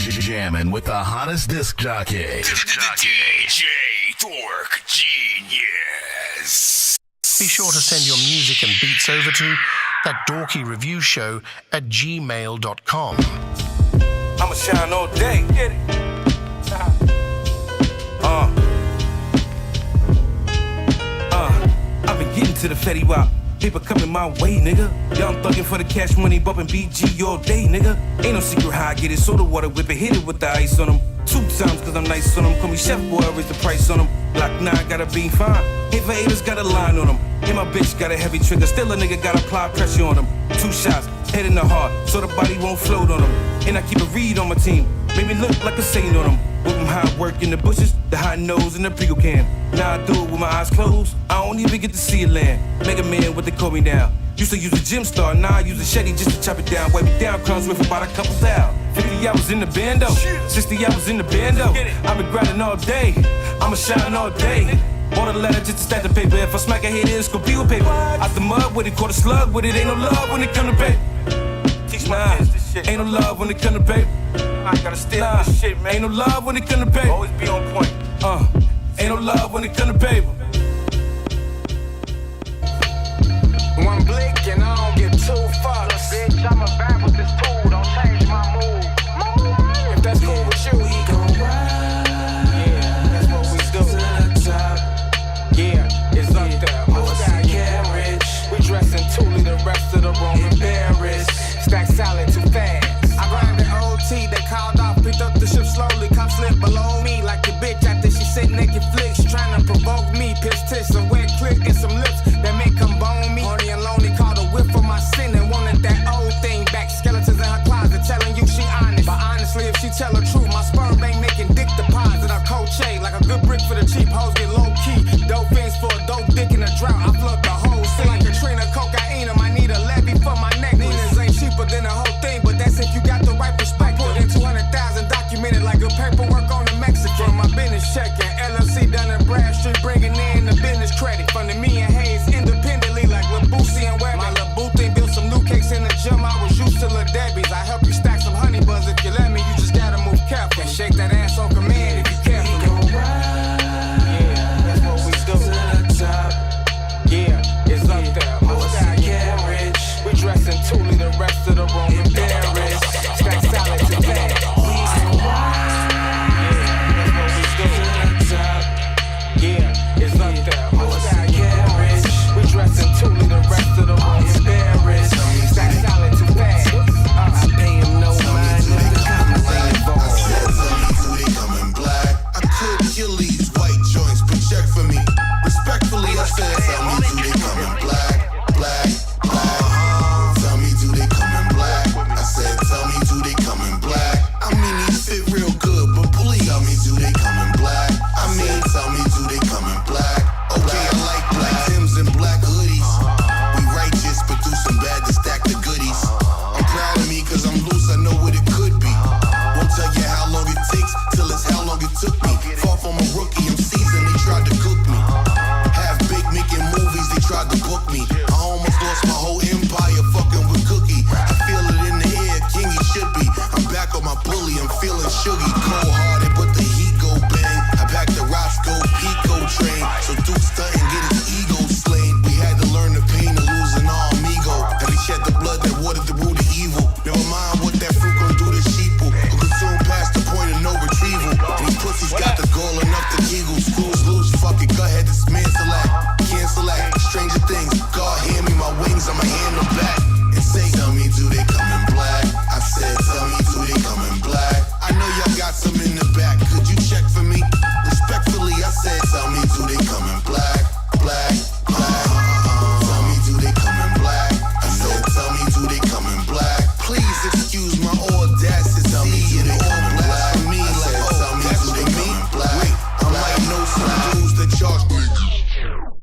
You're jamming with the hottest disc jockey. DJ Dork Genius. Be sure to send your music and beats over to that dorky review show at gmail.com. I'ma shine all day. Get it. I've been getting to the Fetty Wap. Paper coming my way, nigga. Young thuggin' for the cash money, bumpin' BG all day, nigga. Ain't no secret how I get it. Soda water whip it, hit it with the ice on them. 2 times cause I'm nice on them. Call me chef boy, I raise the price on them. Block 9 got a beam fine. Hit for haters got a line on them. And my bitch got a heavy trigger. Still a nigga gotta apply pressure on them. 2 shots, head in the heart, so the body won't float on them. And I keep a read on my team. Make me look like a saint on them. With them high work in the bushes, the hot nose and the pickle can. Now I do it with my eyes closed. I don't even get to see it land. Make a man what they call me now. Used to use a gym star, now I use a Shetty just to chop it down. Wipe it down, crumbs with about a couple thou. 50 hours in the bando, 60 hours in the bando. I've been grinding all day, I'ma shine all day. Bought a letter just to stack the paper. If I smack a head, it's gonna be with paper. Out the mud with it, caught a slug with it. Ain't no love when it come to paper. Teach my kids this shit. Ain't no love when it come to paper. I gotta steal this shit, man. Ain't no love when it come to paper. Always be on point. Ain't no love when it come to paper. One blink and I don't get 2 fucks. Bitch, I'm a bad with this tool. Don't change my mood. If that's cool with you, we gon' ride. Yeah, that's what we do. To the top. Yeah, it's up there. Most out carriage. We dressin' Thule, the rest of the room embarrassed. Stack salad too fast. I grind the OT, they called off, picked up the ship slowly. Come slip below me like a bitch after she sit naked flicks. Tryna provoke me, piss tiss, a wet click and some lips that may come bone me. Horny and lonely, called a whip for my sin and wanted that old thing back. Skeletons in her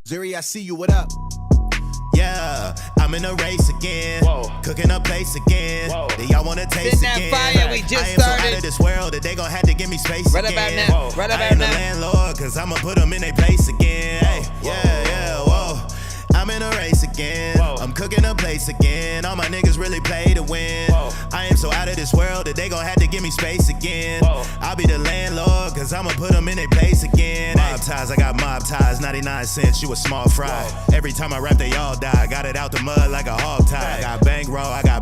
Zuri, I see you, what up? Yeah, I'm in a race again. Whoa. Cooking up place again. Whoa. Do y'all wanna taste Sitting again? that fire, we just I am so started. out of this world that they gon' have to give me space Right again. about now, right I about am the now. landlord, cause I'ma put them in their place again. Hey, yeah, whoa. I'm in a race again. Whoa. I'm cooking a place again. All my niggas really play to win. Whoa. I am so out of this world that they gon' have to give me space again. Whoa. I'll be the landlord, cause I'ma put them in their place again. Mob ties, I got mob ties, 99 cents, you a small fry. Every time I rap, they all die. Got it out the mud like a hog tie. I got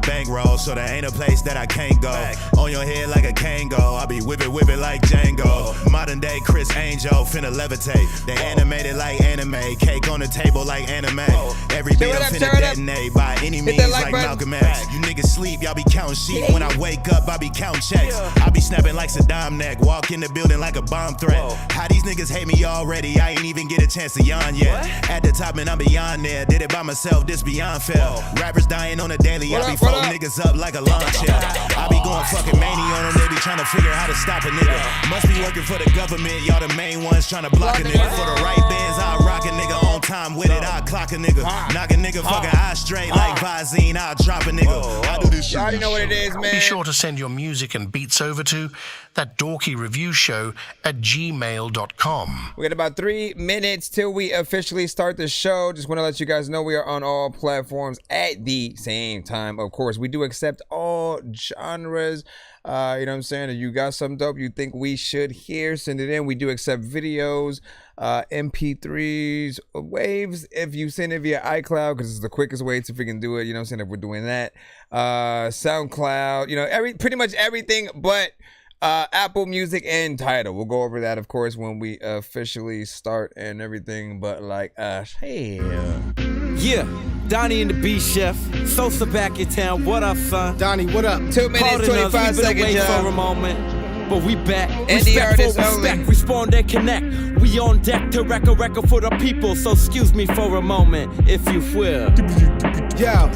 bankroll, so there ain't a place that I can't go. On your head like a Kango, I be whip it like Django. Modern day Chris Angel, finna levitate. They animated like anime, cake on the table like anime. Every beat I'm finna detonate by any means like Malcolm X. You niggas sleep, y'all be counting sheep. When I wake up, I be counting checks. I be snapping like Saddam neck, walk in the building like a bomb threat. How these niggas hate me already, I ain't even get a chance to yawn yet. At the top and I'm beyond there, did it by myself, this beyond fair. Rappers dying on a daily, I be folding niggas up like a lawn chair. I be going fucking mania on them, they be trying to figure how to stop a nigga. Must be working for the government, y'all the main ones trying to block a nigga. For the right bands, I'll rock a nigga on time with it, I'll clock a nigga. Knock a nigga fucking eye straight like Visine, I'll drop a nigga. I do this shit. You already know what it is, man. Be sure to send your music and beats over to that dorky review show at gmail.com. We got about 3 minutes till we officially start the show. Just want to let you guys know we are on all platforms at the same time. Of course, we do accept all genres. You know what I'm saying? If you got something dope you think we should hear, send it in. We do accept videos, MP3s, waves. If you send it via iCloud, because it's the quickest way to freaking do it. You know what I'm saying? If we're doing that, SoundCloud, you know, pretty much everything but Apple Music and Tidal. We'll go over that, of course, when we officially start and everything. But like, hell. Yeah, Donnie and the B Chef. Sosa back in town. What up, son? Donnie, what up? 2 minutes, Pardon us, 25 we've been seconds, away for a y'all. moment, but we back. Indie Respect artists for respect, only. respond and connect. We on deck to wreck a record for the people. So excuse me for a moment, if you will. Yeah,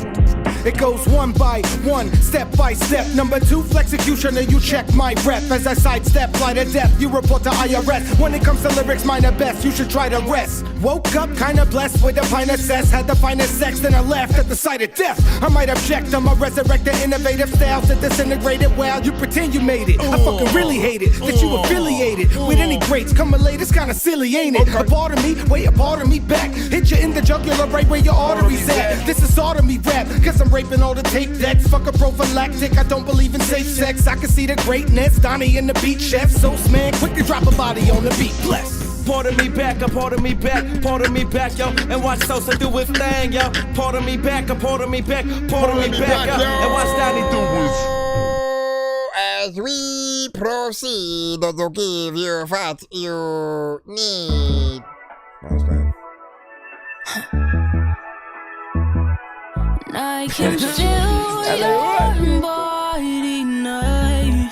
it goes one by one, step by step. Number 2, flexecution, and you check my rep. As I sidestep, fly to death, you report to IRS. When it comes to lyrics, mine are best, you should try to rest. Woke up kinda blessed with a pint of cess. Had the finest sex, then I laughed at the sight of death. I might object, I'ma resurrect the innovative styles that disintegrated while you pretend you made it. I fucking really hate it, that you affiliated with any greats. Coming late, it's kinda silly, ain't it? A part of me, way a part of me back. Hit you in the jugular right where your arteries at. This is all of me rap, cause I'm raping all the tape decks. Fuck a prophylactic, I don't believe in safe sex. I can see the greatness, Donnie and the beat chef. So man, quick to drop a body on the beat, bless. Pardon me back, pardon me back, pardon me back, yo. And watch Sosa do his thing, yo. Pardon me back, pardon me back, pardon me back, yo. And watch Donnie do his. As we proceed to give you what you need. I can feel your body night.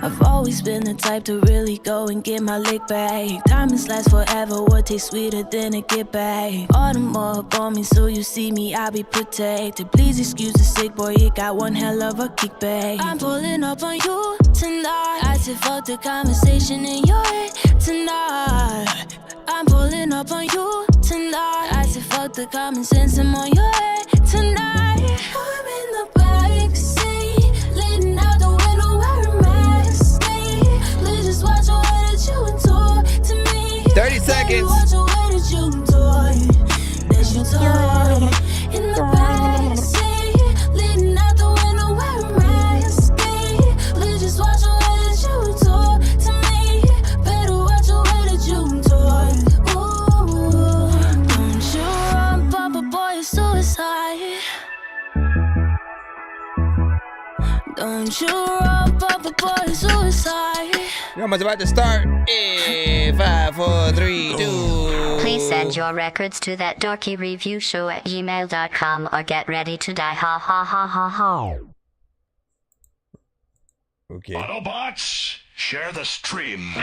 I've always been the type to really go and get my lick back. Diamonds last forever, what tastes sweeter than a get back. Autumn up on me, so you see me, I'll be protected. Please excuse the sick boy, you got one hell of a kickback. I'm pulling up on you tonight. I said fuck the conversation in your head tonight. I'm pulling up on you tonight. I said fuck the common sense, I'm on your head tonight. I'm in the backseat, leaning out the window wearing mask. Please just watch the way that you talk to me. 30 seconds. Watch the way that you talk. In the backseat, leaning out the window wearing mask. Please just watch the way that you talk to me. Better watch the way that you talk. Ooh, don't you run, Papa boy, it's suicide. Don't you run, Papa boy, it's suicide. You know, I'm about to start. 5, 4, 3, 2. Please send your records to that dorky review show at gmail.com or get ready to die. Ha ha ha ha ha. Okay. Autobots, share the stream.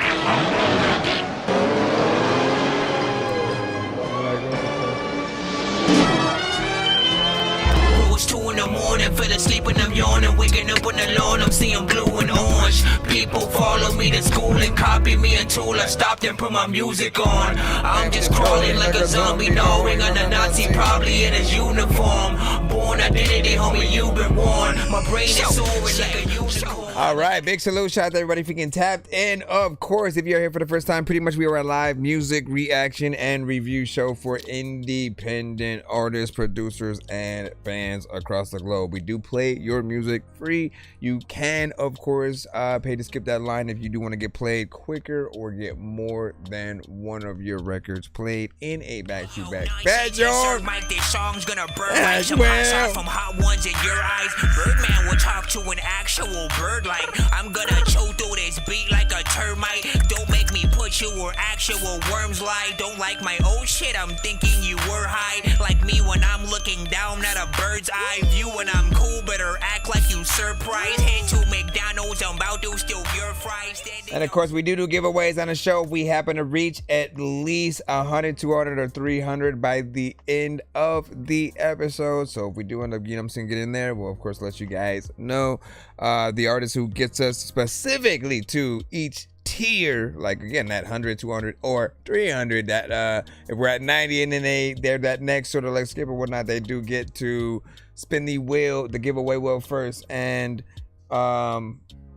It's 2 in the morning, fell asleep and I'm yawning. Waking up on the lawn, I'm seeing blue and orange. Big people follow me to school and copy me until I stopped and put my music on. I'm just crawling like a zombie, knowing I'm a Nazi, probably in his uniform. Born identity, homie, you've been warned. My brain is soaring like a unicorn. All right, big salute, shout out to everybody freaking tapped in. Of course, if you're here for the first time, pretty much we are a live music reaction and review show for independent artists, producers, and fans across the globe. We do play your music free. You can, of course, pay to skip that line if you do want to get played quicker or get more than one of your records played in a back-to-back fashion. Mike, this song's gonna burn like some hot sauce from hot ones in your eyes. Birdman will talk to an actual bird like I'm gonna chew through this beat like a termite. Don't make me put you where actual worms lie. Don't like my old shit, I'm thinking you were high. Like me when I'm looking down at a bird's eye view. When I'm cool, better act like you surprised. Head to McDonald's, I'm about to steal your fries. And of course, we do giveaways on the show. If we happen to reach at least 100, 200, or 300 by the end of the episode. So if we do end up, you know what I'm saying, get in there, we'll of course let you guys know. The artist who gets us specifically to each tier, like again that 100, 200, or 300, that if we're at 90 and then they're that next sort of like skip or whatnot, they do get to spin the wheel, the giveaway wheel first, and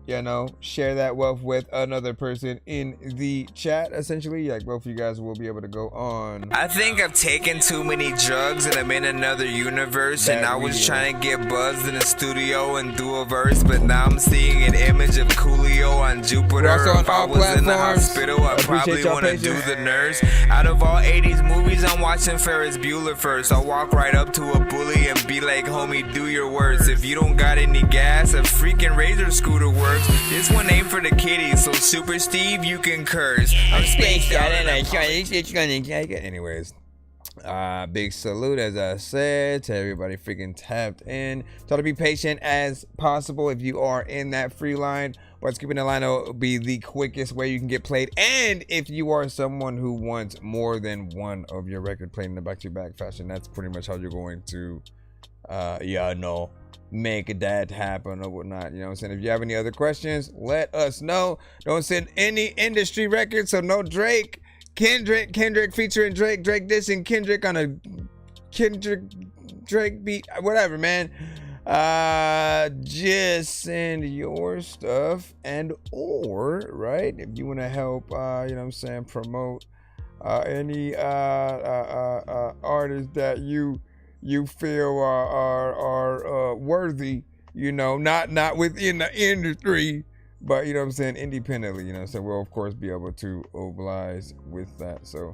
you know, share that wealth with another person in the chat. Essentially, like both of you guys will be able to go on. I think I've taken too many drugs and I'm in another universe, and I was trying to get buzzed in the studio and do a verse, but now I'm seeing an image of Coolio on Jupiter. If I was in the hospital, I probably want to do the nurse. Out of all 80s movies, I'm watching Ferris Bueller first. I'll walk right up to a bully and be like, homie, do your worst. If you don't got any gas, a freaking Razor scooter works. This one ain't for the kiddies, so Super Steve, you can curse. I'm spaced out and anyways, big salute, as I said, to everybody freaking tapped in. Try to be patient as possible if you are in that free line. But skipping the line will be the quickest way you can get played. And if you are someone who wants more than one of your record played in the back-to-back fashion, that's pretty much how you're going to, make that happen or whatnot. You know what I'm saying? If you have any other questions, let us know. Don't send any industry records, so no Drake. Kendrick featuring Drake dissing Kendrick on a Drake beat, whatever, man. Just send your stuff, and or right, if you want to help you know what I'm saying, promote any artists that you feel are worthy, you know, not within the industry, but you know what I'm saying, independently, you know, so we'll of course be able to oblige with that. So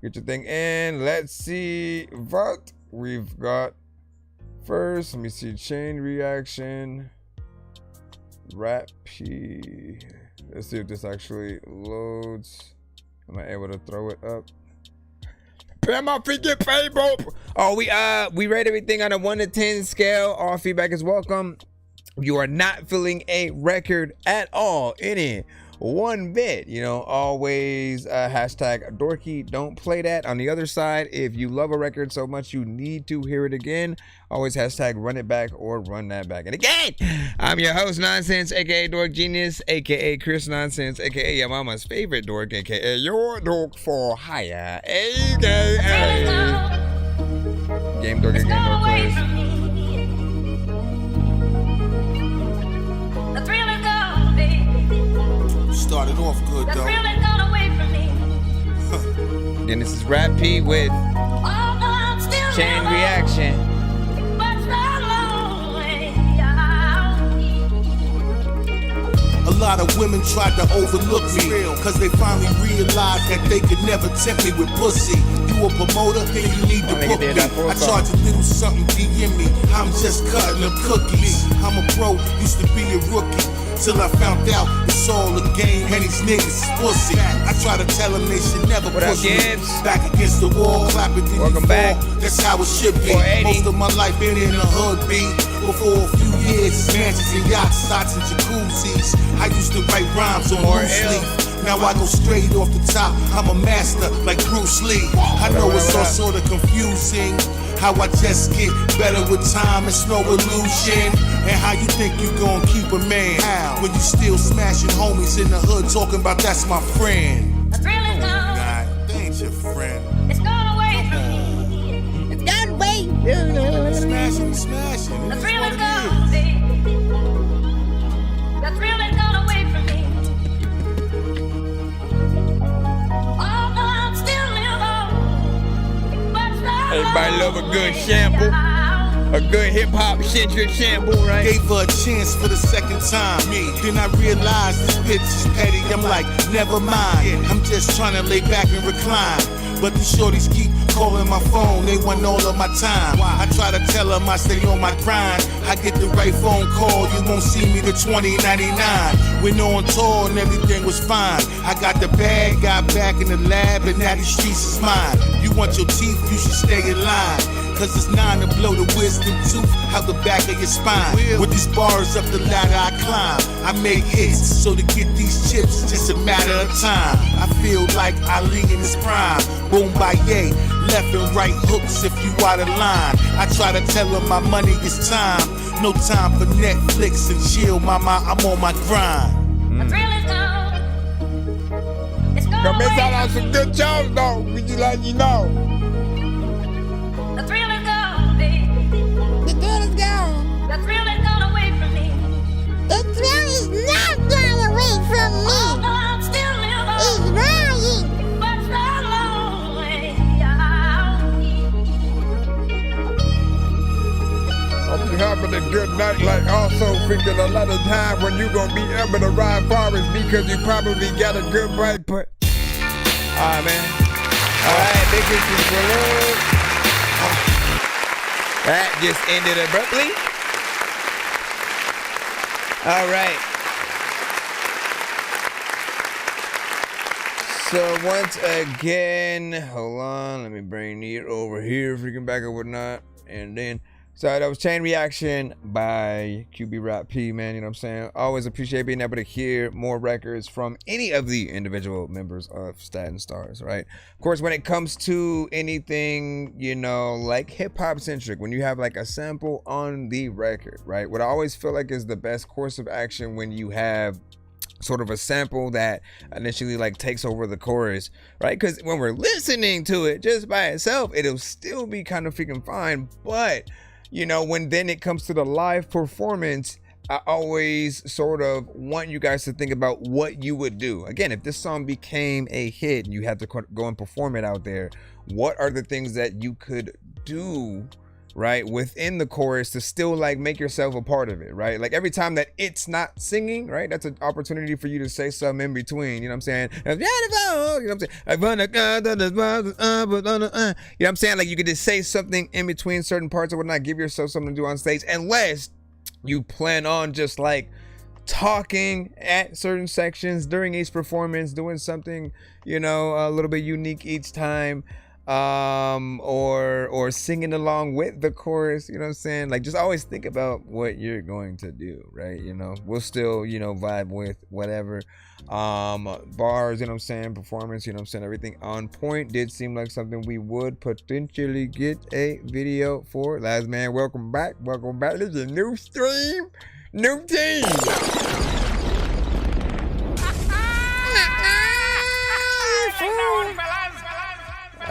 get your thing in. Let's see what we've got first. Let me see. Chain reaction, Rap P. Let's see if this actually loads. Am I able to throw it up? Oh, we rate everything on a 1 to 10 scale. All feedback is welcome. If you are not feeling a record at all, any one bit, you know, always hashtag dorky, don't play that. On the other side, if you love a record so much you need to hear it again, always hashtag run it back or run that back. And again, I'm your host Nonsense, aka Dork Genius, aka Chris Nonsense, aka your mama's favorite dork, aka your dork for hire, aka Game Dork and Game Dork Players. Started off good though. Then this is Rap P with Chain Reaction. A lot of women tried to overlook me, cause they finally realized that they could never tempt me with pussy. You a promoter, then you need to book me. I charge a little something, DM me. I'm just cutting them cookies. I'm a pro, used to be a rookie, till I found out it's all a game and these niggas is pussy. I try to tell them they should never push me. Back against the wall, clapping then you fall. That's how it should be. Most of my life been in the hood, B. Before a few years, mansions and yachts, yachts and jacuzzis. I used to write rhymes on loose leaf. Now I go straight off the top. I'm a master like Bruce Lee. I know it's all sort of confusing how I just get better with time. It's no illusion. And how you think you gon' keep a man? How? When you still smashing homies in the hood talking about that's my friend. The thrill is gone. God, they ain't your friend. It's gone away from me. It's gone away. Smashing. The thrill is gone, baby. The thrill is gone away from me. Although I'm still living, but Everybody love a good shampoo. A good hip-hop centric shampoo, right? Gave her a chance for the second time. Then I realized this bitch is petty. I'm like, never mind. I'm just trying to lay back and recline. But the shorties keep calling my phone, they want all of my time. I try to tell them I stay on my grind. I get the right phone call, you won't see me to 2099. Went on tour and everything was fine. I got the bag, got back in the lab, and now these streets is mine. You want your teeth, you should stay in line. Cause it's 9 to blow the wisdom tooth out the back of your spine. With these bars up the ladder I climb. I make hits, so to get these chips, just a matter of time. I feel like Ali in his prime. Boom by yay, left and right hooks if you out of line. I try to tell them my money is time. No time for Netflix and chill, mama, I'm on my grind. the thrill is gone. It's gone Come miss away out on from some good shows though, we just let you know. The thrill is gone, baby. The thrill is gone. The thrill is gone away from me. The thrill is not gone away from me. Although I'm still living, It's lying. but so lonely. Hope you having a good night. Like also thinking a lot of time when you gonna be able to ride forest because you probably got a good bike. But alright, man. Alright, big issues for love. That just ended abruptly. All right. So once again, hold on, let me bring it over here, freaking back or whatnot, and then. So that was Chain Reaction by QB Rap P, man, you know what I'm saying? Always appreciate being able to hear more records from any of the individual members of Staten Stars, right? Of course, when it comes to anything, you know, like hip-hop centric, when you have like a sample on the record, right? What I always feel like is the best course of action when you have sort of a sample that initially like takes over the chorus, right? Because when we're listening to it just by itself, it'll still be kind of freaking fine, but you know, when then it comes to the live performance, I always sort of want you guys to think about what you would do. Again, if this song became a hit and you had to go and perform it out there, what are the things that you could do, right, within the chorus to still like make yourself a part of it, right? Like every time that it's not singing, right, that's an opportunity for you to say something in between, you know what I'm saying? You know what I'm saying? You know what I'm saying? Like you could just say something in between certain parts or whatnot, give yourself something to do on stage, unless you plan on just like talking at certain sections during each performance, doing something, you know, a little bit unique each time. Or singing along with the chorus, you know what I'm saying? Like just always think about what you're going to do, right? You know, we'll still, you know, vibe with whatever bars, you know what I'm saying, performance, you know what I'm saying, everything on point. Did seem like something we would potentially get a video for. Last man, welcome back. This is a new stream, new team.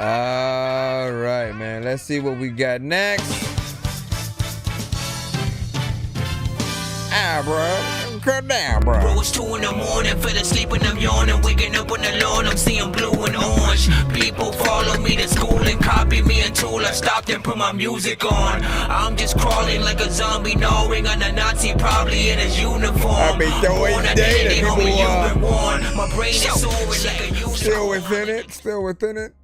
All right, man. Let's see what we got next. Bro. Cut down, bro. Bro, it's 2 in the morning, fell asleep and I'm yawning. Waking up on the lawn, I'm seeing blue and orange. People follow me to school and copy me until I stopped and put my music on. I'm just crawling like a zombie, gnawing on a Nazi, probably in his uniform. I be throwing data, people. My brain is soaring like a usual. Still within it.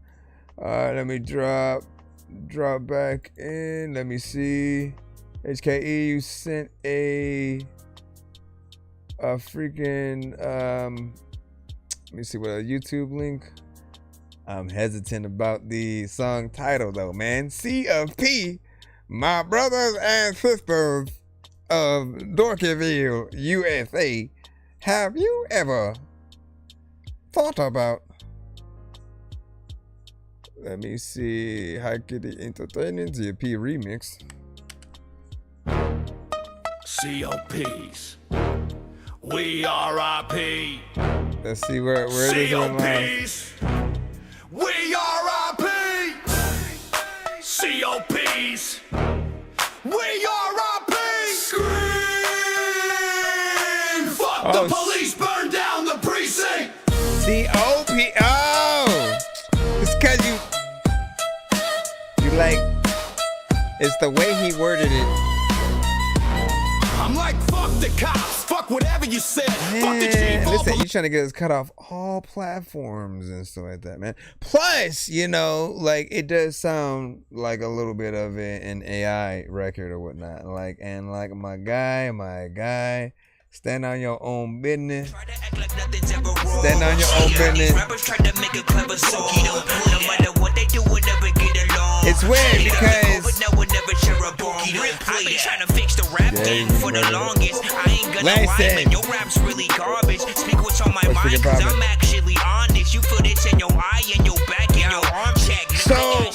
All right, let me drop back in. Let me see. HKE, you sent a freaking let me see what a YouTube link. I'm hesitant about the song title though, man. C of P, my brothers and sisters of Dorkyville, USA. Have you ever thought about? Let me see. High Kitty Entertainment, GP remix. COPs. We RIP. Let's see where this one lies. We RIP. COPs. We RIP. Scream. Fuck the police. Burn down the precinct. COP. Oh, it's cause you like. It's the way he worded it. I'm like, fuck the cops, fuck whatever you said. Fuck the chief. Listen, you trying to get us cut off all platforms and stuff like that, man. Plus, you know, like it does sound like a little bit of an AI record or whatnot. Like, and like my guy, stand on your own business. Stand on your own business. It's weird because I've been trying to fix the rap game for the longest. I ain't gonna lie, man, your rap's really garbage. Speak what's on my mind, cause I'm actually honest. You feel this in your eye and your back and your arm check. So,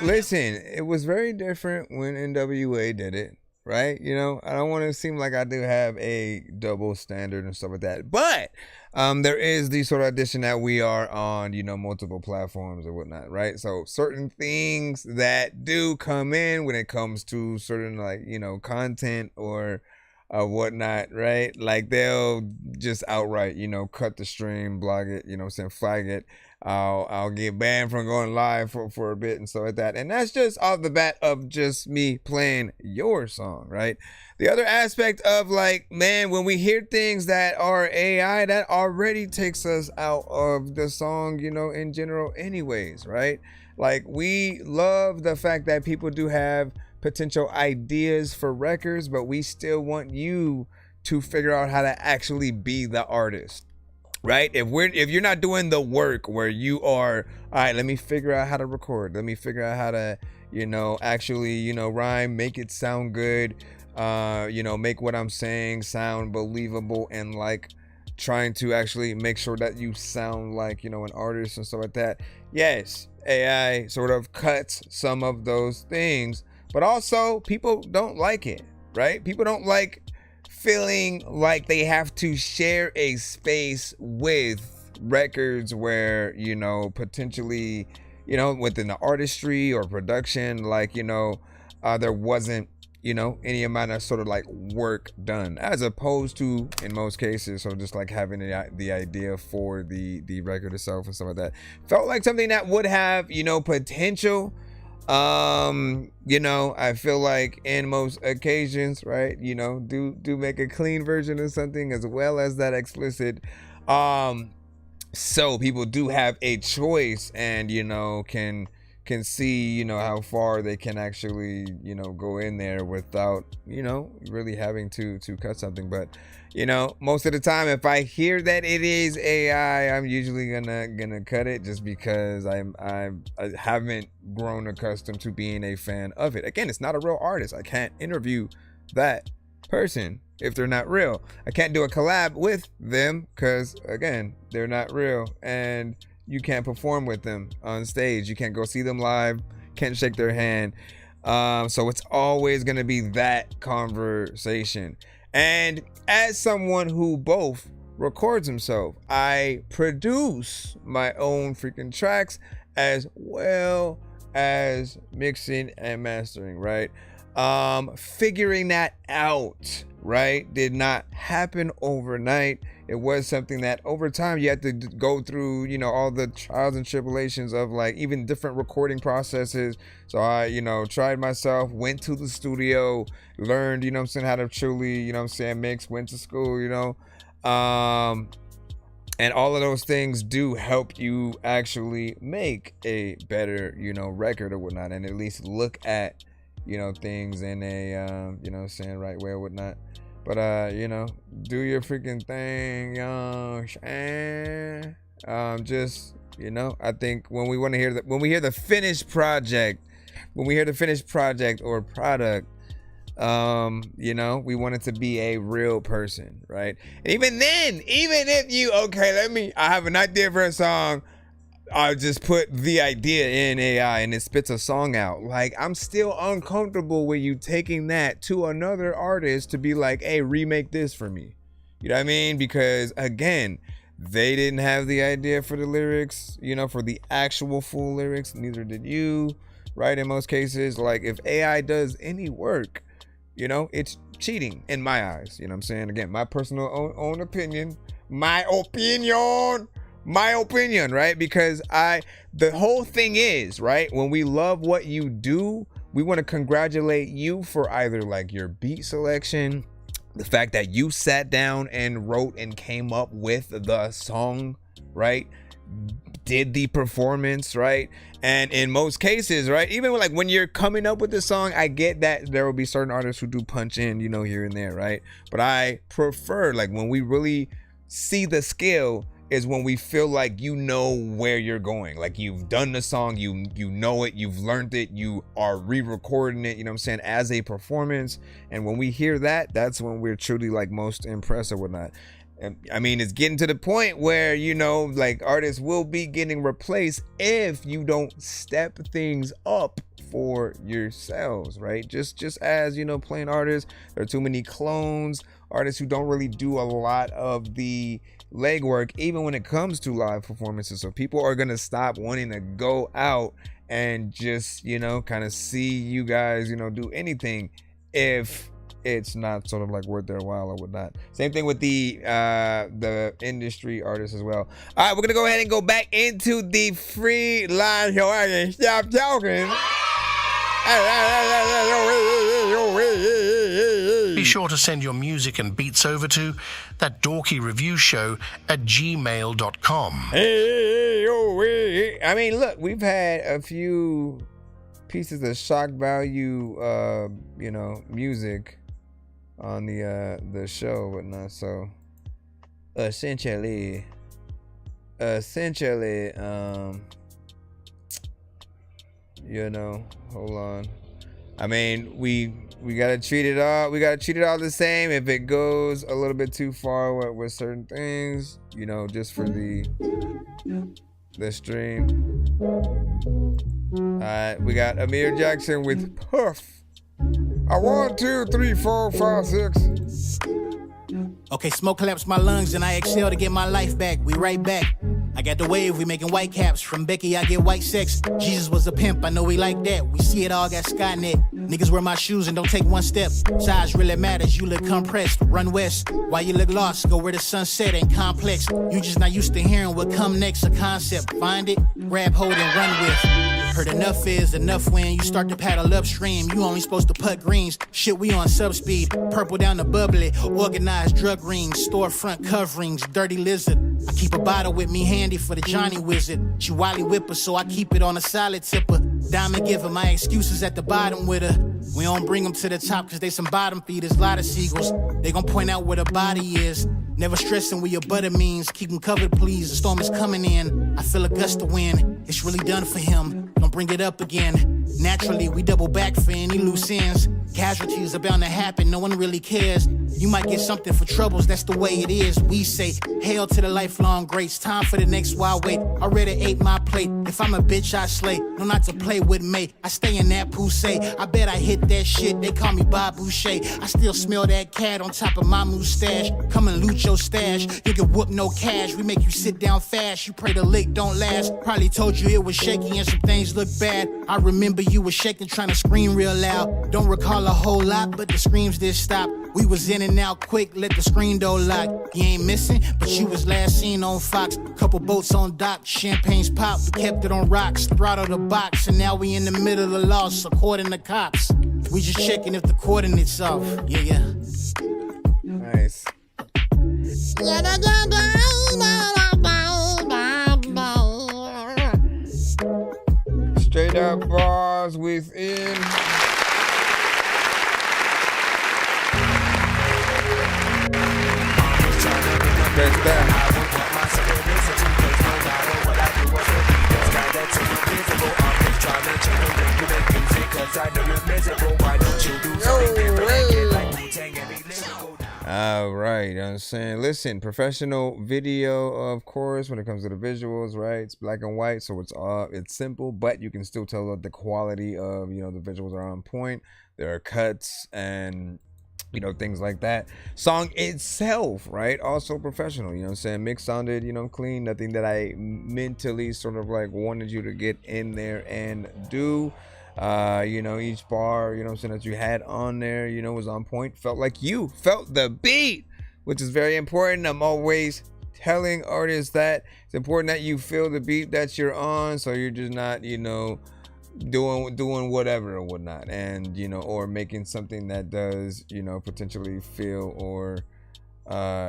listen, it was very different when NWA did it, right? You know, I don't want to seem like I do have a double standard and stuff like that. But there is the sort of addition that we are on, you know, multiple platforms or whatnot, right? So certain things that do come in when it comes to certain, like, you know, content or whatnot, right? Like they'll just outright, you know, cut the stream, blog it, you know, flag it. I'll get banned from going live for a bit and stuff like that. And that's just off the bat of just me playing your song, right? The other aspect of, like, man, when we hear things that are AI, that already takes us out of the song, you know, in general anyways, right? Like, we love the fact that people do have potential ideas for records, but we still want you to figure out how to actually be the artist. Right? If you're not doing the work where you are, all right, let me figure out how to record. Let me figure out how to, you know, actually, you know, rhyme, make it sound good, you know, make what I'm saying sound believable, and like trying to actually make sure that you sound like, you know, an artist and stuff like that. Yes, AI sort of cuts some of those things, but also people don't like it, right? People don't like feeling like they have to share a space with records where, you know, potentially, you know, within the artistry or production, like, you know, there wasn't, you know, any amount of sort of like work done, as opposed to, in most cases, sort of just like having the idea for the record itself and stuff like that. Felt like something that would have, you know, potential. You know, I feel like in most occasions, right, you know, do make a clean version of something as well as that explicit, so people do have a choice and, you know, can see, you know, how far they can actually, you know, go in there without, you know, really having to cut something. But, you know, most of the time, if I hear that it is AI, I'm usually gonna cut it, just because I haven't grown accustomed to being a fan of it. Again, it's not a real artist. I can't interview that person if they're not real. I can't do a collab with them because, again, they're not real, and you can't perform with them on stage. You can't go see them live, can't shake their hand. So it's always gonna be that conversation. And as someone who both records himself, I produce my own freaking tracks as well as mixing and mastering, right? Figuring that out, right, did not happen overnight. It was something that over time you had to go through, you know, all the trials and tribulations of, like, even different recording processes. So I, you know, tried myself, went to the studio, learned, you know what I'm saying, how to truly, you know what I'm saying, mix, went to school, you know. And all of those things do help you actually make a better, you know, record or whatnot, and at least look at, you know, things in a, you know, saying right way or whatnot. But, you know, do your freaking thing, young. Just, you know, I think when we want to hear when we hear the finished project, or product, you know, we want it to be a real person, right? And even then, even if you, okay, I have an idea for a song, I just put the idea in AI and it spits a song out. Like, I'm still uncomfortable with you taking that to another artist to be like, hey, remake this for me. You know what I mean? Because again, they didn't have the idea for the lyrics, you know, for the actual full lyrics. Neither did you, right? In most cases, like if AI does any work, you know, it's cheating in my eyes. You know what I'm saying? Again, my personal own opinion. My opinion, right? Because the whole thing is, right, when we love what you do, we want to congratulate you for either like your beat selection, the fact that you sat down and wrote and came up with the song, right, did the performance, right, and in most cases, right, even like when you're coming up with the song, I get that there will be certain artists who do punch in, you know, here and there, right, but I prefer like when we really see the skill is when we feel like you know where you're going, like you've done the song, you know it, you've learned it, you are re-recording it, you know what I'm saying, as a performance. And when we hear that, that's when we're truly like most impressed or whatnot. And I mean, it's getting to the point where, you know, like artists will be getting replaced if you don't step things up for yourselves, right? Just as, you know, playing artists, there are too many clones, artists who don't really do a lot of the legwork, even when it comes to live performances. So people are gonna stop wanting to go out and just, you know, kind of see you guys, you know, do anything if it's not sort of like worth their while or whatnot. Same thing with the industry artists as well. All right, we're gonna go ahead and go back into the free line show. I can stop talking. Be sure to send your music and beats over to that dorky review show at gmail.com. I mean, look, we've had a few pieces of shock value, you know, music on the show and whatnot. So essentially, you know, hold on. I mean, we gotta treat it all. We gotta treat it all the same. If it goes a little bit too far with certain things, you know, just for the stream. All right, we got Amir Jackson with Puff. 1, 2, 3, 4, 5, 6. Okay, smoke collapsed my lungs and I exhale to get my life back. We right back. I got the wave, we making white caps. From Becky, I get white sex. Jesus was a pimp, I know we like that. We see it all, got Skynet. Niggas wear my shoes and don't take one step. Size really matters, you look compressed. Run west, while you look lost, go where the sunset ain't complex. You just not used to hearing what come next, a concept. Find it, grab hold and run with. Heard enough is enough when you start to paddle upstream. You only supposed to putt greens. Shit, we on subspeed. Purple down the bubbly. Organized drug rings. Storefront coverings. Dirty lizard. I keep a bottle with me handy for the Johnny Wizard. She Wally Whipper, so I keep it on a solid tipper. Diamond giver, my excuses at the bottom with her. We don't bring them to the top cause they some bottom feeders. Lot of seagulls. They gon' point out where the body is. Never stressing where your butter means. Keep them covered, please. The storm is coming in. I feel a gust of wind. It's really done for him. Don't bring it up again. Naturally, we double back for any loose ends. Casualties are bound to happen. No one really cares. You might get something for troubles. That's the way it is. We say, hail to the lifelong greats. Time for the next wild wait. Already ate my plate. If I'm a bitch, I slay. No, not to play with me. I stay in that poussey. I bet I hit that shit. They call me Bob Boucher. I still smell that cat on top of my mustache. Come and loot your stash. You can whoop no cash. We make you sit down fast. You pray the lick don't last. Probably told you it was shaky and some things look bad. I remember you was shaking trying to scream real loud. Don't recall a whole lot, but the screams did stop. We was in and out quick, let the screen door lock. You ain't missing, but you was last seen on Fox. Couple boats on dock, champagne's pop. We kept it on rocks, throttled the box, and now we in the middle of the loss, according to cops. We just checking if the coordinates off. Yeah. Nice. Straight up bars within. Press that. Right, you know what I'm saying? Listen, professional video, of course, when it comes to the visuals, right? It's black and white, so it's simple, but you can still tell that the quality of, you know, the visuals are on point. There are cuts and, you know, things like that. Song itself, right? Also professional, you know what I'm saying? Mix sounded, you know, clean. Nothing that I mentally sort of like wanted you to get in there and do. You know, each bar, you know what I'm saying, that you had on there, you know, was on point. Felt like you felt the beat, which is very important. I'm always telling artists that it's important that you feel the beat that you're on, so you're just not, you know, doing whatever or whatnot, and, you know, or making something that does, you know, potentially feel or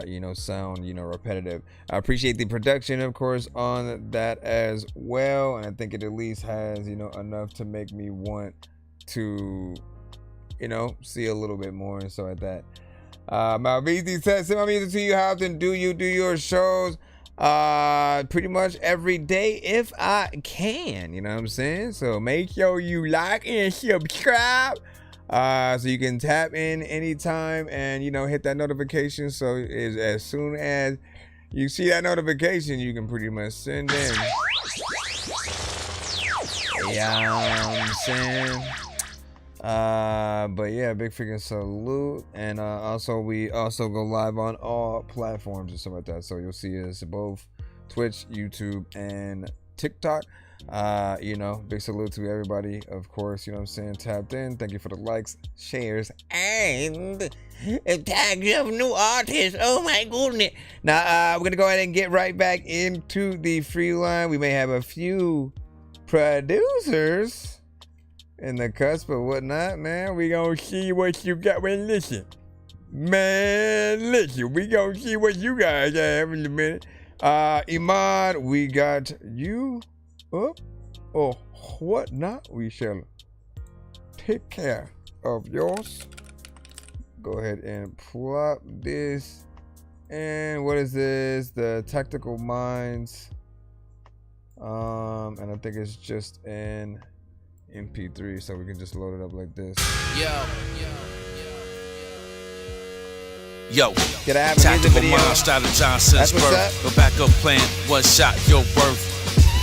you know, sound, you know, repetitive. I appreciate the production, of course, on that as well, and I think it at least has, you know, enough to make me want to, you know, see a little bit more and stuff like that. My VZ says, send my music to you. How often do you do your shows? Pretty much every day if I can, you know what I'm saying? So make sure you like and subscribe, so you can tap in anytime and, you know, hit that notification. So as soon as you see that notification, you can pretty much send in. Yeah, you know what I'm saying? But yeah, big freaking salute. And also we also go live on all platforms and stuff like that. So you'll see us both Twitch, YouTube, and TikTok. You know, big salute to everybody, of course, you know what I'm saying, tapped in. Thank you for the likes, shares, and tags of new artists. Oh my goodness. Now we're gonna go ahead and get right back into the free line. We may have a few producers in the cusp or whatnot, man. We gonna see what you got. Well, listen, man, listen, we gonna see what you guys have in a minute. Iman, we got you up or whatnot. We shall take care of yours. Go ahead and plop this. And what is this? The Tactical Minds. And I think it's just in MP3, so we can just load it up like this. Yo, Tactical Mind, style of Johnson's birth. The backup plan was shot your birth.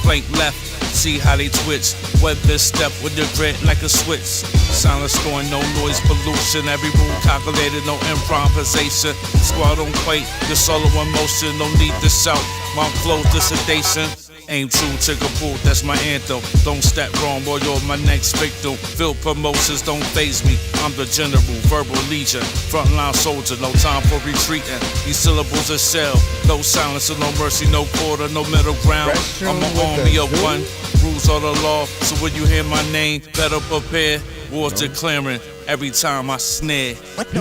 Flank left, see how they twitch. Web this step with the grit like a switch. Silence scoring, no noise pollution. Every rule calculated, no improvisation. Squad on plate, the solo in motion. No need to shout, mount close the sedation. Aim true, trigger pull, that's my anthem. Don't step wrong, boy, you're my next victim. Field promotions don't faze me. I'm the general, verbal legion. Frontline soldier, no time for retreating. These syllables are shell. No silence and no mercy, no quarter, no middle ground. I'm an army of one. Rules are the law, so when you hear my name, better prepare. War's declaring every time I snare. No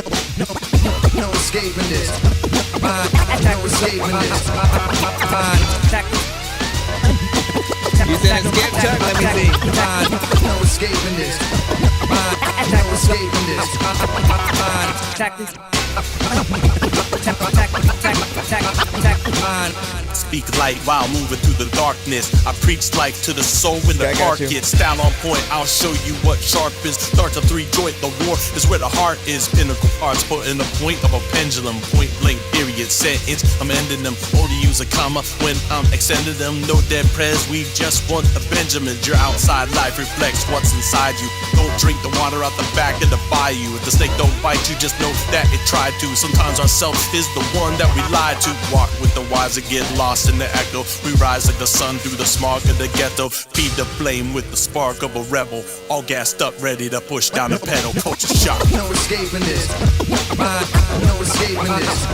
escaping this. No escaping this. You said escape, Chuck? Let me see. No escaping this. No escaping this. Speak light while moving through the darkness. I preach life to the soul when the heart gets style on point. I'll show you what sharp is. Starts a 3-joint. The war is where the heart is. Pinnacle parts put in the point of a pendulum. Point blank period sentence. I'm ending them. Only use a comma when I'm extending them. No dead prez. We just want a Benjamin. Your outside life reflects what's inside you. Don't drink the water out the back of the bayou. If the snake don't bite you, just know that it tried to. Sometimes ourself is the one that we lied to. Walk with the wise and get lost in the echo. We rise like the sun through the smog of the ghetto. Feed the flame with the spark of a rebel. All gassed up, ready to push down the pedal. Culture shock. No escaping this. No escaping this.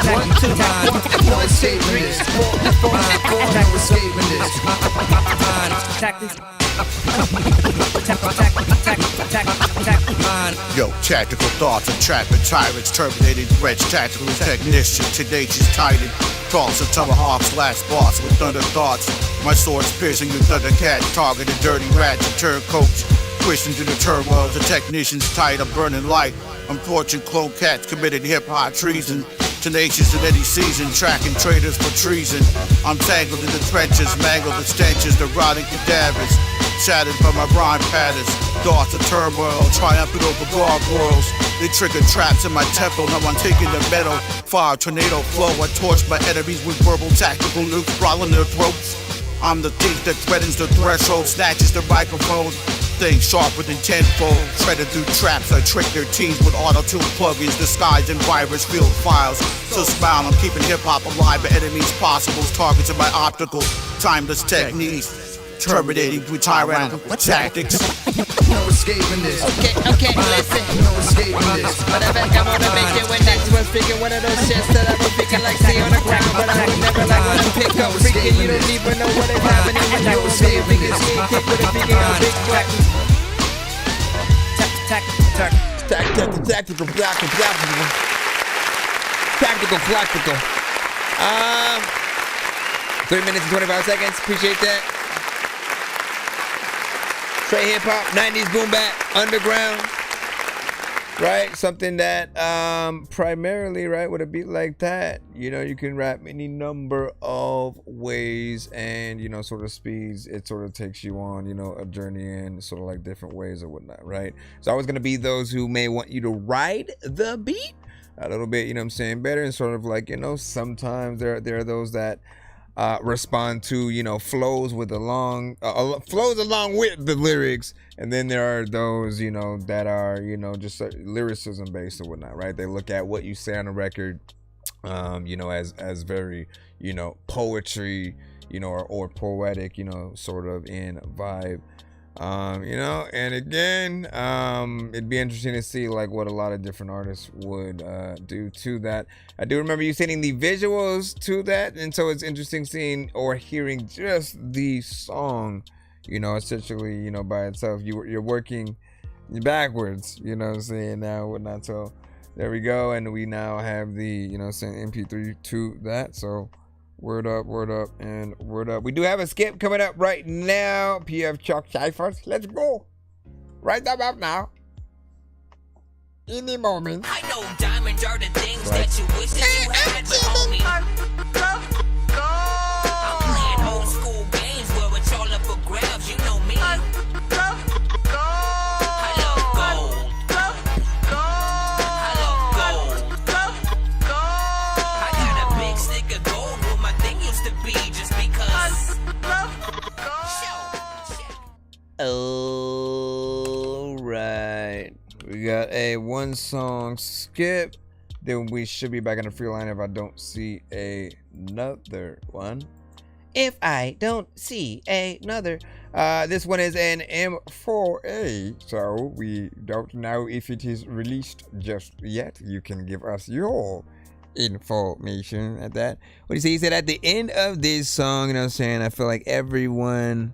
One, two, no escaping this. No escaping this. Yo, tactical thoughts, entrapment, tyrants, terminating threats, tactical technician, tenacious titan, cross of tomahawks, last boss with thunder thoughts. My sword's piercing your thundercat, targeting dirty rats and turncoats. Twisting to the turmoil, the technician's tight, I'm burning light. I'm torching clone cats, committed hip-hop treason. Tenacious in any season, tracking traitors for treason. I'm tangled in the trenches, mangled the stenches, the rotting cadavers. shattered by my rhyme patterns. Thoughts of turmoil, triumphant over gargoyles. They trigger traps in my temple, now I'm taking the metal. Fire, tornado, flow, I torch my enemies with verbal tactical nukes, brawling their throats. I'm the thief that threatens the threshold, snatches the microphone. Things sharper than tenfold, shredded through traps. I trick their teams with auto-tune plugins, disguised in virus-filled files. So smile, I'm keeping hip-hop alive, but enemies possibles, targets in my optical, timeless techniques. Terminating with tyrannical tactics. No escaping this. Okay, listen. No escaping this. But I think I'm gonna make it when next was freaking one of those shits that I was freaking like see on the ground, but I would never like when I pick up freaking. You don't even know what is happening when you don't see a freaking shit kick with a freaking on big black. Tactical. 3 minutes and 25 seconds. Appreciate that. Straight hip hop, 90s boom bap, underground, right? Something that primarily, right, with a beat like that, you know, you can rap any number of ways and, you know, sort of speeds. It sort of takes you on, you know, a journey in sort of like different ways or whatnot, right? So always going to be those who may want you to ride the beat a little bit, you know what I'm saying, better. And sort of like, you know, sometimes there are those that respond to, you know, flows along with the lyrics, and then there are those, you know, that are, you know, just lyricism based or whatnot, right? They look at what you say on a record, you know, as very, you know, poetry, you know, or poetic, you know, sort of in vibe. You know, and again, it'd be interesting to see like what a lot of different artists would do to that. I do remember you sending the visuals to that, and so it's interesting seeing or hearing just the song, you know, essentially, you know, by itself. You're working backwards, you know what I'm saying, now whatnot. So there we go, and we now have the, you know, saying MP3 to that. So word up, and word up. We do have a skip coming up right now. PF Chuck Cyphers. Let's go. Right about now. Any moment. I know diamonds are the things that you wish that you had, but homie, I'm playing old school games where it's all up for grabs. You know me. I love gold. I got a big stick of gold where my thing used to be just because. All right. We got a one song skip. Then we should be back in the free line if I don't see another one. If I don't see another. This one is an M4A. So we don't know if it is released just yet. You can give us your information at that. What do you say? He said at the end of this song, you know what I'm saying, I feel like everyone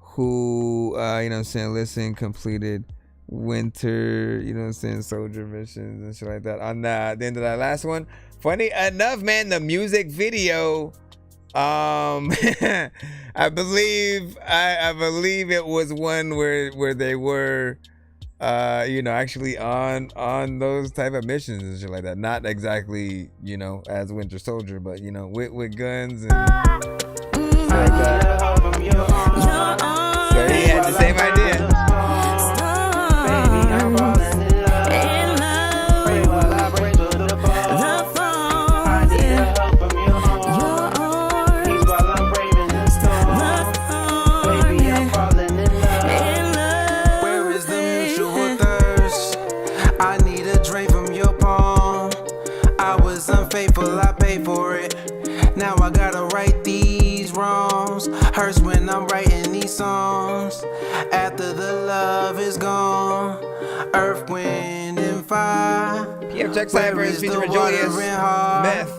who, you know what I'm saying, listen, completed winter, you know what I'm saying, soldier missions and shit like that. On the end of that last one, funny enough, man, the music video, I believe it was one where they were, you know, actually on those type of missions and shit like that. Not exactly, you know, as Winter Soldier, but, you know, with guns and shit like that. So he had the same idea. Unfaithful, I pay for it. Now I gotta right these wrongs. Hurts when I'm writing these songs. After the love is gone, earth, wind, and fire. PF Chuck Cyphers featuring Julius Meth.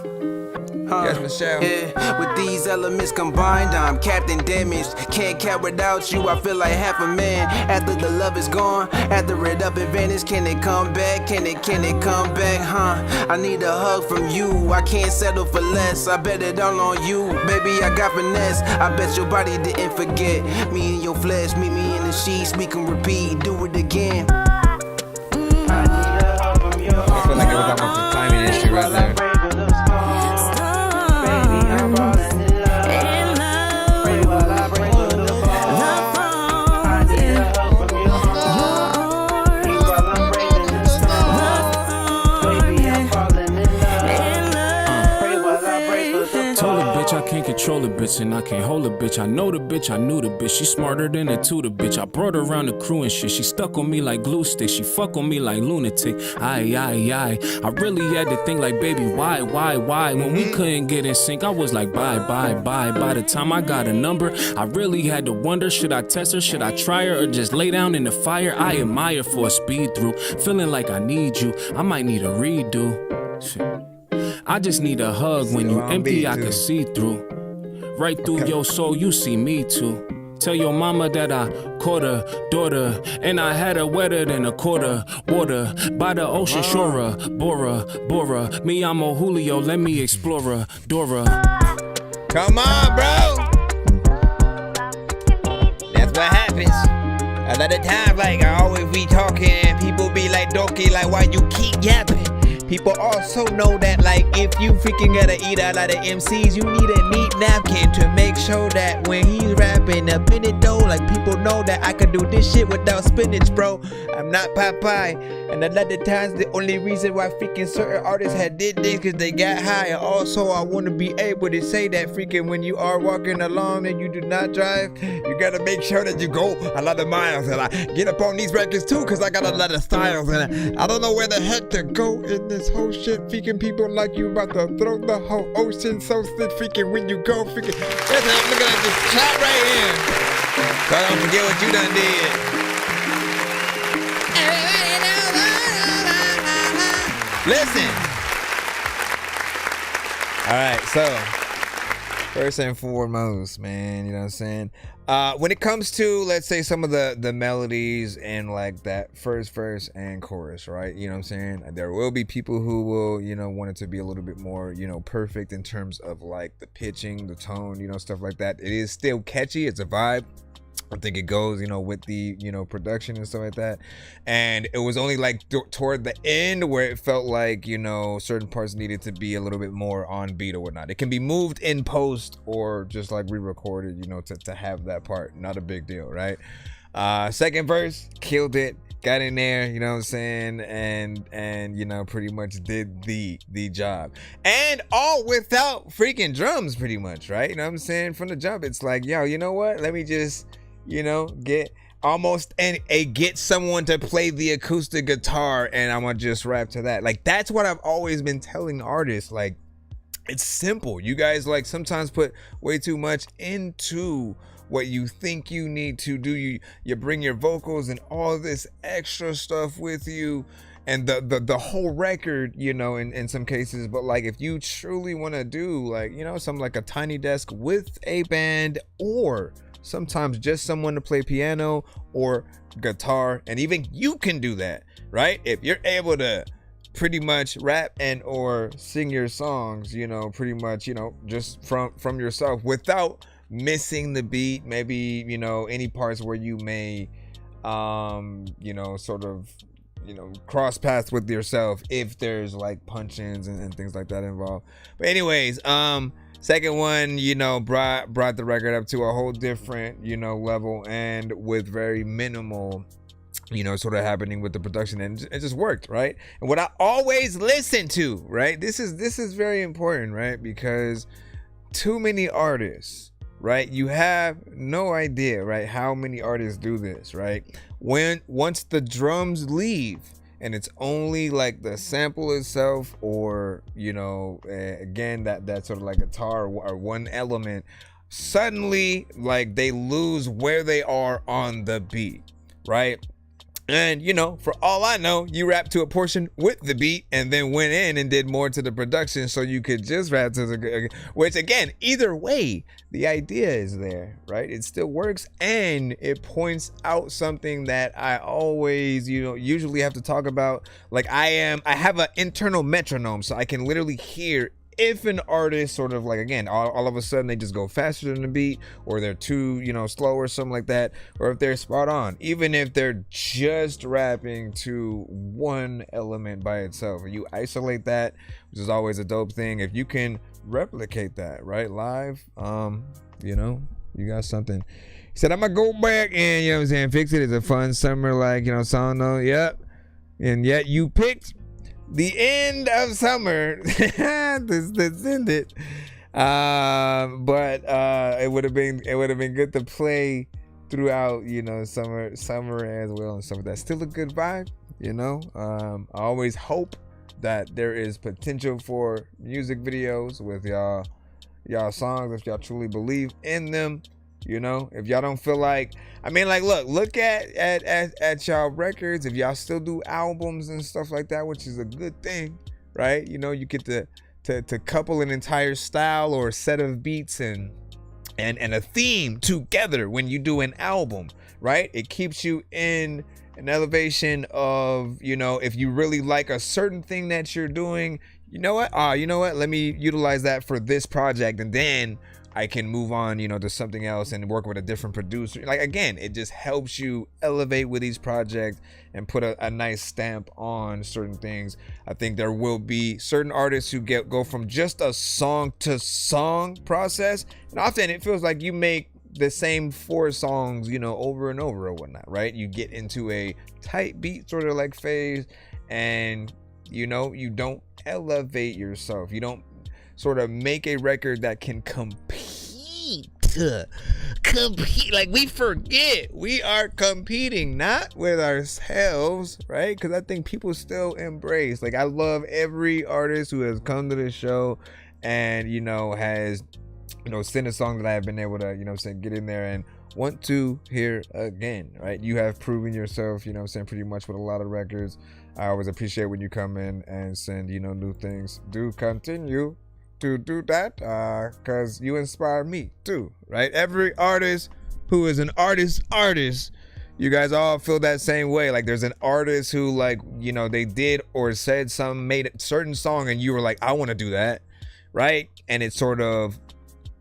Yes, Michelle. Yeah, with these elements combined, I'm Captain Damaged. Can't cap without you, I feel like half a man. After the love is gone, after it up and vanished, can it come back? Can it come back, huh? I need a hug from you, I can't settle for less. I bet it all on you, baby, I got finesse. I bet your body didn't forget. Me and your flesh, meet me in the sheets, we can repeat, do it again. I feel like it was almost a timing issue right there. can't control a bitch and I can't hold a bitch. I know the bitch, I knew the bitch. She smarter than a tutor bitch. I brought her around the crew and shit. She stuck on me like glue stick. She fuck on me like lunatic. Aye. I really had to think like, baby, why? When we couldn't get in sync, I was like, bye. By the time I got a number, I really had to wonder, should I test her? Should I try her or just lay down in the fire? I admire for a speed through. Feeling like I need you. I might need a redo. Shit. I just need a hug. When you empty, I can see through. Right through your soul, you see me too. Tell your mama that I caught her daughter, and I had her wetter than a quarter water by the ocean shore. Bora. Me, I'm a Julio, let me explore her. Dora. Come on, bro. That's what happens. A lot of times, like, I always be talking, people be like, Doki, like, why you keep yapping? People also know that, like, if you freaking gotta eat a lot of MCs, you need a neat napkin to make sure that when he's rapping up in it though, like, people know that I can do this shit without spinach, bro. I'm not Popeye. And a lot of times, the only reason why freaking certain artists had did this because they got high. And also, I want to be able to say that freaking when you are walking along and you do not drive, you gotta make sure that you go a lot of miles. And I get up on these records too because I got a lot of styles. And I don't know where the heck to go in this whole shit. Freaking people like you about to throw the whole ocean so sick. Freaking when you go, freaking. Listen, I'm looking at this chat right here. So I don't forget what you done did. Listen. All right, so first and foremost, man, you know what I'm saying? When it comes to, let's say, some of the melodies and like that first verse and chorus, right? You know what I'm saying? There will be people who will, you know, want it to be a little bit more, you know, perfect in terms of like the pitching, the tone, you know, stuff like that. It is still catchy. It's a vibe. I think it goes, you know, with the, you know, production and stuff like that. And it was only like toward the end where it felt like, you know, certain parts needed to be a little bit more on beat or whatnot. It can be moved in post or just like re-recorded, you know, to have that part. Not a big deal, right? Second verse, killed it. Got in there, you know what I'm saying, and you know, pretty much did the job, and all without freaking drums, pretty much, right? You know what I'm saying? From the jump, it's like, yo, you know what? Let me just, you know, get almost get someone to play the acoustic guitar, and I'm gonna just rap to that. Like, that's what I've always been telling artists. Like, it's simple. You guys like sometimes put way too much into what you think you need to do. You bring your vocals and all this extra stuff with you and the whole record, you know, in some cases. But like, if you truly want to do like, you know, something like a tiny desk with a band, or sometimes just someone to play piano or guitar, and even you can do that, right? If you're able to pretty much rap and or sing your songs, you know, pretty much, you know, just from yourself without missing the beat, maybe, you know, any parts where you may you know, sort of, you know, cross paths with yourself if there's like punch-ins and things like that involved. But anyways, second one, you know, brought the record up to a whole different, you know, level, and with very minimal, you know, sort of happening with the production, and it just worked, right? And what I always listen to, right, this is very important, right? Because too many artists, right? You have no idea, right, how many artists do this, right? Once the drums leave and it's only like the sample itself, or, you know, again, that sort of like guitar or one element, suddenly like they lose where they are on the beat, right? And, you know, for all I know, you rap to a portion with the beat and then went in and did more to the production so you could just rap to the, which again, either way, the idea is there, right? It still works, and it points out something that I always, you know, usually have to talk about. Like, I have an internal metronome, so I can literally hear if an artist sort of like, again, all of a sudden they just go faster than the beat, or they're too, you know, slow or something like that, or if they're spot on, even if they're just rapping to one element by itself, and you isolate that, which is always a dope thing. If you can replicate that, right, live, you know, you got something. He said, I'm gonna go back and, you know what I'm saying, fix it. It's a fun summer, like, you know, song though. Yep. And yet you picked the end of summer. This ended. But it would have been good to play throughout, you know, summer as well and stuff like that. Still a good vibe, you know. I always hope that there is potential for music videos with y'all songs if y'all truly believe in them. You know, if y'all don't feel like, I mean, like, look at y'all records. If y'all still do albums and stuff like that, which is a good thing, right? You know, you get to couple an entire style or a set of beats and a theme together when you do an album, right? It keeps you in an elevation of, you know, if you really like a certain thing that you're doing, you know what, let me utilize that for this project, and then I can move on, you know, to something else and work with a different producer. Like, again, it just helps you elevate with these projects and put a nice stamp on certain things. I think there will be certain artists who go from just a song to song process, and often it feels like you make the same 4 songs, you know, over and over or whatnot, right? You get into a tight beat sort of like phase, and, you know, you don't elevate yourself. You don't sort of make a record that can compete. Like, we forget we are competing, not with ourselves, right? Because I think people still embrace, like, I love every artist who has come to the show and, you know, has, you know, sent a song that I have been able to, you know, get in there and want to hear again, right? You have proven yourself, you know, pretty much with a lot of records. I always appreciate when you come in and send, you know, new things. Do continue to do that, because you inspire me too, right? Every artist who is an artist, you guys all feel that same way. Like, there's an artist who, like, you know, they did or said some, made a certain song, and you were like, I want to do that, right? And it sort of,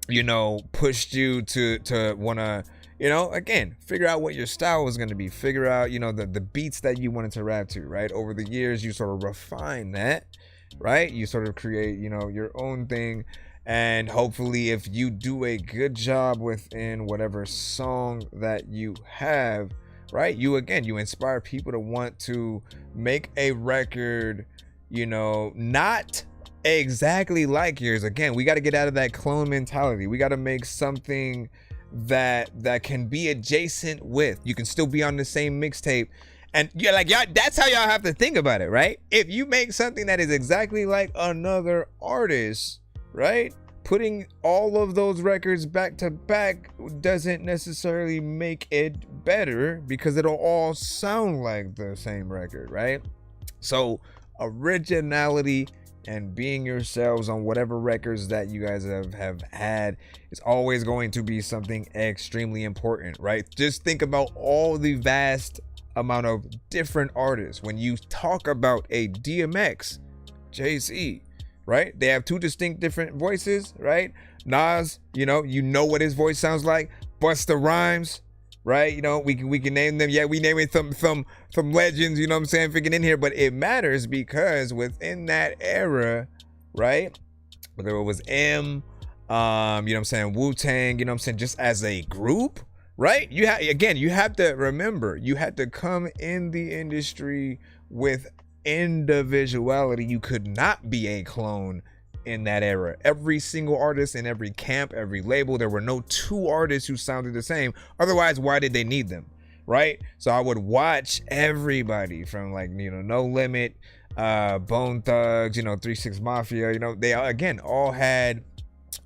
you know, pushed you to want to, you know, again, figure out what your style was going to be, figure out, you know, the beats that you wanted to rap to, right? Over the years, you sort of refine that, right? You sort of create, you know, your own thing. And hopefully, if you do a good job within whatever song that you have, right, you inspire people to want to make a record, you know, not exactly like yours. Again, we got to get out of that clone mentality. We got to make something that can be adjacent with. You can still be on the same mixtape. And you're like, y'all, that's how y'all have to think about it, right? If you make something that is exactly like another artist, right? Putting all of those records back to back doesn't necessarily make it better, because it'll all sound like the same record, right? So originality and being yourselves on whatever records that you guys have had is always going to be something extremely important, right? Just think about all the vast amount of different artists. When you talk about a DMX, Jay-Z, right? They have 2 distinct different voices, right? Nas, you know what his voice sounds like. Busta Rhymes, right? You know, we can name them. Yeah, we naming some legends, you know what I'm saying, freaking in here, but it matters because within that era, right? Whether it was M, you know what I'm saying, Wu-Tang, you know what I'm saying, just as a group, right? You have to remember, you had to come in the industry with individuality. You could not be a clone in that era. Every single artist in every camp, every label, there were no 2 artists who sounded the same. Otherwise, why did they need them, right? So I would watch everybody from, like, you know, No Limit, Bone Thugs, you know, 3 6 Mafia, you know, they again all had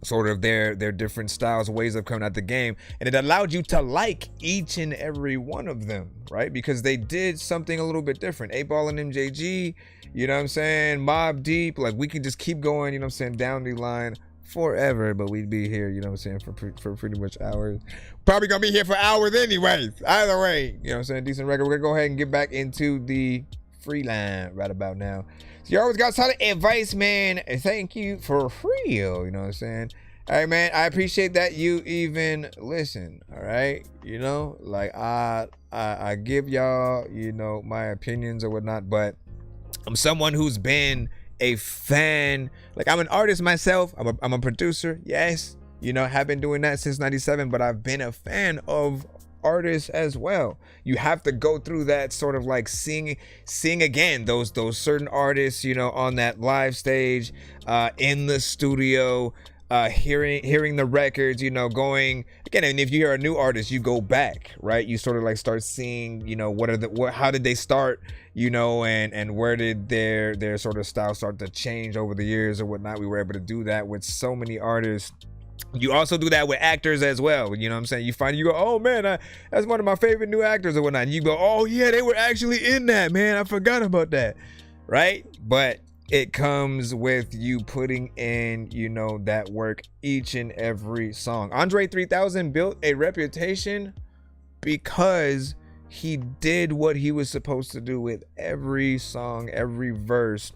sort of their different styles, ways of coming at the game, and it allowed you to like each and every one of them, right? Because they did something a little bit different. 8Ball and MJG, you know what I'm saying, Mobb Deep, like, we can just keep going, you know what I'm saying, down the line forever, but we'd be here, you know what I'm saying, for pretty much hours. Probably gonna be here for hours anyways. Either way, you know what I'm saying, decent record. We're gonna go ahead and get back into the free line right about now. So you always got solid advice, man. Thank you for real, you know what I'm saying. All right, man, I appreciate that you even listen, all right? You know, like, I give y'all, you know, my opinions or whatnot, but I'm someone who's been a fan. Like, I'm an artist myself. I'm a producer, yes. You know, have been doing that since 97, but I've been a fan of artists as well. You have to go through that sort of like seeing again those certain artists, you know, on that live stage, in the studio, hearing the records, you know, going again. And if you hear a new artist, you go back, right? You sort of like start seeing, you know, how did they start, you know, and where did their sort of style start to change over the years or whatnot. We were able to do that with so many artists. You also do that with actors as well. You know what I'm saying? You go, oh man, that's one of my favorite new actors or whatnot. And you go, oh yeah, they were actually in that, man. I forgot about that, right? But it comes with you putting in, you know, that work each and every song. Andre 3000 built a reputation because he did what he was supposed to do with every song, every verse.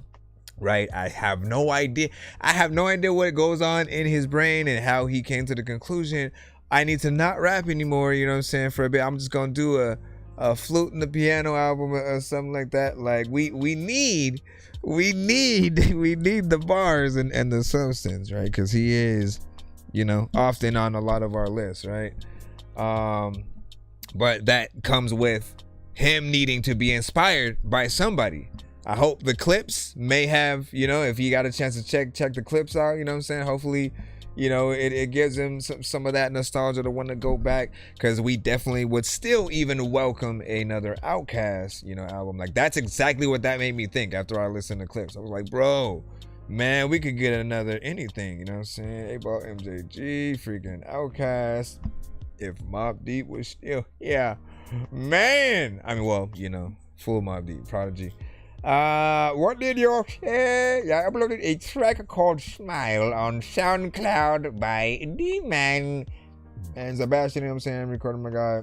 Right, I have no idea what goes on in his brain and how he came to the conclusion, I need to not rap anymore, you know what I'm saying, for a bit. I'm just gonna do a flute and the piano album or something like that. Like we need the bars and the substance, right? Because he is, you know, often on a lot of our lists, right? But that comes with him needing to be inspired by somebody. I hope the clips may have, you know, if you got a chance to check the clips out, you know what I'm saying? Hopefully, you know, it gives him some of that nostalgia to want to go back, because we definitely would still even welcome another Outkast, you know, album. Like that's exactly what that made me think after I listened to clips. I was like, bro, man, we could get another anything, you know what I'm saying? A-Ball, MJG, freaking Outkast. If Mobb Deep was still, yeah, man. I mean, well, you know, full Mobb Deep, Prodigy. What did you say? I uploaded a track called Smile on SoundCloud by D-Man and Sebastian, you know what I'm saying? I'm recording my guy.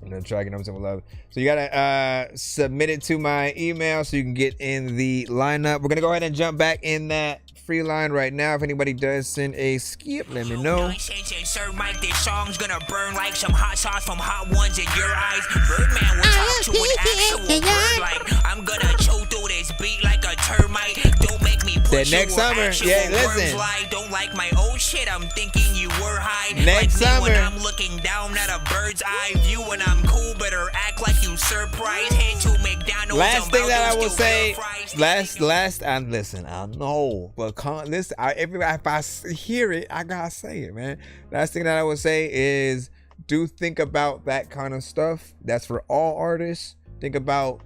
I'm gonna track it, I'm saying love. So you gotta submit it to my email so you can get in the lineup. We're gonna go ahead and jump back in that free line right now. If anybody does send a skip, let me know. Sir Mike, this song's gonna burn like some hot sauce from hot ones in your eyes. Birdman will talk to an actual bird like I'm gonna choke through this beat like a termite. Don't make me put next summer. Yeah, listen. Don't like my old shit. I'm thinking you were high. Next like summer. When I'm looking down at a bird's eye view and I'm cool, better act like you surprised. Head to McDonald's. Last thing that I will say. Last. And listen, I know, but listen. If I hear it, I gotta say it, man. Last thing that I would say is, do think about that kind of stuff. That's for all artists. Think about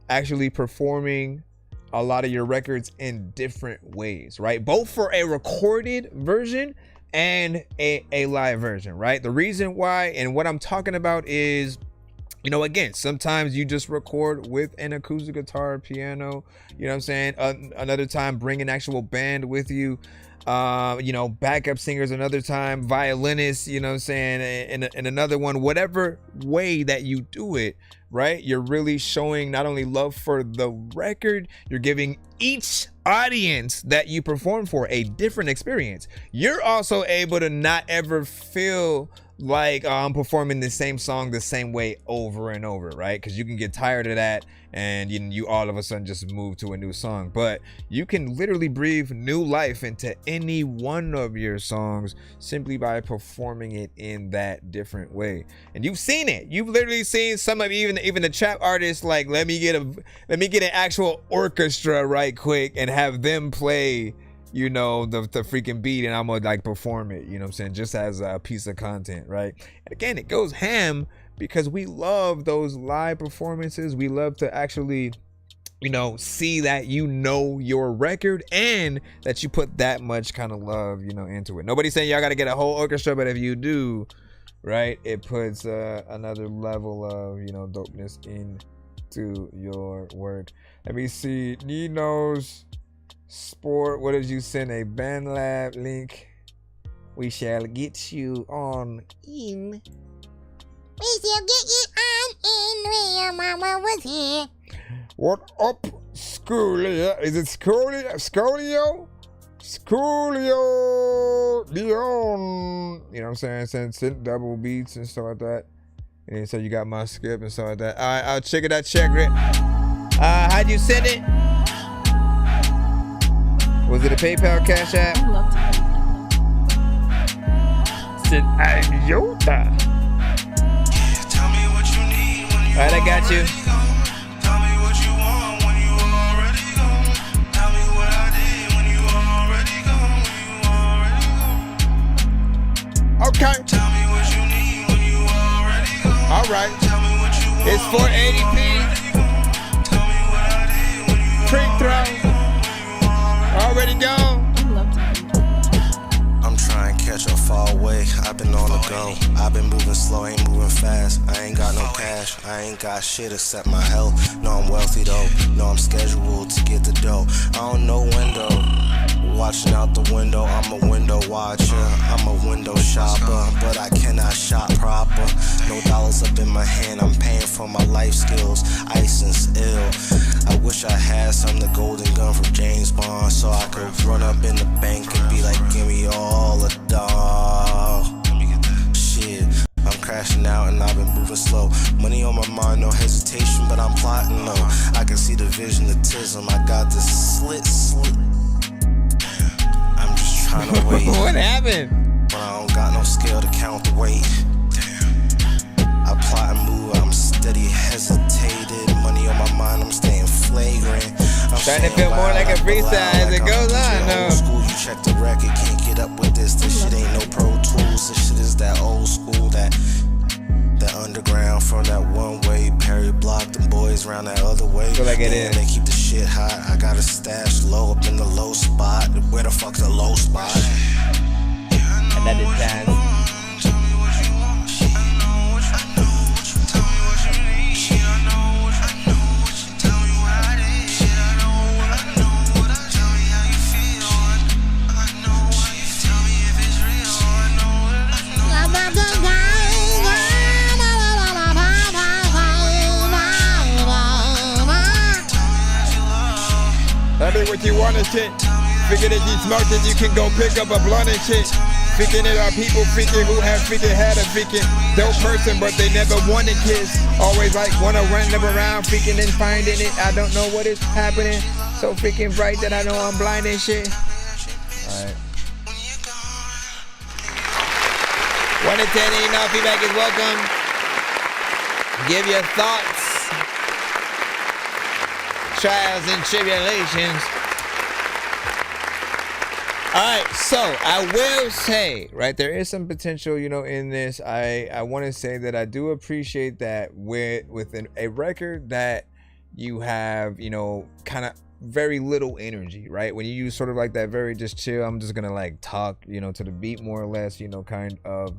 actually performing a lot of your records in different ways, right? Both for a recorded version and a live version, right? The reason why and what I'm talking about is, you know, again, sometimes you just record with an acoustic guitar, piano, you know what I'm saying? Another time, bring an actual band with you. You know, backup singers another time, violinists, you know what I'm saying? And another one, whatever way that you do it, right? You're really showing not only love for the record, you're giving each audience that you perform for a different experience. You're also able to not ever feel like I'm performing the same song the same way over and over, right? Because you can get tired of that and you all of a sudden just move to a new song. But you can literally breathe new life into any one of your songs simply by performing it in that different way. And you've seen it. You've literally seen some of even the trap artists like, let me get an actual orchestra right quick and have them play, you know, the freaking beat, and I'm gonna like perform it, you know what I'm saying, just as a piece of content, right? And again, it goes ham because we love those live performances. We love to actually, you know, see that you know your record and that you put that much kind of love, you know, into it. Nobody's saying y'all gotta get a whole orchestra, but if you do, right, it puts another level of, you know, dopeness into your work. Let me see, Nino's Sport, what did you send? A BandLab link. We shall get you on in. We shall get you on in where mama was here. What up, Schoolio? Is it Schoolio? Schoolio? Schoolio Dion. You know what I'm saying? Send double beats and stuff like that. And so you got my skip and stuff like that. All right, I'll check it out. Check it. How'd you send it? Was it a PayPal, Cash App? Said idiota. Alright, I got you. Tell me what you want when you already gone. Tell me what I did when you already gone. Okay. Tell me what you need when you already gone. All right. Tell me what you want. It's 480p. Tell me what I did when you Free throw. Already gone. I'm trying to catch a fall away. I've been on the go. I've been moving slow, ain't moving fast. I ain't got no cash. I ain't got shit except my health. No, I'm wealthy though. No, I'm scheduled to get the dough. I don't know when though. Watching out the window, I'm a window watcher. I'm a window shopper, but I cannot shop proper. No dollars up in my hand, I'm paying for my life skills. Ice and ill. I wish I had some the golden gun from James Bond, so I could run up in the bank and be like, give me all the dough. Shit, I'm crashing out and I've been moving slow. Money on my mind, no hesitation, but I'm plotting low. I can see the vision, the tism. I got this slit. I'm just trying to wait. What happened? But I don't got no scale to count the weight. I plot and move, I'm steady hesitated. Money on my mind, I'm staying flagrant. I'm starting to feel more like a freestyle as it goes on, though. School, you check the record, can't get up with this. This shit ain't no Pro Tools. This shit is that old school, that underground from that one way. Perry block, them boys round that other way. Feel like it is. They keep the shit hot. I got a stash low up in the low spot. Where the fuck's the low spot? And that is that. I think what you want is shit. Figure that you smart that you can go pick up a blunt and shit. Freaking it are people freaking who have freaking had a freaking dope person, but they never wanted kiss. Always like wanna run them around freaking and finding it. I don't know what is happening. So freaking bright that I know I'm blind and shit. Alright. 1 to 10, ain't no feedback is welcome. Give your thoughts. Trials and tribulations. All right, so I will say, right, there is some potential, you know, in this. I want to say that I do appreciate that within a record that you have, you know, kind of very little energy, right? When you use sort of like that very just chill, I'm just gonna like talk, you know, to the beat more or less, you know, kind of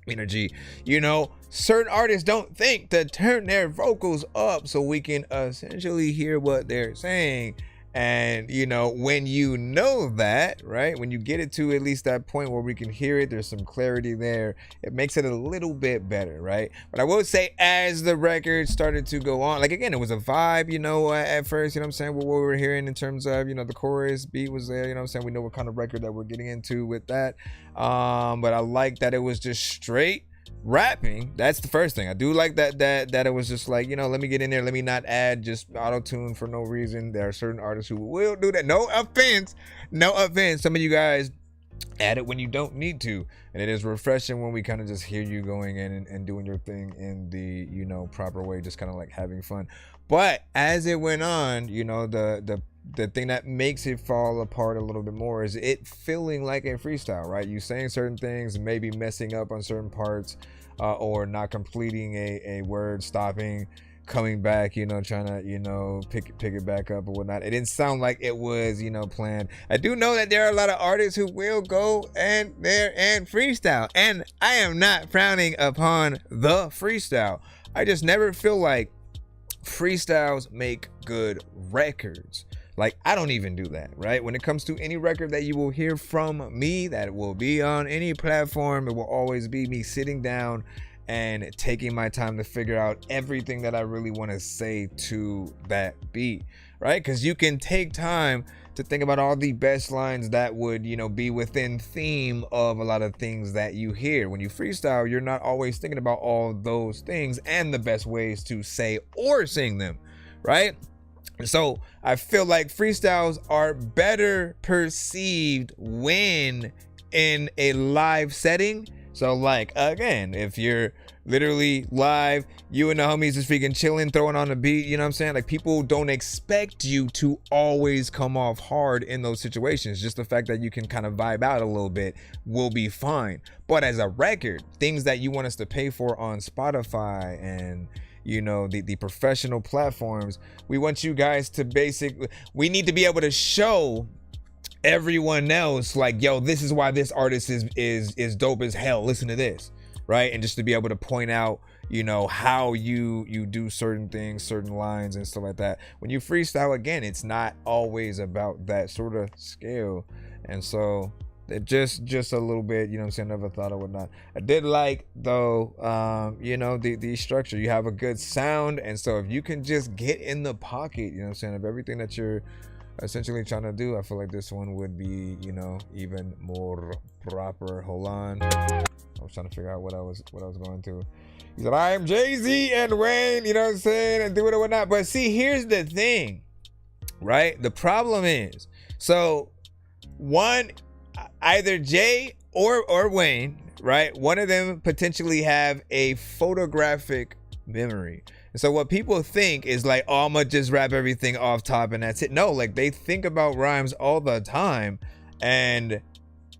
energy. You know, certain artists don't think to turn their vocals up so we can essentially hear what they're saying. And you know, when you know that, right, when you get it to at least that point where we can hear it, there's some clarity there, it makes it a little bit better, right? But I will say, as the record started to go on, like again, it was a vibe, you know, at first, you know what I'm saying, what we were hearing in terms of, you know, the chorus beat was there, you know what I'm saying, we know what kind of record that we're getting into with that. But I like that it was just straight rapping. That's the first thing. I do like that it was just like, you know, let me get in there, let me not add just auto-tune for no reason. There are certain artists who will do that. No offense, some of you guys add it when you don't need to, and it is refreshing when we kind of just hear you going in and doing your thing in the, you know, proper way, just kind of like having fun. But as it went on, you know, the thing that makes it fall apart a little bit more is it feeling like a freestyle, right? You saying certain things, maybe messing up on certain parts, or not completing a word, stopping, coming back, you know, trying to, you know, pick it back up or whatnot. It didn't sound like it was, you know, planned. I do know that there are a lot of artists who will go and freestyle, and I am not frowning upon the freestyle. I just never feel like freestyles make good records. Like, I don't even do that, right? When it comes to any record that you will hear from me that will be on any platform, it will always be me sitting down and taking my time to figure out everything that I really want to say to that beat, right? Because you can take time to think about all the best lines that would, you know, be within theme of a lot of things that you hear. When you freestyle, you're not always thinking about all those things and the best ways to say or sing them, right? So I feel like freestyles are better perceived when in a live setting So like, again, if you're literally live, you and the homies just freaking chilling, throwing on the beat, you know what I'm saying? Like, people don't expect you to always come off hard in those situations. Just the fact that you can kind of vibe out a little bit will be fine. But as a record, things that you want us to pay for on Spotify and, you know, the professional platforms, we want you guys to we need to be able to show everyone else, like, yo, this is why this artist is dope as hell. Listen to this, right? And just to be able to point out, you know, how you do certain things, certain lines and stuff like that. When you freestyle, again, it's not always about that sort of scale. And so it just a little bit, you know what I'm saying, never thought or whatnot. I did like, though, you know, the structure. You have a good sound, and so if you can just get in the pocket, you know what I'm saying, of everything that you're essentially trying to do, I feel like this one would be, you know, even more proper. Hold on, I was trying to figure out what I was going to. He said, I'm Jay-Z and Wayne, you know what I'm saying, and do it or whatnot. But see, here's the thing, right? The problem is, so one, either Jay or Wayne, right? One of them potentially have a photographic memory. And so what people think is like, oh, I'm gonna just rap everything off top and that's it. No, like, they think about rhymes all the time. And,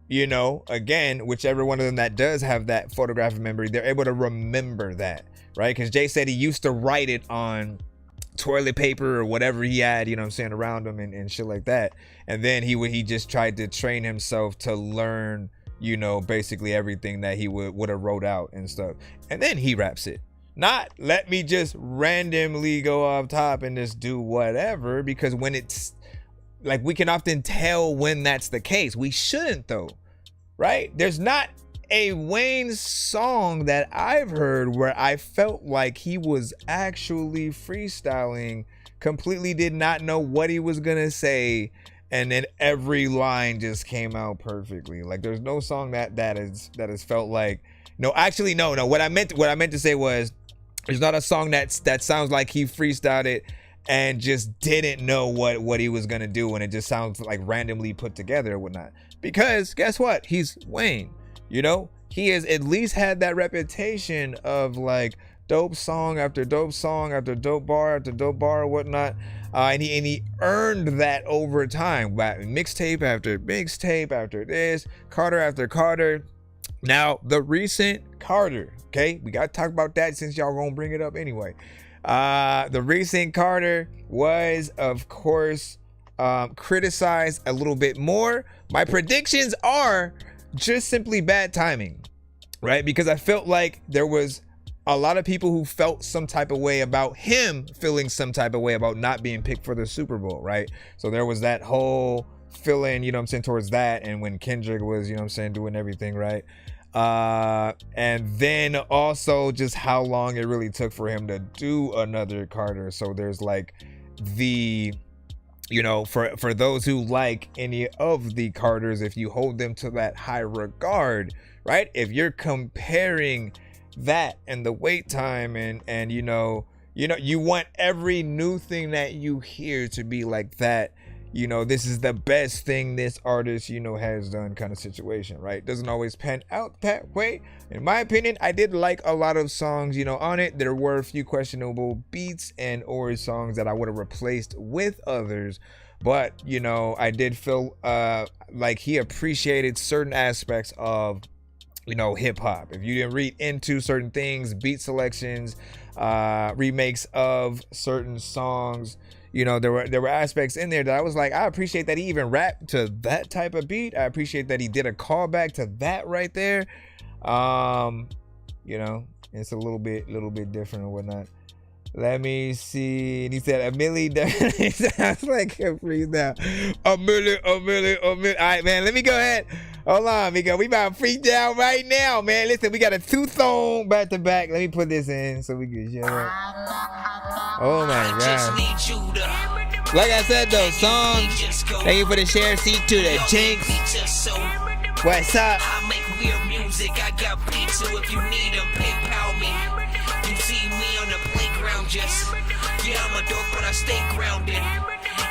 you know, again, whichever one of them that does have that photographic memory, they're able to remember that, right? Because Jay said he used to write it on toilet paper or whatever he had, you know what I'm saying, around him and shit like that. And then he just tried to train himself to learn, you know, basically everything that he would have wrote out and stuff. And then he raps it. Not let me just randomly go off top and just do whatever, because when it's like, we can often tell when that's the case. We shouldn't, though, right? There's not a Wayne song that I've heard where I felt like he was actually freestyling, completely did not know what he was gonna say, and then every line just came out perfectly. Like, there's no song that has felt like, no, actually, no. What I meant to say was, there's not a song that sounds like he freestyled it and just didn't know what he was gonna do, and it just sounds like randomly put together or whatnot. Because guess what? He's Wayne. You know, he has at least had that reputation of like dope song after dope song after dope bar after dope bar or whatnot. And he earned that over time. Mixtape after mixtape after this, Carter after Carter. Now, the recent Carter, okay, we got to talk about that since y'all gonna bring it up anyway. The recent Carter was, of course, criticized a little bit more. My predictions are just simply bad timing, right? Because I felt like there was a lot of people who felt some type of way about him feeling some type of way about not being picked for the Super Bowl, right? So there was that whole feeling, you know what I'm saying, towards that. And when Kendrick was, you know what I'm saying, doing everything right. And then also just how long it really took for him to do another Carter. So there's like the, you know, for those who like any of the Carters, if you hold them to that high regard, right? If you're comparing that and the wait time and you know, you want every new thing that you hear to be like that, you know, this is the best thing this artist, you know, has done kind of situation, right? Doesn't always pan out that way. In my opinion, I did like a lot of songs, you know, on it. There were a few questionable beats and or songs that I would have replaced with others. But, you know, I did feel like he appreciated certain aspects of, you know, hip hop. If you didn't read into certain things, beat selections, remakes of certain songs, you know, there were aspects in there that I was like, I appreciate that he even rapped to that type of beat. I appreciate that he did a callback to that right there. You know, it's a little bit different or whatnot. Let me see. And he said, a million definitely sounds like a freestyle. A million. All right, man, let me go ahead. Hold on, Miko. We about to freestyle right now, man. Listen, we got a 2-song back to back. Let me put this in so we can shut up. Oh my God. Like I said, though, songs. Thank you for the share seat to the Jinx. What's up? I make weird music. I got beats, so if you need them, PayPal me. You see me on the playground, just yeah, I'm a dork, but I stay grounded.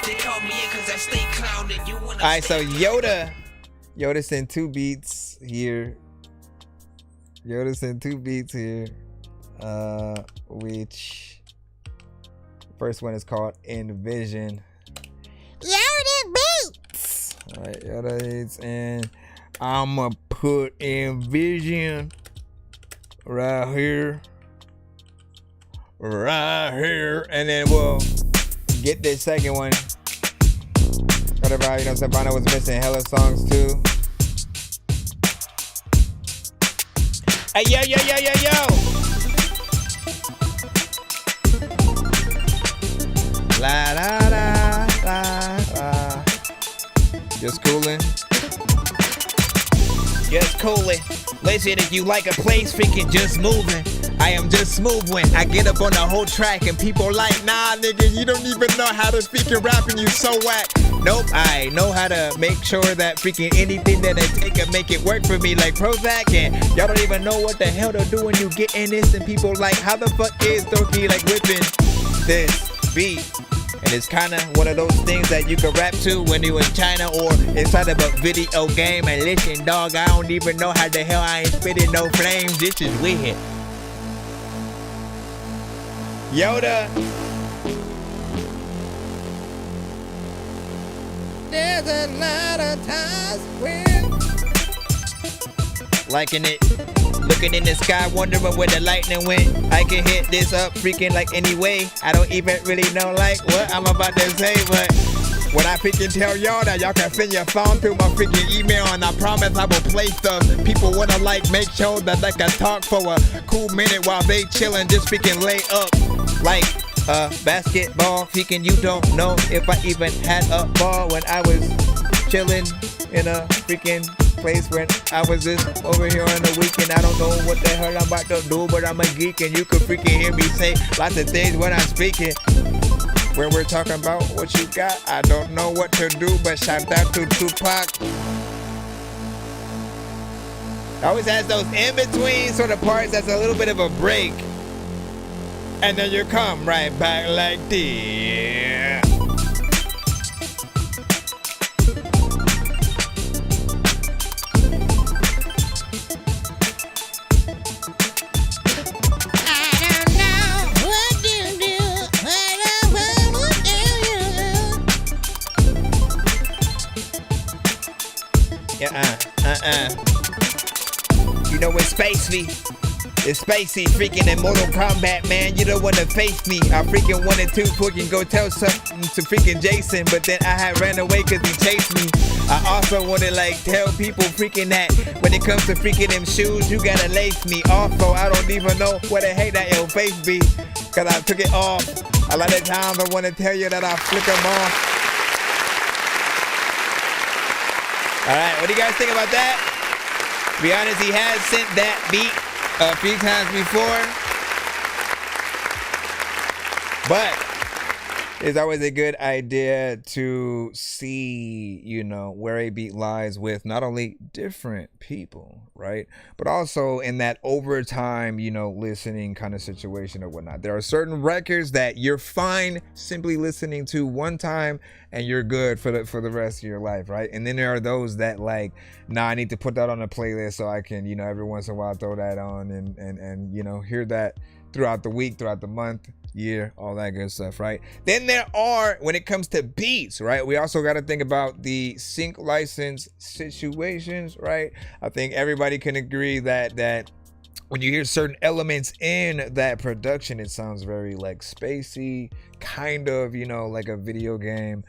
They call me in because I stay clowning. You wanna? All right, so Yoda sent 2 beats here. Yoda sent 2 beats here. Which first one is called Envision. Yoda beats. Alright, Yoda beats, and I'ma put Envision right here. Right here. And then we'll get this second one. Whatever, you know what I'm saying? Bono was missing hella songs too. Hey, yo. La la la la la. Just cooling. Just cooling. Listen, if you like a place, freaking just moving. I am just smooth when I get up on the whole track and people like, nah, nigga, you don't even know how to freaking rap and you so whack. Nope, I know how to make sure that freaking anything that I take and make it work for me like Prozac. And y'all don't even know what the hell to do when you get in this. And people like, how the fuck is Doki like whipping this beat? And it's kind of one of those things that you can rap to when you in China or inside of a video game. And listen, dog, I don't even know how the hell I ain't spitting no flames. This is weird. Yoda. There's a lot of times when liking it, looking in the sky, wondering where the lightning went. I can hit this up freaking like anyway. I don't even really know like what I'm about to say, but when I freaking tell y'all that y'all can send your phone through my freaking email, and I promise I will play stuff. People wanna like make sure that they can talk for a cool minute while they chillin', just freaking lay up like basketball. Freaking you don't know if I even had a ball when I was chillin' in a freaking place when I was just over here on the weekend. I don't know what the hell I'm about to do, but I'm a geek and you can freaking hear me say lots of things when I'm speaking. When we're talking about what you got, I don't know what to do, but shout out to Tupac. Always has those in-between sort of parts that's a little bit of a break. And then you come right back like this. You know it's spacey. It's spacey, freaking in Mortal Kombat, man. You don't wanna face me. I freaking wanted to freaking go tell something to freaking Jason, but then I had ran away cause he chased me. I also wanna like tell people freaking that when it comes to freaking them shoes, you gotta lace me. Also, I don't even know what the heck that your face be, cause I took it off. A lot of times I wanna tell you that I flick them off. Alright, what do you guys think about that? To be honest, he has sent that beat a few times before, but it's always a good idea to see, you know, where a beat lies with not only different people, right, but also in that overtime, you know, listening kind of situation or whatnot. There are certain records that you're fine simply listening to one time and you're good for the rest of your life, right? And then there are those that like, nah, I need to put that on a playlist so I can, you know, every once in a while throw that on and you know, hear that throughout the week, throughout the month, year, all that good stuff, right? Then there are, when it comes to beats, right, we also got to think about the sync license situations, right? I think everybody can agree that when you hear certain elements in that production, it sounds very like spacey, kind of, you know, like a video game.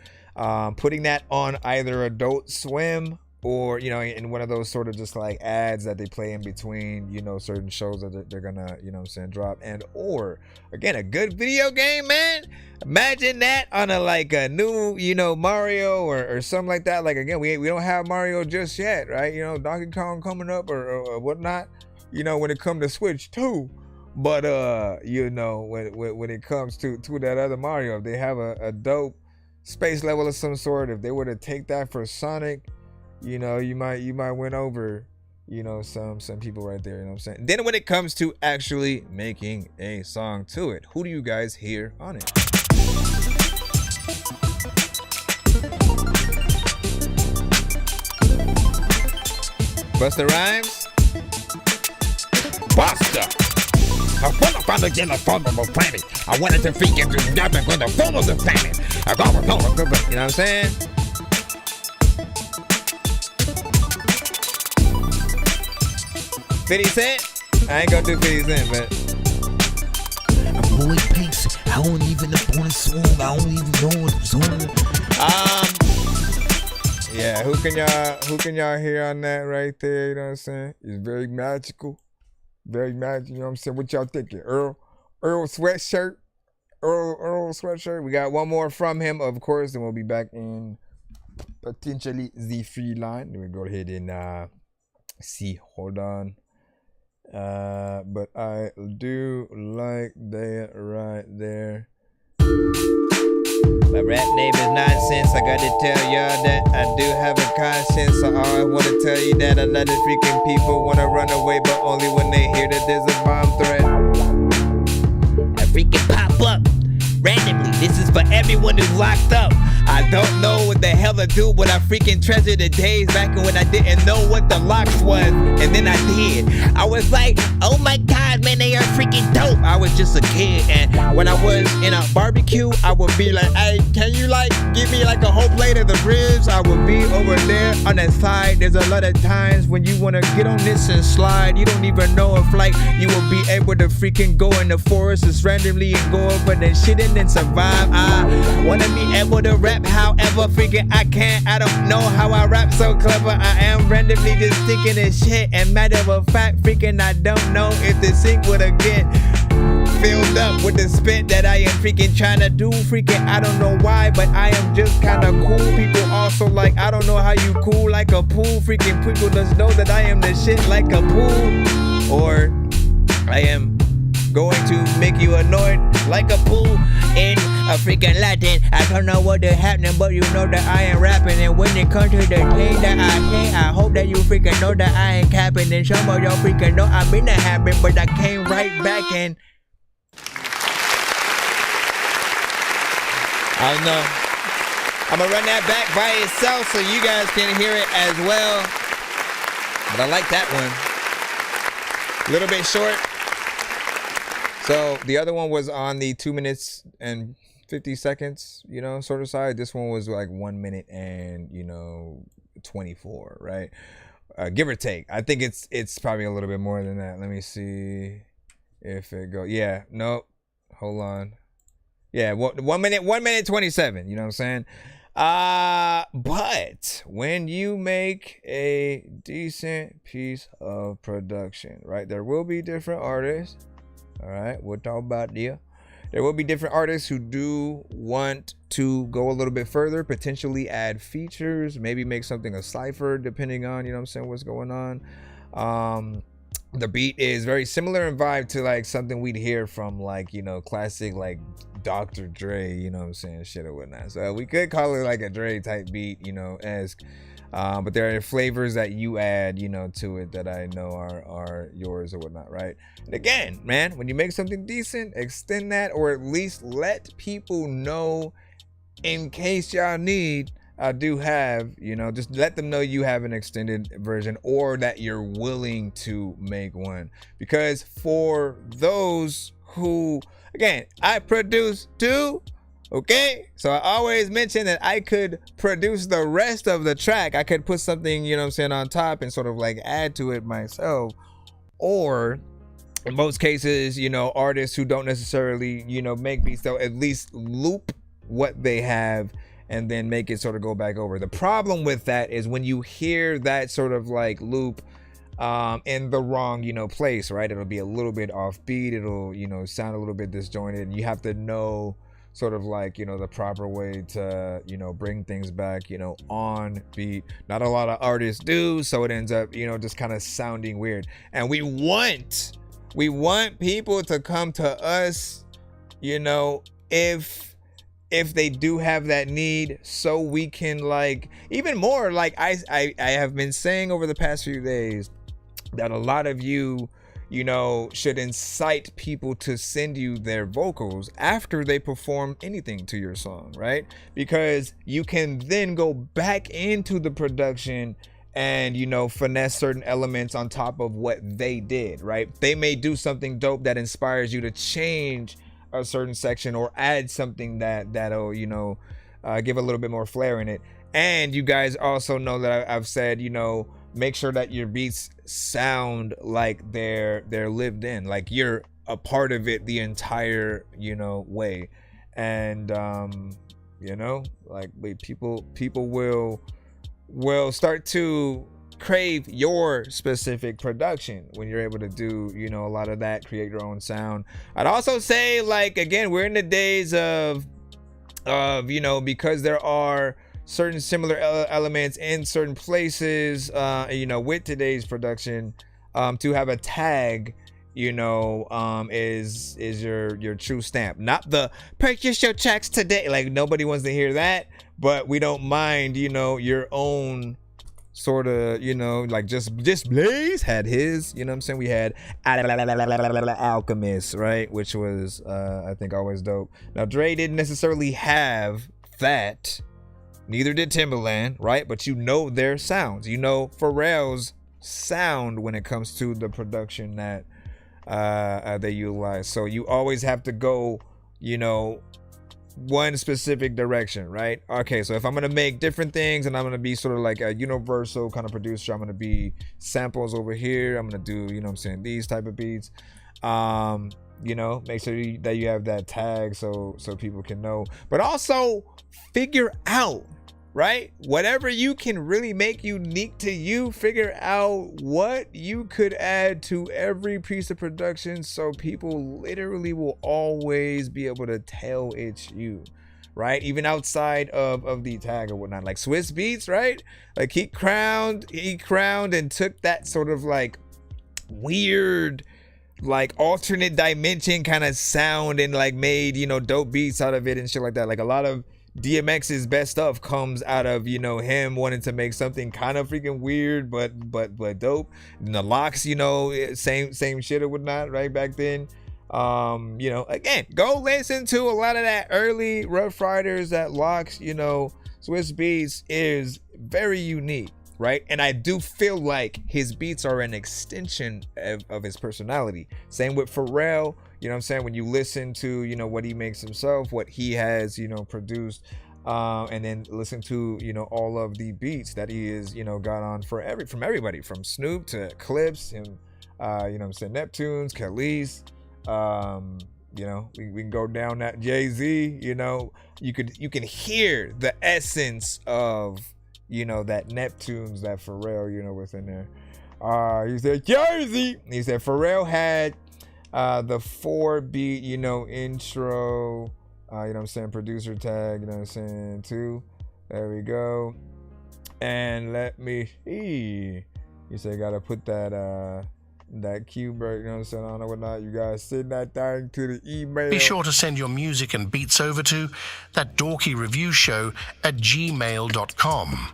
Putting that on either Adult Swim or, you know, in one of those sort of just like ads that they play in between, you know, certain shows that they're gonna, you know what I'm saying, drop. And or again, a good video game, man. Imagine that on a like a new, you know, Mario or something like that. Like again, we don't have Mario just yet, right? You know, Donkey Kong coming up or whatnot, you know, when it comes to Switch too. But you know, when it comes to that other Mario, if they have a dope space level of some sort, if they were to take that for Sonic, you know, you might win over, you know, some people right there, you know what I'm saying? Then when it comes to actually making a song to it, who do you guys hear on it? Busta Rhymes? buster. I wanna find a general form of a planet. I wanted to freaking do nothing with the form of the planet. I got you know what I'm saying? 50 Cent? I ain't gonna do 50 Cent, but I'm boy Pinks. I don't even know on the song. I don't even know what's on. Yeah, who can y'all hear on that right there? You know what I'm saying? It's very magical. Very magical, you know what I'm saying? What y'all thinking? Earl sweatshirt? Earl sweatshirt. We got one more from him, of course, then we'll be back in potentially the free line. Then we go ahead and see. Hold on. But I do like that right there. My rap name is Nonsense. I gotta tell y'all that I do have a conscience. So all I wanna tell you that a lot of freaking people wanna run away, but only when they hear that there's a bomb threat. I freaking pop up randomly. This is for everyone who's locked up. I don't know what the hell to do, but I freaking treasure the days back when I didn't know what the locks was, and then I did. I was like, oh my god, man, they are freaking dope. I was just a kid, and when I was in a barbecue, I would be like, hey, can you like give me like a whole plate of the ribs? I would be over there on that side. There's a lot of times when you wanna get on this and slide, you don't even know if like you will be able to freaking go in the forest just randomly and go over that shit and then survive. I wanna be able to rap however freaking I can. I don't know how I rap so clever. I am randomly just thinking this shit, and matter of fact freaking I don't know if the sync would get filled up with the spit that I am freaking trying to do. Freaking I don't know why, but I am just kind of cool. People also like, I don't know how you cool like a pool. Freaking people just know that I am the shit like a pool, or I am going to make you annoyed like a pool in a freaking Latin. I don't know what is happening, but you know that I am rapping. And when it comes to the thing that I say, I hope that you freaking know that I ain't capping. And some of y'all freaking know I've been a habit, but I came right back and I don't know. I'm gonna run that back by itself so you guys can hear it as well. But I like that one. A little bit short. So the other one was on the 2 minutes and 50 seconds, you know, sort of side. This one was like 1 minute and, 24, right? Give or take. I think it's probably a little bit more than that. Let me see if it goes. Yeah, nope. Hold on. Yeah, 1 minute 27. You know what I'm saying? But when you make a decent piece of production, right? There will be different artists. All right, we'll talk about there. There will be different artists who do want to go a little bit further, potentially add features, maybe make something a cipher, depending on, what I'm saying, what's going on. The beat is very similar in vibe to like something we'd hear from like, classic like Dr. Dre, you know what I'm saying, shit or whatnot. So we could call it like a Dre type beat, esque. But there are flavors that you add, to it that I know are yours or whatnot, right? And again, man, when you make something decent, extend that, or at least let people know in case y'all need. I do have, just let them know you have an extended version or that you're willing to make one. Because for those who, again, I produce too. Okay, so I always mention that I could produce the rest of the track. I could put something, on top and sort of like add to it myself. Or in most cases, artists who don't necessarily, make beats, they'll at least loop what they have and then make it sort of go back over. The problem with that is when you hear that sort of like loop in the wrong, place, right? It'll be a little bit offbeat. It'll, sound a little bit disjointed. You have to know sort of like, the proper way to, bring things back, on beat. Not a lot of artists do, so it ends up, just kind of sounding weird. And we want people to come to us, if they do have that need, so we can like, even more like I have been saying over the past few days that a lot of you should incite people to send you their vocals after they perform anything to your song, right? Because you can then go back into the production and finesse certain elements on top of what they did, right? They may do something dope that inspires you to change a certain section or add something that'll give a little bit more flair in it. And you guys also know that I've said, make sure that your beats sound like they're lived in, like you're a part of it the entire way. And people will start to crave your specific production when you're able to do a lot of that, create your own sound. I'd also say, like, again, we're in the days of because there are certain similar elements in certain places with today's production, to have a tag is your true stamp, not the purchase your tracks today. Like, nobody wants to hear that, but we don't mind your own sort of like just Blaze had his, what I'm saying, we had Alchemist, right, which was I think always dope. Now Dre didn't necessarily have that, neither did Timbaland, right? But their sounds, Pharrell's sound when it comes to the production that they utilize. So you always have to go one specific direction, right? Okay, so if I'm gonna make different things and I'm gonna be sort of like a universal kind of producer, I'm gonna be samples over here, I'm gonna do these type of beats, make sure that you have that tag so people can know, but also figure out, right, whatever you can really make unique to you, figure out what you could add to every piece of production so people literally will always be able to tell it's you, right? Even outside of the tag or whatnot, like Swiss Beats, right? Like he crowned and took that sort of like weird, like alternate dimension kind of sound and like made dope beats out of it and shit like that. Like a lot of DMX's best stuff comes out of him wanting to make something kind of freaking weird but dope. And the Locks, same shit or whatnot, right, back then. Again, go listen to a lot of that early Rough Riders, that Locks, Swiss Beats is very unique, right? And I do feel like his beats are an extension of his personality. Same with Pharrell. When you listen to what he makes himself, what he has produced, and then listen to all of the beats that he is got on from everybody, from Snoop to Clips, him, Neptunes, Khalees, we can go down that Jay-Z. You can hear the essence of that Neptunes, that Pharrell within there. He said Jersey. He said Pharrell had the 4-beat, intro, producer tag, too. There we go. And let me see. You say gotta put that cue break, I don't know whatnot. You guys send that thing to the email. Be sure to send your music and beats over to that dorky review show at gmail.com.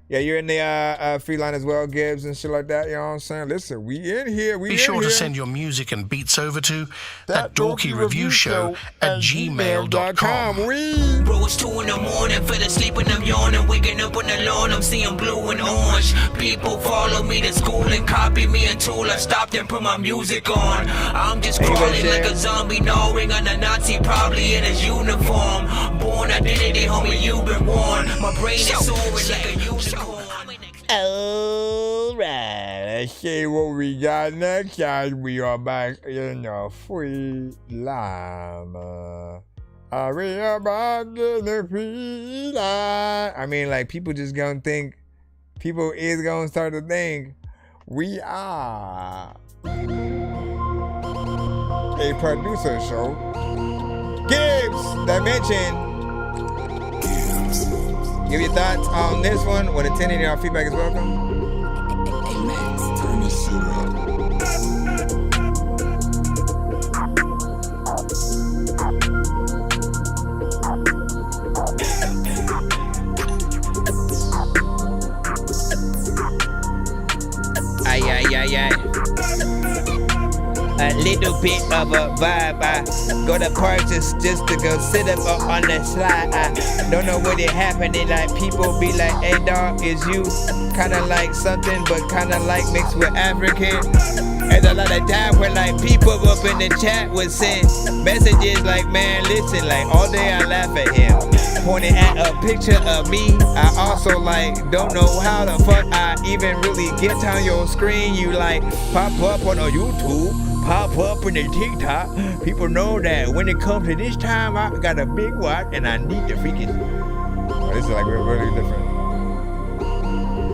Yeah, you're in the free line as well, Gibbs, and shit like that. You know what I'm saying? Listen, we in here. Be sure to send your music and beats over to that dorky review show at gmail.com. Bro, it's 2 in the morning, fell asleep and I'm yawning, waking up on the lawn, I'm seeing blue and orange. People follow me to school and copy me until I stopped and put my music on. I'm just crawling like a zombie, gnawing on a Nazi, probably in his uniform. Born identity, homie, you've been warned. My brain is soaring like a unicorn. Alright, let's see what we got next as we are back in the free line. Are we about in the free line? I mean, like, people is gonna start to think we are a producer show. Gibbs Dimension. Give your thoughts on this one. When attending, our feedback is welcome. Hey Max, turn this shit up. A little bit of a vibe. I go to parks just to go sit up on the slide. I don't know what it happening. Like people be like, "Hey dog, is you kinda like something, but kinda like mixed with African. And a lot of time when like people up in the chat would send messages like, man, listen, like all day I laugh at him. Pointing at a picture of me. I also like don't know how the fuck I even really get on your screen. You like pop up on a YouTube, pop up in the TikTok. People know that when it comes to this time, I got a big watch and I need to freaking. Oh, this is like really different.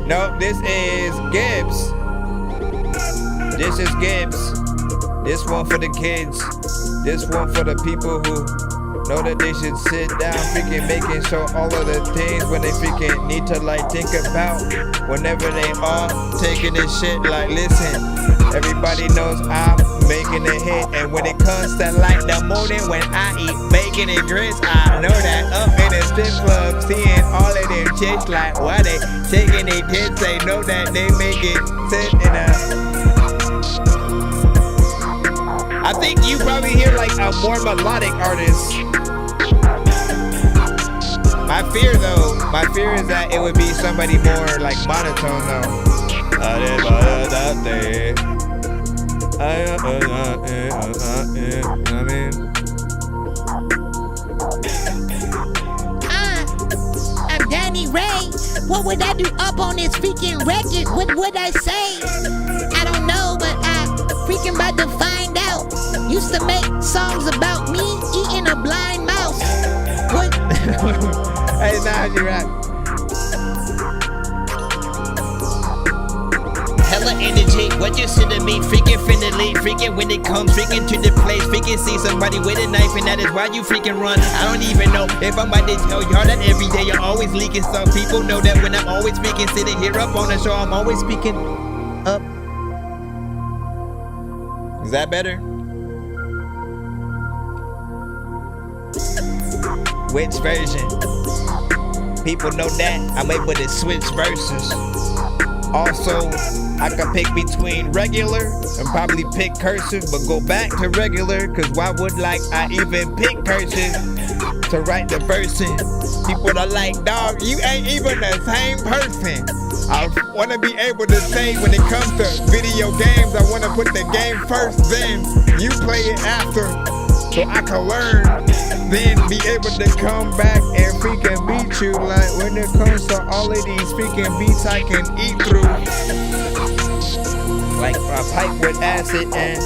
No, this is Gibbs. This is Gibbs. This one for the kids. This one for the people who know that they should sit down, freaking making sure all of the things when they freaking need to like think about whenever they are taking this shit. Like, listen, everybody knows I'm making a hit, and when it comes to like the morning when I eat bacon and grits, I know that up in the strip club, seeing all of them chicks like why they taking their tits, they know that they make it sit in a. I think you probably hear like a more melodic artist. My fear is that it would be somebody more like monotone though. I mean, I'm Danny Ray. What would I do up on this freaking record? What would I say? I don't know, but I freaking about to find out. Used to make songs about me eating a blind mouse. What? Hey, now you rap. Hella energy, what you say to me? Freaking friendly, freaking when it comes, freaking to the place, freaking see somebody with a knife, and that is why you freaking run. I don't even know if I'm about to tell y'all that every day you're always leaking. Some people know that when I'm always speaking, sitting here up on the show, I'm always speaking up. Is that better? Which version? People know that I'm able to switch verses. Also, I can pick between regular and probably pick cursive, but go back to regular, cause why would like I even pick cursive to write the verse in? People are like, dog, you ain't even the same person. I wanna be able to say when it comes to video games, I wanna put the game first, then you play it after, so I can learn, then be able to come back and freaking beat you. Like when it comes to all of these freaking beats I can eat through, like a pipe with acid and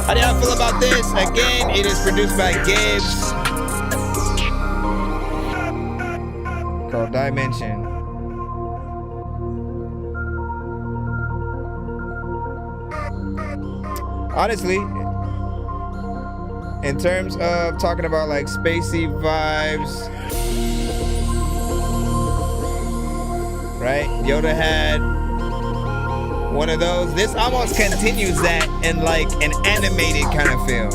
how do y'all feel about this? Again, it is produced by Gibbs, called Dimension. Honestly, in terms of talking about like spacey vibes, right? Yoda had one of those. This almost continues that in like an animated kind of film.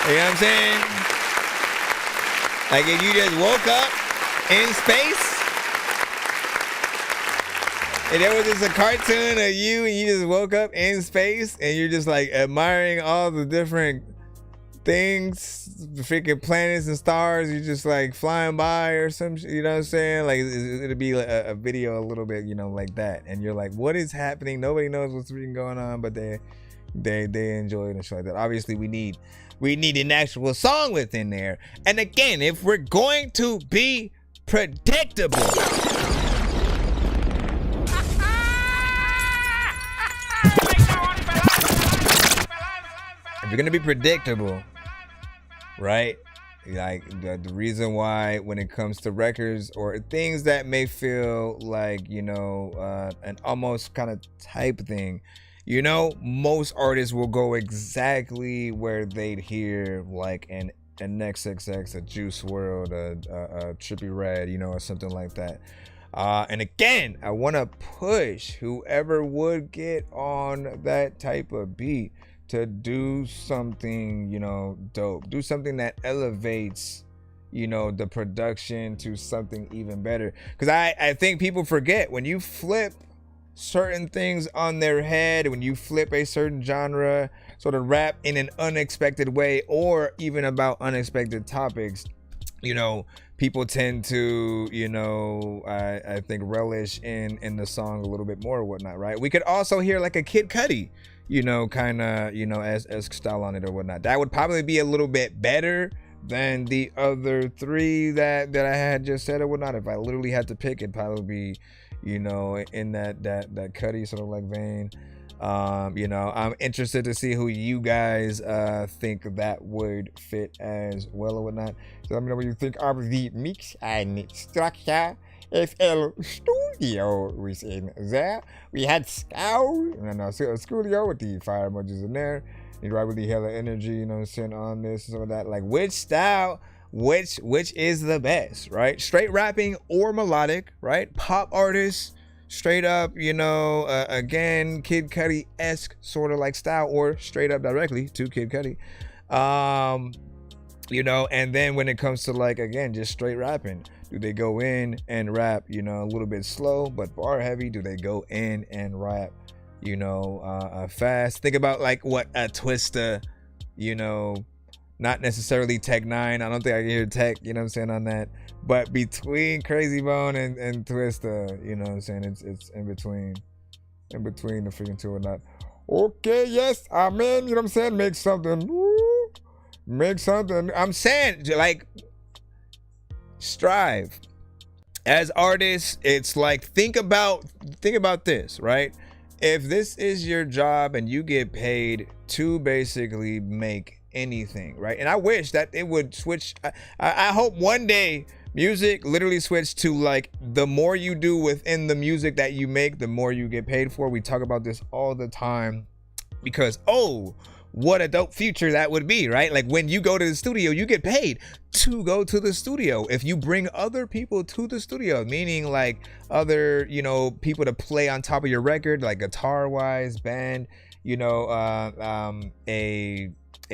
You know what I'm saying? Like if you just woke up in space, and there was just a cartoon of you and you just woke up in space and you're just like admiring all the different things, the freaking planets and stars, you're just like flying by or some shit, you know what I'm saying? Like it'll be like a video a little bit, you know, like that. And you're like, what is happening? Nobody knows what's freaking going on, but they enjoy it and shit like that. Obviously we need an actual song within there. And again, if we're going to be predictable, if you're gonna be predictable, right? Like the reason why when it comes to records or things that may feel like, you know, an almost kind of type thing, you know, most artists will go exactly where they'd hear like an XXX, a Juice WRLD, a Trippie Redd, you know, or something like that. And again, I want to push whoever would get on that type of beat to do something, you know, dope. Do something that elevates, you know, the production to something even better. Because I think people forget when you flip certain things on their head, when you flip a certain genre, sort of rap in an unexpected way or even about unexpected topics, you know, people tend to, you know, I think relish in the song a little bit more or whatnot, right? We could also hear like a Kid Cudi, you know, kind of, you know, as style on it or whatnot. That would probably be a little bit better than the other three that I had just said or whatnot. If I literally had to pick, it'd probably be, you know, in that Cudi sort of like vein. You know, I'm interested to see who you guys think that would fit as well or whatnot. So let me know what you think of the mix and structure. FL Studio was in there. We had Scout, Studio with the fire emojis in there. You right with the hella energy, you know what I'm saying, on this and some of that. Like, which style, which is the best, right? Straight rapping or melodic, right? Pop artists, straight up, you know, again, Kid Cudi-esque sort of like style, or straight up directly to Kid Cudi. You know, and then when it comes to like, again, just straight rapping, do they go in and rap, you know, a little bit slow but bar heavy? Do they go in and rap, you know, fast? Think about like what a Twista, you know, not necessarily Tech 9. I don't think I can hear Tech, you know what I'm saying, on that. But between Crazy Bone and Twista, you know what I'm saying, it's in between the freaking two or not. Okay, yes, I'm in, you know what I'm saying, make something. I'm saying, like, strive. As artists, it's like, think about this, right? If this is your job and you get paid to basically make anything, right? And I wish that it would switch. I hope one day music literally switch to like, the more you do within the music that you make, the more you get paid for. We talk about this all the time because, oh, what a dope future that would be, right? Like when you go to the studio, you get paid to go to the studio. If you bring other people to the studio, meaning like other, you know, people to play on top of your record, like guitar wise, band, you know, a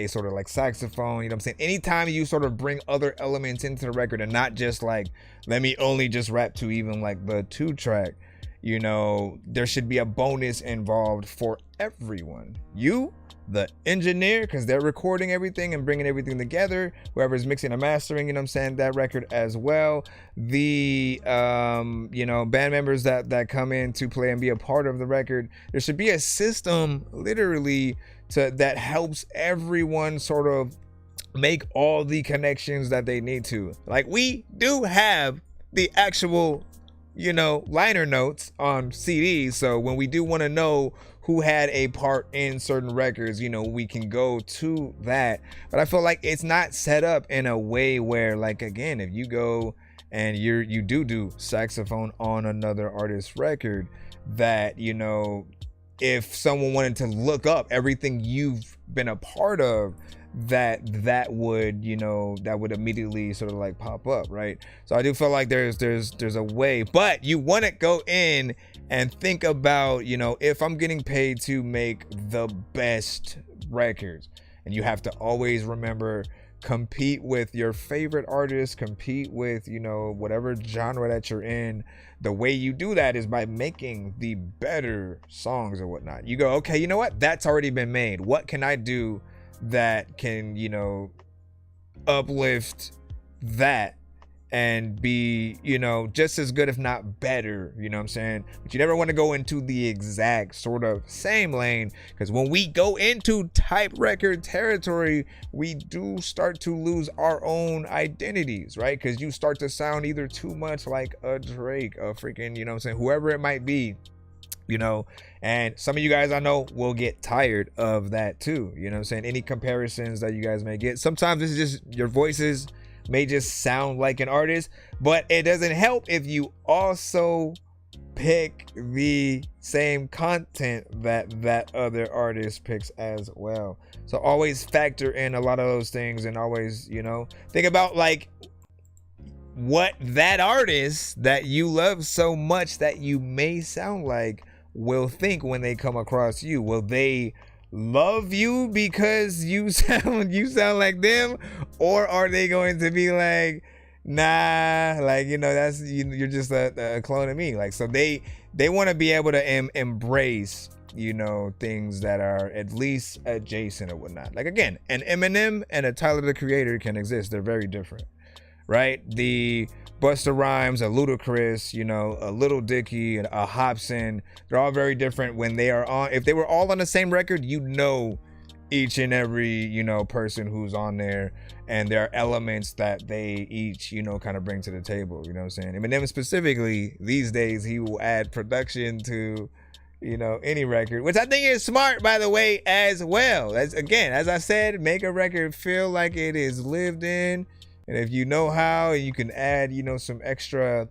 sort of like saxophone, you know what I'm saying? Anytime you sort of bring other elements into the record and not just like, let me only just rap to even like the 2-track, you know, there should be a bonus involved for everyone. You, the engineer, because they're recording everything and bringing everything together, whoever's mixing and mastering, you know what I'm saying, that record as well. The you know, band members that come in to play and be a part of the record. There should be a system literally that helps everyone sort of make all the connections that they need to. Like, we do have the actual, you know, liner notes on CDs, so when we do want to know who had a part in certain records, you know, we can go to that. But I feel like it's not set up in a way where, like, again, if you go and you do saxophone on another artist's record, that, you know, if someone wanted to look up everything you've been a part of, that would, you know, that would immediately sort of like pop up, right? So I do feel like there's a way, but you want to go in and think about, you know, if I'm getting paid to make the best records, and you have to always remember, compete with your favorite artists, compete with, you know, whatever genre that you're in. The way you do that is by making the better songs or whatnot. You go, okay, you know what? That's already been made. What can I do that can, you know, uplift that and be, you know, just as good, if not better, you know what I'm saying? But you never want to go into the exact sort of same lane, because when we go into type record territory, we do start to lose our own identities, right? Because you start to sound either too much like a Drake, a freaking, you know what I'm saying, whoever it might be, you know. And some of you guys I know will get tired of that too, you know what I'm saying? Any comparisons that you guys may get, sometimes this is just your voices may just sound like an artist, but it doesn't help if you also pick the same content that other artist picks as well. So always factor in a lot of those things, and always, you know, think about like what that artist that you love so much that you may sound like will think when they come across you. Will they love you because you sound like them, or are they going to be like, nah, like, you know, you're just a clone of me? Like, so they want to be able to embrace you know, things that are at least adjacent or whatnot. Like, again, an Eminem and a Tyler the Creator can exist. They're very different, right? The Busta Rhymes, a Ludacris, you know, a Little Dicky, and a Hobson, they're all very different when they are on. If they were all on the same record, you know each and every, you know, person who's on there, and there are elements that they each, you know, kind of bring to the table, you know what I'm saying? Eminem specifically, these days, he will add production to, you know, any record, which I think is smart, by the way, as well. As again, as I said, make a record feel like it is lived in, and if you know how, you can add, you know, some extra,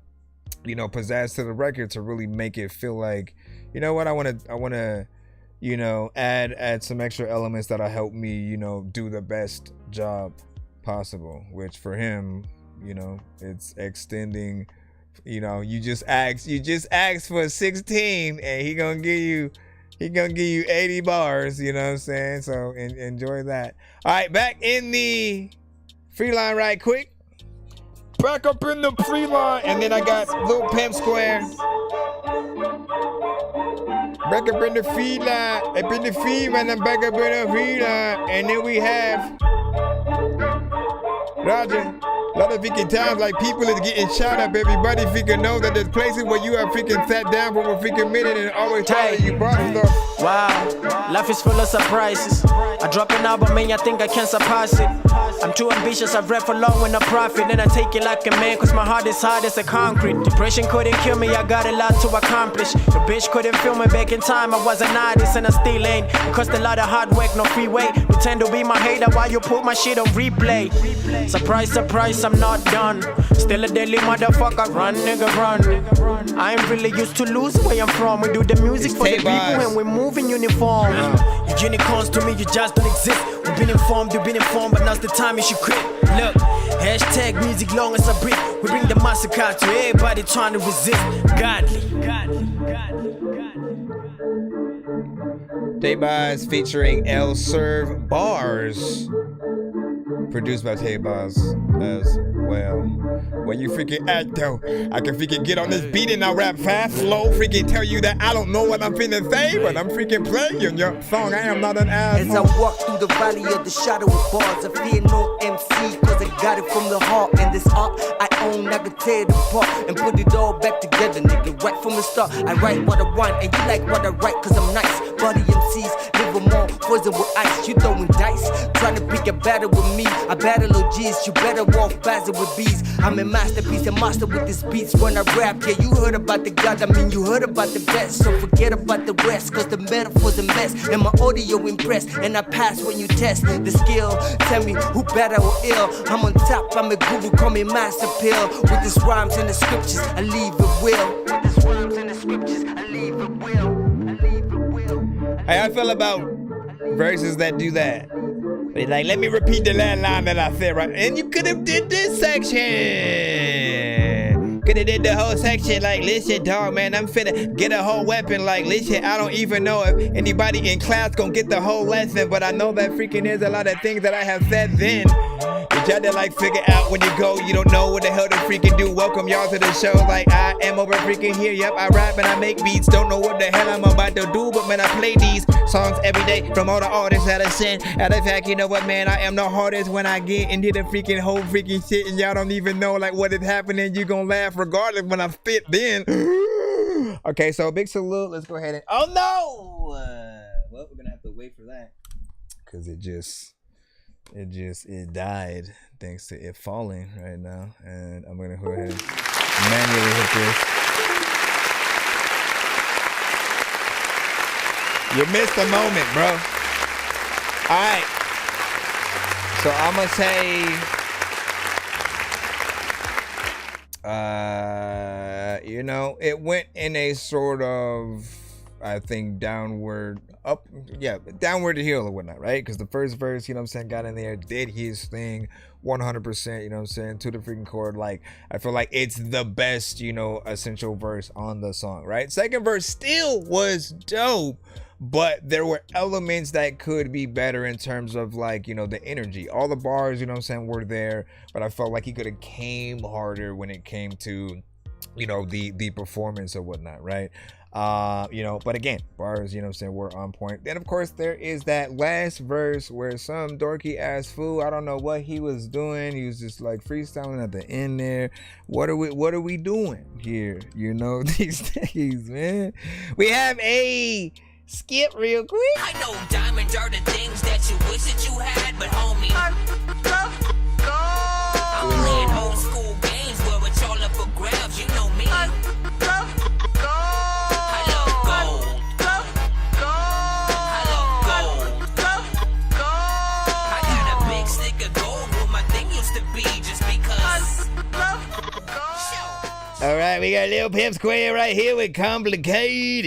you know, pizzazz to the record to really make it feel like, you know what, I want to, you know, add some extra elements that'll help me, you know, do the best job possible, which for him, you know, it's extending, you know, you just ask for 16 and he gonna give you 80 bars, you know what I'm saying? So enjoy that. All right, back in the free line right quick. Back up in the free line, and then I got Lil Pimp Square. Back up in the feed line, up in the feed, man, I'm back up in the feed line. And then we have Roger. A lot of freaking times, like, people is getting shot up. Everybody freaking know that there's places where you have freaking sat down for a freaking minute and always tell you brought stuff. Wow, life is full of surprises. I drop an album and I think I can surpass it. I'm too ambitious, I've read for long when I profit. Then I take it like a man, cause my heart is hard as a concrete. Depression couldn't kill me, I got a lot to accomplish. The bitch couldn't feel me back in time, I was an artist and I still ain't. It cost a lot of hard work, no freeway. Pretend to be my hater while you put my shit on replay. Surprise, surprise, I'm not done. Still a deadly motherfucker, run nigga run. I ain't really used to losing where I'm from. We do the music for the people and we move in uniform. You unicorns to me, you just don't exist. We've been informed, you've been informed, but now's the time you should quit. Look, hashtag music long as I breathe. We bring the massacre to everybody trying to resist. Godly. Tay-Baz featuring El Serve Bars. Produced by Tay-Baz as well. When you freaking act though, I can freaking get on this beat and I rap fast, slow, freaking tell you that I don't know what I'm finna say, but I'm freaking playing your song. I am not an asshole. As I walk through the valley of the shadow of bars, I fear no MC, cause I got it from the heart. And this art I own, I can tear it apart and put it all back together, nigga. Right from the start, I write what I want, and you like what I write, cause I'm nice. Body MCs, live them all, poison with ice. You throwing dice, trying to pick a battle with me. I battle OGs, you better walk faster with bees. I'm a masterpiece, a master with these beats. When I rap, yeah, you heard about the God, I mean you heard about the best. So forget about the rest, cause the metaphor's a mess. And my audio impressed, and I pass when you test the skill. Tell me who better or ill. I'm on top, I'm a guru, call me master pill. With these rhymes and the scriptures, I leave it will. With these rhymes and the scriptures, I leave it will. Hey, I feel about verses that do that. They like, let me repeat the last line that I said, right? And you could have did this section. Could have did the whole section like, listen, dog, man, I'm finna get a whole weapon. Like, listen, I don't even know if anybody in class gonna get the whole lesson, but I know that freaking there's a lot of things that I have said then. You try to like figure out when you go, you don't know what the hell to freaking do. Welcome y'all to the show. Like, I am over freaking here. Yep, I rap and I make beats. Don't know what the hell I'm about to do, but man, I play these songs every day from all the artists that I send. Out of fact, you know what, man, I am the hardest when I get into the freaking whole freaking shit, and y'all don't even know like what is happening. You gonna laugh regardless when I spit then. Okay, so big salute. Let's go ahead and oh no. Well, we're gonna have to wait for that because it died thanks to it falling right now, and I'm gonna go ahead and manually hit this. You missed a moment, bro. All right, so I'm gonna say you know, it went in a sort of, I think, downward hill or whatnot, right? Because the first verse, you know what I'm saying, got in there, did his thing 100%, you know what I'm saying, to the freaking chord. Like, I feel like it's the best, you know, essential verse on the song, right? Second verse still was dope, but there were elements that could be better in terms of like, you know, the energy. All the bars, you know what I'm saying, were there, but I felt like he could have came harder when it came to, you know, the performance or whatnot, right? You know, but again, bars, you know what I'm saying, were on point. Then of course there is that last verse where some dorky ass fool, I don't know what he was doing. He was just like freestyling at the end there. What are we doing here? You know, these days, man. We have a skip real quick. I know diamonds are the things that you wish that you had, but homie, I'm playing old school games where it's all up for grabs. You know me. I love gold. I love gold. I got a big stick of gold where my thing used to be just because. All right, we got Lil Pimp Square right here with Complicated.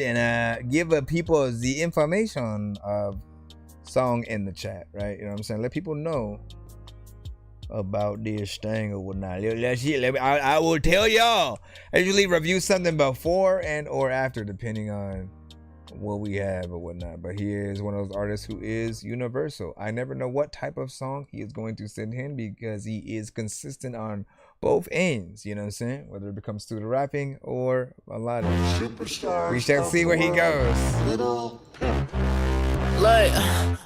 And give people the information of song in the chat, right? You know what I'm saying? Let people know about this thing or whatnot. I will tell y'all. I usually review something before and or after, depending on what we have or whatnot. But he is one of those artists who is universal. I never know what type of song he is going to send in because he is consistent on both ends, you know what I'm saying? Whether it becomes through the rapping or a lot of superstars. We shall see where he goes. Look,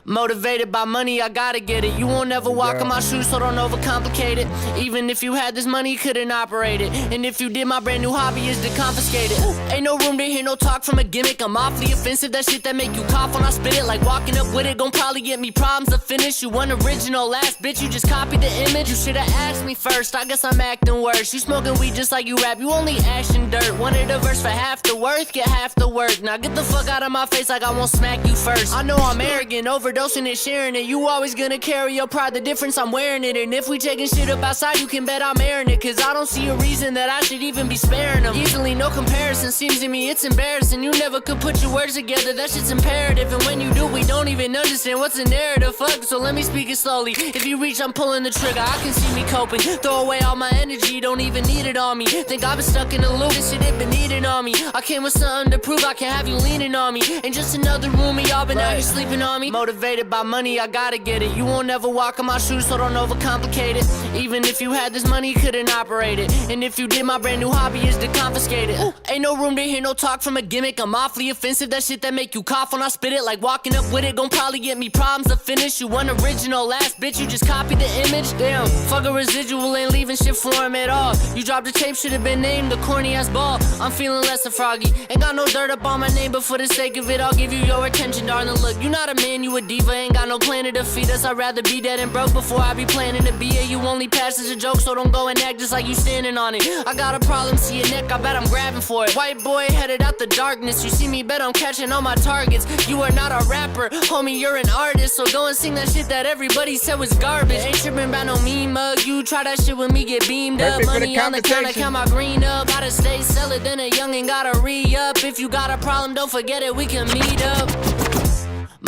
motivated by money, I gotta get it. You won't ever walk in my shoes, so don't overcomplicate it. Even if you had this money, you couldn't operate it. And if you did, my brand new hobby is to confiscate it. Ain't no room to hear no talk from a gimmick. I'm awfully offensive, that shit that make you cough when I spit it. Like walking up with it, gon' probably get me problems to finish. You unoriginal ass bitch, you just copied the image. You should've asked me first, I guess I'm acting worse. You smoking weed just like you rap, you only ashing dirt. Wanted a verse for half the worth, get half the work. Now get the fuck out of my face like I won't smack you first. I know I'm arrogant, overdosing and sharing it. You always gonna carry your pride, the difference I'm wearing it. And if we taking shit up outside, you can bet I'm airing it. Cause I don't see a reason that I should even be sparing them. Easily, no comparison, seems to me it's embarrassing. You never could put your words together, that shit's imperative. And when you do, we don't even understand what's the narrative. Fuck, so let me speak it slowly. If you reach, I'm pulling the trigger, I can see me coping. Throw away all my energy, don't even need it on me. Think I've been stuck in a loop, this shit ain't been needing on me. I came with something to prove, I can have you leaning on me. And just another room of y'all, but now you're sleeping on me. Motivated by money, I gotta get it. You won't ever walk in my shoes, so don't overcomplicate it. Even if you had this money, you couldn't operate it. And if you did, my brand new hobby is to confiscate it. Ain't no room to hear no talk from a gimmick. I'm awfully offensive, that shit that make you cough when I spit it. Like walking up with it, gon' probably get me problems to finish. You unoriginal ass bitch, you just copied the image. Damn, fuck a residual, ain't leaving shit for him at all. You dropped the tape, should've been named the corny ass ball. I'm feeling less than froggy, ain't got no dirt up on my name, but for the sake of it, I'll give you your attention, darling. Look, you not a man, you a diva, ain't got no plan to defeat us. I'd rather be dead and broke before I be planning to be it. You only pass as a joke, so don't go and act just like you standing on it. I got a problem, see your neck, I bet I'm grabbing for it. White boy headed out the darkness, you see me, bet I'm catching all my targets. You are not a rapper, homie, you're an artist, so go and sing that shit that everybody said was garbage. Ain't tripping about no mean mug, you try that shit with me, get beamed up. Money on the counter, count my green up. Gotta stay solid, then a youngin' gotta re-up. If you got a problem, don't forget it, we can meet up.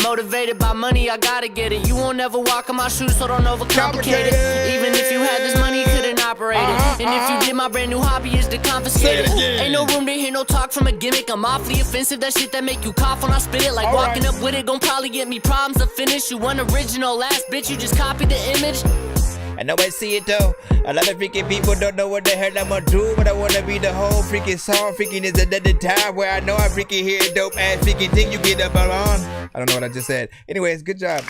Motivated by money, I gotta get it. You won't ever walk in my shoes, so don't overcomplicate it. Even if you had this money, you couldn't operate it. And if you did, my brand new hobby is to confiscate it. Ain't no room to hear no talk from a gimmick. I'm awfully offensive, that shit that make you cough when I spit it. Like walking up with it, gon' probably get me problems to finish. You unoriginal ass bitch, you just copied the image. I know I see it though. A lot of freaking people don't know what the hell I'm gonna do, but I wanna be the whole freaking song. Freaking is another time where I know I freaking hear a dope ass freaking thing you get up on. I don't know what I just said. Anyways, good job.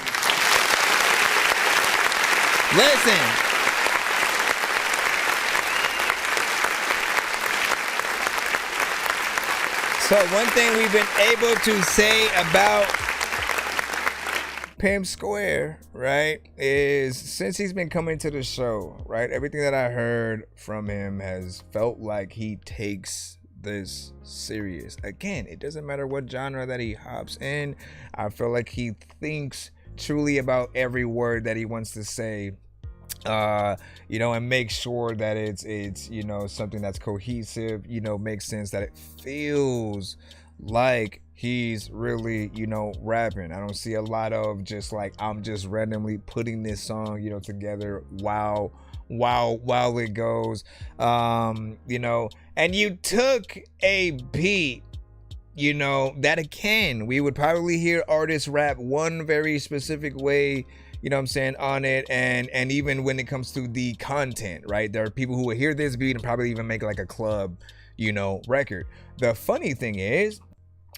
Listen. So one thing we've been able to say about Pimp Square, right, is since he's been coming to the show, right, everything that I heard from him has felt like he takes this serious. Again, it doesn't matter what genre that he hops in. I feel like he thinks truly about every word that he wants to say, you know, and make sure that it's you know, something that's cohesive, you know, makes sense, that it feels like he's really, you know, rapping. I don't see a lot of just like, I'm just randomly putting this song, you know, together while it goes, you know, and you took a beat, you know, that again, we would probably hear artists rap one very specific way, you know what I'm saying, on it, and even when it comes to the content, right, there are people who will hear this beat and probably even make like a club record. The funny thing is,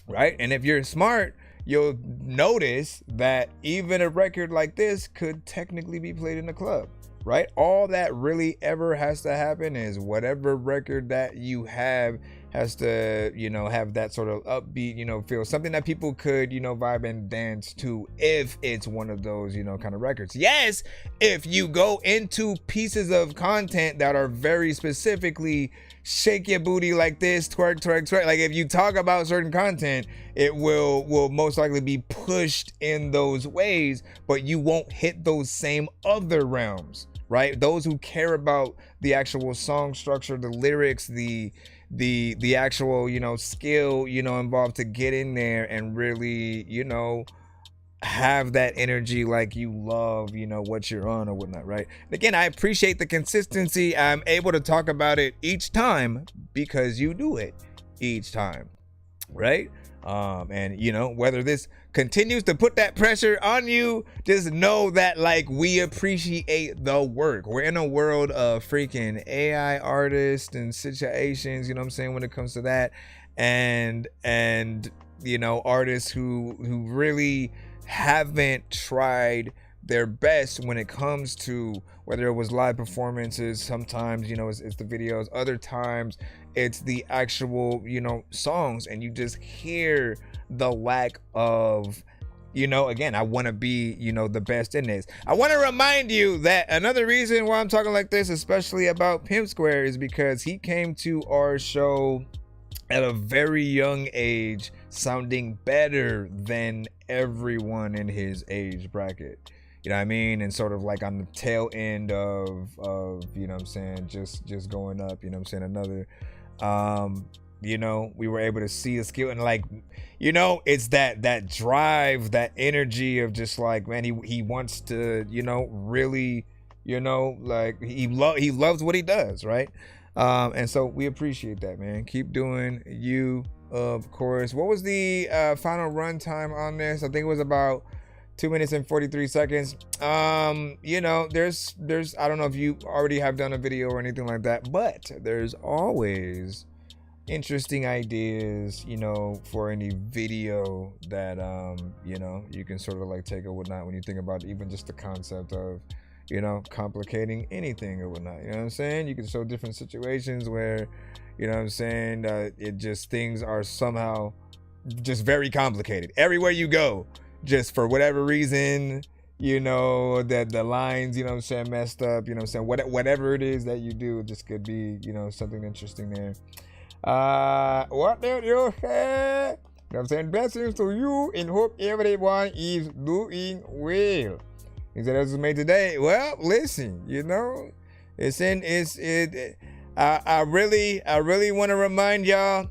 right, and if you're smart, you'll notice that even a record like this could technically be played in a club, right? All that really ever has to happen is whatever record that you have has to, have that sort of upbeat, feel, something that people could, vibe and dance to, if it's one of those, kind of records. Yes, if you go into pieces of content that are very specifically shake your booty like this, twerk, twerk, twerk. Like if you talk about certain content, it will most likely be pushed in those ways, but you won't hit those same other realms, right? Those who care about the actual song structure, the lyrics, the actual, skill, involved to get in there and really, have that energy like you love, what you're on or whatnot, right? And again, I appreciate the consistency. I'm able to talk about it each time because you do it each time, right? And whether this continues to put that pressure on you, just know that like we appreciate the work. We're in a world of freaking AI artists and situations, when it comes to that, and artists who really haven't tried their best when it comes to whether it was live performances. Sometimes it's the videos, other times it's the actual songs, and you just hear the lack of again, I want to be the best in this. I want to remind you that another reason why I'm talking like this, especially about Pimp Square, is because he came to our show at a very young age, sounding better than everyone in his age bracket. You know what I mean? And sort of like on the tail end of just going up, another, we were able to see the skill, and like, it's that drive, that energy of just like, man, he wants to, really, like he loves what he does, right? And so we appreciate that, man. Keep doing you, of course. What was the final run time on this? I think it was about 2 minutes and 43 seconds. There's I don't know if you already have done a video or anything like that, but there's always interesting ideas, for any video that you can sort of like take or whatnot, when you think about even just the concept of complicating anything or whatnot. You know what I'm saying? You can show different situations where, it just, things are somehow just very complicated. Everywhere you go, just for whatever reason, that the lines, messed up, whatever it is that you do, it just could be, something interesting there. What did you say? I'm saying blessings to you and hope everyone is doing well. He said, "This was made today." Well, listen, I really want to remind y'all,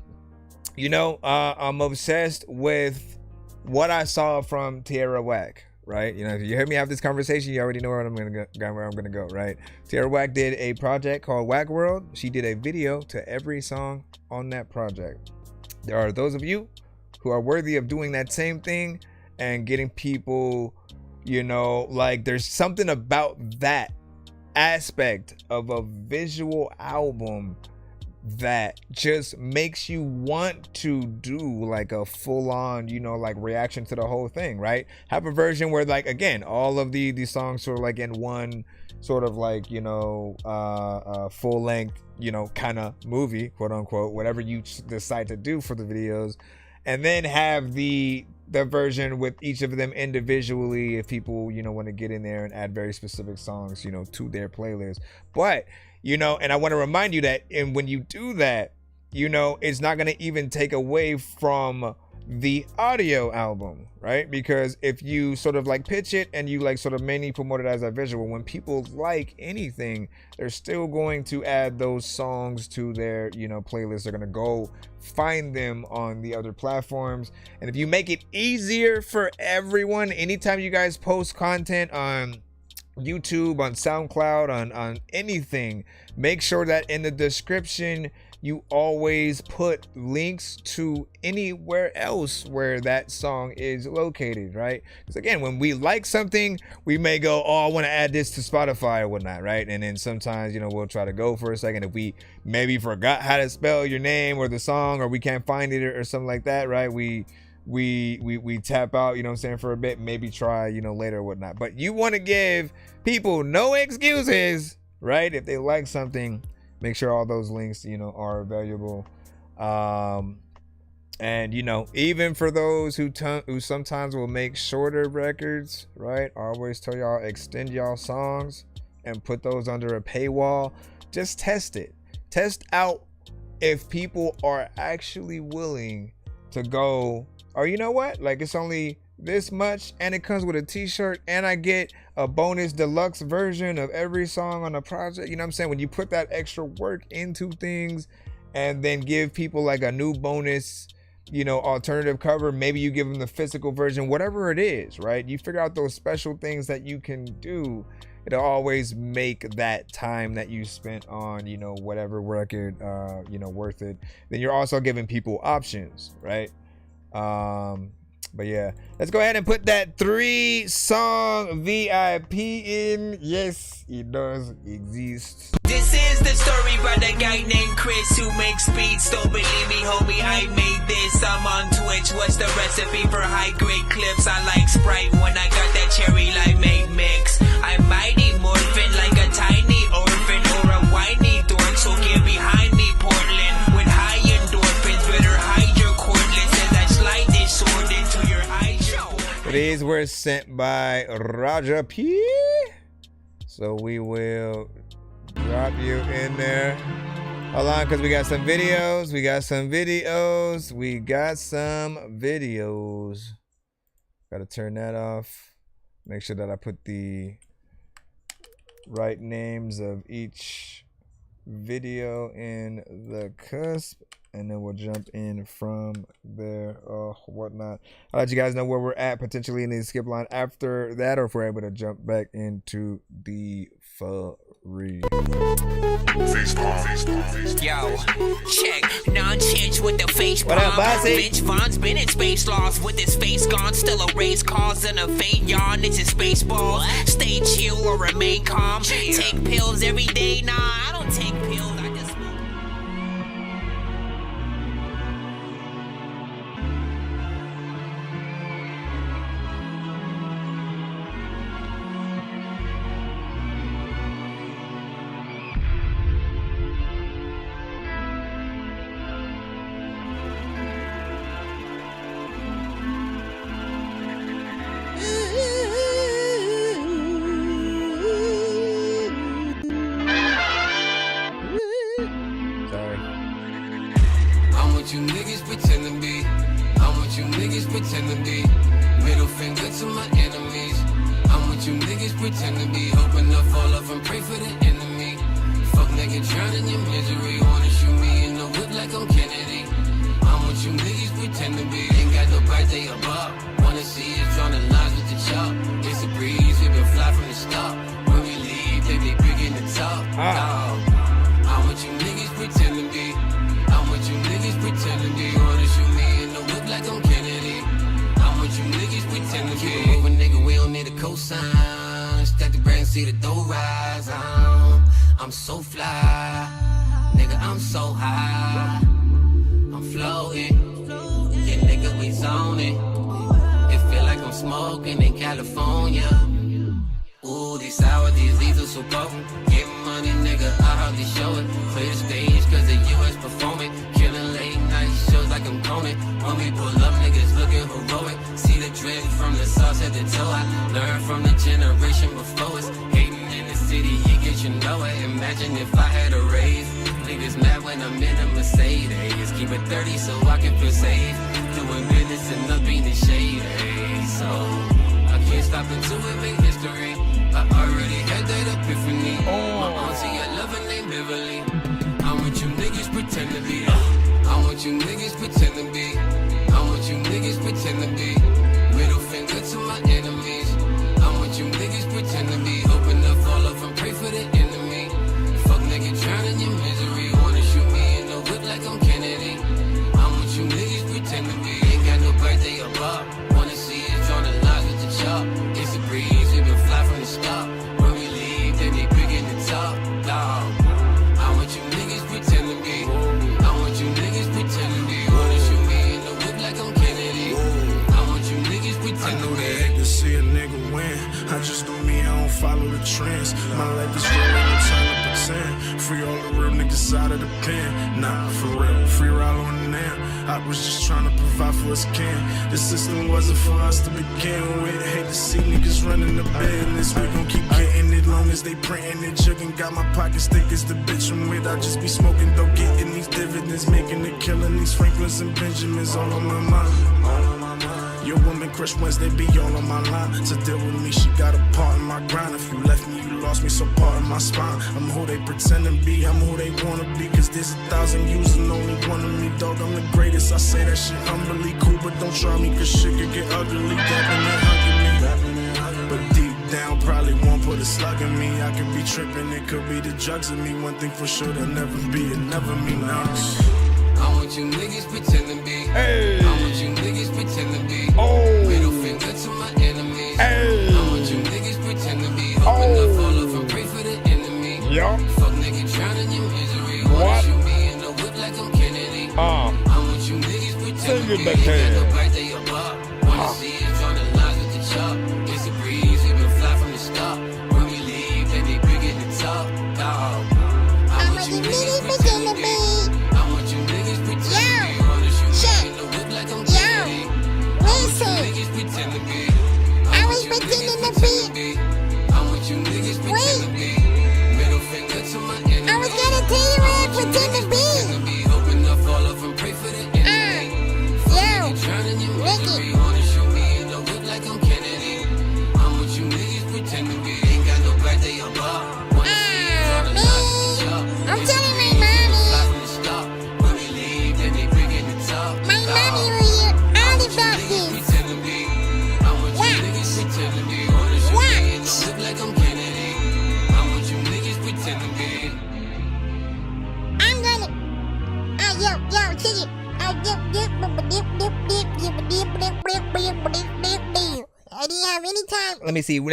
I'm obsessed with what I saw from Tierra Whack, right? If you heard me have this conversation, you already know where I'm gonna go, right? Tierra Whack did a project called Whack World. She did a video to every song on that project. There are those of you who are worthy of doing that same thing and getting people, like, there's something about that aspect of a visual album that just makes you want to do like a full-on, like reaction to the whole thing, right? Have a version where, like, again, all of these songs sort of like in one sort of like, full length, kind of movie, quote unquote, whatever you decide to do for the videos, and then have the version with each of them individually if people want to get in there and add very specific songs to their playlist. But and I want to remind you that, and when you do that, it's not going to even take away from the audio album, right? Because if you sort of like pitch it and you like sort of mainly promote it as a visual, when people like anything, they're still going to add those songs to their playlist. They're going to go find them on the other platforms. And if you make it easier for everyone, anytime you guys post content on YouTube, on SoundCloud, on anything, make sure that in the description you always put links to anywhere else where that song is located, right? Because again, when we like something, we may go, oh, I want to add this to Spotify or whatnot, right? And then sometimes, you know, we'll try to go for a second if we maybe forgot how to spell your name or the song, or we can't find it or something like that, right? We tap out, you know what I'm saying, for a bit, maybe try, you know, later or whatnot. But you want to give people no excuses, right? If they like something, make sure all those links, you know, are available. And, you know, even for those who sometimes will make shorter records, right? I always tell y'all, extend y'all songs and put those under a paywall. Just test it. Test out if people are actually willing to go, or you know what? Like, it's only this much and it comes with a t-shirt and I get a bonus deluxe version of every song on the project. You know what I'm saying? When you put that extra work into things and then give people like a new bonus, you know, alternative cover, maybe you give them the physical version, whatever it is, right? You figure out those special things that you can do. It'll always make that time that you spent on, you know, whatever record, you know, worth it. Then you're also giving people options, right? But yeah, let's go ahead and put that 3-song VIP in. Yes, it does exist. This is the story about a guy named Chris who makes beats. Don't believe me, homie, I made this. I'm on Twitch. What's the recipe for high-grade clips? I like Sprite when I got that cherry limeade mix. I'm mighty morphin' like a tiny orphan or a whiny dork. So get behind me, Portland, with high endorphins. Better hide your cordless as I slide this sword into your eyes. These were sent by Raja P. So we will drop you in there. Hold on, because we got some videos. Gotta turn that off. Make sure that I put the right names of each video in the cusp, and then we'll jump in from there or whatnot. I'll let you guys know where we're at potentially in the skip line after that, or if we're able to jump back into the free. Yo, check nonsense with the face palm. Vince Vaughn's been in space lost with his face gone. Still a race cause and a faint yawn. It's a space ball. Stay chill or remain calm. Take pills every day. Nah, I don't take pills. I just smoke. You niggas pretend to be. I'm what you niggas pretend to be. Middle finger to my enemies. I'm what you niggas pretend to be. Hoping to fall off and pray for the enemy. Fuck nigga, drown in your misery. Wanna shoot me in the whip like I'm Kennedy. I'm what you niggas pretend to be. Ain't got no birthday or bar. Wanna see us drawing the lines with the chalk. It's a breeze, we been fly from the start. When we leave, they be big in the top. I'm what you niggas pretend to be. I'm what you niggas pretend to be. Wanna shoot me in the whip like I'm Kennedy. I'm what you niggas pretend to be. Keep it moving, nigga, we don't need a cosign. Stack the brand, see the dough rise. I'm so fly, nigga, I'm so high. I'm floating, yeah, nigga, we zoning. It feel like I'm smoking in California. Ooh, these sour, these lethal so potent. Getting money, nigga, I hardly show it. Clear the stage, cause the US performing. Killing late night shows like I'm Conan. When we pull up, niggas looking heroic. See the drip from the sauce at the toe. I learned from the generation before us. Hating in the city, you get your know it. Imagine if I had a raise. Niggas mad when I'm in a Mercedes. Keep it 30 so I can feel safe. Doing business and up in the shade. So I can't stop until we make history. I already had that epiphany. My auntie, I love her name Beverly. I'm what you niggas pretend to be. I'm what you niggas pretend to be. I'm what you niggas pretend to be. Middle finger to my enemies. I'm what you niggas pretend to be. Hoping inside of the pen. Nah, for real, free ride on the now. I was just trying to provide for us kin. The system wasn't for us to begin with. Hate to see niggas running the business. We gon' keep getting it long as they printing it. Jugging, got my pockets thick as the bitch I'm with. I just be smoking dope, getting these dividends, making it, killing these Franklins and Benjamins all on my mind. All on my mind. Your woman crush Wednesday be all on my line. To deal with me, she got a part in my grind. If you left me, you lost me, so part of my spine. I'm who they pretend to be, I'm who they wanna be. Cause there's 1,000 users and only one of me, dog. I'm the greatest, I say that shit, I'm really cool. But don't try me, cause shit could get ugly. Dapping and hugging me. But deep down, probably won't put a slug in me. I could be tripping, it could be the drugs in me. One thing for sure, there'll never be another me now. I want you niggas pretend to be. Hey. I want you niggas pretend to be. Oh. Middle finger to my enemies. Hey. I want you niggas pretend to be. Hoping to fall off and pray for the enemy. Yup. Fuck nigga drowning in misery. What? Wanna shoot me in the whip like I'm Kennedy. I want you niggas pretend to be. Ain't got no birthday or pop. Wanna see it drawn the lines with the chop. It's a breeze, we been fly from the start. When we leave, they be big in the top. Dog. I want you niggas pretend to be. I was pretending to be. Wait. I was gonna tell you what I pretend to be. I'm telling my mommy. My mommy will hear all about this. I'm gonna. Yo, check it. I didn't have any time. Let me see. Hey.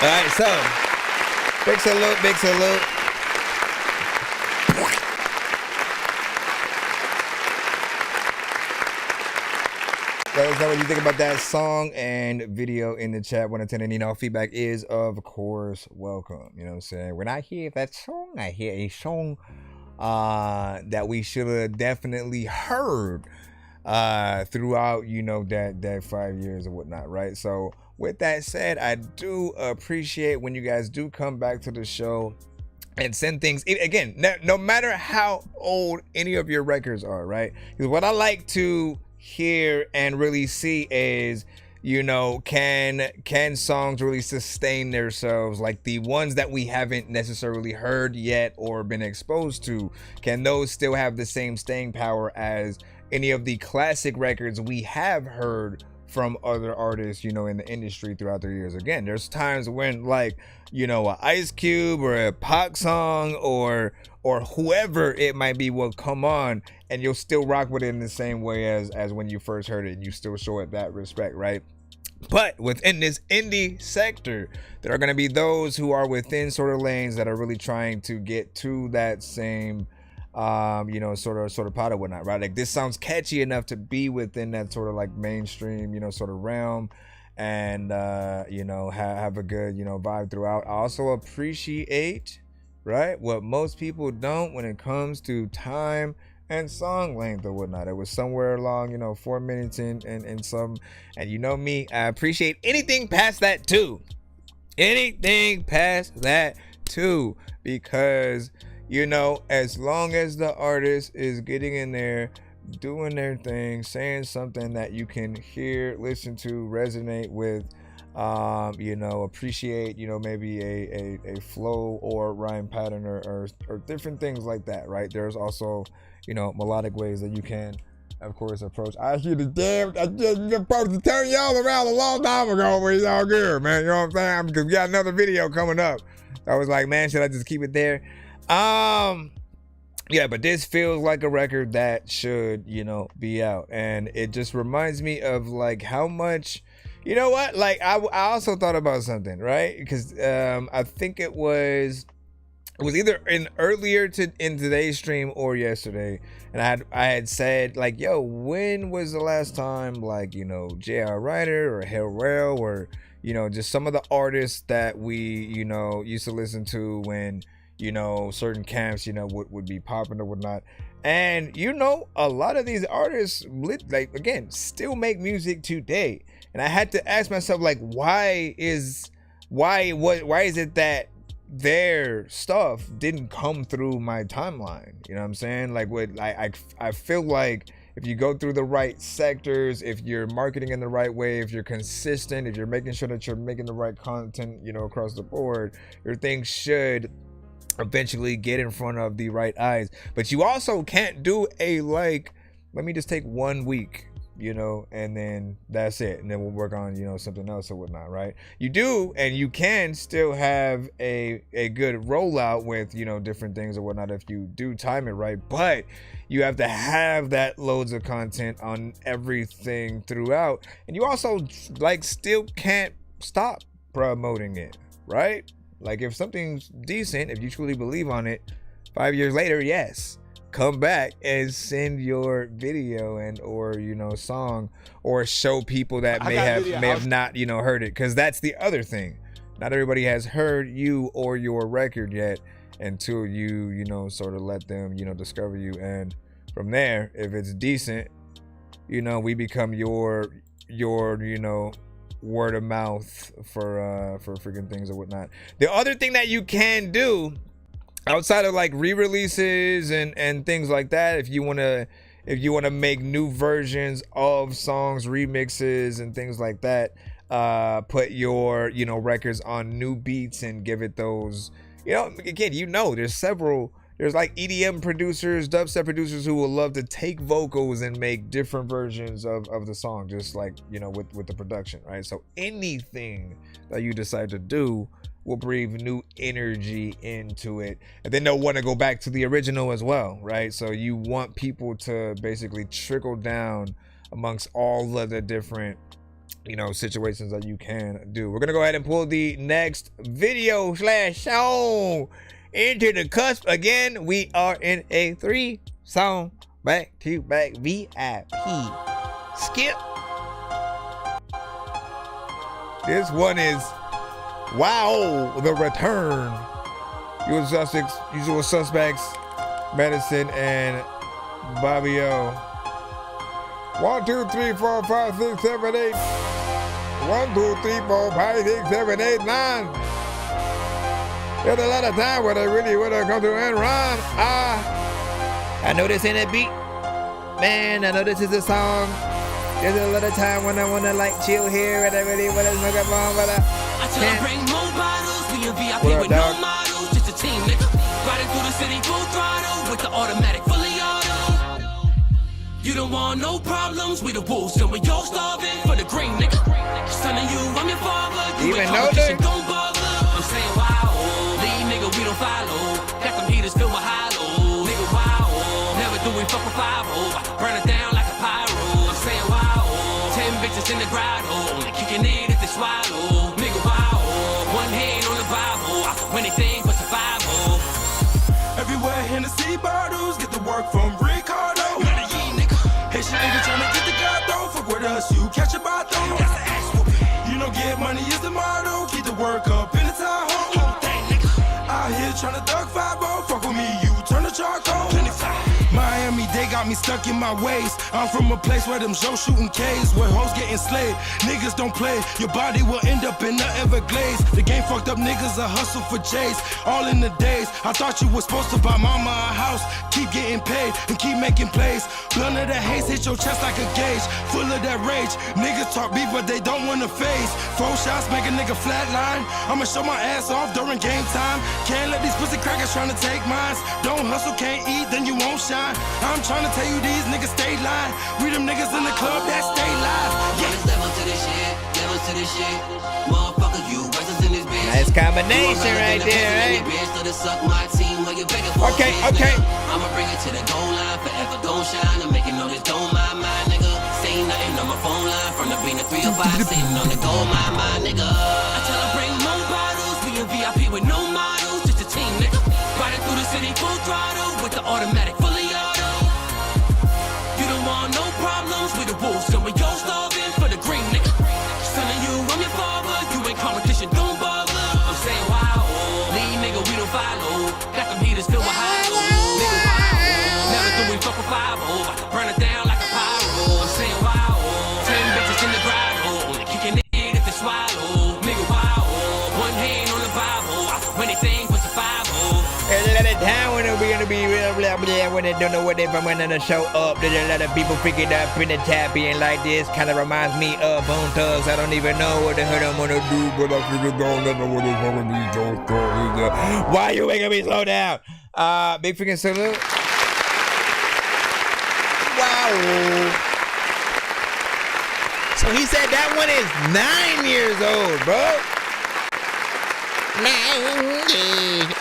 All right, so big salute. Let us know what you think about that song and video in the chat. 1 to 10, and you know, feedback is of course welcome. You know what I'm saying? When I hear that song, I hear a song that we should have definitely heard throughout, you know, that 5 years or whatnot, right? So with that said, I do appreciate when you guys do come back to the show and send things. Again, no matter how old any of your records are, right? Because what I like to hear and really see is, you know, can songs really sustain themselves, like the ones that we haven't necessarily heard yet or been exposed to? Can those still have the same staying power as any of the classic records we have heard from other artists, you know, in the industry throughout the years? Again, there's times when, like, you know, a Ice Cube or a Pac song or whoever it might be will come on and you'll still rock with it in the same way as when you first heard it, and you still show it that respect, right? But within this indie sector, there are going to be those who are within sort of lanes that are really trying to get to that same you know, sort of pot or whatnot, right? Like, this sounds catchy enough to be within that sort of like mainstream, you know, sort of realm, and you know, have a good, you know, vibe throughout. I also appreciate, right, what most people don't when it comes to time and song length or whatnot. It was somewhere along, you know, 4 minutes and some, and you know me, I appreciate anything past that too. Because, you know, as long as the artist is getting in there, doing their thing, saying something that you can hear, listen to, resonate with, you know, appreciate, you know, maybe a flow or rhyme pattern or different things like that, right? There's also, you know, melodic ways that you can, of course, approach. I just supposed to turn y'all around a long time ago, but it's all good, man. You know what I'm saying? Because we got another video coming up. I was like, man, should I just keep it there? Yeah, but this feels like a record that should, you know, be out. And it just reminds me of, like, how much, you know what? Like, I also thought about something, right? Because I think it was either earlier in today's stream or yesterday, and I had said, like, yo, when was the last time, like, you know, J.R. Ryder or Hell Rail or, you know, just some of the artists that we, you know, used to listen to when, you know, certain camps, you know, would be popping or whatnot. And, you know, a lot of these artists, like, again, still make music today. And I had to ask myself, like, why is it that their stuff didn't come through my timeline? You know what I'm saying? Like, I feel like if you go through the right sectors, if you're marketing in the right way, if you're consistent, if you're making sure that you're making the right content, you know, across the board, your thing should eventually get in front of the right eyes. But you also can't do a, like, let me just take 1 week, you know, and then that's it, and then we'll work on, you know, something else or whatnot, right? You do, and you can still have a good rollout with, you know, different things or whatnot if you do time it right, but you have to have that loads of content on everything throughout, and you also, like, still can't stop promoting it, right? Like, if something's decent, if you truly believe on it, 5 years later, yes, come back and send your video and, or, you know, song, or show people that may have not, you know, heard it. Because that's the other thing. Not everybody has heard you or your record yet until you, you know, sort of let them, you know, discover you. And from there, if it's decent, you know, we become your, you know, word of mouth for freaking things or whatnot. The other thing that you can do outside of, like, re-releases and things like that, if you want to make new versions of songs, remixes and things like that, put your, you know, records on new beats and give it those, you know, again, you know, there's like EDM producers, dubstep producers who will love to take vocals and make different versions of the song, just like, you know, with the production, right? So anything that you decide to do will breathe new energy into it, and then they'll want to go back to the original as well, right? So you want people to basically trickle down amongst all of the different, you know, situations that you can do. We're gonna go ahead and pull the next video / song into the cusp. Again, we are in a 3-song back-to-back VIP skip. This one is Wow, The Return. Usual Suspects, Medicine, and Bobby O. 1, 2, 3, 4, 5, 6, 7, 8. 1, 2, 3, 4, 5, 6, 7, 8, 9. There's a lot of time where they really would have come to end run. I know this ain't a beat. Man, I know this is a song. There's a lot of time when I want to, like, chill here and I really want to smoke a bomb, but I tell her bring more bottles, we in VIP with no models, just a team, nigga. Riding through the city full throttle with the automatic fully auto. You don't want no problems, we the wolves and we all starving for the green, nigga. Son of you, I'm your father, you ain't competition, don't bother. I'm saying wow, lead nigga, we don't follow. Got them heaters filled with hollow, nigga, wow. Never do we fuck with 5-0, burn it down like a pyro. I'm saying wow, 10 bitches in the grotto, they kicking it if they swallow. Nigga, wow, one hand on the Bible, anything but survival. Everywhere Hennessy bottles, get the work from Ricardo. Haitian nigga tryna get the gato, fuck with us, you catch a bato. You know get money is the motto, keep the work up in the Tahoe. Out here tryna duck 5-0, fuck with me, you turn the charcoal. Miami, they got me stuck in my ways. I'm from a place where them Joe shooting K's, where hoes getting slayed. Niggas don't play, your body will end up in the Everglades. The game fucked up niggas, a hustle for J's. All in the days, I thought you was supposed to buy mama a house. Keep getting paid and keep making plays. Blunt of the haze hit your chest like a gauge. Full of that rage, niggas talk beef but they don't wanna phase. 4 shots make a nigga flatline. I'ma show my ass off during game time. Can't let these pussy crackers tryna take mines. Don't hustle, can't eat, then you won't shine. I'm tryna tell you these niggas stay lying. We them niggas in the club that stay live. Yeah, level to this shit, level to this shit. Motherfucker, you righteous in this bitch. Nice combination right there, right? Okay, okay. I'ma bring it to the goal line, forever gon' shine. I'm making all this don't mind my nigga. Say nothing on my phone line, from the bean to 305, sitting on the gold my nigga. I tell her bring more bottles, we in VIP with no models, just a team, nigga. Riding through the city full throttle with the automatic fully auto. You don't want no problems with the wolves, so we all starving for the green, nigga. Son of you, I'm your father, you we're gonna be real blah blah when they don't know what if I'm gonna show up. There's a lot of people pick it up in the tab being like this. Kinda reminds me of Bone Thugs. I don't even know what the hell I'm gonna do, but I figure don't never what it's gonna be. Why you making me slow down? Big freaking salute. Wow. So he said that one is 9 years old, bro. 9 years old.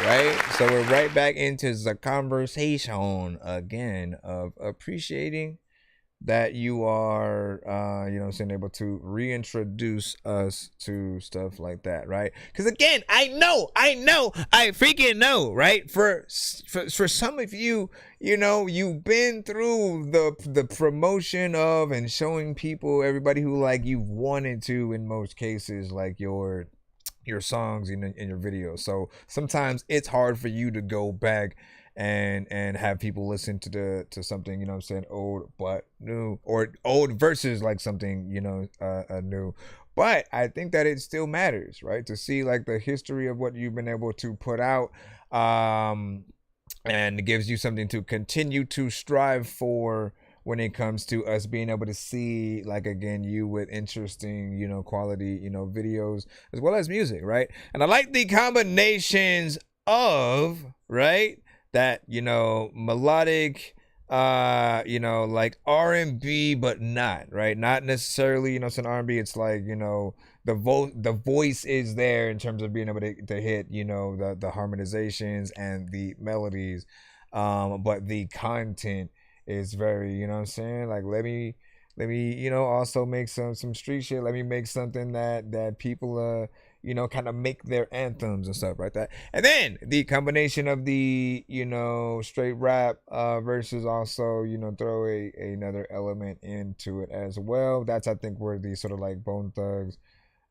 Right? So we're right back into the conversation again of appreciating that you are, you know what I'm saying, able to reintroduce us to stuff like that, right? Because again, I freaking know, right? For some of you, you know, you've been through the promotion of and showing people, everybody who like you've wanted to, in most cases, like your songs in your videos. So sometimes it's hard for you to go back and have people listen to something, you know what I'm saying, old but new, or old versus like something, you know, new. But I think that it still matters, right? To see like the history of what you've been able to put out, and it gives you something to continue to strive for when it comes to us being able to see, like, again, you with interesting, you know, quality, you know, videos as well as music, right? And I like the combinations of, right, that, you know, melodic, you know, like R&B, but not, right? Not necessarily, you know, it's an R&B. It's like, you know, the voice is there in terms of being able to hit, you know, the harmonizations and the melodies, but the content is very, you know what I'm saying? Like, let me, you know, also make some street shit. Let me make something that people, you know, kind of make their anthems and stuff like that. And then the combination of the, you know, straight rap versus also, you know, throw another element into it as well. That's, I think, where the sort of like Bone Thugs,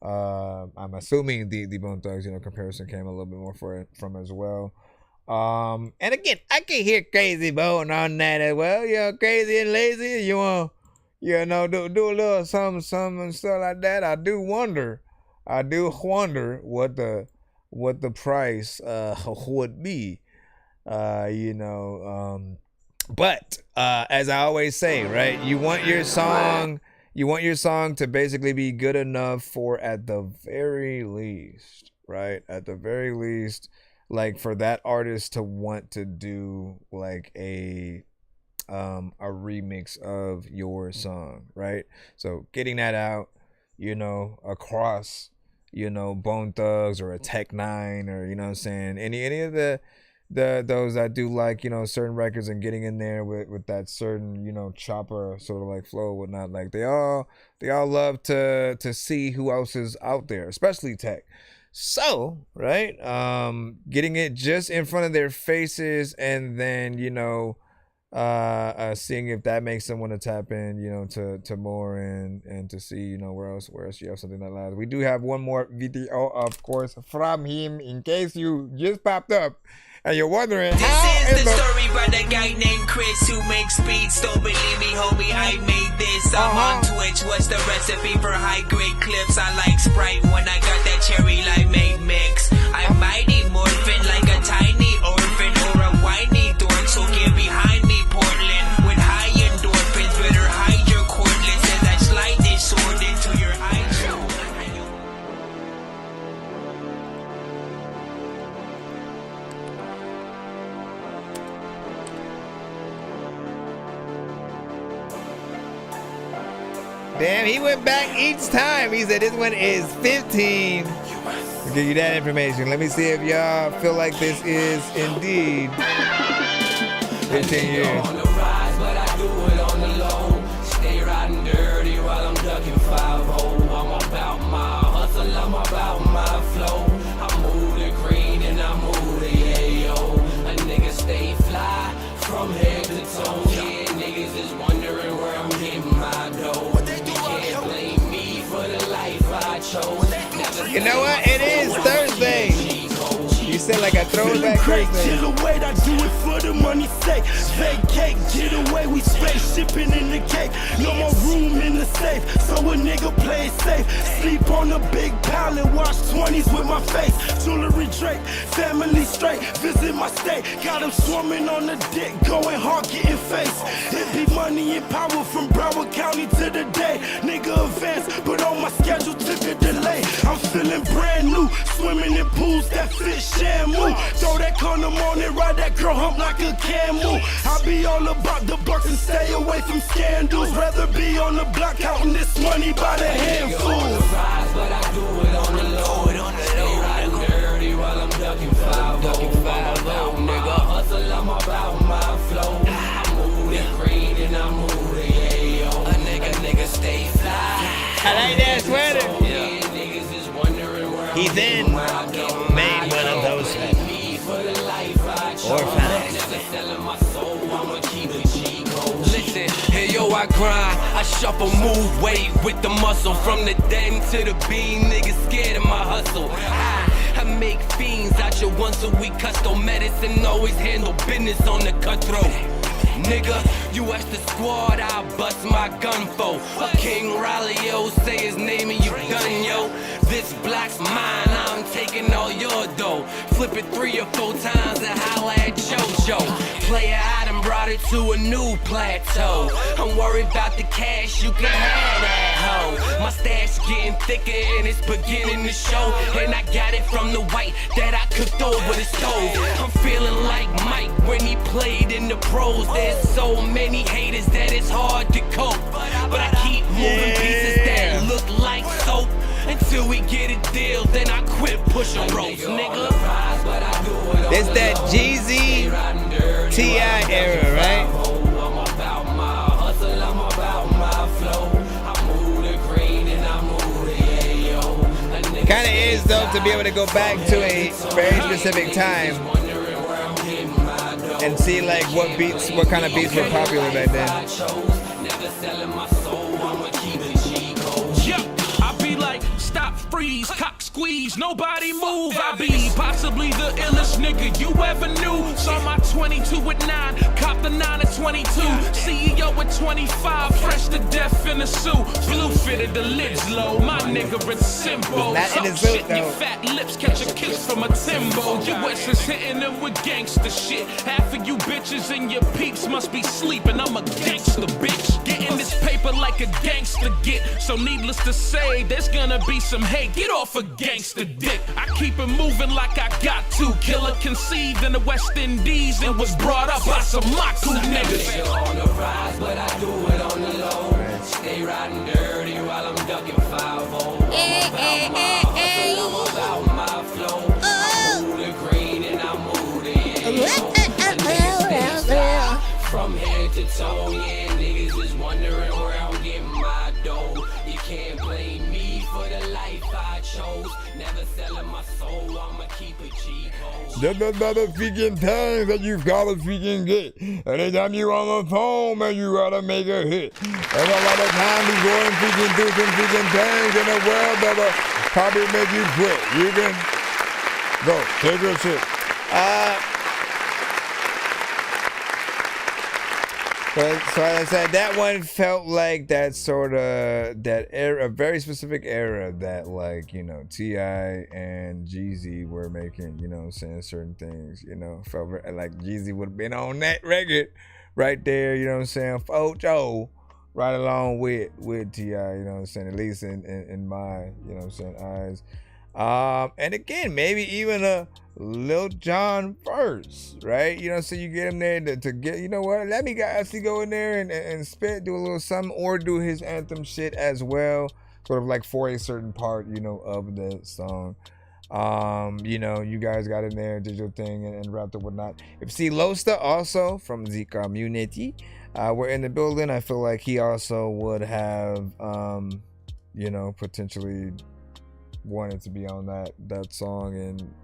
I'm assuming the Bone Thugs, you know, comparison came a little bit more from as well. And again, I can hear Crazy Bone on that as well. You know, crazy and lazy. You want, you know, do a little something and stuff like that. I do wonder what the price would be, you know. But as I always say, right, you want your song to basically be good enough for, at the very least, right, at the very least, like, for that artist to want to do like a remix of your song, right? So getting that out, you know, across, you know, Bone Thugs or a Tech 9 or, you know what I'm saying, any of the those that do like, you know, certain records and getting in there with that certain, you know, chopper sort of like flow or whatnot, like they all love to see who else is out there, especially Tech. So, right, getting it just in front of their faces and then, you know, seeing if that makes them want to tap in, you know, to more and to see, you know, where else you have something that lasts. We do have one more video, of course, from him, in case you just popped up and you're wondering how. This is the story about a guy named Chris who makes beats. Don't believe me, homie, I made this. I'm on Twitch. What's the recipe for high grade clips? I like Sprite when I got that cherry limeade mix. I'm mighty morphin' like a tiny orphan or a whiny dork, so get behind me, Portland, with high endorphins. Better hide your cordless as I slide this sword into your eye. Damn, he went back each time. He said this one is 15. I'll give you that information. Let me see if y'all feel like this is indeed 15 years. On the rise, but I do it on the low. Stay riding dirty while I'm ducking 5-0. I'm about my hustle, I'm about my flow. I move the green and I move the yayo. A nigga stay fly from head to toe. Yeah, niggas is wondering where I'm getting my dough. You can't blame me for the life I chose. You know what? It is Thursday. You said like a throwback Thursday. Chill away, I do it for the money's sake. Vacate, get away, we spaceshipping in the cake. No more room in the safe, so a nigga play it safe. Sleep on a big pallet, watch 20s with my face. Jewelry Drake, family straight, visit my state. got him swarming on the dick, going hard, getting face. It be money and power from Broward County to the day. Nigga advance, but on my schedule took a delay. I'm feeling brand new, swimming in pools that fit Shamu. Throw that condom on and ride that girl hump like a camel. I be all about the bucks and stay away from scandals. Rather be on the block counting this money by the handful. But I do it on the low. Stay riding dirty while I'm ducking 5. I'm about nigga hustle, I'm about my flow. I move the green and I move the yayo. A nigga stay fly. I like that sweater. Yeah. Niggas is wondering where He then made one of those or fans. Listen, hey yo, I grind, I shuffle, move weight with the muscle. From the den to the beam, niggas scared of my hustle. I make fiends out your once a week custom medicine. Always handle business on the cutthroat. Nigga, you ask the squad, I'll bust my gun for. King Raleigh, say his name and you done, yo. This block's mine, I'm taking all your dough. Flip it 3 or 4 times and holla at JoJo. Player, I done brought it to a new plateau. I'm worried about the cash, you can have that hoe. My stash getting thicker and it's beginning to show. And I got it from the white that I cooked over the stove. I'm feeling like Mike when he played in the pros. There's so many haters that it's hard to cope. But I keep moving pieces that look like soap. Until we get a deal, then I quit pushing ropes, nigga. It's that Jeezy T.I. era, right? I'm about my hustle, I'm about my flow. I move the green and I move the yayo. Kind of is though to be able to go back to a very specific time and see like what kind of beats were popular back then. Never selling my soul, I'ma keep it G-code. I be like, stop, freeze, cock squeeze, nobody move. I be possibly the illest nigga you ever knew. Saw my 22 with 9, cop the 9 at 22. CEO with 25, fresh to death in a suit. Blue fitted, the lids low, my nigga it's simple. Talk shit in your fat lips, catch a kiss from a Timbo. US is hitting them with gangster shit. Half of you bitches and your peeps must be sleeping. I'm a gangster bitch, getting this paper like a gangster get. So needless to say, there's gonna be some hate. Get off a gangster dick. I keep it moving like I got to. Killer conceived in the West Indies and was brought up by some Maku niggas. On the rise, but I do it on the low. Stay riding dirty while I'm ducking 5-0. I'm about my flow. I move the green and I move the yayo. From head to toe, yeah, niggas is wondering where I'm getting my dough. You can't blame me for the life I chose. Never selling my soul, I'ma keep it G-code. There's another freaking thing that you gotta freaking get. Anytime you on the phone, man, you gotta make a hit. There's a lot of time you going freaking through some freaking things in the world that will probably make you quit. You can go, take your shit. But so as I said, that one felt like that sort of that era, a very specific era that like, you know, T.I. and Jeezy were making, you know, saying certain things, you know, felt like Jeezy would have been on that record right there, you know what I'm saying, Fojo, right along with T.I., you know what I'm saying, at least in my, you know what I'm saying, eyes. And again, maybe even a Lil Jon verse, right? You know, so you get him there to get, you know what, let me actually go in there and spit, do a little something, or do his anthem shit as well, sort of like for a certain part, you know, of the song. You know, you guys got in there, did your thing, and rapped and whatnot. If C Losta also from the community were in the building, I feel like he also would have, you know, potentially wanted to be on that song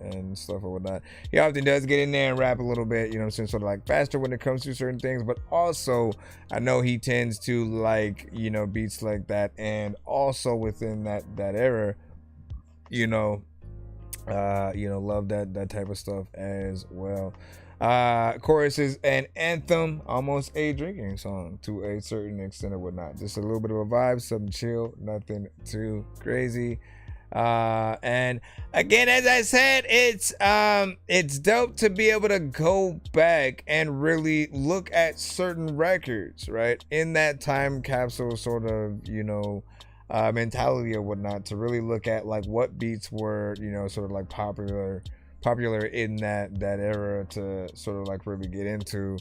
and stuff or whatnot. He often does get in there and rap a little bit, you know what I'm saying, sort of like faster when it comes to certain things, but also I know he tends to like, you know, beats like that, and also within that era, you know, love that type of stuff as well. Chorus is an anthem, almost a drinking song to a certain extent or whatnot. Just a little bit of a vibe, something chill, nothing too crazy. And again, as I said, it's dope to be able to go back and really look at certain records, right? In that time capsule sort of, you know, mentality or whatnot, to really look at like what beats were, you know, sort of like popular in that era, to sort of like really get into,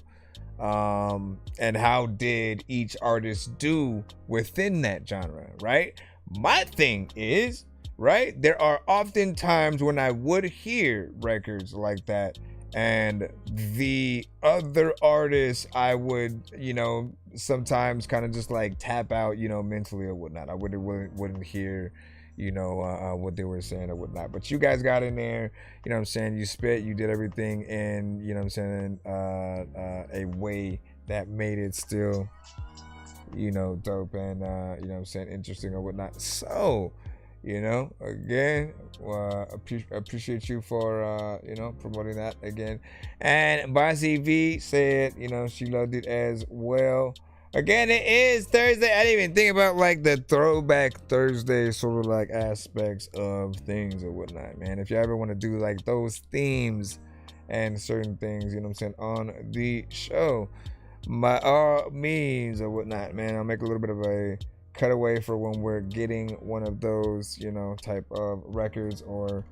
and how did each artist do within that genre, right? My thing is, right, there are often times when I would hear records like that, and the other artists I would, you know, sometimes kind of just like tap out, you know, mentally or whatnot. I wouldn't hear, you know, what they were saying or whatnot. But you guys got in there, you know what I'm saying? You spit, you did everything in, you know what I'm saying, a way that made it still, you know, dope and, you know what I'm saying, interesting or whatnot. So, you know, again, appreciate you for, you know, promoting that again. And Bossy V said, you know, she loved it as well. Again, it is Thursday. I didn't even think about like the throwback Thursday sort of like aspects of things or whatnot, man. If you ever want to do like those themes and certain things, you know what I'm saying, on the show, by all means or whatnot, man, I'll make a little bit of a cutaway for when we're getting one of those, you know, type of records or,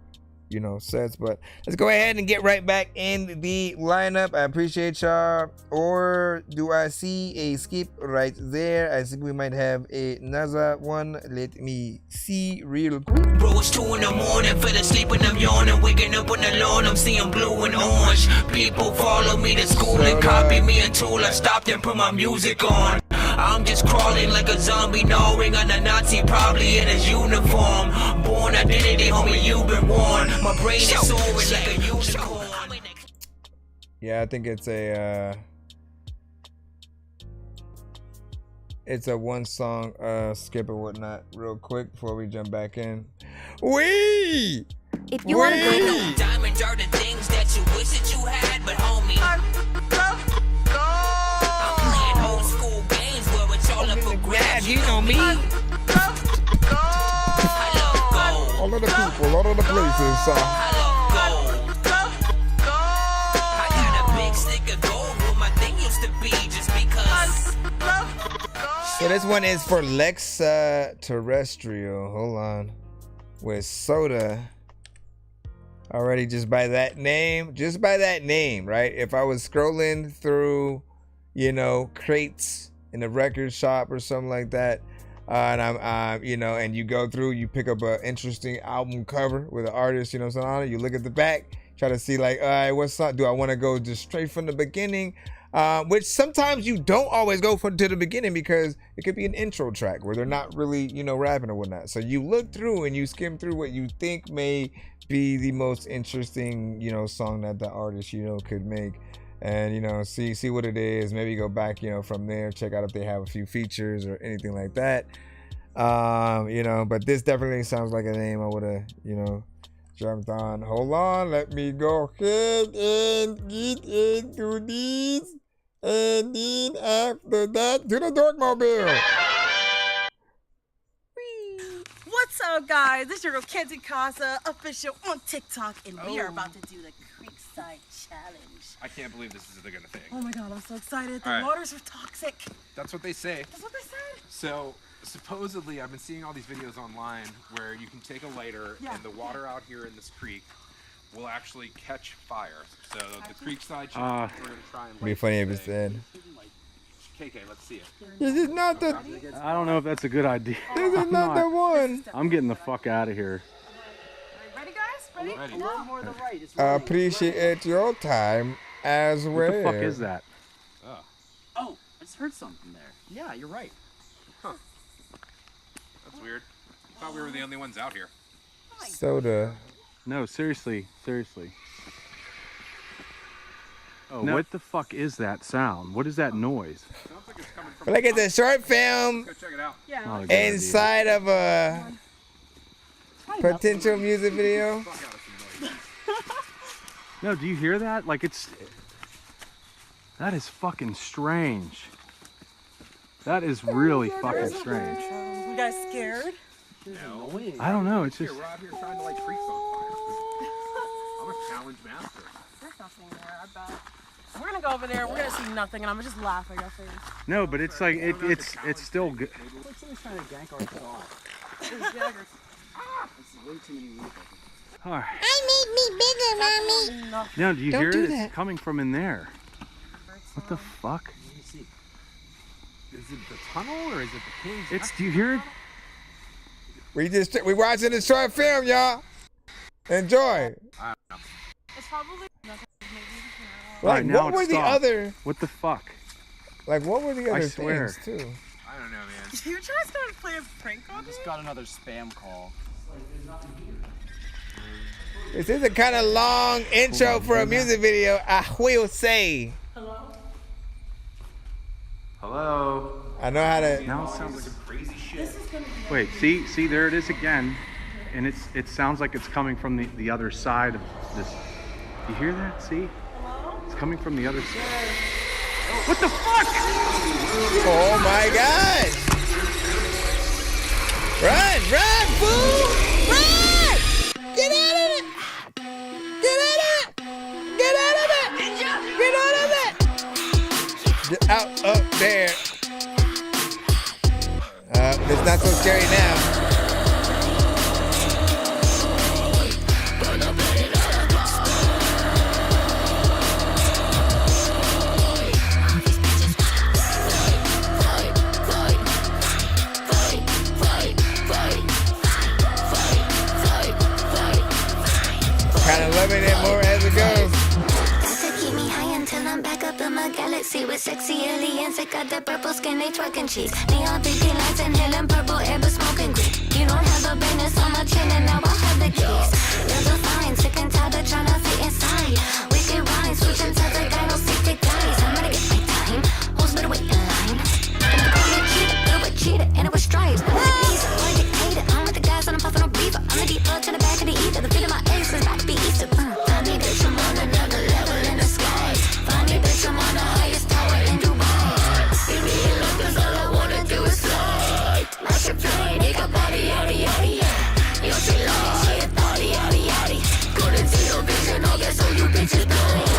you know, sets. But let's go ahead and get right back in the lineup. I appreciate y'all. Or do I see a skip right there? I think we might have another one. Let me see real quick. Bro, it's 2 in the morning, fell asleep and I'm yawning, waking up on the lawn, I'm seeing blue and orange. People follow me to school and copy me until I stopped and put my music on. I'm just crawling like a zombie, gnawing on a Nazi, probably in his uniform. Born identity, homie, you've been warned. My brain is soaring like a unicorn. Yeah, I think it's a one song skip or whatnot real quick before we jump back in. Wee! If you want to go, diamonds are the things that you wish that you had, but homie, I'm playing old school games where it's all up for grabs. You know me. All of the people, all of the places. I got a big stick of gold where my thing used to be just because. So this one is for Lex Terrestrial. Hold on. With Soda. Already just by that name, right? If I was scrolling through, you know, crates in a record shop or something like that, and I'm, you know, and you go through, you pick up an interesting album cover with an artist, you know, something on it. You look at the back, try to see like, all right, what's up? Do I want to go just straight from the beginning? Which sometimes you don't always go to the beginning, because it could be an intro track where they're not really, you know, rapping or whatnot. So you look through and you skim through what you think may be the most interesting, you know, song that the artist, you know, could make, and, you know, see what it is. Maybe go back, you know, from there, check out if they have a few features or anything like that. You know, but this definitely sounds like a name I would have, you know, jumped on. Hold on, let me go ahead and get into these, and then after that, to the Dorkmobile. What's up, guys? This is your girl Kenzie Casa, official on TikTok, and we are about to do the Creekside Challenge. I can't believe this is a gonna thing. Oh my god, I'm so excited. The All right. waters are toxic. That's what they say. That's what they said. So supposedly, I've been seeing all these videos online where you can take a lighter and the water out here in this creek will actually catch fire. So the Creekside Challenge, we're gonna try and It'd be funny if it said, KK, let's see it. this is not the, I don't know if that's a good idea. this is not the one. I'm getting the fuck out of here. Ready, guys? Ready? Ready. A little more to the right. It's I appreciate your time as well. What the fuck is that? Oh, I just heard something there. Yeah, you're right. Huh. That's weird. I thought we were the only ones out here. Soda. No, seriously. Oh, No. what the fuck is that sound? What is that noise? Sounds like it's coming from Like it's a short film Let's go check it out. Yeah. Not a good idea. inside of a potential music video. No, do you hear that? Like that is fucking strange. That is really fucking strange. You guys scared? No. I don't know. It's just. Here, we're out here trying to light creeks on fire. I'm a challenge master. There's nothing there, I bet. We're gonna go over there, we're gonna see nothing, and I'm gonna just laugh at your face. No, but it's like it's still good. Like someone's trying to gank our thought. There's daggers. It's way too many weak. All right. I need me bigger, mommy. Now, do you Don't hear do it? that. It's coming from in there. What the fuck? Let me see. Is it the tunnel or is it the king's? It's. Do you hear it? We watching the short film, y'all. Enjoy. I don't know. It's probably nothing, maybe. All right, now what were it's the stopped. other? What the fuck? Like, what were the I other swear. things too? I don't know, man. You guys gonna play a prank on me? Just got another spam call. This is a kind of long intro for a music video, I will say. Hello. I know how to. Now it sounds like Some crazy shit. Wait, see, there it is again, and it sounds like it's coming from the other side of this. You hear that? See? It's coming from the other side. What the fuck? Oh my gosh! Run, fool! Run! Get out of it! Get out of it! Get out of it! Get out of it! Get out up there. It's not so scary now. Kind of loving it more as it goes. Keep me high until I'm back up in my galaxy with sexy aliens that got that purple skin, they twerking cheeks. Neon thinking lights and hailing purple air, but smoking green. You don't have the business on my chin, and now I have the keys. You're the fine, sick and tired of trying to fit inside. Wicked rhymes, switching sides like I don't stick to guys. I'm gonna get my time. Who's better wait in line? I'm a cheater, good with cheater, and it was stripes. Easy, boy, dictator. I'm with the guys and I'm puffing on beaver. I'm the deep to the back of the ether. The fit of my eggs is about to be Easter. Funny bitch, I'm on another level in the sky. Funny bitch, I'm on the highest tower in Dubai. Give me a look, cause all I wanna do is fly. Like a plane, nigga, body, yaddy, yaddy, yeah. You're too long, shit, body, yaddy, yaddy. Couldn't see your vision, I guess all you bitches blind.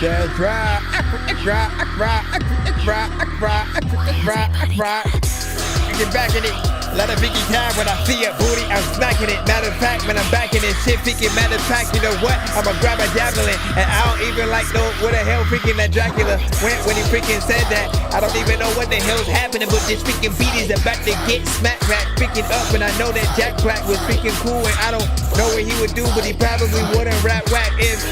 That's right. Get back in it. Let a Vicky time when I see a booty, I'm smacking it. Matter of fact, when I'm back in this shit, freaking matter of fact, you know what? I'ma grab a javelin, and I don't even like know what the hell freaking that Dracula went when he freaking said that. I don't even know what the hell's happening, but this freaking beat is about to get smacked back freaking up, and I know that Jack Black was freaking cool, and I don't know what he would do, but he probably wouldn't rap whack if.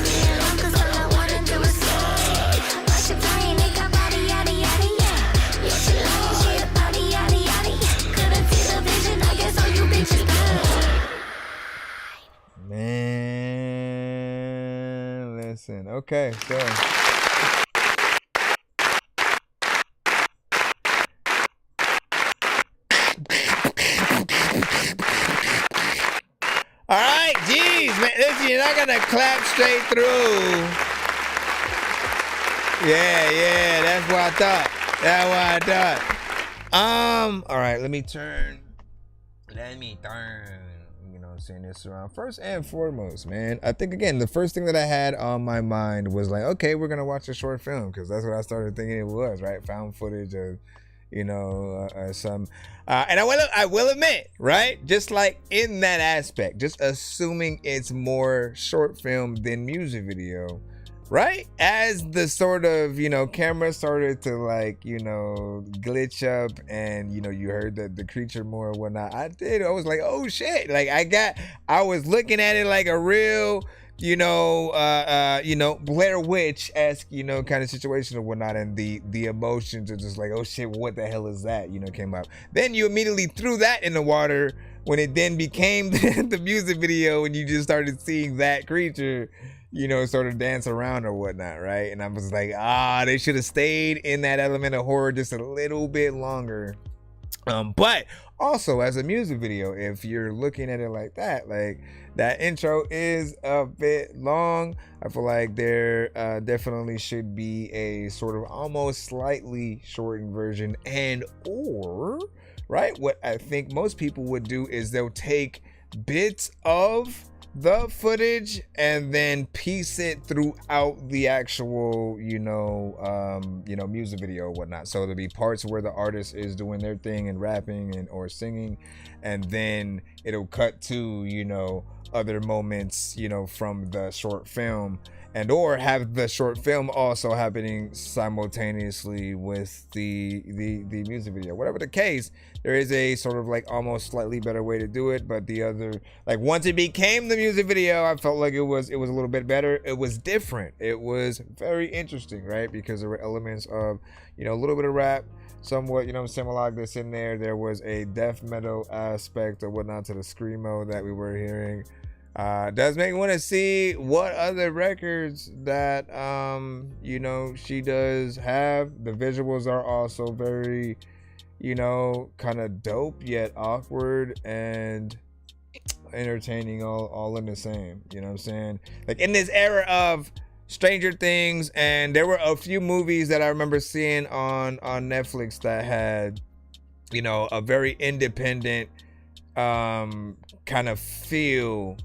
Man, listen. Okay, so. All right, geez, man. Listen, you're not gonna clap straight through. Yeah, that's what I thought. All right, let me turn. You know what I'm saying, this around. First and foremost, man, I think, again, the first thing that I had on my mind was like, okay, we're gonna watch a short film, because that's what I started thinking it was, right? Found footage of, you know, some, and I will admit, right, just like in that aspect, just assuming it's more short film than music video, right? As the sort of, you know, camera started to, like, you know, glitch up, and, you know, you heard the creature more and whatnot, I was like, oh shit, like I was looking at it like a real, you know, Blair Witch-esque, you know, kind of situation or whatnot, and the emotions are just like, oh shit, what the hell is that, you know, came up. Then you immediately threw that in the water when it then became the music video, and you just started seeing that creature, you know, sort of dance around or whatnot, right? And I was like, they should have stayed in that element of horror just a little bit longer. But also as a music video, if you're looking at it like that intro is a bit long. I feel like there definitely should be a sort of almost slightly shortened version, and or right, what I think most people would do is they'll take bits of the footage and then piece it throughout the actual music video or whatnot. So there'll be parts where the artist is doing their thing and rapping and or singing, and then it'll cut to other moments from the short film, and or have the short film also happening simultaneously with the music video. Whatever the case, there is a sort of like almost slightly better way to do it. But the other, like, once it became the music video, I felt like it was a little bit better. It was different. It was very interesting, right? Because there were elements of a little bit of rap, somewhat melodic in there. There was a death metal aspect or whatnot to the screamo that we were hearing. Does make me want to see what other records that she does have. The visuals are also very kind of dope yet awkward and entertaining all in the same. You know what I'm saying? Like in this era of Stranger Things, and there were a few movies that I remember seeing on Netflix that had a very independent kind of feel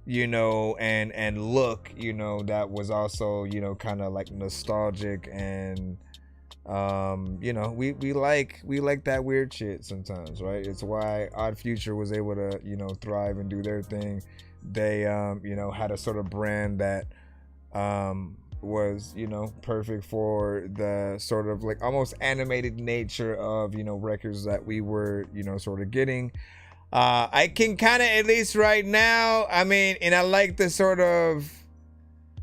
and look, that was also, kind of like nostalgic, and we like that weird shit sometimes, right? It's why Odd Future was able to, thrive and do their thing. They had a sort of brand that was perfect for the sort of like almost animated nature of records that we were sort of getting. I can kind of, at least right now, I mean, and I like the sort of,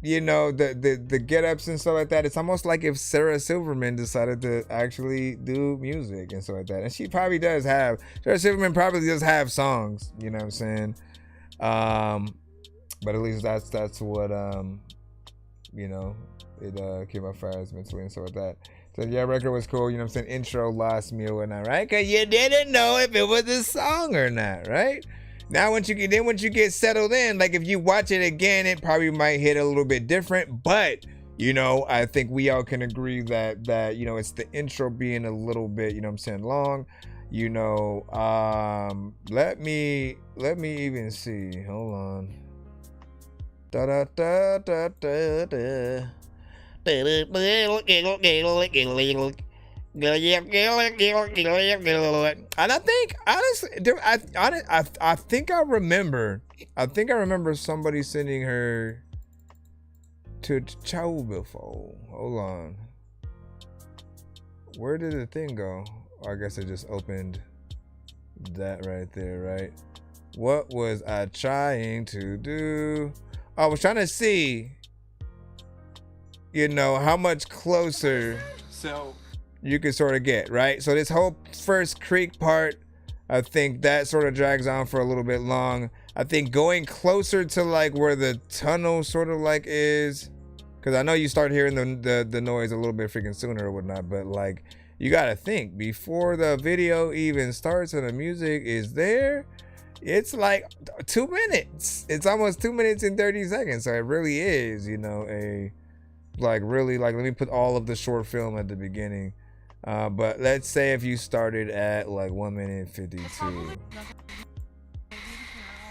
the get-ups and stuff like that. It's almost like if Sarah Silverman decided to actually do music and stuff like that. And she probably does have, Sarah Silverman probably does have songs, you know what I'm saying? But at least that's what, it came up fast mentally and stuff like that. So yeah, record was cool, you know what I'm saying? Intro lost me or not, right? Because you didn't know if it was a song or not, right? Now once you get settled in, like if you watch it again, it probably might hit a little bit different. But I think we all can agree that it's the intro being a little bit, long. Let me even see. Hold on. Da da da da da da. And I think honestly, I think I remember somebody sending her to Chow before. Hold on, where did the thing go? I guess it just opened that right there, right? What was I trying to do? I was trying to see how much closer you can sort of get, right? So this whole first creek part, I think that sort of drags on for a little bit long. I think going closer to like where the tunnel sort of like is, because I know you start hearing the noise a little bit freaking sooner or whatnot, but like you gotta think before the video even starts and the music is there, it's like 2 minutes. It's almost 2 minutes and 30 seconds. So it really is, let me put all of the short film at the beginning. But let's say if you started at like 1 minute 52.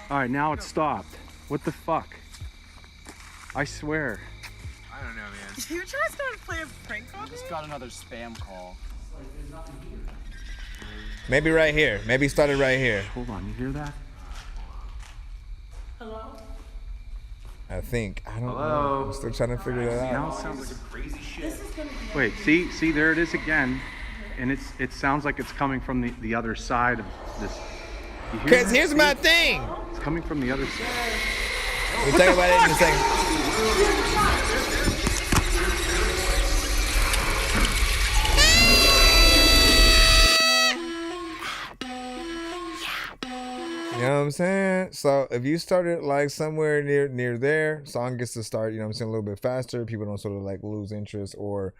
All right, now it stopped. What the fuck? I swear. I don't know, man. Did you try to play a prank on me? Just got another spam call. Maybe right here. Maybe started right here. Hold on, you hear that? Hello? I think. I don't Hello? know. I'm still trying to figure that out. Now it sounds like some crazy shit. Wait, see, there it is again. And it sounds like it's coming from the other side of this. Because here's my thing. It's coming from the other side. We'll talk about it in a second. You know what I'm saying? So if you started like somewhere near there, song gets to start, a little bit faster. People don't sort of like lose interest or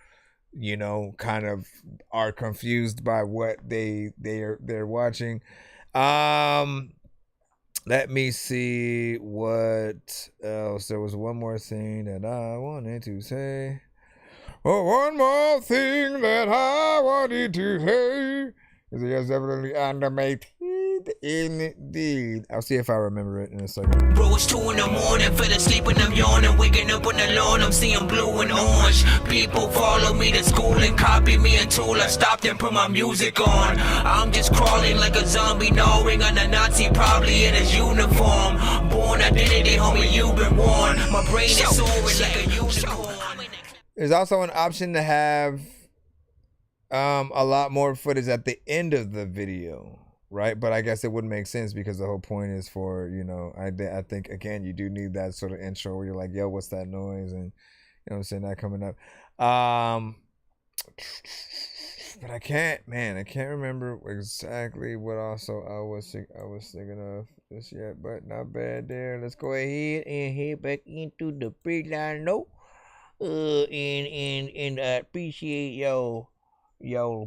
you know, kind of are confused by what they're watching. Let me see what else. There was one more thing that I wanted to say. Oh, one more thing that I wanted to say. Is definitely under my teeth, indeed. I'll see if I remember it in a second. Bro, it's 2 in the morning, fell asleep when I'm yawning, waking up on the lawn, I'm seeing blue and orange. People follow me to school and copy me until I stopped and put my music on. I'm just crawling like a zombie, gnawing on a Nazi, probably in his uniform. Born identity, homie, you've been warned. My brain is soaring like a unicorn. There's also an option to have a lot more footage at the end of the video, right? But I guess it wouldn't make sense because the whole point is for, you know, I think, again, you do need that sort of intro where you're like, yo, what's that noise? And, you know what I'm saying, that coming up. But I can't remember exactly what also I was thinking of this yet, but not bad there. Let's go ahead and head back into the pre-line note. And appreciate your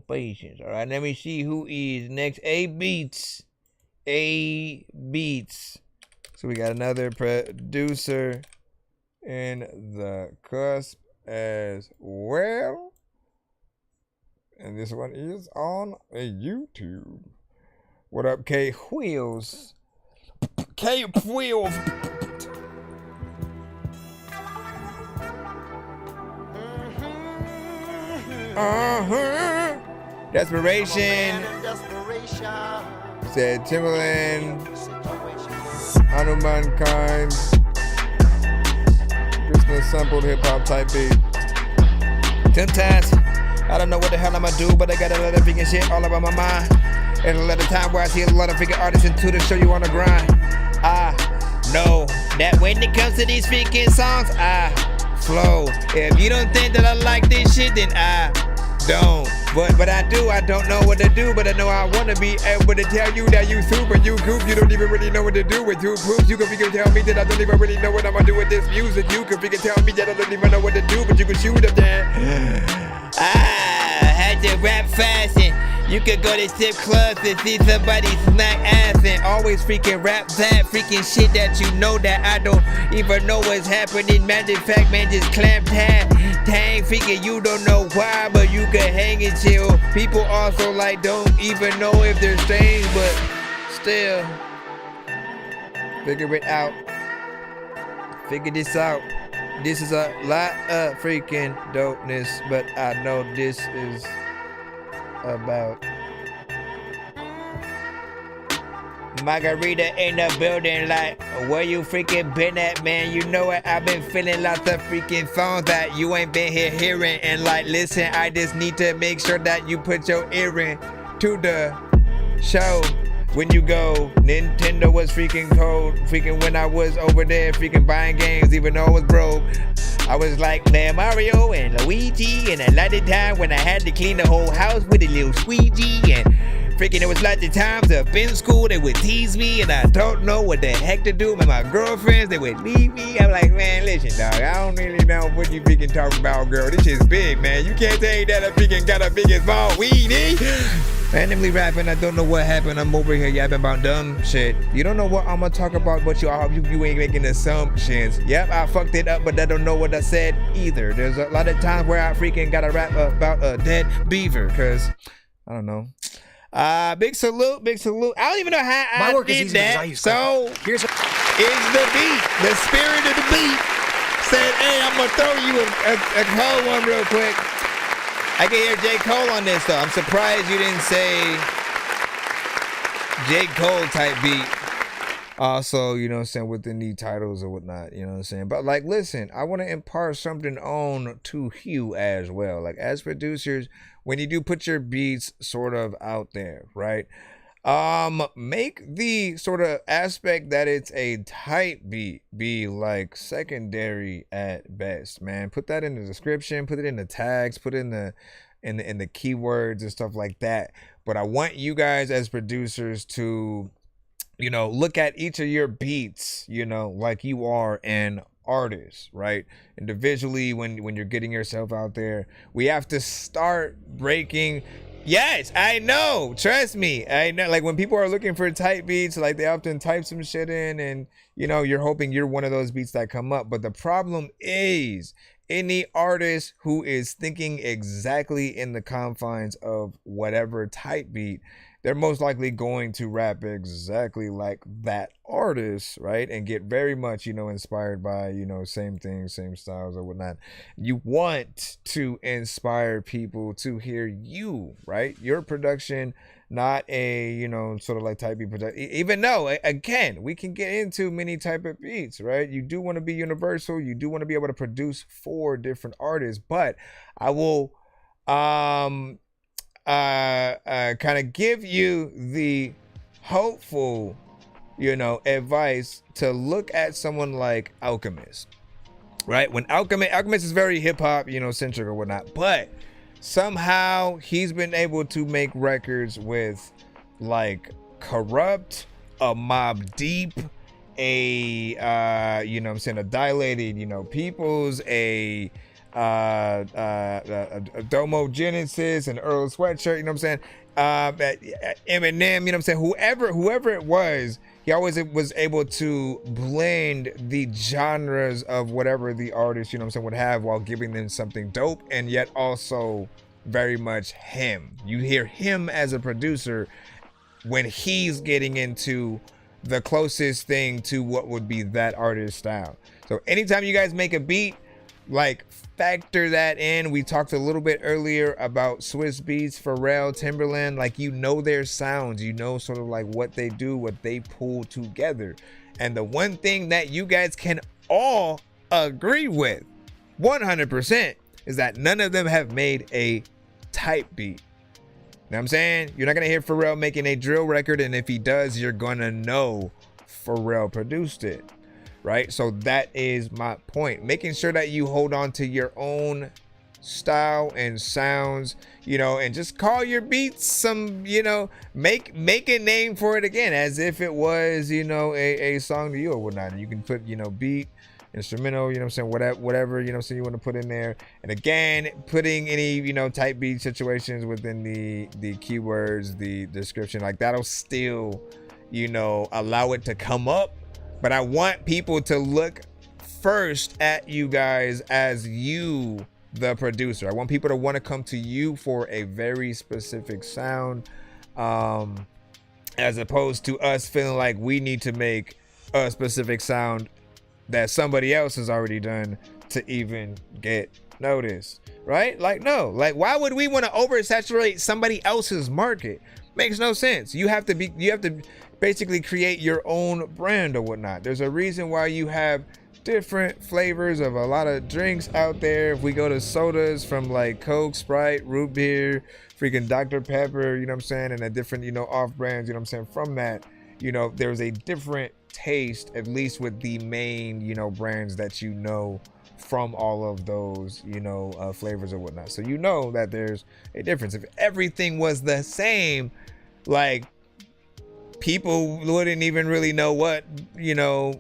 patience. All right, let me see who is next. A Beats. So we got another producer in the cusp as well, and this one is on a YouTube. What up, K Wheels? K Wheels. Desperation. Said Timberland. Hanuman Kind. Krishna sampled hip hop type beat. 10 times. I don't know what the hell I'ma do, but I got a lot of freaking shit all about my mind. And a lot of time where I see a lot of freaking artists into the show you on the grind. I know that when it comes to these freaking songs, I flow. If you don't think that I like this shit, then I don't. But I do. I don't know what to do, but I know I want to be able to tell you that you super, you goop. You don't even really know what to do with two proofs. You can figure tell me that I don't even really know what I'm gonna do with this music. You can figure tell me that I don't even know what to do, but you can shoot up there. I had to rap fast and you could go to strip clubs and see somebody smack ass and always freaking rap that freaking shit that you know that I don't even know what's happening. Man, in fact, man, just clamp tag. Dang, freaking you don't know why, but you can hang and chill. People also like don't even know if they're strange, but still figure it out. Figure this out. This is a lot of freaking dopeness, but I know this is about Margarita in the building, like where you freaking been at, man? You know what? I've been feeling lots of freaking songs that you ain't been here hearing, and like listen, I just need to make sure that you put your ear in to the show. When you go, Nintendo was freaking cold. Freaking when I was over there freaking buying games, even though I was broke. I was like playing Mario and Luigi, and a lot of time when I had to clean the whole house with a little squeegee, and freaking it was lots of times up in school they would tease me, and I don't know what the heck to do with my girlfriends. They would leave me. I'm like, man, listen, dog, I don't really know what you freaking talking about, girl. This shit's big, man. You can't tell me that I freaking got a big and small weenie. Randomly rapping, I don't know what happened. I'm over here yapping about dumb shit. You don't know what I'm gonna talk about, but you ain't making assumptions. Yep, I fucked it up, but I don't know what I said either. There's a lot of times where I freaking gotta rap about a dead beaver, cause I don't know. Big salute. I don't even know how I did that. So here's is the beat, the spirit of the beat said, hey, I'm gonna throw you a cold one real quick. I can hear J. Cole on this though. I'm surprised you didn't say J. Cole type beat. Also, you know what I'm saying, with the new titles or whatnot, you know what I'm saying? But like, listen, I want to impart something on to Hugh as well. Like as producers, when you do put your beats sort of out there, right? Make the sort of aspect that it's a type beat be like secondary at best, man. Put that in the description, put it in the tags, put it in the keywords and stuff like that. But I want you guys as producers to, you know, look at each of your beats, you know, like you are an artists, right? Individually, when you're getting yourself out there, we have to start breaking. Yes, I know. Trust me. I know. Like when people are looking for type beats, like they often type some shit in and, you know, you're hoping you're one of those beats that come up. But the problem is any artist who is thinking exactly in the confines of whatever type beat, they're most likely going to rap exactly like that artist, right? And get very much, you know, inspired by, you know, same things, same styles or whatnot. You want to inspire people to hear you, right? Your production, not a, you know, sort of like type beat production. Even though, again, we can get into many type of beats, right? You do want to be universal. You do want to be able to produce for different artists, but I will, kind of give you the hopeful, you know, advice to look at someone like Alchemist, right? When Alchemist is very hip hop, you know, centric or whatnot, but somehow he's been able to make records with like Corrupt, a Mobb Deep, a you know what I'm saying, a Dilated, you know, Peoples, a Domo Genesis and Earl Sweatshirt, you know what I'm saying, Eminem, you know what I'm saying, whoever it was, he always was able to blend the genres of whatever the artist, you know what I'm saying, would have while giving them something dope and yet also very much him. You hear him as a producer when he's getting into the closest thing to what would be that artist's style. So anytime you guys make a beat, like factor that in. We talked a little bit earlier about Swiss Beats, Pharrell, Timberland. Like, you know their sounds, you know sort of like what they do, what they pull together. And the one thing that you guys can all agree with 100% is that none of them have made a type beat. Know what I'm saying? You're not gonna hear Pharrell making a drill record, and if he does, you're gonna know Pharrell produced it. Right? So that is my point. Making sure that you hold on to your own style and sounds, you know, and just call your beats some, you know, make a name for it again, as if it was, you know, a song to you or whatnot. You can put, you know, beat, instrumental, you know what I'm saying, whatever, you know what I'm saying, you want to put in there. And again, putting any, you know, type beat situations within the keywords, the description, like that'll still, you know, allow it to come up. But I want people to look first at you guys as you, the producer. I want people to want to come to you for a very specific sound, as opposed to us feeling like we need to make a specific sound that somebody else has already done to even get noticed, right? Like, no, like, why would we want to oversaturate somebody else's market? Makes no sense. You have to basically create your own brand or whatnot. There's a reason why you have different flavors of a lot of drinks out there. If we go to sodas, from like Coke, Sprite, root beer, freaking Dr. Pepper, you know what I'm saying, and a different, you know, off brands, you know what I'm saying, from that, you know, there's a different taste, at least with the main, you know, brands that you know from all of those, you know, flavors or whatnot. So you know that there's a difference. If everything was the same, like, people wouldn't even really know what, you know,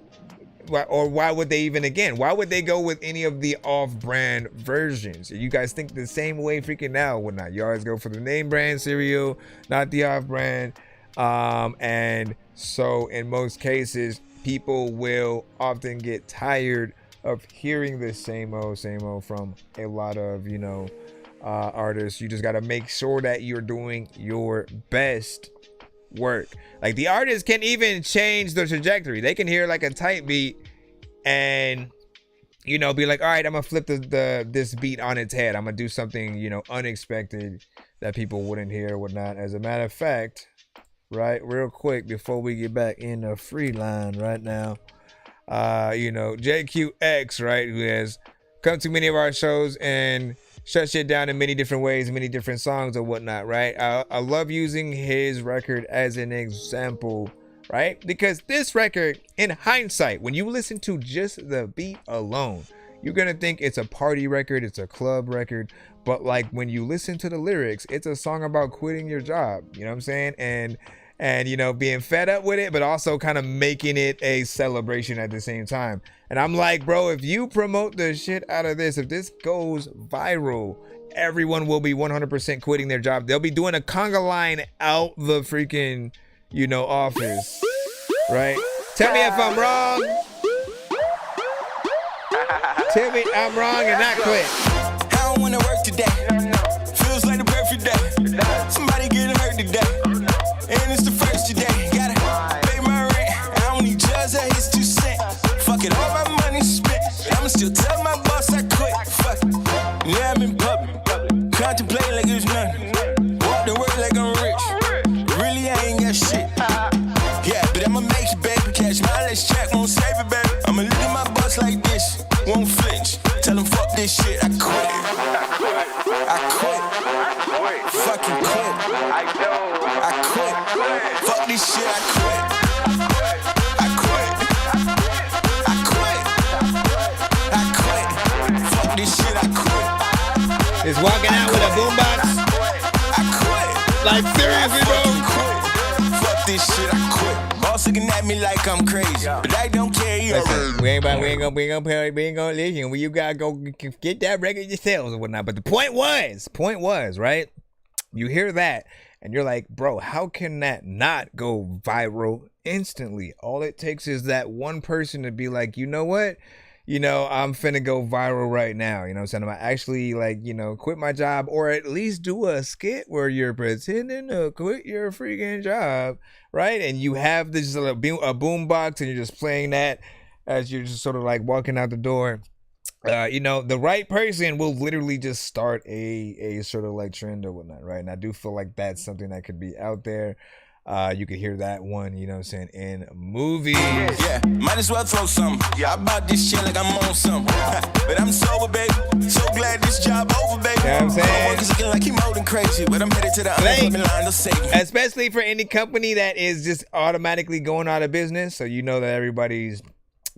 or why would they even, again, why would they go with any of the off-brand versions? You guys think the same way freaking now or whatnot. You always go for the name brand cereal, not the off-brand. And so in most cases, people will often get tired of hearing the same old from a lot of, you know, artists. You just got to make sure that you're doing your best work. Like, the artist can even change the trajectory. They can hear like a type beat and, you know, be like, all right, I'm gonna flip this beat on its head. I'm gonna do something, you know, unexpected that people wouldn't hear or whatnot. As a matter of fact, right, real quick before we get back in the free line right now, you know, JQX, right, who has come to many of our shows and shut shit down in many different ways, many different songs or whatnot, right? I love using his record as an example, right? Because this record, in hindsight, when you listen to just the beat alone, you're gonna think it's a party record, it's a club record. But like, when you listen to the lyrics, it's a song about quitting your job, you know what I'm saying? And and you know, being fed up with it, but also kind of making it a celebration at the same time. And I'm like, bro, if you promote the shit out of this, if this goes viral, everyone will be 100% quitting their job. They'll be doing a conga line out the freaking, you know, office, right? Tell me if I'm wrong. Tell me I'm wrong and not quit. I don't wanna work today. Feels like the perfect day. Somebody getting hurt today. And it's the first today. Gotta pay my rent. I don't need just a hits 2 cents. Fuck it, all my money spent. I'ma still tell my boss I quit. Fuck it. Yeah, I'm in public. Contemplating like it's nothing. Walk the work like I'm rich. Really, I ain't got shit. Yeah, but I'ma make it, baby. Catch my last check, won't save it, baby. I'ma look at my boss like this. Won't flinch. Tell him fuck this shit. I quit. I quit. Fucking quit. I quit. Fuck this shit. I quit. I quit. I quit. I quit. Fuck this shit. I quit. Is walking out with a boombox. I quit. Like seriously, bro. Fuck this shit. I quit. Boss looking at me like I'm crazy, but I don't care. Listen, we ain't gonna listen. Well, you gotta go get that record yourselves and whatnot. But the point was, right? You hear that and you're like, bro, how can that not go viral instantly? All it takes is that one person to be like, you know what? You know, I'm finna go viral right now. You know what I'm saying? I'm gonna actually, like, you know, quit my job, or at least do a skit where you're pretending to quit your freaking job, right? And you have this a boom box and you're just playing that as you're just sort of like walking out the door. You know, the right person will literally just start a sort of like trend or whatnot, right? And I do feel like that's something that could be out there. You could hear that one, you know what I'm saying, in movies. Yeah, might as well throw something. Yeah, I bought this shit like I'm on something. But I'm sober, baby. So glad this job over, baby. You know what I'm saying? He's looking like he more than crazy, but I'm headed to the unemployment line to save me. Especially for any company that is just automatically going out of business, so you know that everybody's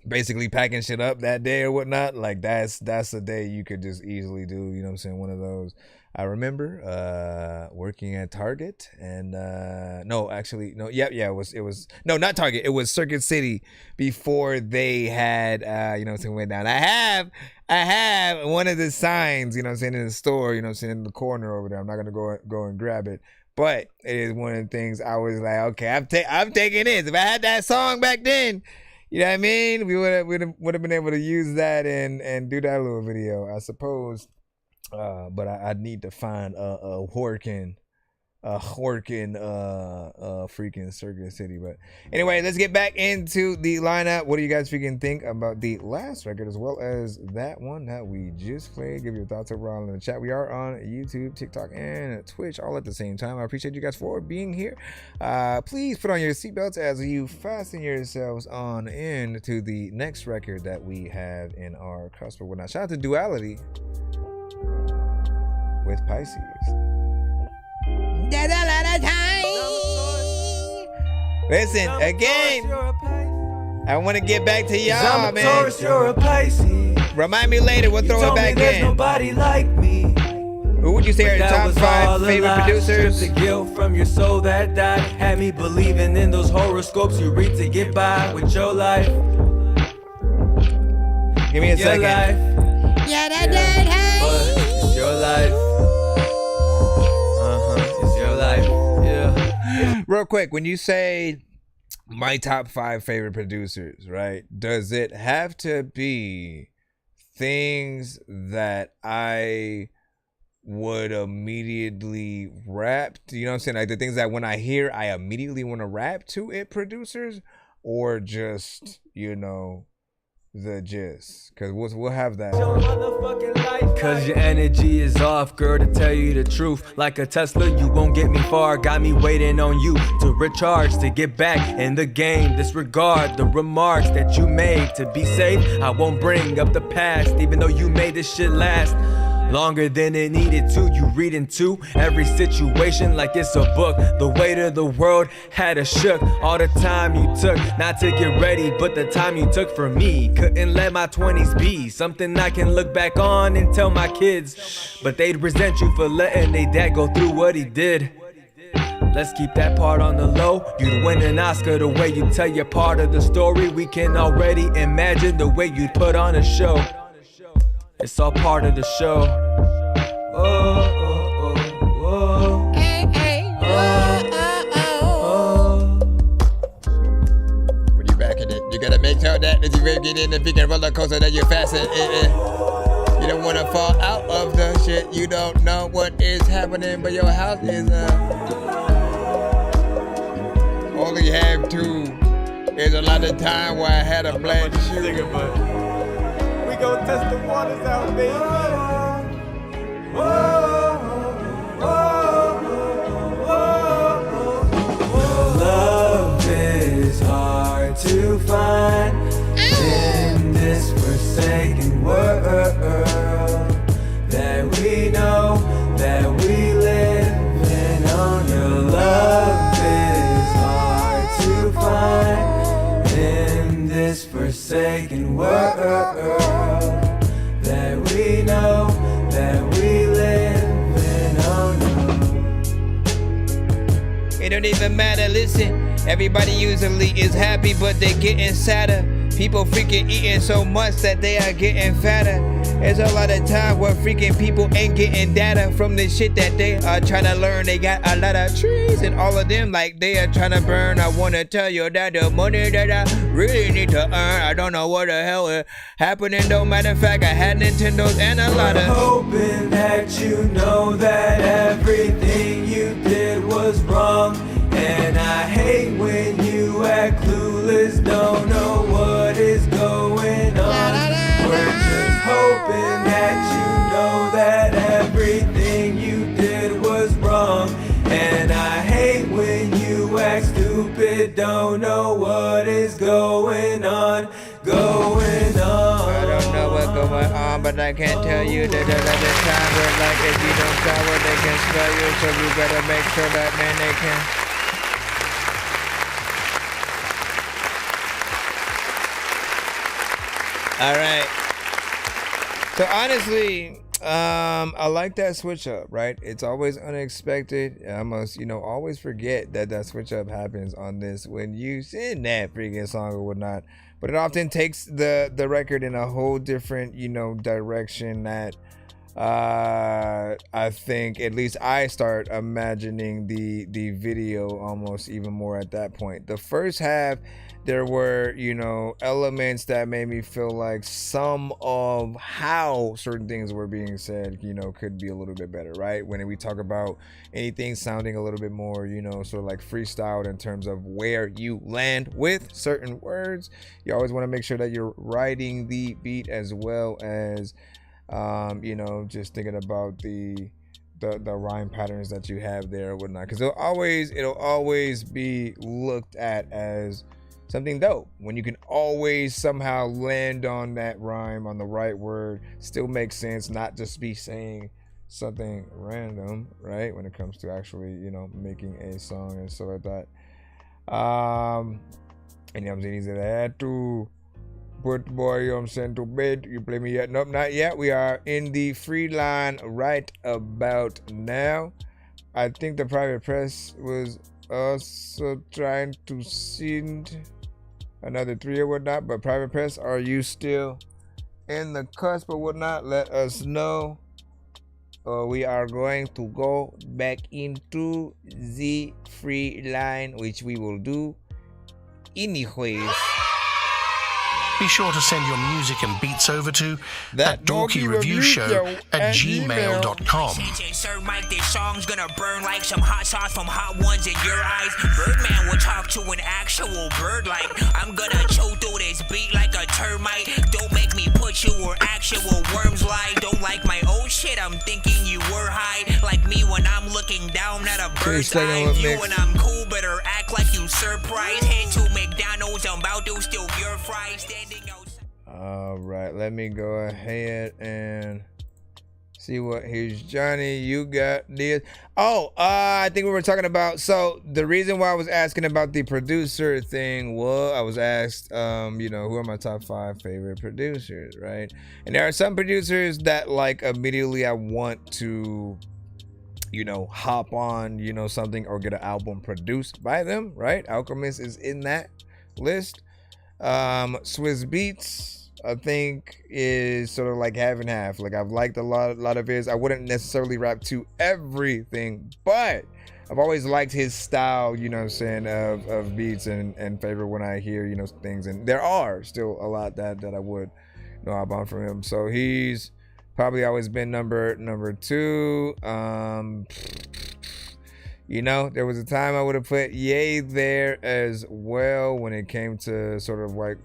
basically packing shit up that day or whatnot. Like that's a day you could just easily do, you know what I'm saying, one of those. I remember working at Target, and it was not Target, it was Circuit City before they had you know what I'm saying, went down. I have one of the signs, you know what I'm saying, in the store, you know what I'm saying, in the corner over there. I'm not gonna go and grab it, but it is one of the things I was like, okay, I'm taking this. If I had that song back then, you know what I mean, we would have been able to use that and do that little video, I suppose. But I need to find a freaking Circuit City. But anyway, let's get back into the lineup. What do you guys freaking think about the last record as well as that one that we just played? Give your thoughts over on in the chat. We are on YouTube, TikTok, and Twitch all at the same time. I appreciate you guys for being here. Please put on your seatbelts as you fasten yourselves on into the next record that we have in our cusp or whatnot. Shout out to Duality with Pisces. There's a lot of time. Listen, again, I want to get back to y'all, man. Taurus, you're a Pisces. Remind me later, we'll throw it back in. Nobody like me. Who would you say are your top 5 favorite producers? The guilt from your soul that died had me believing in those horoscopes you read to get by with your life. Give me a second. Yeah, It's your life. It's your life. Yeah. Real quick, when you say my top 5 favorite producers, right? Does it have to be things that I would immediately rap? You know what I'm saying? Like the things that when I hear, I immediately want to rap to it, producers, or just, you know, the gist? Because we'll have that. Cause your energy is off, girl, to tell you the truth. Like a Tesla, you won't get me far. Got me waiting on you to recharge, to get back in the game. Disregard the remarks that you made. To be safe, I won't bring up the past, even though you made this shit last longer than it needed to. You read into every situation like it's a book. The weight of the world had us shook. All the time you took not to get ready, but the time you took for me. Couldn't let my 20s be something I can look back on and tell my kids, but they'd resent you for letting their dad go through what he did. Let's keep that part on the low. You'd win an Oscar the way you tell your part of the story. We can already imagine the way you'd put on a show. It's all part of the show. When you back in it, you gotta make sure that as you get in the freaking roller coaster that you're fasten. You don't wanna fall out of the shit. You don't know what is happening, but your house is only have two. There's a lot of time where I had a black shoe. We gon' test the waters out, baby. Love is hard to find in this forsaken world that we know that we live in. On your love is hard to find in this forsaken world that we know that we live in. On It don't even matter, listen. Everybody usually is happy, but they're getting sadder. People freaking eating so much that they are getting fatter. There's a lot of time where freaking people ain't getting data from the shit that they are trying to learn. They got a lot of trees and all of them like they are trying to burn. I want to tell you that the money that I really need to earn, I don't know what the hell is happening though. Matter of fact, I had Nintendos and a lot of hoping that you know that everything you did was wrong. And I hate when you act clueless, don't know what is going on. We're just hoping that you know that everything you did was wrong. And I hate when you act stupid, don't know what is going on. I don't know what's going on, but I can't tell you that at the time where like if you don't cover, they can spell you, so you better make sure that man they can. All right. So honestly, I like that switch up, right? It's always unexpected. I must, always forget that switch up happens on this when you sing that freaking song or whatnot. But it often takes the record in a whole different, direction that I think at least I start imagining the video almost even more at that point. The first half, there were, elements that made me feel like some of how certain things were being said, could be a little bit better, right? When we talk about anything sounding a little bit more, sort of like freestyled in terms of where you land with certain words, you always want to make sure that you're riding the beat as well as, just thinking about the rhyme patterns that you have there or whatnot, because it'll always be looked at as something dope when you can always somehow land on that rhyme on the right word, still make sense, not just be saying something random, right? When it comes to actually, making a song and stuff like that. And I'm saying, he said, I had to put boy, I'm sent to bed. You play me yet? Nope, not yet. We are in the free line right about now. I think the private press was also trying to send another 3 or whatnot, but private press, are you still in the cusp or whatnot? Let us know. We are going to go back into the free line, which we will do anyways. Be sure to send your music and beats over to that dorky review show at gmail.com. Sir Mike, this song's gonna burn like some hot sauce from hot ones in your eyes. Birdman will talk to an actual bird like I'm gonna choke through this beat like a termite. Don't make me put you where actual worms lie. Don't like my old shit, I'm thinking you were high. Like me when I'm looking down at a bird's eye view. When I'm cool, better act like you surprised. Head to McDonald's, I'm about to steal your fries. Standing outside. All right, let me go ahead and see what. Here's Johnny. You got this. Oh, I think we were talking about. So the reason why I was asking about the producer thing was I was asked, who are my top 5 favorite producers, right? And there are some producers that like immediately I want to you know, hop on, you know, something or get an album produced by them, right? Alchemist is in that list. Swiss Beats, I think, is sort of like half and half. Like, I've liked a lot of his. I wouldn't necessarily rap to everything, but I've always liked his style, you know what I'm saying, of beats and favorite when I hear, you know, things. And there are still a lot that I would, you know, hop on from him. So he's probably always been number 2. You know, there was a time I would have put Ye there as well when it came to sort of like,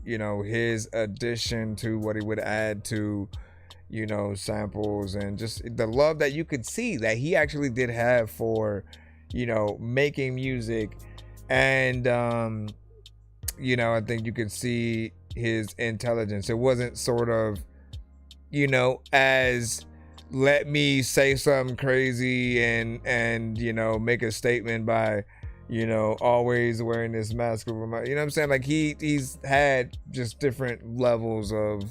you know, his addition to what he would add to, you know, samples and just the love that you could see that he actually did have for, you know, making music. And, you know, I think you could see his intelligence. It wasn't sort of, you know, as let me say something crazy and you know, make a statement by, you know, always wearing this mask over my, you know what I'm saying? Like he's had just different levels of,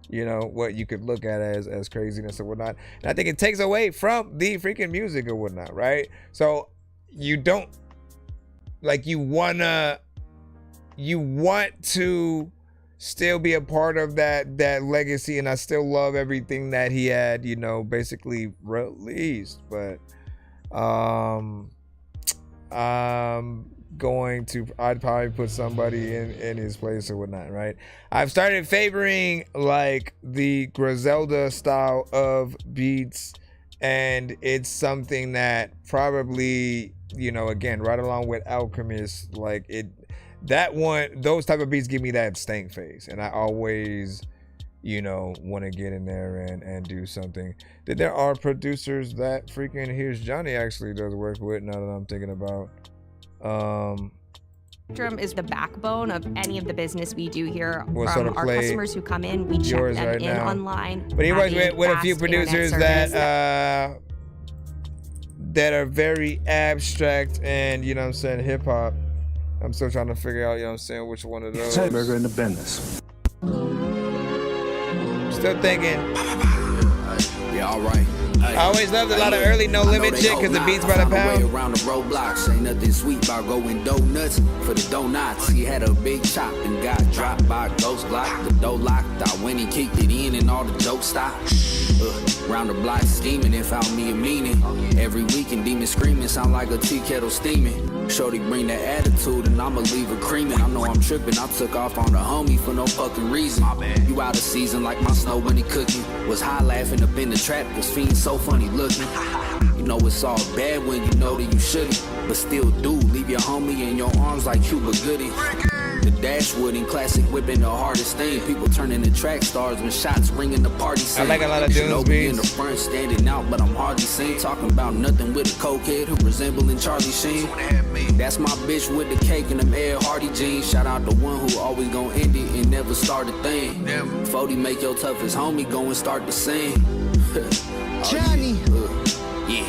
you know, what you could look at as craziness or whatnot. And I think it takes away from the freaking music or whatnot, right? So you don't, like, you want to still be a part of that legacy, and I still love everything that he had, you know, basically released. But I'd probably put somebody in his place or whatnot, right? I've started favoring like the Griselda style of beats, and it's something that probably, you know, again, right along with Alchemist, like those type of beats give me that stank face, and I always, you know, want to get in there and do something. There are producers that freaking Here's Johnny actually does work with, now that I'm thinking about. Spectrum is the backbone of any of the business we do here. What From sort of our play customers who come in, we check them right in now. online. But he works having with a few fast producers internet that are very abstract and, you know what I'm saying, hip hop. I'm still trying to figure out, you know what I'm saying, which one of those. Burger in the business. Still thinking. Yeah, all right. I always loved a lot of early No Limit shit because the beats by the pound. Around the roadblocks, ain't nothing sweet about going donuts for the donuts. He had a big chop and got dropped by a ghost block. The door locked out when he kicked it in and all the jokes stopped. Round the block scheming and found me a meaning. Every weekend demon screaming sound like a tea kettle steaming. Shorty bring that attitude and I'ma leave her creaming. I know I'm tripping, I took off on the homie for no fucking reason. You out of season like my snow bunny cooking. Was high laughing up in the trap cause fiends so funny looking. You know it's all bad when you know that you shouldn't, but still do leave your homie in your arms like Cuba Gooding. The Dashwood and classic whipping the hardest thing. People turning to track stars when shots ringing the party scene. I like a lot of Dunes beats. In the front standing out, but I'm hardly seen. Talking about nothing with a cokehead who resembling Charlie Sheen. That's my bitch with the cake and them Ed Hardy jeans. Shout out the one who always gon' end it and never start a thing. 40 make your toughest homie go and start to sing. Johnny. Yeah.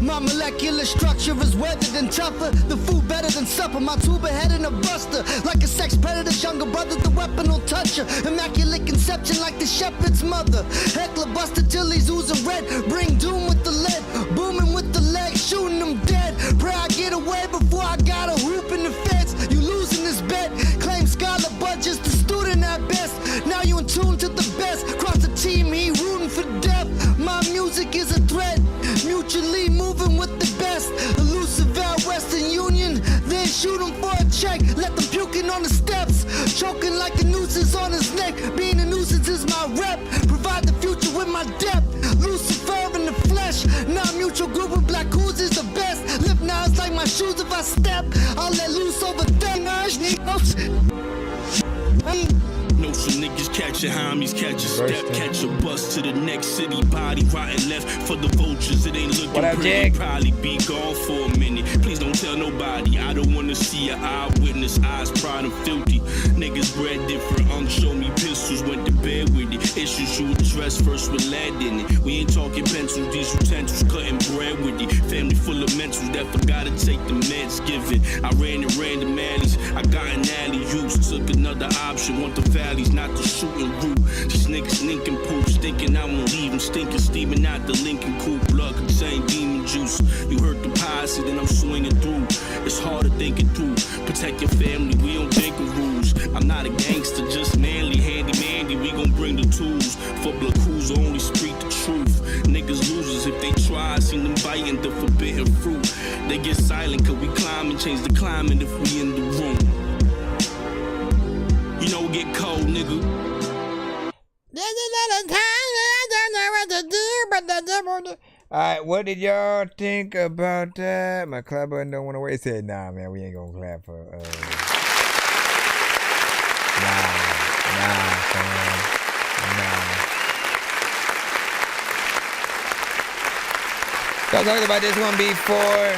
My molecular structure is weathered and tougher. The food better than supper. My tuba head in a buster. Like a sex predator's younger brother, the weapon will touch her. Immaculate conception like the shepherd's mother. Heckler buster till he's oozing red. Bring doom with the lead. Booming with the leg, shooting them dead. Pray I get away before I got a hoop in the feds. You losing this bet. Claim scholar, but just a student at best. Now you in tune to the best. Cross the team, he rooting for death. My music is a threat. Mutually moving with the best. Elusive out Western Union. Then shoot him for a check. Let them puking on the steps. Choking like a nooses on his neck. Being a nuisance is my rep. Provide the future with my depth. Lucifer in the flesh. Not mutual group with black who's is the best. Lip now it's like my shoes if I step. I'll let loose over there. Know some niggas catch a homies, catch a step, catch a bus to the next city, body rotten left for the vultures. It ain't looking pretty, probably be gone for a minute. Please don't tell nobody, I don't wanna see an eyewitness, eyes proud and filthy. Niggas bred different, show me pistols, went to bed with it. Issues you address first with lead in it. We ain't talking pencils, these utensils, cutting bread with it. Family full of mentals that forgot to take the meds given. I ran in random alleys, I got an alley use, took another option, want the valleys, not the shooting route. These niggas nincompoops, thinking I won't leave him stinking, steaming out the Lincoln cool blood contained demon juice. You heard the posse, then I'm swinging through. It's hard to think it through. Protect your family, we don't think of rules. I'm not a gangster, just manly, handy mandy. We gon' bring the tools for Black Cruz, only speak the truth. Niggas losers if they try, seen them biting the forbidden fruit. They get silent cause we climb and change the climate if we in the room. You know, get cold, nigga. Alright, what did y'all think about that? My clap button don't want to wait. It said, nah, man, we ain't gonna clap for, I talked about this one before.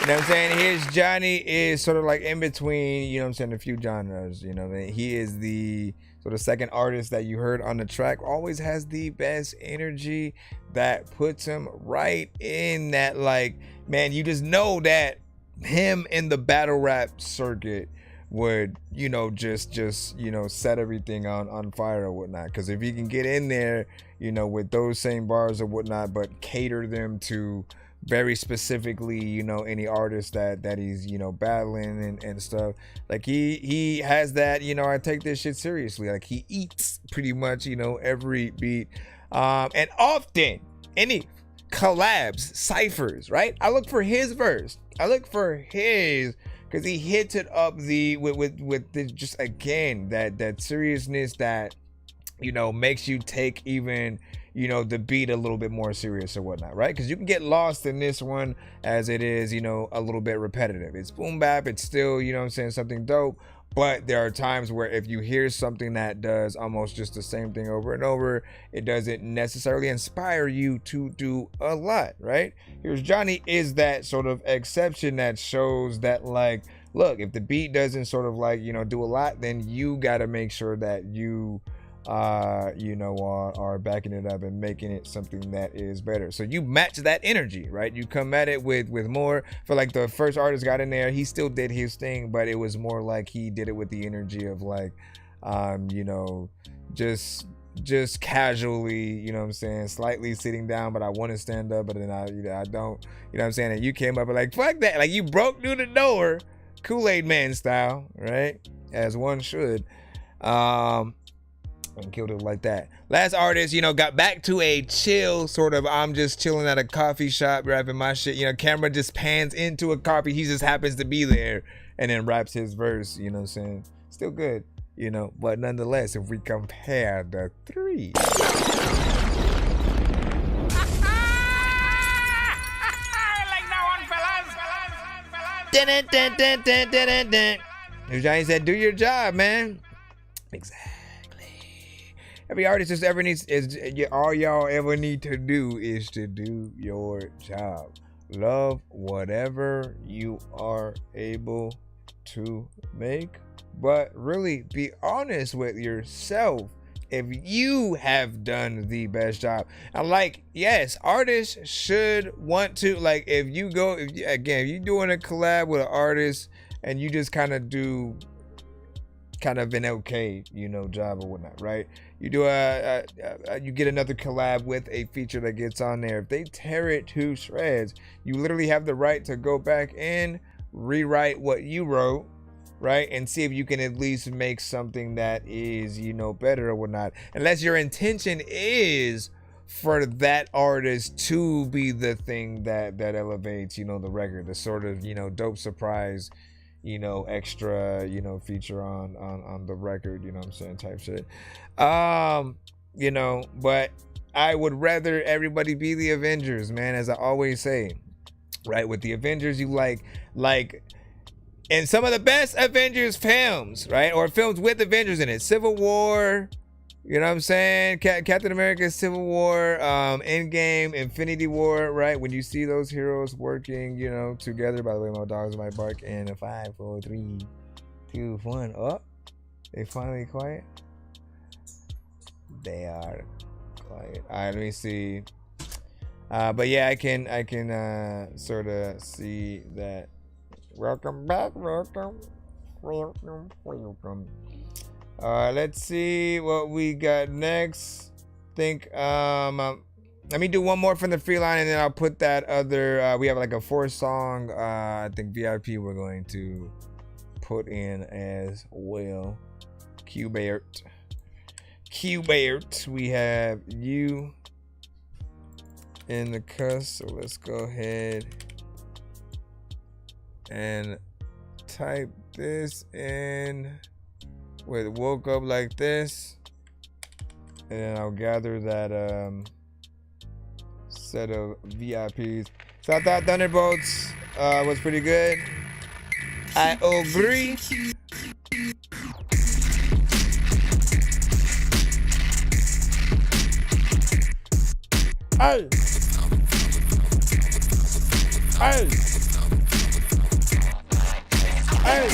You know what I'm saying? Here's Johnny is sort of like in between, you know what I'm saying, a few genres. You know, he is the sort of second artist that you heard on the track. Always has the best energy that puts him right in that, like, man, you just know that him in the battle rap circuit would, you know, just you know, set everything on fire or whatnot. Because if he can get in there, you know, with those same bars or whatnot, but cater them to very specifically, you know, any artist that he's, you know, battling and stuff, like he has that, you know, I take this shit seriously. Like, he eats pretty much, you know, every beat, and often any collabs, ciphers, right? I look for his verse. I look for his, because he hits it up with the, just again, that seriousness that, you know, makes you take even, you know, the beat a little bit more serious or whatnot, right? Because you can get lost in this one as it is, you know, a little bit repetitive. It's boom bap, it's still, you know what I'm saying, something dope, but there are times where if you hear something that does almost just the same thing over and over, it doesn't necessarily inspire you to do a lot, right? Here's Johnny is that sort of exception that shows that, like, look, if the beat doesn't sort of, like, you know, do a lot, then you got to make sure that you you know, are backing it up and making it something that is better. So you match that energy, right? You come at it with more. For like the first artist got in there, he still did his thing, but it was more like he did it with the energy of, like, you know, just casually, you know what I'm saying, slightly sitting down, but I want to stand up, but then I don't, you know what I'm saying? And you came up and like, fuck that, like, you broke through the door, Kool-Aid Man style, right? As one should. And killed it like that. Last artist, you know, got back to a chill sort of, I'm just chilling at a coffee shop rapping my shit, you know, camera just pans into a coffee, he just happens to be there and then raps his verse, you know what I'm saying? Still good, you know, but nonetheless, if we compare the three, Johnny said, do your job, man. Exactly. Every artist just ever needs is all y'all ever need to do is to do your job. Love whatever you are able to make, but really be honest with yourself if you have done the best job. And, like, yes, artists should want to, like, if you're doing a collab with an artist and you just kind of do kind of an okay, you know, job or whatnot, right? You do you get another collab with a feature that gets on there. If they tear it to shreds, you literally have the right to go back and rewrite what you wrote, right? And see if you can at least make something that is, you know, better or whatnot. Unless your intention is for that artist to be the thing that elevates, you know, the record, the sort of, you know, dope surprise, you know, extra, you know, feature on the record, you know what I'm saying, type shit. You know, but I would rather everybody be the Avengers, man, as I always say, right? With the Avengers, you like in some of the best Avengers films, right? Or films with Avengers in it. Civil War, you know what I'm saying? Captain America, Civil War, Endgame, Infinity War, right? When you see those heroes working, you know, together. By the way, my dogs might bark in a 5, 4, 3, 2, 1. Oh, they finally quiet. They are quiet. All right, let me see. But yeah, I can sort of see that. Welcome back, welcome. Let's see what we got next. Think let me do one more from the free line, and then I'll put that other we have like a 4-song I think VIP we're going to put in as well. Qbert, we have you in the cuss, so let's go ahead and type this in with woke up like this, and then I'll gather that set of VIPs. So I thought Thunderbolts was pretty good. I agree. Hey. Hey. Hey.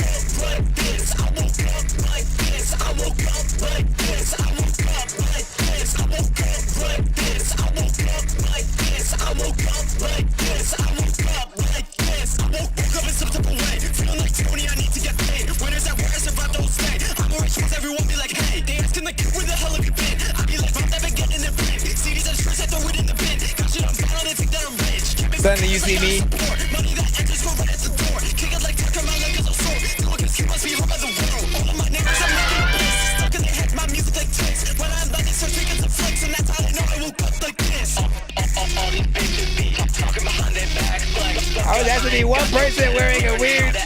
Everyone be like, hey, they asking the kid where the hell have you been? I be like, I've never getting it free. CDs and stress, I throw it in the bin. Got shit on file, they think that I'm rich. Suddenly you see me. Money that enters go right at the door. Kick it like Tucker, my leg is a sword. They look as you must be run by the world. All of my neighbors are making bliss. Stuck in their head, my music like ticks. When I'm like, they start taking some flicks, and that's how they know I woke up like this. All these bitches be talking behind their back. Oh, that's to be one person wearing a weird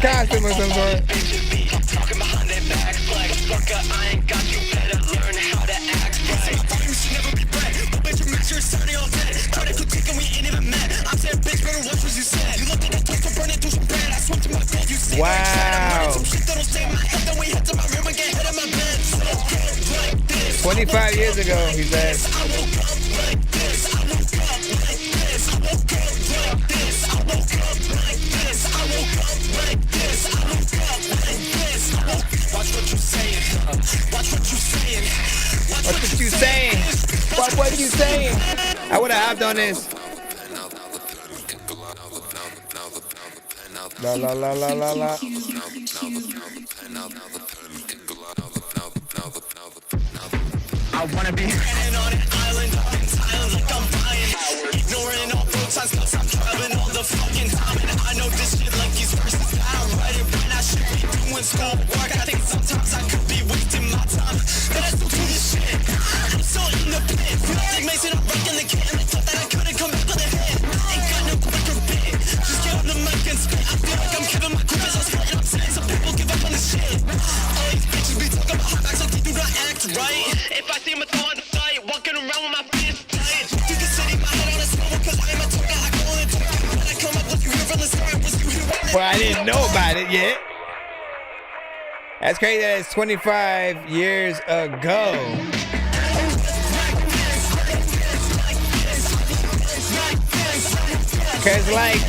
costume of some sort. Talking behind their back, like sucker, I ain't got you, better learn how to act right. My volume should never be bred, but bitch, your mixture is sounding all dead. Try to critique and we ain't even met. I'm saying, bitch, better watch what you said. You looked at that toast for burning through some bread. I swim to my gold, you see. Wow. Some shit that'll stay in my head, then we head to my room and get hit in my bed. So like this. 25 years ago, he said. I woke up like this. I woke up like this. I woke up like this. I woke up like this. I woke up like this. I woke up like this. Watch what you saying. Watch what you saying. Watch what you saying. Watch what you saying. I would have hopped on this. La la la la la la. I wanna be stranded on an island up in Thailand like I'm dying. Ignoring all protests, cause I'm traveling all the fucking time. And I know this shit like these verses that I write it when I should be doing schoolwork. I think sometimes I could be wasting my time, but I still do this shit. I'm still in the pit. Like Mason, I'm rocking the kid, and I thought that I couldn't come back with a hit. Ain't got no quicker bit. Just get on the mic and spit. I feel like I'm Kevin, my group is on split, and I'm saying some people give up on this shit. All these bitches be talking about hot backs like they do not act right. If I see him, it's on the fight, walking around with my fist tight. You can sit in my head on a swivel, cause I am a talker. I go on and talk. When I come up, was you here from the start? Was you here when Well, I didn't know about it yet. That's crazy that it's 25 years ago. Cause like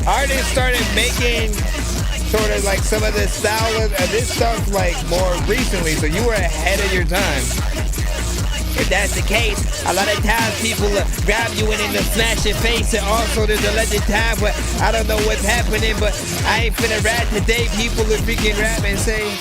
artists started making sort of like some of the style of this stuff like more recently, so you were ahead of your time. If that's the case, a lot of times people grab you and then smash your face, and also there's a legend time where I don't know what's happening, but I ain't finna rap today. People are freaking rap and say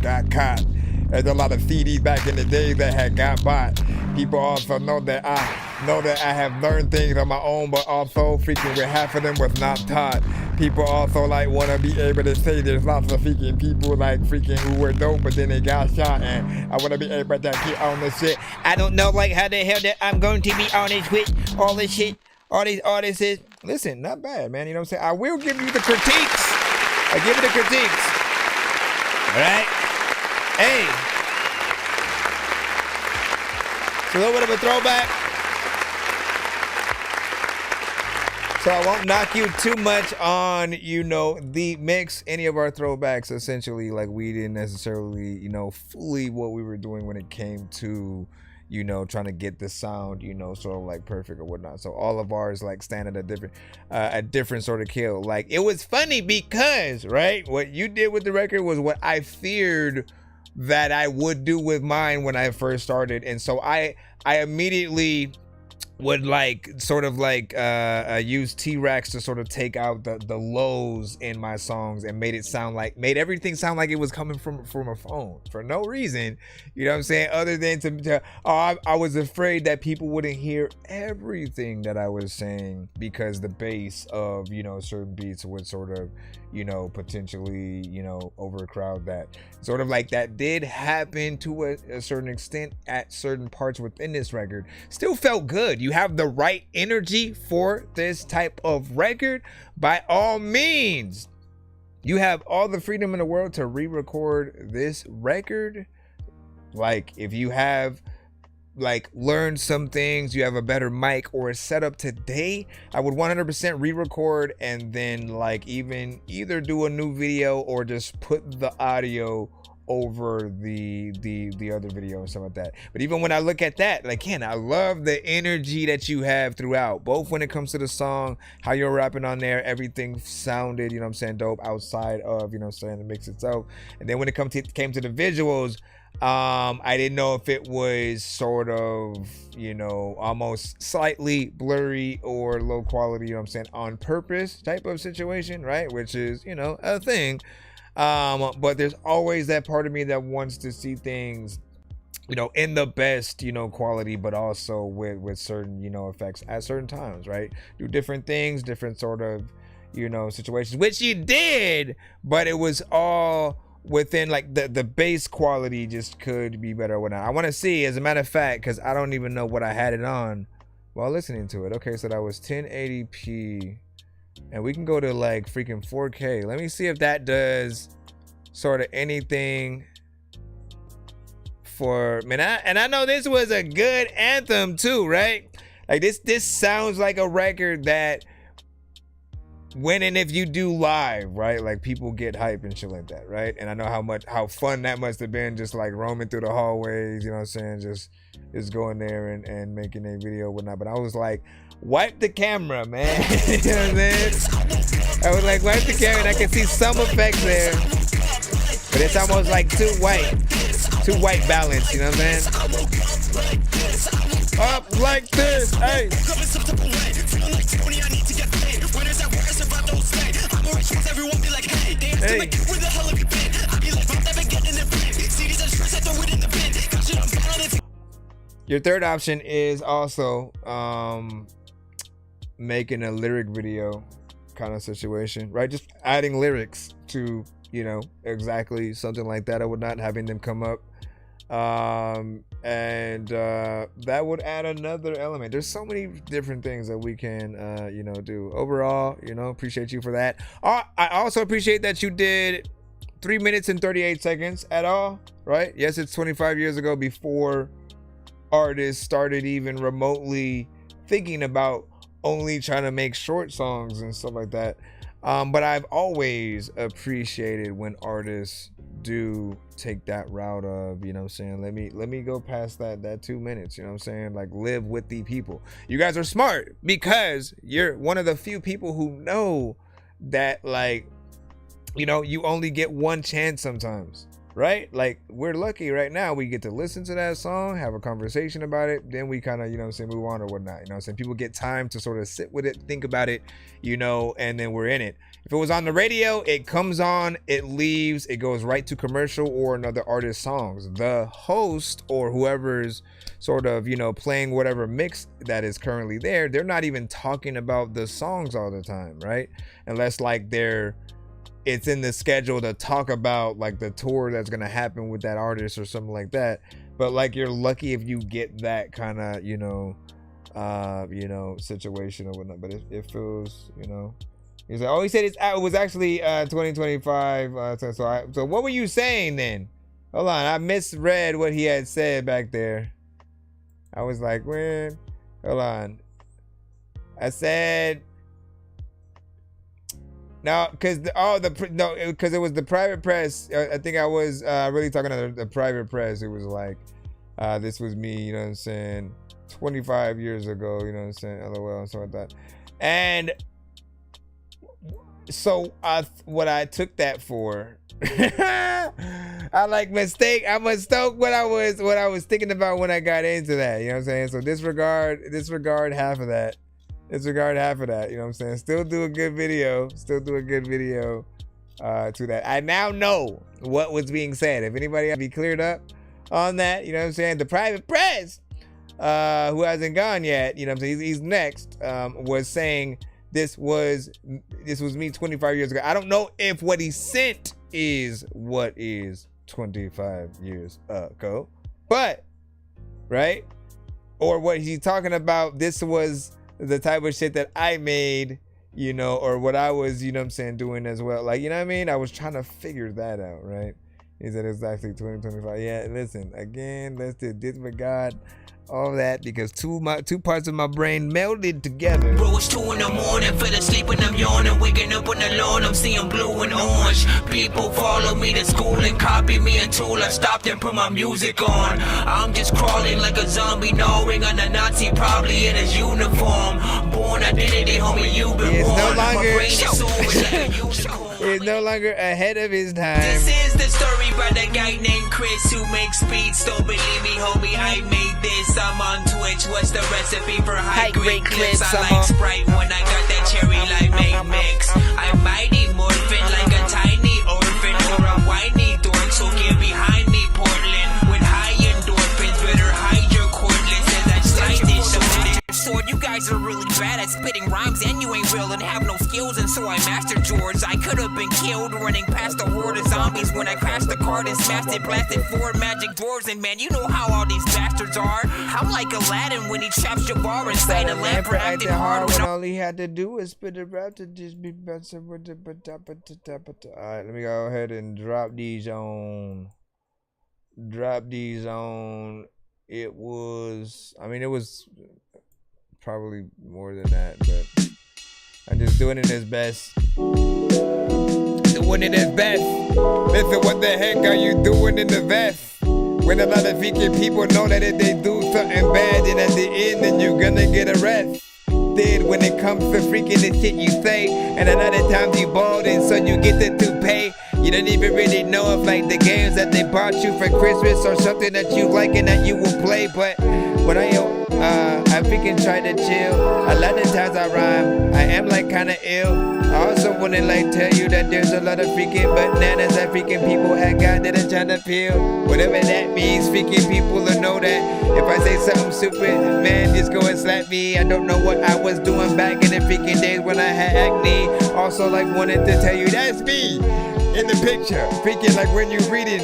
got caught. There's a lot of CDs back in the day that had got bought. People also know that I have learned things on my own, but also freaking with half of them was not taught. People also like want to be able to say there's lots of freaking people like freaking who were dope, but then they got shot, and I want to be able to get on the shit. I don't know like how the hell that I'm going to be honest with all this shit. All these artists is, listen, not bad, man. You know what I'm saying? I will give you the critiques. I give you the critiques. All right? Hey. It's a little bit of a throwback. So I won't knock you too much on, you know, the mix. Any of our throwbacks, essentially, like we didn't necessarily, you know, fully what we were doing when it came to, you know, trying to get the sound, you know, sort of like perfect or whatnot. So all of ours like stand at a different sort of kill. Like it was funny because, right, what you did with the record was what I feared that I would do with mine when I first started. And so I immediately would like sort of like use T-Rex to sort of take out the lows in my songs and made everything sound like it was coming from a phone for no reason, you know what I'm saying, other than I was afraid that people wouldn't hear everything that I was saying because the bass of, you know, certain beats would sort of, you know, potentially, you know, overcrowd that. Sort of like that did happen to a certain extent at certain parts within this record. Still felt good. You have the right energy for this type of record. By all means, you have all the freedom in the world to re-record this record. Like, if you have like learned some things, you have a better mic or a setup today, I would 100% re-record and then like either do a new video or just put the audio over the other video and stuff like that. But even when I look at that, like, again, I love the energy that you have throughout, both when it comes to the song, how you're rapping on there, everything sounded, you know what I'm saying, dope outside of, you know what I'm saying, the mix itself. And then when it came to the visuals, I didn't know if it was sort of, you know, almost slightly blurry or low quality, you know what I'm saying, on purpose type of situation, right? Which is, you know, a thing. But there's always that part of me that wants to see things, you know, in the best, you know, quality, but also with certain, you know, effects at certain times, right? Do different things, different sort of, you know, situations, which you did, but it was all within like the base quality just could be better or whatnot. I want to see, as a matter of fact, because I don't even know what I had it on while listening to it. Okay, so that was 1080p, and we can go to like freaking 4K. Let me see if that does sort of anything for, man. I know this was a good anthem too, right? Like this sounds like a record that when and if you do live, right, like people get hype and shit like that, right? And I know how fun that must have been, just like roaming through the hallways, you know what I'm saying, just going there and making a video and whatnot. But I was like, wipe the camera, man. You know what I'm saying? I was like, wipe the camera, and I can see some effects there, but it's almost like too white balance, you know what I'm saying? Up like this, hey. Hey. Your third option is also making a lyric video kind of situation, right? Just adding lyrics to, you know, exactly something like that. I would not having them come up. And that would add another element. There's so many different things that we can you know, do. Overall, you know, appreciate you for that. I also appreciate that you did 3 minutes and 38 seconds at all, right? Yes, it's 25 years ago, before artists started even remotely thinking about only trying to make short songs and stuff like that. But I've always appreciated when artists do take that route of, you know what I'm saying, let me go past that 2 minutes, you know what I'm saying, like live with the people. You guys are smart because you're one of the few people who know that, like, you know, you only get one chance sometimes, right? Like, we're lucky right now, we get to listen to that song, have a conversation about it, then we kind of, you know what I'm saying, move on or whatnot, you know what I'm saying. People get time to sort of sit with it, think about it, you know, and then we're in it. If it was on the radio, it comes on, it leaves, it goes right to commercial or another artist's songs. The host or whoever's sort of, you know, playing whatever mix that is currently there, they're not even talking about the songs all the time, right? Unless like it's in the schedule to talk about like the tour that's gonna happen with that artist or something like that. But like, you're lucky if you get that kind of, you know, situation or whatnot. But it feels, you know. He's like, oh, he said it was actually 2025. So what were you saying then? Hold on, I misread what he had said back there. I was like, when? Hold on. I said no, because it was the private press. I think I was really talking to the private press. It was like, this was me, you know what I'm saying, 25 years ago, you know what I'm saying, LOL and stuff like that. And so what I took that for I like mistake. I mistook what I was thinking about when I got into that. You know what I'm saying? So disregard half of that. Disregard half of that. You know what I'm saying? Still do a good video. Still do a good video to that. I now know what was being said. If anybody has to be cleared up on that, you know what I'm saying? The private press, who hasn't gone yet, you know what I'm saying? He's next. Was saying this was me 25 years ago. I don't know if what he sent is what is 25 years ago, but right, or what he's talking about, this was the type of shit that I made, you know, or what I was, you know what I'm saying, doing as well. Like, you know what I mean? I was trying to figure that out, right? He said it's actually 2025. Yeah, listen, again, let's disregard all that because two parts of my brain melded together. Bro, it's 2 in the morning, fell asleep and I'm yawning, waking up on the lawn, I'm seeing blue and orange. People follow me to school and copy me until I stopped and put my music on. I'm just crawling like a zombie, gnawing on a Nazi, probably in his uniform. Born identity, homie, you've been born. My brain is over like a unicorn. Is no longer ahead of his time. This is the story by the guy named Chris who makes beats. Don't believe me, homie, I made this. I'm on Twitch. What's the recipe for high-grade clips? I like Sprite when I got that cherry limeade mix. I'm mighty morphin' like a tiny orphan or a whiny dork. So get behind me, Portland, with high endorphins. Better hide your cordless as I slide this sword. You guys are really bad at spitting rhymes and you ain't real and have no skills, and so I mastered yours. I could have been killed running past a horde of zombies when I crashed the car and smashed it, blasted 4 magic doors, and man, you know how all these bastards are. I'm like Aladdin when he traps your bar inside a lamp for acting hard when all he had to do was spit it out to just be better with the alright, let me go ahead and drop these on. It was, I mean, it was probably more than that, but I'm just doing it his best. Doing it his best. Listen, what the heck are you doing in the vest? When a lot of freaking people know that if they do something bad, then at the end, then you're gonna get arrested. When it comes to freaking the shit you say, and a lot of times you bald and so you get the toupee. You don't even really know if like the games that they bought you for Christmas or something that you like and that you will play. But when I freaking try to chill, a lot of times I rhyme. I am like kinda ill. I also wanna like tell you that there's a lot of freaking bananas that freaking people had got that are trying to peel. Whatever that means, freaking people will know that if I say something stupid, man, just go and slap me. I don't know what I was doing back in the freaking days when I had acne. Also like wanted to tell you that's me in the picture. Freaking like when you reading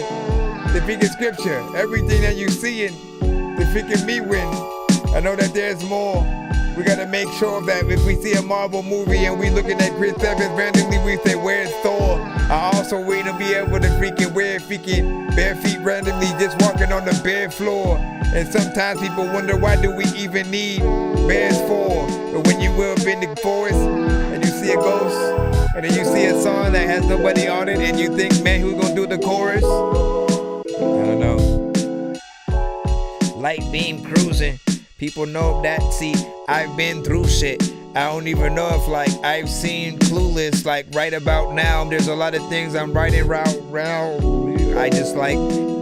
the freaking scripture, everything that you seeing, the freaking me win. I know that there's more. We gotta make sure that if we see a Marvel movie and we looking at Chris Evans, randomly we say, where's Thor? I also wait to be able to freaking wear freaking bare feet randomly just walking on the bare floor. And sometimes people wonder, why do we even need bears for? But when you will up in the forest and you see a ghost, and then you see a song that has nobody on it and you think, man, who's gonna do the chorus? I don't know. Light beam cruising. People know that, see, I've been through shit. I don't even know if like I've seen Clueless like right about now. There's a lot of things I'm writing around. I just like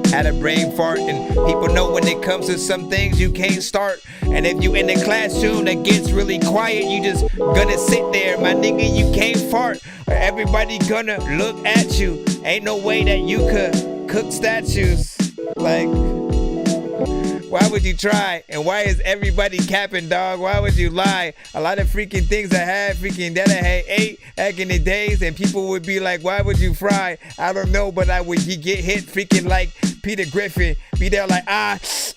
had a brain fart, and people know when it comes to some things you can't start. And if you in the classroom that gets really quiet, you just gonna sit there, my nigga, you can't fart, or everybody gonna look at you. Ain't no way that you could cook statues. Like, why would you try? And why is everybody capping, dog? Why would you lie? A lot of freaking things I had freaking that I had ate back in the days, and people would be like, why would you fry? I don't know, but I would get hit freaking like Peter Griffin. Be there like,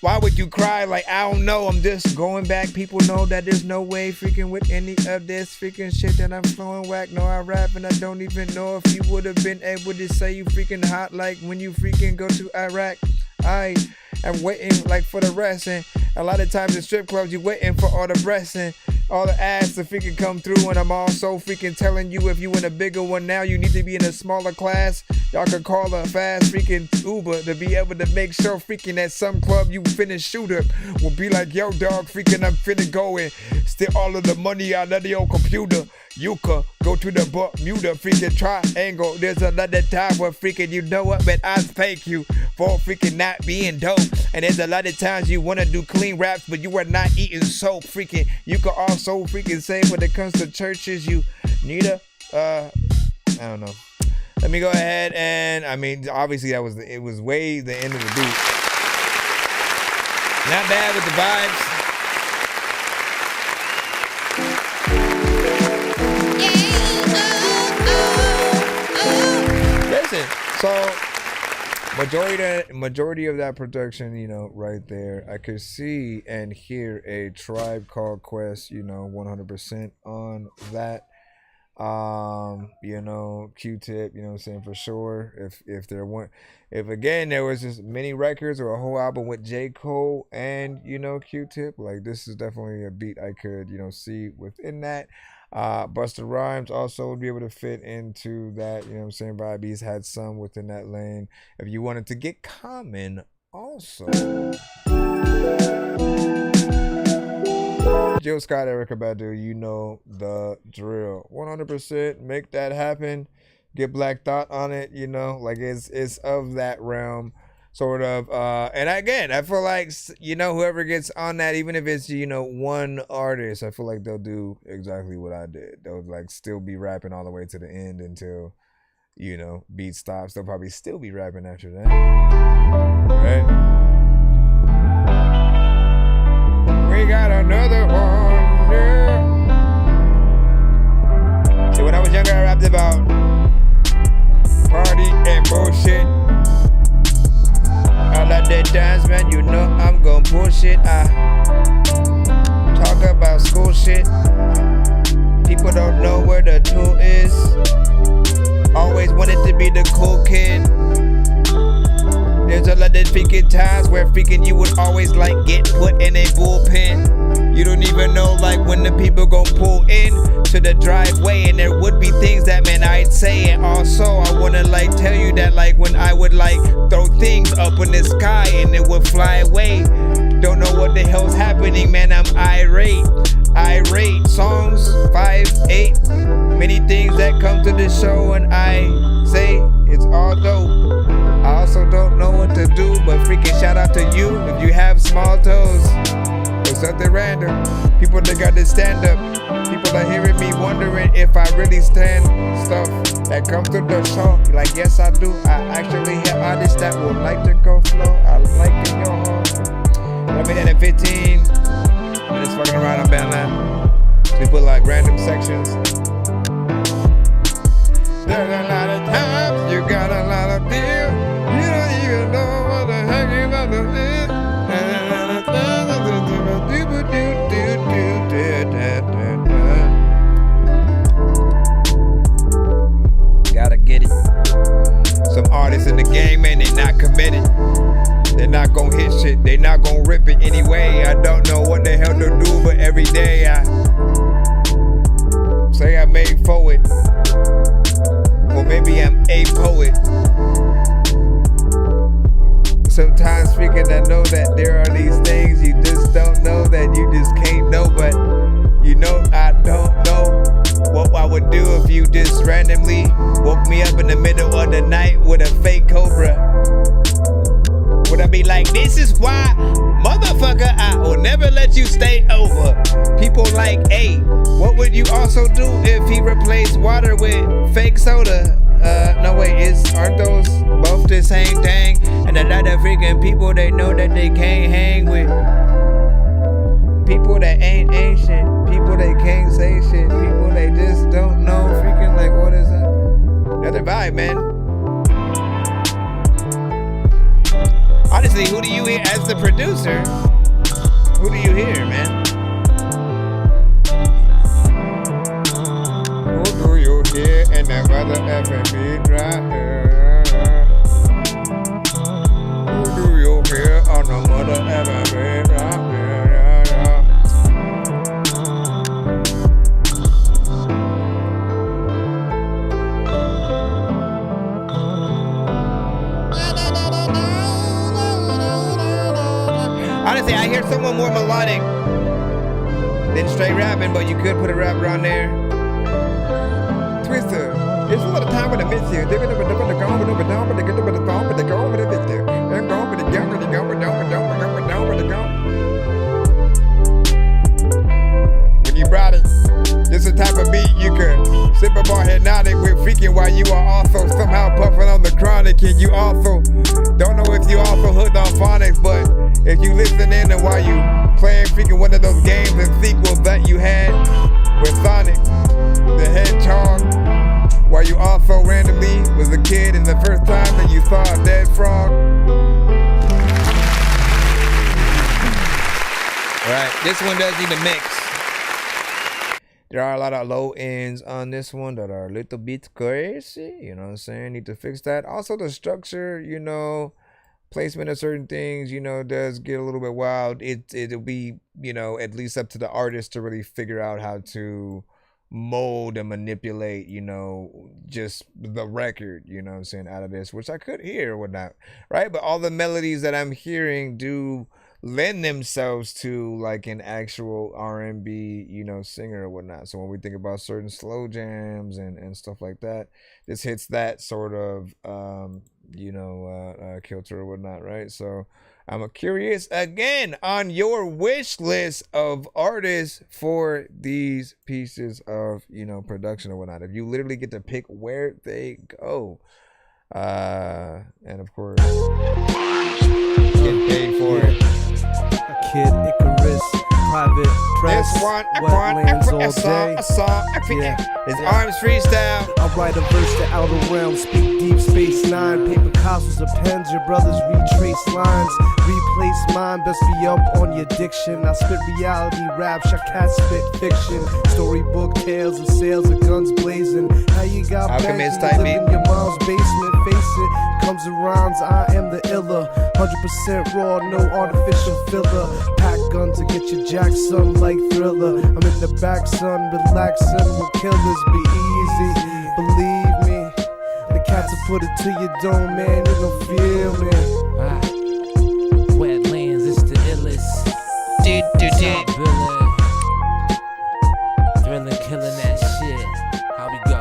why would you cry? Like, I don't know. I'm just going back. People know that there's no way freaking with any of this freaking shit that I'm flowing whack. No, I rap and I don't even know if you would have been able to say you freaking hot like when you freaking go to Iraq. I am waiting like for the rest, and a lot of times in strip clubs you waiting for all the breasts and all the ass to freaking come through. And I'm also freaking telling you, if you in a bigger one now, you need to be in a smaller class. Y'all can call a fast freaking Uber to be able to make sure freaking at some club you finna shoot up will be like, yo dog, freaking I'm finna go and Steal all of the money out of your computer. You could go to the Bermuda freaking triangle. There's another time where freaking, you know what, man, I thank you for freaking not being dope. And there's a lot of times you want to do clean raps, but you are not eating soap. Freaking, you could also freaking say when it comes to churches, you need a, I don't know. Let me go ahead and, I mean, obviously it was way the end of the beat. Not bad with the vibes. Listen, so majority of that production, you know, right there, I could see and hear a Tribe Called Quest, you know, 100% on that. You know, Q-Tip, you know what I'm saying, for sure. If again there was just many records or a whole album with J. Cole and, you know, Q-Tip, like this is definitely a beat I could, you know, see within that. Busta Rhymes also would be able to fit into that, you know what I'm saying, vibe. He's had some within that lane. If you wanted to get Common also, Jill Scott, Erykah Badu, you know the drill. 100% make that happen. Get Black Thought on it, you know, like it's of that realm, sort of. And again, I feel like, you know, whoever gets on that, even if it's, you know, one artist, I feel like they'll do exactly what I did. They'll like still be rapping all the way to the end until, you know, beat stops. They'll probably still be rapping after that, right? We got another one, yeah. See, when I was younger, I rapped about party and bullshit. All of that dance, man, you know I'm gon' bullshit. I talk about school shit. People don't know where the tool is. Always wanted to be the cool kid. There's a lot of freaking times where freaking you would always like get put in a bullpen. You don't even know like when the people gon' pull in to the driveway, and there would be things that, man, I'd say. And also I wanna like tell you that like when I would like throw things up in the sky and it would fly away. Don't know what the hell's happening, man, I'm irate. Songs 5, 8, many things that come to the show and I say it's all dope. I also don't know what to do, but freaking shout out to you if you have small toes or something random. People that got to stand up. People are hearing me wondering if I really stand stuff that comes to the show. You're like, yes I do. I actually hear artists that would like to go flow. I like in your home. Let me at 15 minutes fucking around on Bandland. So we put like random sections. There's a lot of times you got a lot of feel. You don't even know what the heck you about to live. Gotta get it. Some artists in the game, man, they not committed. They're not gonna hit shit. They not gonna rip it anyway. I don't know what the hell to do, but every day I say I made for it. Or maybe I'm a poet. Sometimes freaking I know that there are these things you just don't know that you just can't know. But you know I don't know what I would do if you just randomly woke me up in the middle of the night with a fake cobra. Would I be like, this is why, motherfucker, I will never let you stay over. People like, hey, what would you also do if he replaced water with fake soda? No wait, aren't those both the same thing? And a lot of freaking people, they know that they can't hang with people that ain't shit, people that can't say shit, people they just don't know freaking like what is that? Another vibe, man. Honestly, who do you hear as the producer? Who do you hear, man? Who do you hear in that mother F&B drop? Who do you hear on the mother F&B drop? Honestly, I hear someone more melodic than straight rapping, but you could put a rapper on there. Twister. It's a lot of time with a miss here. They're gonna go with the gone, but the gone, but the good, but the gone, but the gone, but the bit there. They're gone, but the gone, but the gone, but the gone, but the gone, but the gone, but the gone. When you brought it, this is the type of beat you could sip a bar hypnotic with freaking while you are also somehow puffing on the chronic. And you also don't know if you also hooked on phonics, but if you listen in and while you playing freaking one of those games and sequels that you had with Sonic the Hedgehog, while you also randomly was a kid and the first time that you saw a dead frog. Alright, this one doesn't even mix. There are a lot of low ends on this one that are a little bit crazy. You know what I'm saying? Need to fix that. Also the structure, you know, placement of certain things, you know, does get a little bit wild. It'll be, you know, at least up to the artist to really figure out how to mold and manipulate, you know, just the record, you know what I'm saying, out of this, which I could hear or whatnot, right? But all the melodies that I'm hearing do lend themselves to like an actual R&B, you know, singer or whatnot. So when we think about certain slow jams and stuff like that, this hits that sort of, you know, kilter or whatnot, right? So I'm curious again on your wish list of artists for these pieces of, you know, production or whatnot. If you literally get to pick where they go, and of course, get paid for it. Kid Icarus, private press, This one, wetlands all day. It's arms freestyle. I write a verse to outer realm, speak deep space nine. Paper castles or pens, your brothers retrace lines. Replace mine, best be up on your diction. I spit reality rap, Shakat spit fiction. Storybook tales of sales of guns blazing. How you got Alchemist back, type you live in your mom's basement, face it. Comes around, I am the iller. 100% raw, no artificial filler. Pack gun to get your jack, son, like Thriller. I'm in the back, son, relaxing with killers. Be easy, believe me. The cats will put it to your dome, man, you gon' feel me. Wetlands, it's the illest. Top billing. Thriller, killing that shit. How we go?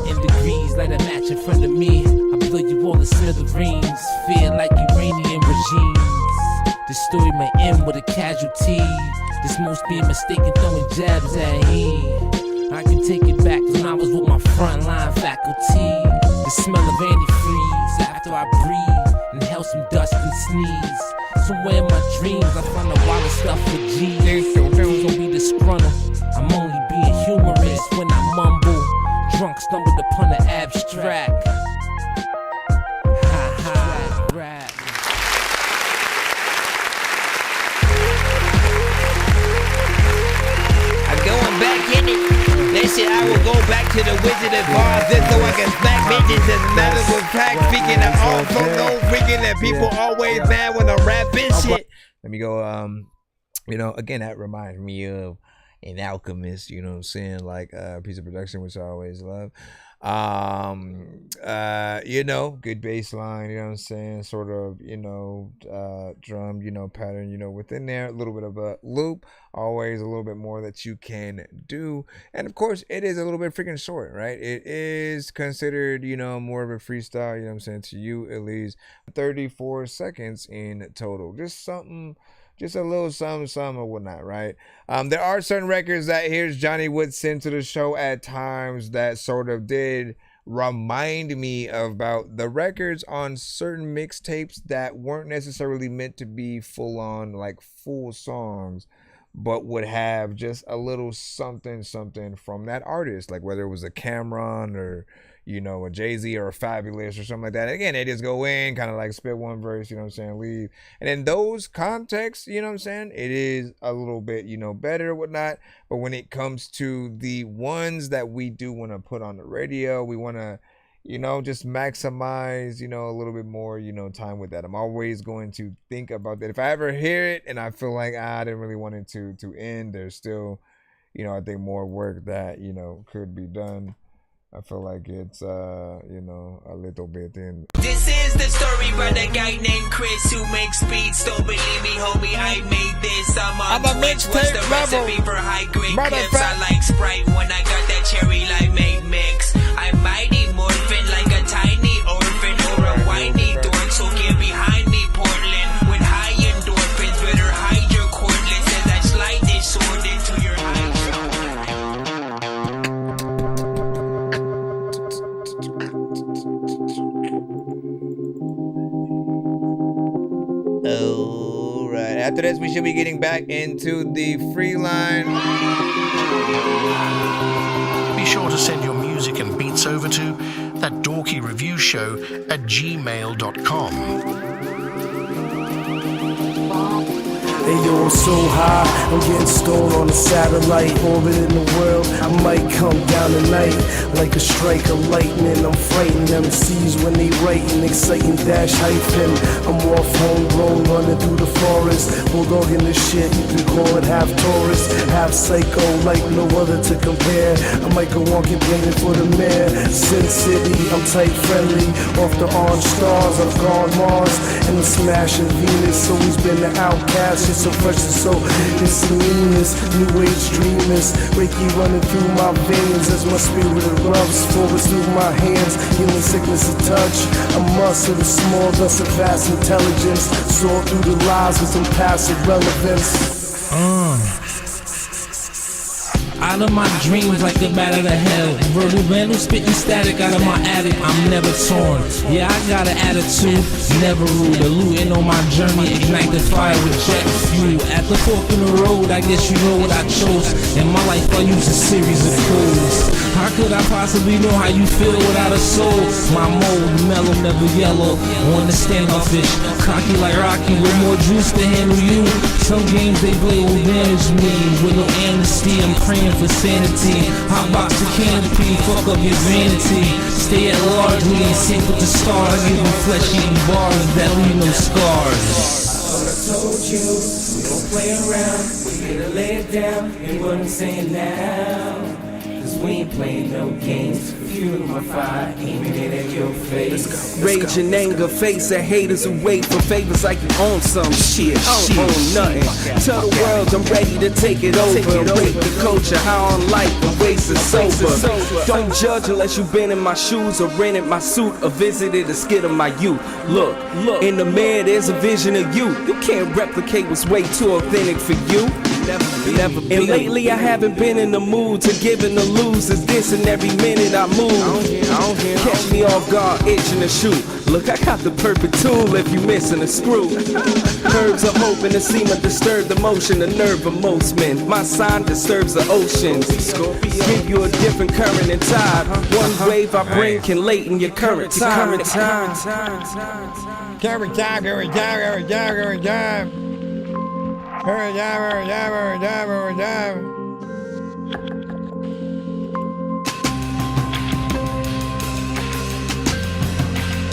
In degrees, light a match in front of me. I blow you all the smithereens. Feel like Iranian regimes. This story may end with a casualty. This most being mistaken, throwing jabs at he. I can take it back to when I was with my frontline faculty. The smell of antifreeze after I breathe. Inhale some dust and sneeze. Somewhere in my dreams I find a wallet stuff for G's. Please don't be disgruntled. I'm only being humorous when I mumble. Drunk stumbled upon the abstract. Ha ha, rap. Going back in it. They said I will go back to the Wizard of Oz just so I can smack bitches and metal with crack. Speaking of also no freaking that people always mad when I rap this shit. Let me go, you know, again, that reminds me of an Alchemist, you know what I'm saying, like a piece of production which I always love. You know, good bass line, you know what I'm saying, sort of, you know, drum, you know, pattern, you know, within there, a little bit of a loop, always a little bit more that you can do. And of course it is a little bit freaking short, right? It is considered, you know, more of a freestyle, you know what I'm saying, to you at least. 34 seconds in total, just something, just a little something or whatnot, right? There are certain records that here's Johnny would send to the show at times that sort of did remind me about the records on certain mixtapes that weren't necessarily meant to be full on, like full songs, but would have just a little something from that artist, like whether it was a Cameron or, you know, a Jay-Z or a Fabulous or something like that. Again, they just go in, kind of like spit one verse, you know what I'm saying, leave. And in those contexts, you know what I'm saying, it is a little bit, you know, better or whatnot. But when it comes to the ones that we do want to put on the radio, we want to, you know, just maximize, you know, a little bit more, you know, time with that. I'm always going to think about that. If I ever hear it and I feel like I didn't really want it to end, there's still, you know, I think more work that, you know, could be done. I feel like it's you know, a little bit in. This is the story about a guy named Chris who makes beats. Don't believe me, homie, I made this. I'm on Twitch. What's the recipe for high grade clips? I like Sprite when I got that cherry limeade mix. I'm mighty morphin like a tiny orphan or a whiny dork. So get behind me, Portland, with high endorphins. Better hide your cordless as I slide this sword into your Alright, after this we should be getting back into the free line. Be sure to send your music and beats over to that dorky review show at gmail.com. Hey yo, I'm so high, I'm getting stoned on a satellite, orbiting the world. I might come down tonight like a strike of lightning. I'm frightening MCs when they writing, exciting dash hyphen. I'm off homegrown, running through the forest, bulldog in the shit. You can call it half Taurus, half psycho, like no other to compare. I might go on complaining for the mayor. Sin City, I'm tight friendly, off the orange stars. I've gone Mars and I'm smashing Venus. Always been the outcast. So fresh and so it's meanness, new age dreamers, Reiki running through my veins as my spirit erupts forwards through my hands, healing sickness of touch. A muscle of small dust of vast intelligence, soar through the lies with some passive relevance. Out of my dreams like a bat out of hell. Verbal vandal spitting static out of my attic. I'm never torn. Yeah, I got an attitude, never rude. Eluding on my journey, ignite the fire with jet fuel. At the fork in the road, I guess you know what I chose. In my life, I use a series of codes. How could I possibly know how you feel without a soul? My mold, mellow, never yellow. On the standoffish, cocky like Rocky with more juice to handle you. Some games they play will damage me. With no amnesty, I'm praying for sanity. Hotbox the canopy, fuck up your vanity. Stay at large, we ain't sync with the stars. Give them flesh-eating bars that leave no scars. I told you, we don't play around. We're here to lay it down, and what I'm saying now. Cause we ain't playing no games. Fueling my fire, aiming it at your face. Rage and anger, face at haters who wait for favors like you own some shit. I don't own nothing. Tell the world I'm ready to take it over. And rate the culture, how I'm like the waste is sober. Don't judge unless you've been in my shoes or rented my suit or visited a skit of my youth. Look, in the mirror there's a vision of you. You can't replicate what's way too authentic for you. Never be. And lately I haven't been in the mood to give and to lose. It's this and every minute I move. Catch me off guard, itching to shoot. Look, I got the perfect tool if you missing a screw. Herbs of hope and the semen disturb the motion, the nerve of most men. My sign disturbs the oceans. Give you a different current and tide. One wave I bring can laten your current time. Current time. Current time.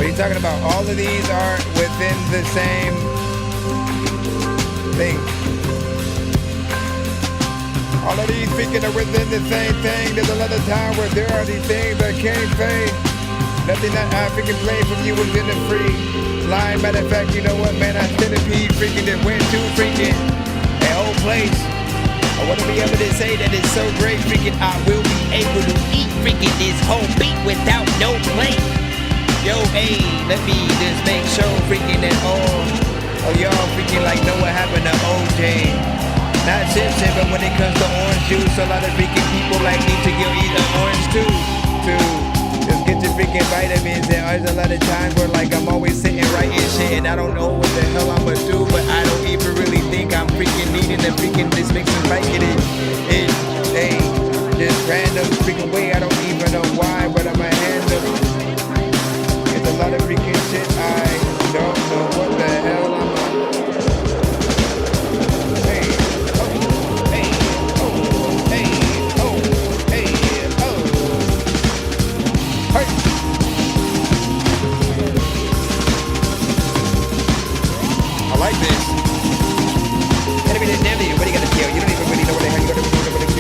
What are you talking about? All of these are within the same thing. All of these freaking are within the same thing. There's a lot of time where there are these things that can't fade. Nothing that I freaking play from you was in the free line. Matter of fact, you know what, man? I centipede freaking that went to freaking a whole place. I want to be able to say that it's so great, freaking I will be able to eat freaking this whole beat without no plate. Yo, hey, let me just make sure freaking that all of y'all freaking like know what happened to OJ. Not Simpson, but when it comes to orange juice, a lot of freaking people like need to go eat an orange too. To just get your freaking vitamins. And there's a lot of times where like I'm always sitting writing shit and I don't know what the hell I'ma do, but I don't even really think I'm freaking needing to freaking just make some like it. Hey, just random freaking way. I don't even know why, but I'ma handle. It's a lot of freaking shit. I don't know what the hell I'm on. Hey, oh, hey, oh, hey, oh, hey, oh. Hey. I like this. Enemy didn't never you. What do you gotta feel? You don't even really know what the hell you're gonna do.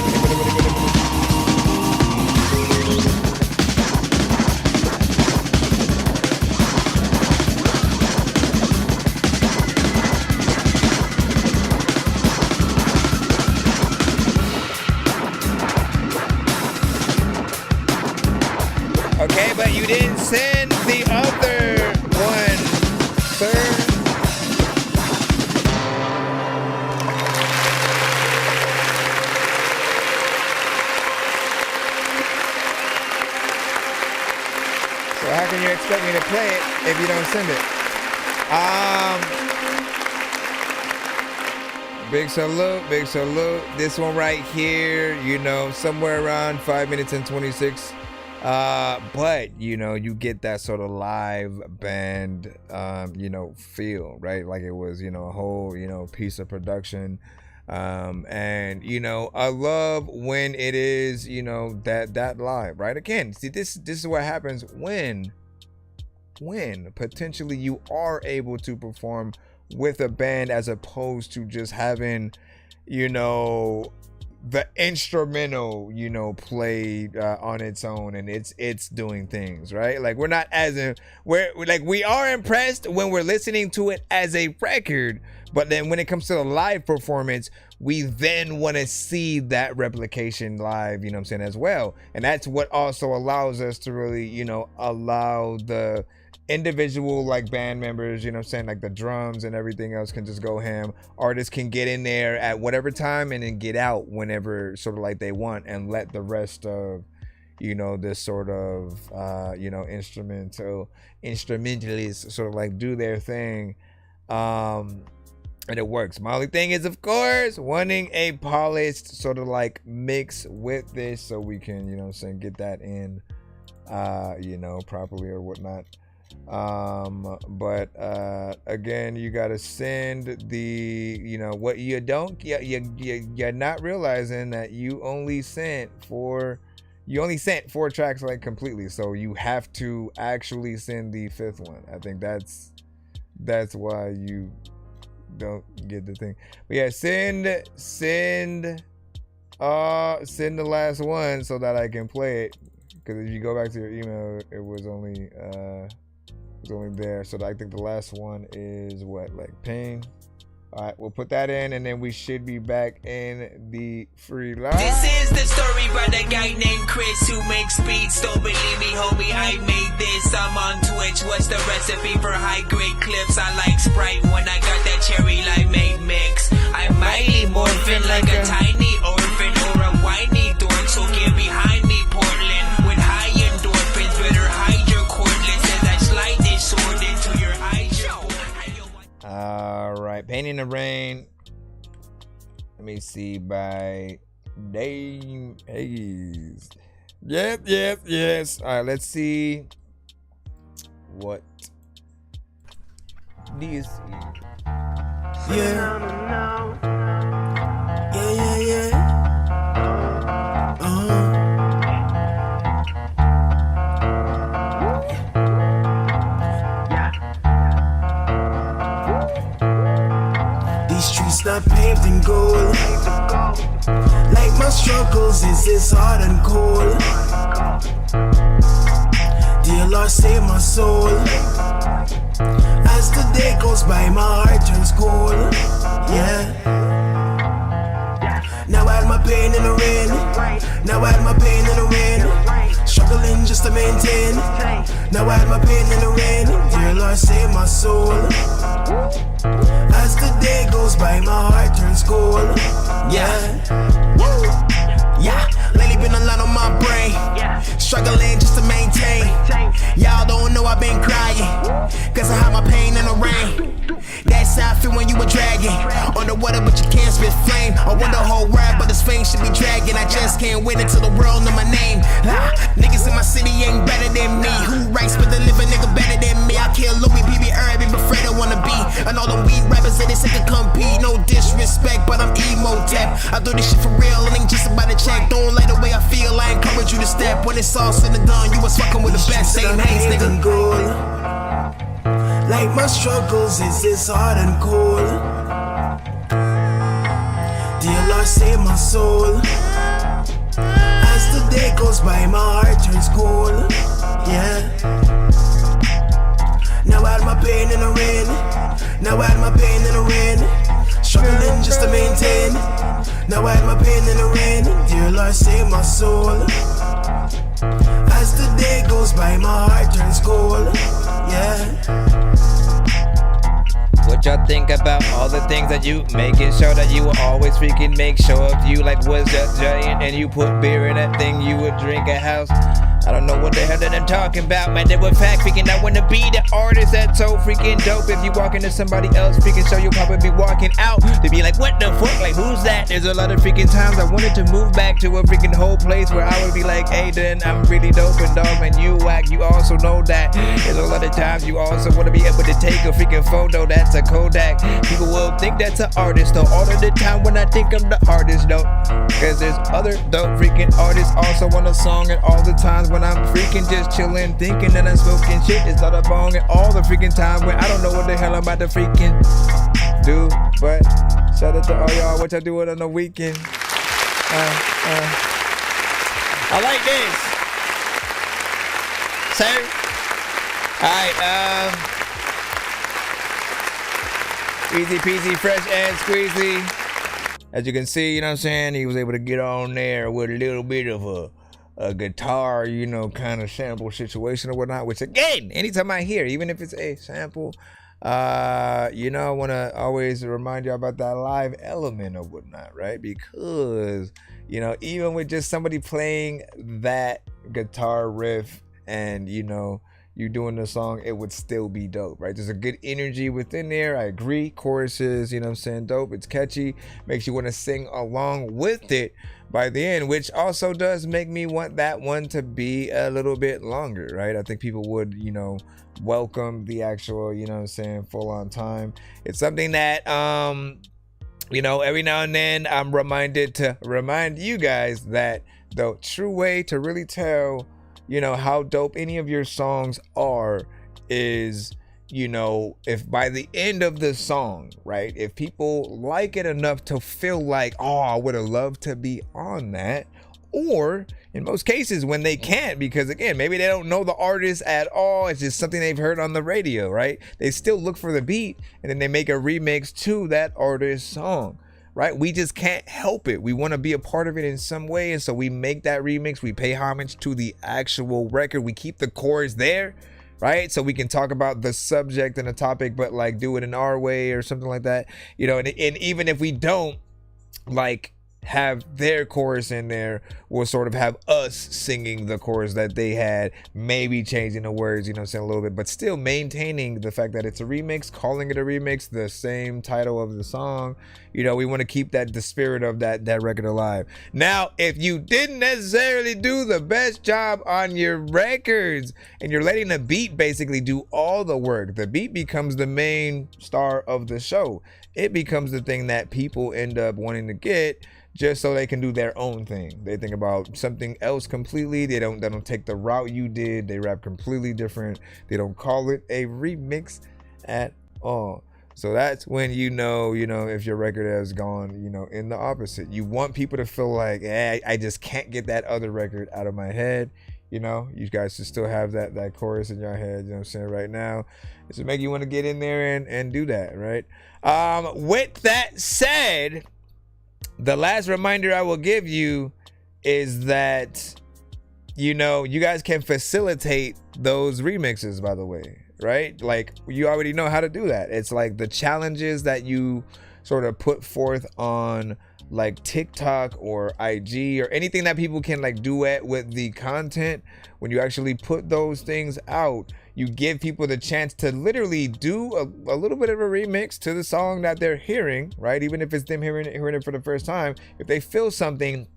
Okay, but you didn't send the other one, sir. So how can you expect me to play it if you don't send it? Big salute, big salute. This one right here, you know, somewhere around 5 minutes and 26. But you know, you get that sort of live band, you know, feel, right? Like it was, you know, a whole, you know, piece of production. And you know, I love when it is, you know, that live, right? Again, see, this is what happens when potentially you are able to perform with a band as opposed to just having, you know, the instrumental, you know, played on its own and it's doing things, right? Like we are impressed when we're listening to it as a record, but then when it comes to the live performance, we then want to see that replication live, you know what I'm saying, as well. And that's what also allows us to really, you know, allow the individual like band members, you know what I'm saying, like the drums and everything else can just go ham. Artists can get in there at whatever time and then get out whenever sort of like they want, and let the rest of, you know, this sort of you know, instrumentalists sort of like do their thing. And it works. My only thing is, of course, wanting a polished sort of like mix with this so we can, you know what I'm saying, get that in you know, properly or whatnot. But again, you gotta send the, you know, what you don't, you're not realizing that you only sent four tracks like completely, so you have to actually send the fifth one. I think that's why you don't get the thing. But yeah, send the last one so that I can play it, because if you go back to your email, it was only there. So I think the last one is what, like Pain. All right, we'll put that in, and then we should be back in the free live. This is the story by the guy named Chris who makes beats. Don't believe me, homie, I made this. I'm on Twitch. What's the recipe for high-grade clips? I like Sprite when I got that cherry limeade mix. I'm mighty morphin' like a tiny orphan or a whiny dork, so get behind me, Portland. With high endorphins, better hide your cordless as I slide this sword into your eyes. All right, Pain in the Rain. Let me see, by Dame Hayes. Yes. All right, let's see what this is. Yeah. These streets not paved in gold. Like my struggles is this hard and cold. Dear Lord, save my soul. As the day goes by, my heart turns cold. Yeah. Now I had my pain in the rain. Now I had my pain in the rain. Struggling just to maintain. Now I had my pain in the rain. Dear Lord, save my soul. As the day goes by, my heart turns cold. Yeah. Yeah. Lately been a lot on my brain. Struggling just to maintain. Y'all don't know I've been crying, cause I have my pain in the rain. That's how I feel when you a dragon underwater, but you can't spit flame. I wonder whole rap, but this fame should be dragging. I just can't wait until the world know my name. Niggas in my city ain't better than me. Who writes but the living nigga better than me? I kill Louis, BB, Urban, but Fred don't wanna be. And all them weed rappers that they say can compete. No disrespect, but I'm emo tap. I do this shit for real, and ain't just about to check. Don't like the way I feel, I encourage you to step. When it's all said and done, you was fucking with the best. Same haze, nigga. Like my struggles is this hard and cold. Dear Lord, save my soul. As the day goes by, my heart turns cold. Yeah. Now I had my pain in the rain. Now I had my pain in the rain. Struggling just to maintain. Now I had my pain in the rain. Dear Lord, save my soul. As the day goes by, my heart turns cold. Yeah. What y'all think about all the things that you making sure that you will always freaking make sure of you? Like was just giant and you put beer in that thing you would drink at house. I don't know what the hell that I'm talking about, man. They were fact freaking. I wanna be the artist that's so freaking dope. If you walk into somebody else freaking show, you'll probably be walking out to be like, what the fuck? Like, who's that? There's a lot of freaking times I wanted to move back to a freaking whole place where I would be like, hey, then I'm really dope and dog, man, you whack. You also know that there's a lot of times you also wanna be able to take a freaking photo that's a Kodak. People will think that's an artist, though. All of the time when I think I'm the artist, though. Cause there's other dope freaking artists also on a song, and all the times when I'm freaking just chilling, thinking that I'm smoking shit, it's not a bong, and all the freaking time when I don't know what the hell I'm about to freaking do. But shout out to all y'all, what y'all doing on the weekend? I like this. Sir? Alright, easy peasy, fresh and squeezy. As you can see, you know what I'm saying, he was able to get on there with a little bit of a guitar, you know, kind of sample situation or whatnot, which again, anytime I hear, even if it's a sample, you know, I want to always remind you about that live element or whatnot, right? Because, you know, even with just somebody playing that guitar riff and, you know, you doing the song, it would still be dope, right? There's a good energy within there. I agree. Choruses, you know what I'm saying, dope. It's catchy. Makes you want to sing along with it by the end, which also does make me want that one to be a little bit longer, right? I think people would, you know, welcome the actual, you know what I'm saying, full on time. It's something that, you know, every now and then I'm reminded to remind you guys that the true way to really tell, you know, how dope any of your songs are is, you know, if by the end of the song, right, if people like it enough to feel like, oh, I would have loved to be on that, or in most cases when they can't, because again, maybe they don't know the artist at all, it's just something they've heard on the radio, right? They still look for the beat and then they make a remix to that artist's song. Right? We just can't help it. We want to be a part of it in some way. And so we make that remix. We pay homage to the actual record. We keep the chorus there, right? So we can talk about the subject and the topic, but like do it in our way or something like that. You know, and even if we don't like have their chorus in there, we'll sort of have us singing the chorus that they had, maybe changing the words, you know what I'm saying, a little bit, but still maintaining the fact that it's a remix, calling it a remix, the same title of the song. You know, we want to keep that the spirit of that record alive. Now, if you didn't necessarily do the best job on your records and you're letting the beat basically do all the work, the beat becomes the main star of the show. It becomes the thing that people end up wanting to get just so they can do their own thing. They think about something else completely. They don't take the route you did. They rap completely different. They don't call it a remix at all. So that's when you know, if your record has gone, you know, in the opposite. You want people to feel like, hey, I just can't get that other record out of my head. You know, you guys should still have that chorus in your head, you know what I'm saying, right now. It's to make you want to get in there and do that, right? With that said, the last reminder I will give you is that, you know, you guys can facilitate those remixes, by the way, right? Like, you already know how to do that. It's like the challenges that you sort of put forth on like TikTok or IG or anything that people can like duet with the content. When you actually put those things out, you give people the chance to literally do a little bit of a remix to the song that they're hearing, right? Even if it's them hearing it for the first time, if they feel something,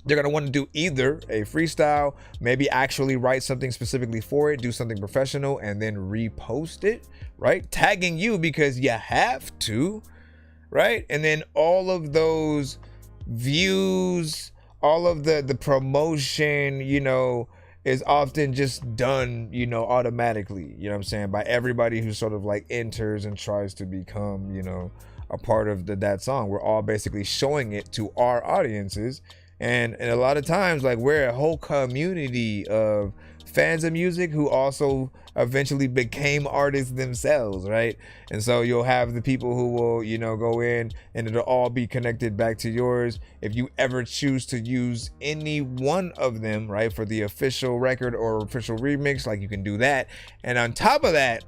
they're gonna want to do either a freestyle, maybe actually write something specifically for it, do something professional, and then repost it, right? Tagging you because you have to, right? And then all of those views, all of the promotion, you know, is often just done, you know, automatically, you know what I'm saying, by everybody who sort of like enters and tries to become, you know, a part of that song. We're all basically showing it to our audiences. And a lot of times, like, we're a whole community of fans of music who also eventually became artists themselves, right? And so you'll have the people who will, you know, go in and it'll all be connected back to yours. If you ever choose to use any one of them, right, for the official record or official remix, like you can do that. And on top of that,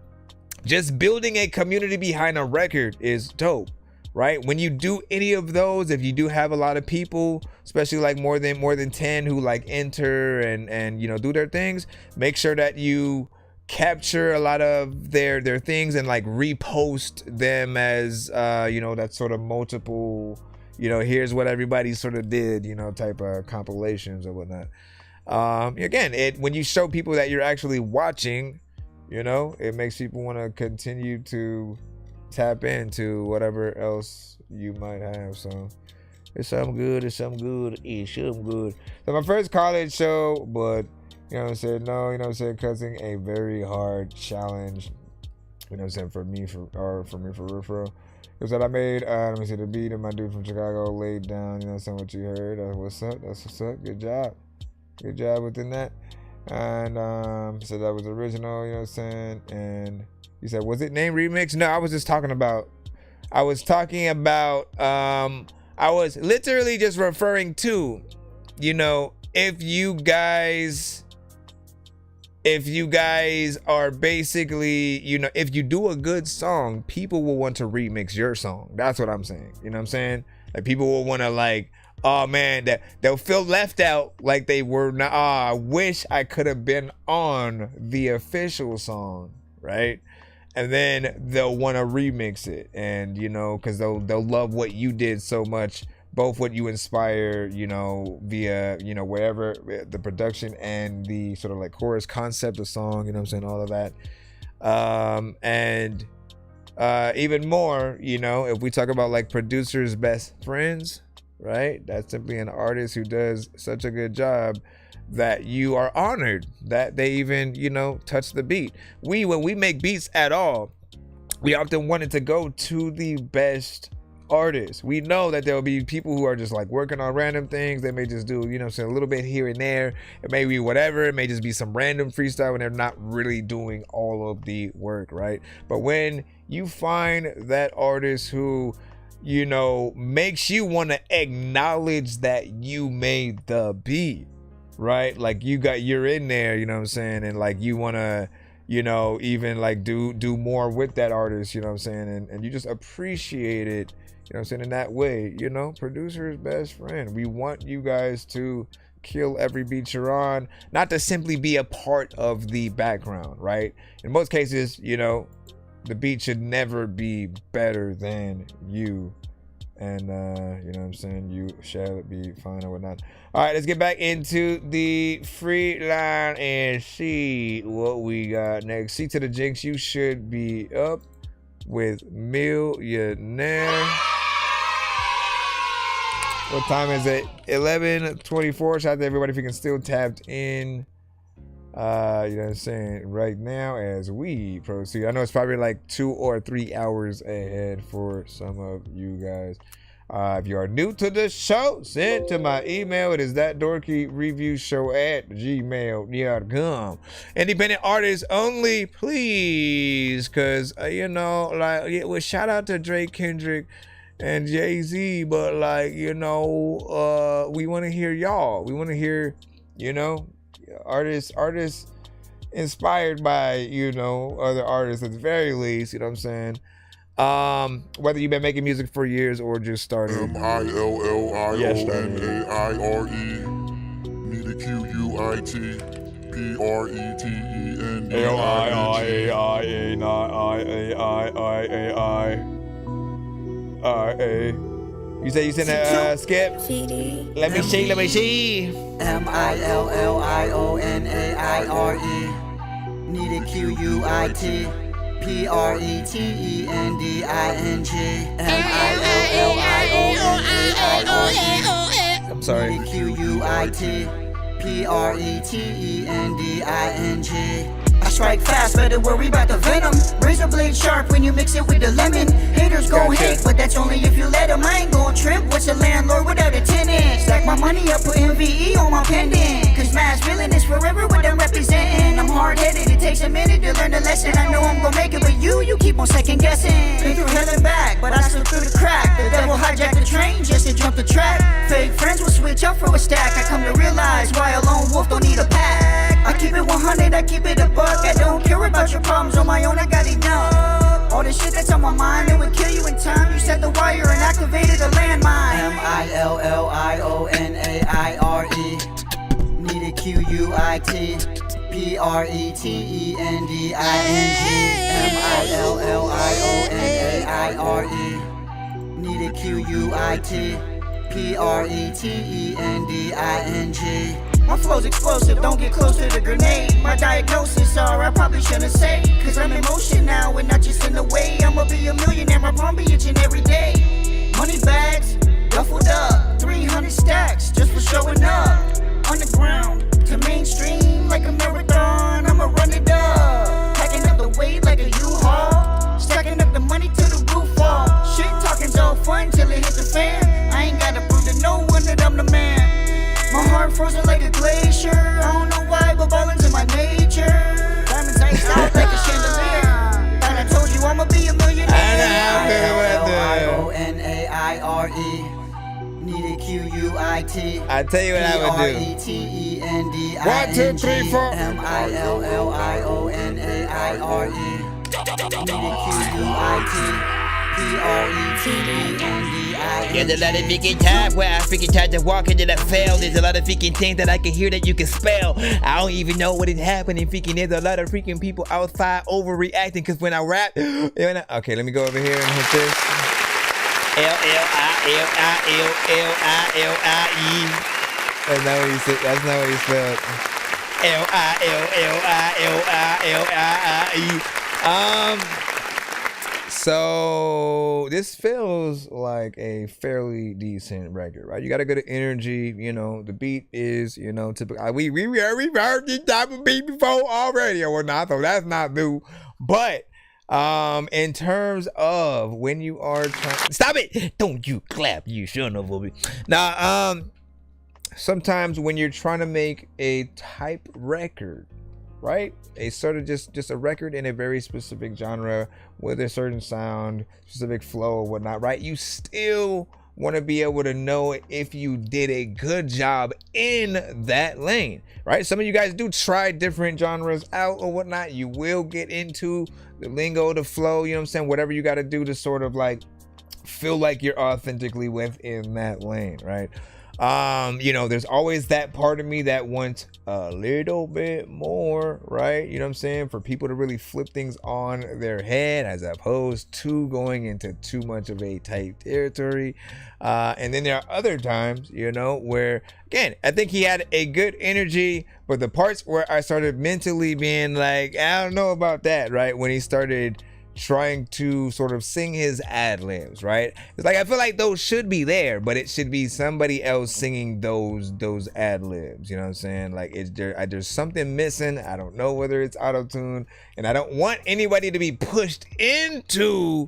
just building a community behind a record is dope. Right? When you do any of those, if you do have a lot of people, especially like more than 10 who like enter and you know do their things, make sure that you capture a lot of their things and like repost them as you know, that sort of multiple, you know, here's what everybody sort of did, you know, type of compilations or whatnot. Again, when you show people that you're actually watching, you know, it makes people want to continue to tap into whatever else you might have. So it's something good, it's something good, it's something good. So my first college show, but you know what I'm saying, no, you know what I'm saying, cussing a very hard challenge, you know what I'm saying, for me for real. Because that I made, let me see, the beat and my dude from Chicago laid down, you know what I'm saying, what you heard. What's up, that's what's up, good job within that. And so that was original, you know what I'm saying. And you said, was it named remix? No, I was talking about, I was literally just referring to, you know, if you guys are basically, you know, if you do a good song, people will want to remix your song. That's what I'm saying. You know what I'm saying? Like people will want to like, oh man, that they'll feel left out, like they were not, I wish I could have been on the official song, right? And then they'll want to remix it, and you know, because they'll love what you did so much, both what you inspire, you know, via, you know, wherever the production and the sort of like chorus concept of song, you know what I'm saying, all of that. And even more, you know, if we talk about like producers' best friends, right? That's simply an artist who does such a good job that you are honored that they even, you know, touch the beat. When we make beats at all, we often wanted to go to the best artists. We know that there will be people who are just like working on random things. They may just do, you know, a little bit here and there. It may be whatever. It may just be some random freestyle when they're not really doing all of the work, right? But when you find that artist who, you know, makes you want to acknowledge that you made the beat, right? Like you're in there, you know what I'm saying? And like you want to, you know, even like do more with that artist, you know what I'm saying? And you just appreciate it, you know what I'm saying, in that way, you know, producer's best friend. We want you guys to kill every beat you're on, not to simply be a part of the background, right? In most cases, you know, the beat should never be better than you. And, you know what I'm saying? You shall be fine or whatnot. All right, let's get back into the free line and see what we got next. C to the Jinx, you should be up with Millionaire. What time is it? 11:24. Shout out to everybody if you can still tapped in. You know what I'm saying, right now as we proceed. I know it's probably like 2 or 3 hours ahead for some of you guys. If you are new to the show, send to my email. It is thatdorkyreviewshow@gmail.com. Independent artists only, please, because you know, like, yeah, well, shout out to Drake, Kendrick, and Jay-Z, but like, you know, we want to hear y'all. We want to hear, you know, artists inspired by, you know, other artists at the very least, you know what I'm saying? Whether you've been making music for years or just started. MILLIONAIRE Need a QUIT PRETENDELING You say you sent a skip? Let me see. MILLIONAIRE Need a QUIT PRETENDING MILLIONAIRE I'm sorry. Need a QUIT PRETENDING I strike fast, better worry about the venom. Razor blade sharp when you mix it with the lemon. Haters gon' hate, but that's only if you let them. I ain't gon' trip, what's a landlord without a tenant? Stack my money up, put MVE on my pendant. Cause mass villain is forever what I'm representing. takes a minute to learn the lesson. I know I'm gonna make it, but you keep on second guessing. Been through hell and back, but I slipped through the crack. The devil hijacked the train just to jump the track. Fake friends will switch up for a stack. I come to realize why a lone wolf don't need a pack. I keep it 100, I keep it a buck. I don't care about your problems on my own, I got enough. All the shit that's on my mind, it would kill you in time. You set the wire and activated a landmine. MILLIONAIRE. Need a QUIT. PRETENDING. MILLIONAIRE. Need a QUIT. PRETENDING. My flow's explosive, don't get close to the grenade. My diagnosis, I probably shouldn't say. Cause I'm in motion now and not just in the way. I'ma be a millionaire, I promise each and every day. Money bags, duffled up, 300 stacks just for showing up. Underground to mainstream like a marathon, I'ma run it up. Packing up the weight like a U-Haul, stacking up the money till the roof fall. Shit talking's all fun till it hit the fan. I ain't gotta prove to no one that I'm the man. My heart frozen like a glacier. I don't know why, but balling's in my nature. Diamonds iced out like a chandelier. Thought I told you I'ma be a millionaire. MILLIONAIRE. Need a QUIT. I tell you what I would do. PRETENDING. 1, 2, 3, 4. MILLIONAIRE. Need a QUIT. There's a lot of freaking times where I freaking tried to walk into the fail. There's a lot of freaking things that I can hear that you can spell. I don't even know what is happening. Freaking, there's a lot of freaking people outside overreacting. Cause when I rap, okay, let me go over here and hit this. L-L-I-L-I-L-L-I-L-I-E. That's not what he said. That's not what he spelled. L-I-L-L-I-L-I-L-I-E. So this feels like a fairly decent record, right? You got a good energy, the beat is, typical. We heard this type of beat before already or whatnot, so that's not new. But in terms of when you are trying, stop it! Don't you clap, you son of a bitch. Now, sometimes when you're trying to make a type record, right? A sort of just a record in a very specific genre with a certain sound, specific flow or whatnot, right? You still want to be able to know if you did a good job in that lane, right? Some of you guys do try different genres out or whatnot. You will get into the lingo, the flow, you know what I'm saying? Whatever you got to do to sort of like feel like you're authentically within that lane, right? There's always that part of me that wants a little bit more, right? You know what I'm saying? For people to really flip things on their head as opposed to going into too much of a tight territory. And then there are other times, where, again, I think he had a good energy, but the parts where I started mentally being like, I don't know about that, right? When he started trying to sort of sing his ad-libs, right? It's like I feel like those should be there, but it should be somebody else singing those ad-libs, you know what I'm saying? Like there's something missing. I don't know whether it's auto-tune, and I don't want anybody to be pushed into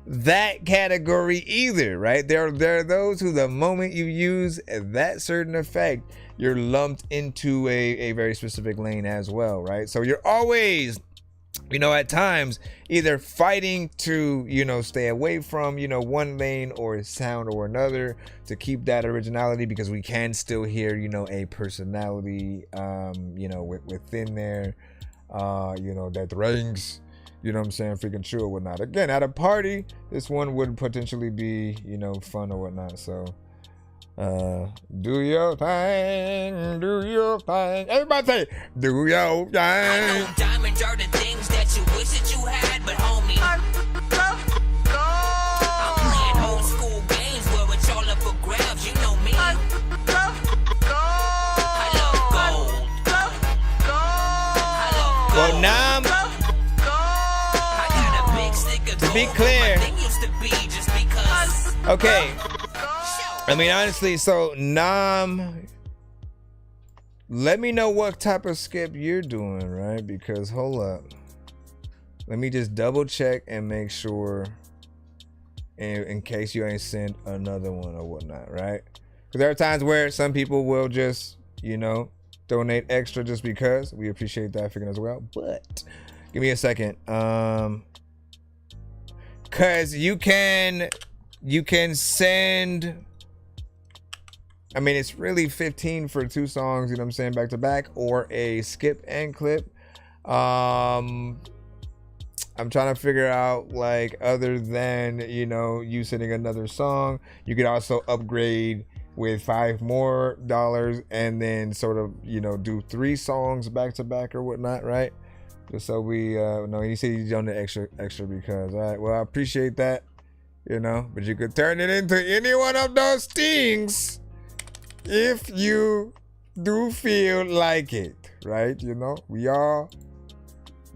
that category either, right? There are those who the moment you use that certain effect, you're lumped into a very specific lane as well, right? So you're always, at times either fighting to, stay away from, one lane or sound or another to keep that originality, because we can still hear, a personality, within there, that rings, what I'm saying, freaking true or whatnot. Again, at a party, this one would potentially be, fun or whatnot. So, do your thing, do your thing. Everybody say, do your thing. I know diamonds are the things that you wish that you had, but homie, I'm playing old school games where it's all up for grabs. You know me. I love gold. Well, now, to be clear, okay. I mean, honestly, so Nam, let me know what type of skip you're doing, right? Because hold up, let me just double check and make sure, in case you ain't sent another one or whatnot, right? Because there are times where some people will just, donate extra just because. We appreciate that figure as well. But give me a second. Cause you can send, I mean, it's really 15 for 2 songs, you know what I'm saying, back to back, or a skip and clip. I'm trying to figure out, like, other than, you know, you sending another song, you could also upgrade with $5 more and then sort of, you know, do 3 songs back to back or whatnot, right? Just so we no, you said you donate extra because, all right, well, I appreciate that, you know, but you could turn it into any one of those things if you do feel like it, right? You know, we all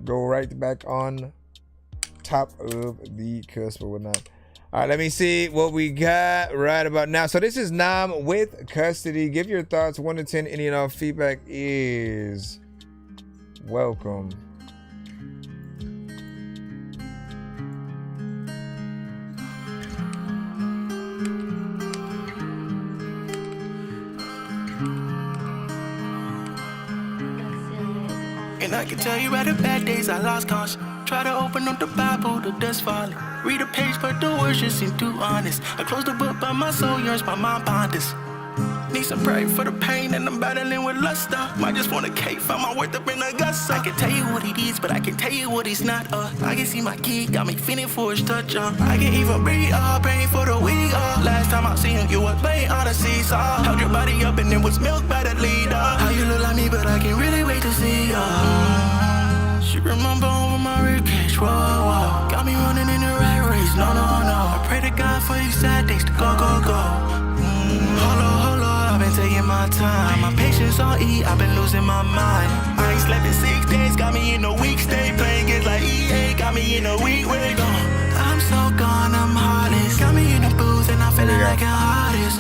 go right back on top of the cusp or whatnot. All right, let me see what we got right about now. So this is Nam with Custody. Give your thoughts 1 to 10. Any and all feedback is welcome. And I can tell you about the bad days I lost cause. Try to open up the Bible, the dust falling. Read a page, but the words just seem too honest. I close the book, but my soul yearns, my mind ponders. Need some prayer for the pain, and I'm battling with lust. Might just want a cake, find my worth up in the guts. I can tell you what he is, but I can tell you what he's not. I can see my kid, got me feeling for his touch. I can even breathe, praying for the week. Last time I seen him, you was playing on the seesaw. Held your body up and then was milked by the leader. How you look like me, but I can't really wait to see ya. She remember over my ribcage, whoa, whoa. Got me running in the rat race, no, no, no. I pray to God for these sad days to go, go, go. Hold on, I've been taking my time. My patience on E, I've been losing my mind. I ain't slept in 6 days, got me in a weak state. Playing games like EA, got me in a weak way. I'm so gone, I'm heartless. Got me in the booth and I'm feeling like an artist.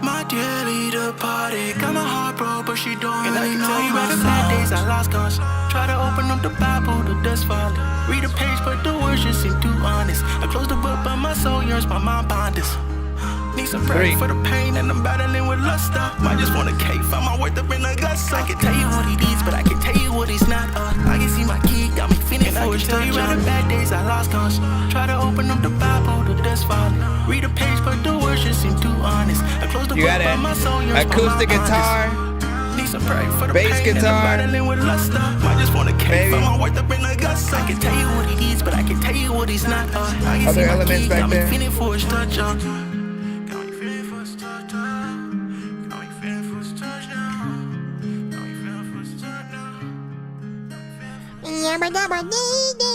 My dearly departed, got my heart broke, but she don't really know my songs. Bad days I lost cause. Try to open up the Bible, the dust falling. Read a page, but the words just seem too honest. I close the book, but my soul yearns, my mind ponders. Need some prayer for the pain, and I'm battling with lust. Might just want a cake, find my worth up in the guts. I can tell you what he needs, but I can tell you what he's not. I can see my kid, got me feeling for his touch. I can tell you about the bad days I lost cause. Try to open up the Bible, the dust falling. Read a page, but the words just seem too honest. I close the book, but my soul yearns, acoustic guitar, bass guitar, might just want a cake, find my worth up in the guts. I can tell you what he needs, but I can tell you what he's not. I can see my kid, got me feeling for his touch. Yabba dabba dee dee,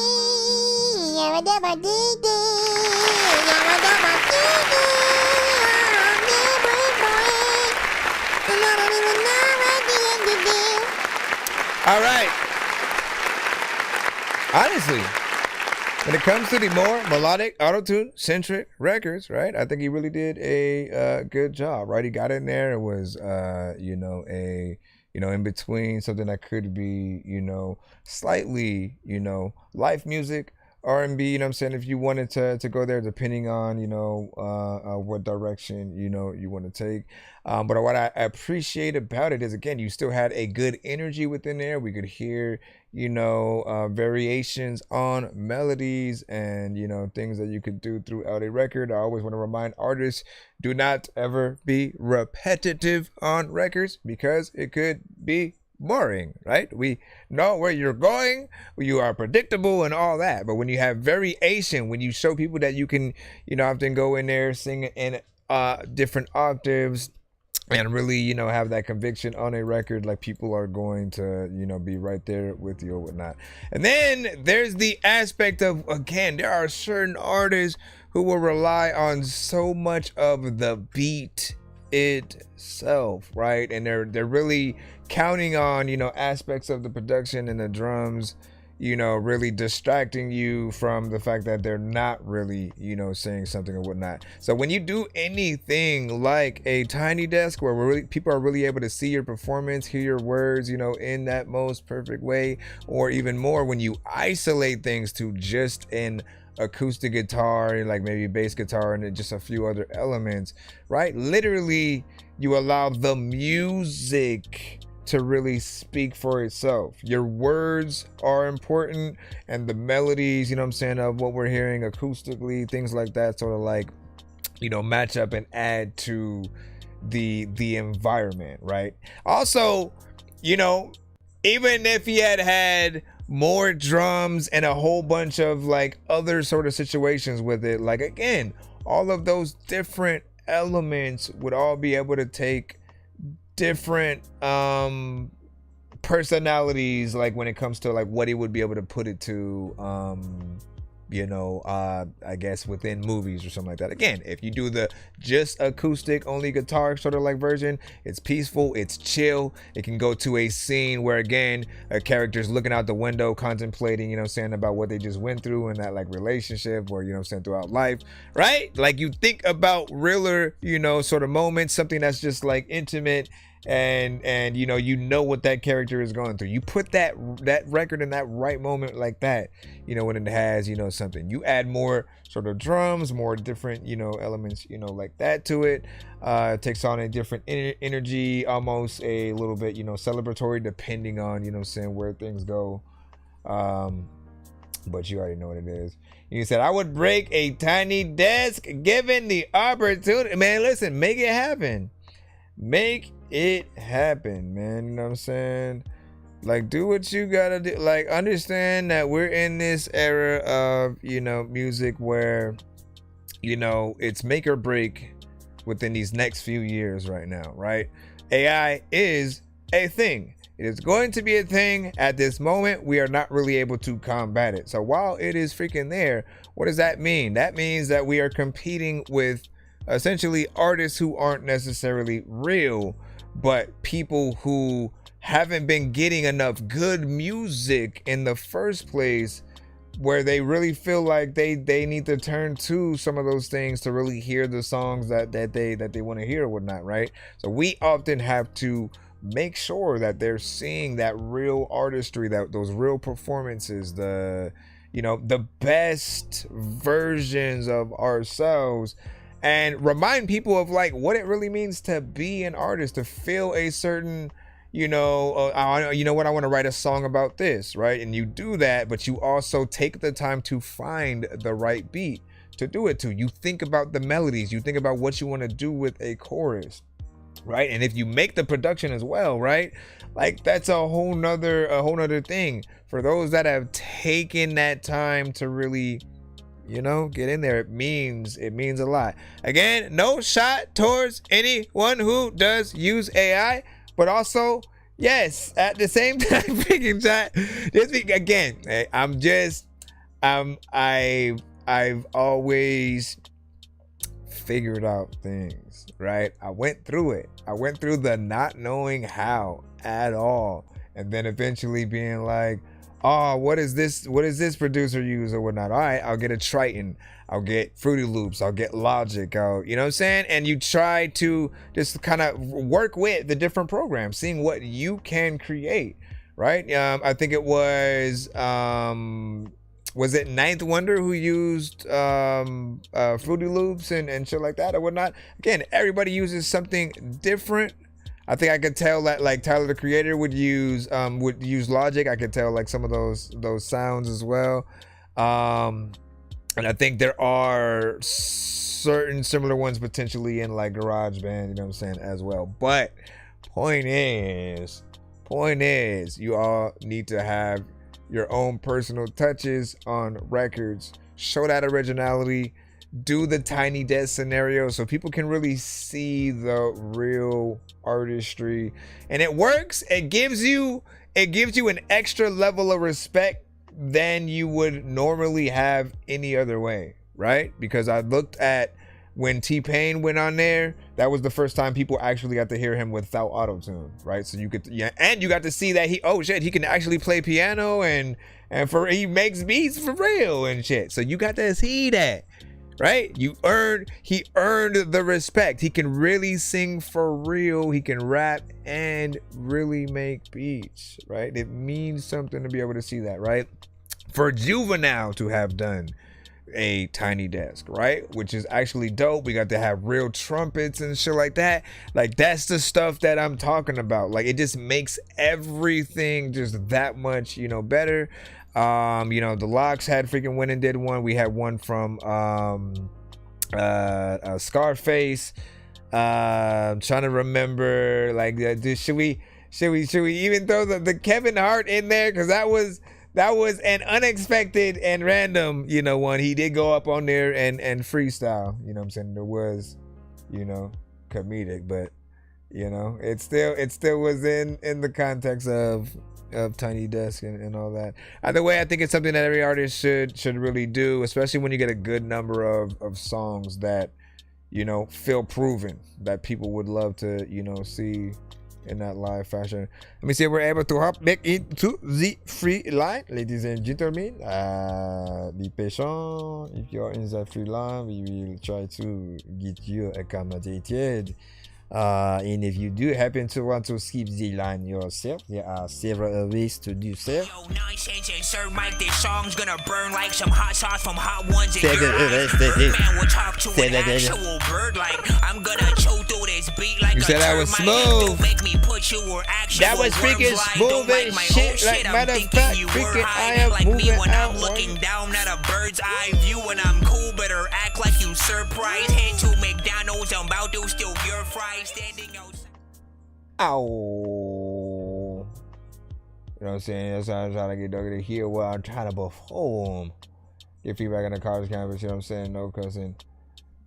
yabba dabba dee dee, yabba dabba dee dee, I don't even know what the end to do. All right. Honestly, when it comes to the more melodic, auto-tune centric records, right? I think he really did a good job, right? He got in there. It was, in between something that could be, slightly, life music, R&B, you know what I'm saying? If you wanted to go there, depending on, what direction, you want to take. But what I appreciate about it is, again, you still had a good energy within there. We could hear, variations on melodies and, things that you could do throughout a record. I always want to remind artists, do not ever be repetitive on records because it could be boring, right? We know where you're going, you are predictable and all that, but when you have variation, when you show people that you can, often go in there, sing in different octaves and really, have that conviction on a record, like people are going to, be right there with you or whatnot. And then there's the aspect of, again, there are certain artists who will rely on so much of the beat itself, right? And they're really counting on, aspects of the production and the drums, really distracting you from the fact that they're not really, saying something or whatnot. So when you do anything like a Tiny Desk where people are really able to see your performance, hear your words, in that most perfect way, or even more when you isolate things to just an acoustic guitar, like maybe bass guitar and just a few other elements, right? Literally, you allow the music to really speak for itself. Your words are important, and the melodies, you know what I'm saying, of what we're hearing acoustically, things like that, sort of like, you know, match up and add to the environment, right? Also, you know, even if he had more drums and a whole bunch of like other sort of situations with it, like, again, all of those different elements would all be able to take different personalities, like when it comes to like what he would be able to put it to, you know, I guess within movies or something like that. Again, if you do the just acoustic, only guitar sort of like version, it's peaceful, it's chill. It can go to a scene where, again, a character's looking out the window, contemplating, you know what I'm saying, about what they just went through in that like relationship, or, you know what I'm saying, throughout life, right? Like, you think about realer, you know, sort of moments, something that's just like intimate, and you know what that character is going through. You put that record in that right moment like that, you know, when it has, you know, something. You add more sort of drums, more different, you know, elements, you know, like that to it. It takes on a different energy, almost a little bit, you know, celebratory, depending on, you know, saying where things go. But you already know what it is. You said, I would break a tiny desk given the opportunity. Man, listen, make it happen. Make it happen, man. You know what I'm saying? Like, do what you gotta do. Like, understand that we're in this era of, you know, music where, you know, it's make or break within these next few years right now, right? AI is a thing. It is going to be a thing. At this moment, we are not really able to combat it. So while it is freaking there, what does that mean? That means that we are competing with essentially artists who aren't necessarily real, but people who haven't been getting enough good music in the first place, where they really feel like they need to turn to some of those things to really hear the songs that they want to hear or whatnot, right? So we often have to make sure that they're seeing that real artistry, that those real performances, the, you know, the best versions of ourselves, and remind people of like what it really means to be an artist, to feel a certain, you know, you know what, I want to write a song about this, right? And you do that, but you also take the time to find the right beat to do it to. You think about the melodies, you think about what you want to do with a chorus, right? And if you make the production as well, right? Like, that's a whole nother thing. For those that have taken that time to really, you know, get in there, it means a lot. Again, no shot towards anyone who does use AI, but also, yes, at the same time, freaking chat, this week again, I've always figured out things, right? I went through it. I went through the not knowing how at all, and then eventually being like, oh, what is this producer use or whatnot? All right, I'll get a Triton, I'll get Fruity Loops, I'll get Logic, you know what I'm saying? And you try to just kind of work with the different programs, seeing what you can create, right? I think it was it Ninth Wonder who used Fruity Loops and shit like that or whatnot? Again, everybody uses something different. I think I could tell that like Tyler the Creator would use Logic. I could tell like some of those sounds as well. And I think there are certain similar ones potentially in like GarageBand, you know what I'm saying, as well. But point is, you all need to have your own personal touches on records. Show that originality. Do the tiny desk scenario so people can really see the real artistry, and it works. It gives you an extra level of respect than you would normally have any other way, right? Because I looked at when T-Pain went on there, that was the first time people actually got to hear him without auto-tune, right? So you got to see that he can actually play piano and he makes beats for real and shit. So you got to see that, right? He earned the respect. He can really sing for real. He can rap and really make beats, right? It means something to be able to see that, right? For Juvenile to have done a tiny desk, right? Which is actually dope. We got to have real trumpets and shit like that. Like, that's the stuff that I'm talking about. Like, it just makes everything just that much, you know, better. You know, the Locks had freaking went and did one. We had one from Scarface. I'm trying to remember, like, should we even throw the Kevin Hart in there? Because that was an unexpected and random, you know, one. He did go up on there and freestyle, you know what I'm saying? There was, you know, comedic, but, you know, it still was in the context of Tiny Desk and all that. Either way, I think it's something that every artist should really do, especially when you get a good number of songs that, you know, feel proven, that people would love to, you know, see in that live fashion. Let me see if we're able to hop back into the free line, ladies and gentlemen. Be patient. If you're in the free line, we will try to get you accommodated. And if you do happen to want to skip the line yourself, there are several ways to do so. Yo, nonsense and Sir Mike, this song's gonna burn like some hot sauce from hot ones in your eyes. Birdman will talk to an actual bird like I'm gonna chew through this beat like you said that was smooth. Make me put you where actual that was freaking smooth as shit. Like, matter of fact, freaking I am like moving me when out. I'm looking down at a bird's eye view and I'm cool, better act like you surprised. Head to McDonald's, I'm about to steal your fries. Standing outside. Ow. You know what I'm saying? That's why I'm trying to get Dougie to hear what I'm trying to perform. Get feedback on the college campus, you know what I'm saying? No cussing.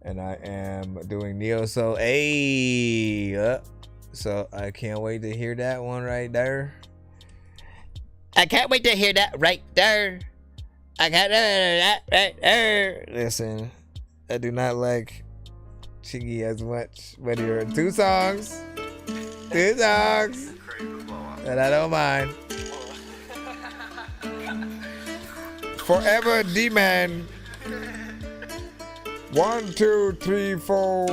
And I am doing neo so so I can't wait to hear that one right there. I can't wait to hear that right there. I can't that right there. Listen, I do not like Chingy as much, but here are two songs that I don't mind. Forever D-Man. 1, 2, 3, 4.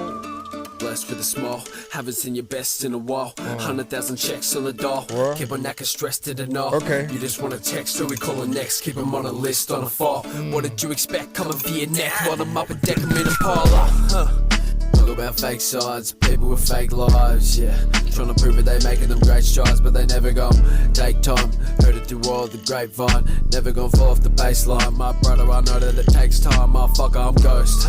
Blessed with a small, haven't seen your best in a while. 100,000 checks on the doll. Keep on knacking stressed to the know. Okay. You just want a text, so we call him next. Keep him on a list on a fall. What did you expect? Coming for your neck. While I'm up and deck him in a parlor. Talk about fake sides, people with fake lives, yeah. Trying to prove it, they making them great strides, but they never gon' take time. Heard it through all the grapevine, never gon' fall off the baseline. My brother, I know that it takes time, motherfucker, I'm ghost.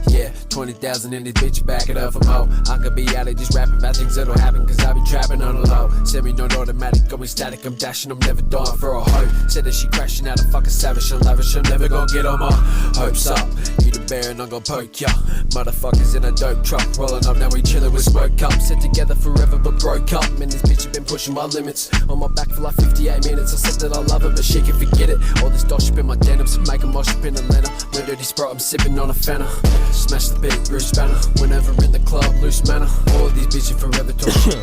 Yeah, 20,000 in this bitch, back it up for more. I could be out here just rapping about things that'll happen, cause I be trapping on the low. Semi not automatic, going static, I'm dashing, I'm never dying for a hoe. Said that she crashing out a fucking savage, I'm lavish, I'm never gon' get on my hopes up. You the bear and I'm gon' poke ya. Motherfuckers in a dope truck, rolling up, now we chillin' with smoke cups. Sit together forever but broke up, man, this bitch has been pushing my limits. On my back for like 58 minutes, I said that I love her, but she can forget it. All this dosh up in my denims, make a mosh up in Atlanta. No dirty sprite, I'm sipping on a Fanta. Smash the beat, Bruce Banner. Whenever in the club, loose manner. All of these bitches forever talk shit.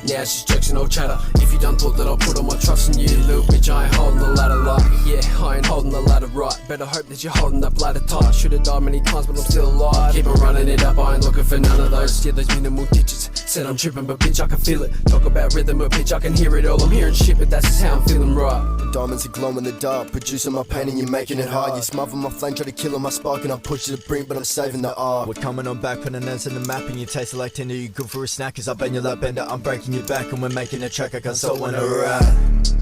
Now she's jokes and no chatter. If you done thought that I'll put all my trust in you, little bitch, I ain't holding the ladder like. Yeah, I ain't holding the ladder right. Better hope that you're holding that bladder tight. Should've died many times, but I'm still alive. Keep on running it up, I ain't looking for none of those. Yeah, those minimal ditches. Said I'm tripping, but bitch, I can feel it. Talk about rhythm, but bitch, I can hear it all. I'm hearing shit, but that's just how I'm feeling right. The diamonds are glow in the dark, producing my pain and you're making it hard. You smother my flame, try to kill on my spark, and I push you to the brink, but I'm saving the art. We're coming on back, putting an in the map, and you taste it like Tinder. You good for a snack, cause I bend your lap bender. I'm breaking your back, and we're making a track. I consult when I rap.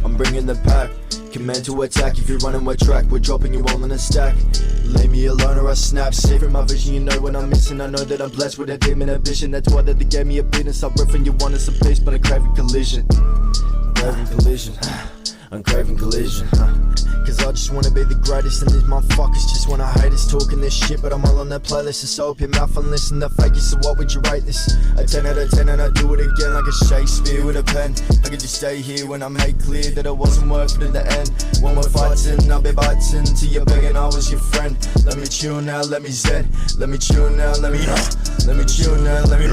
I'm bringing the pack, command to attack. If you're running my track, we're dropping you all in a stack. Leave me alone or I snap. Saving my vision, you know what I'm missing. I know that I'm blessed with a demon ambition. That's why that they gave me a beat and stop riffing. You wanted some peace, but I'm craving collision. Craving collision. I'm craving collision. Cause I just wanna be the greatest, and these motherfuckers just wanna hate us. Talking this shit, but I'm all on that playlist. So open your mouth and listen to fake it. So what would you rate this? A 10 out of 10, and I do it again like a Shakespeare with a pen. I could just stay here when I made clear that it wasn't worth it in the end. When we're fighting, I'll be biting till you're begging I was your friend. Let me chill now, let me zen. Let me chill now, let me chill now, let me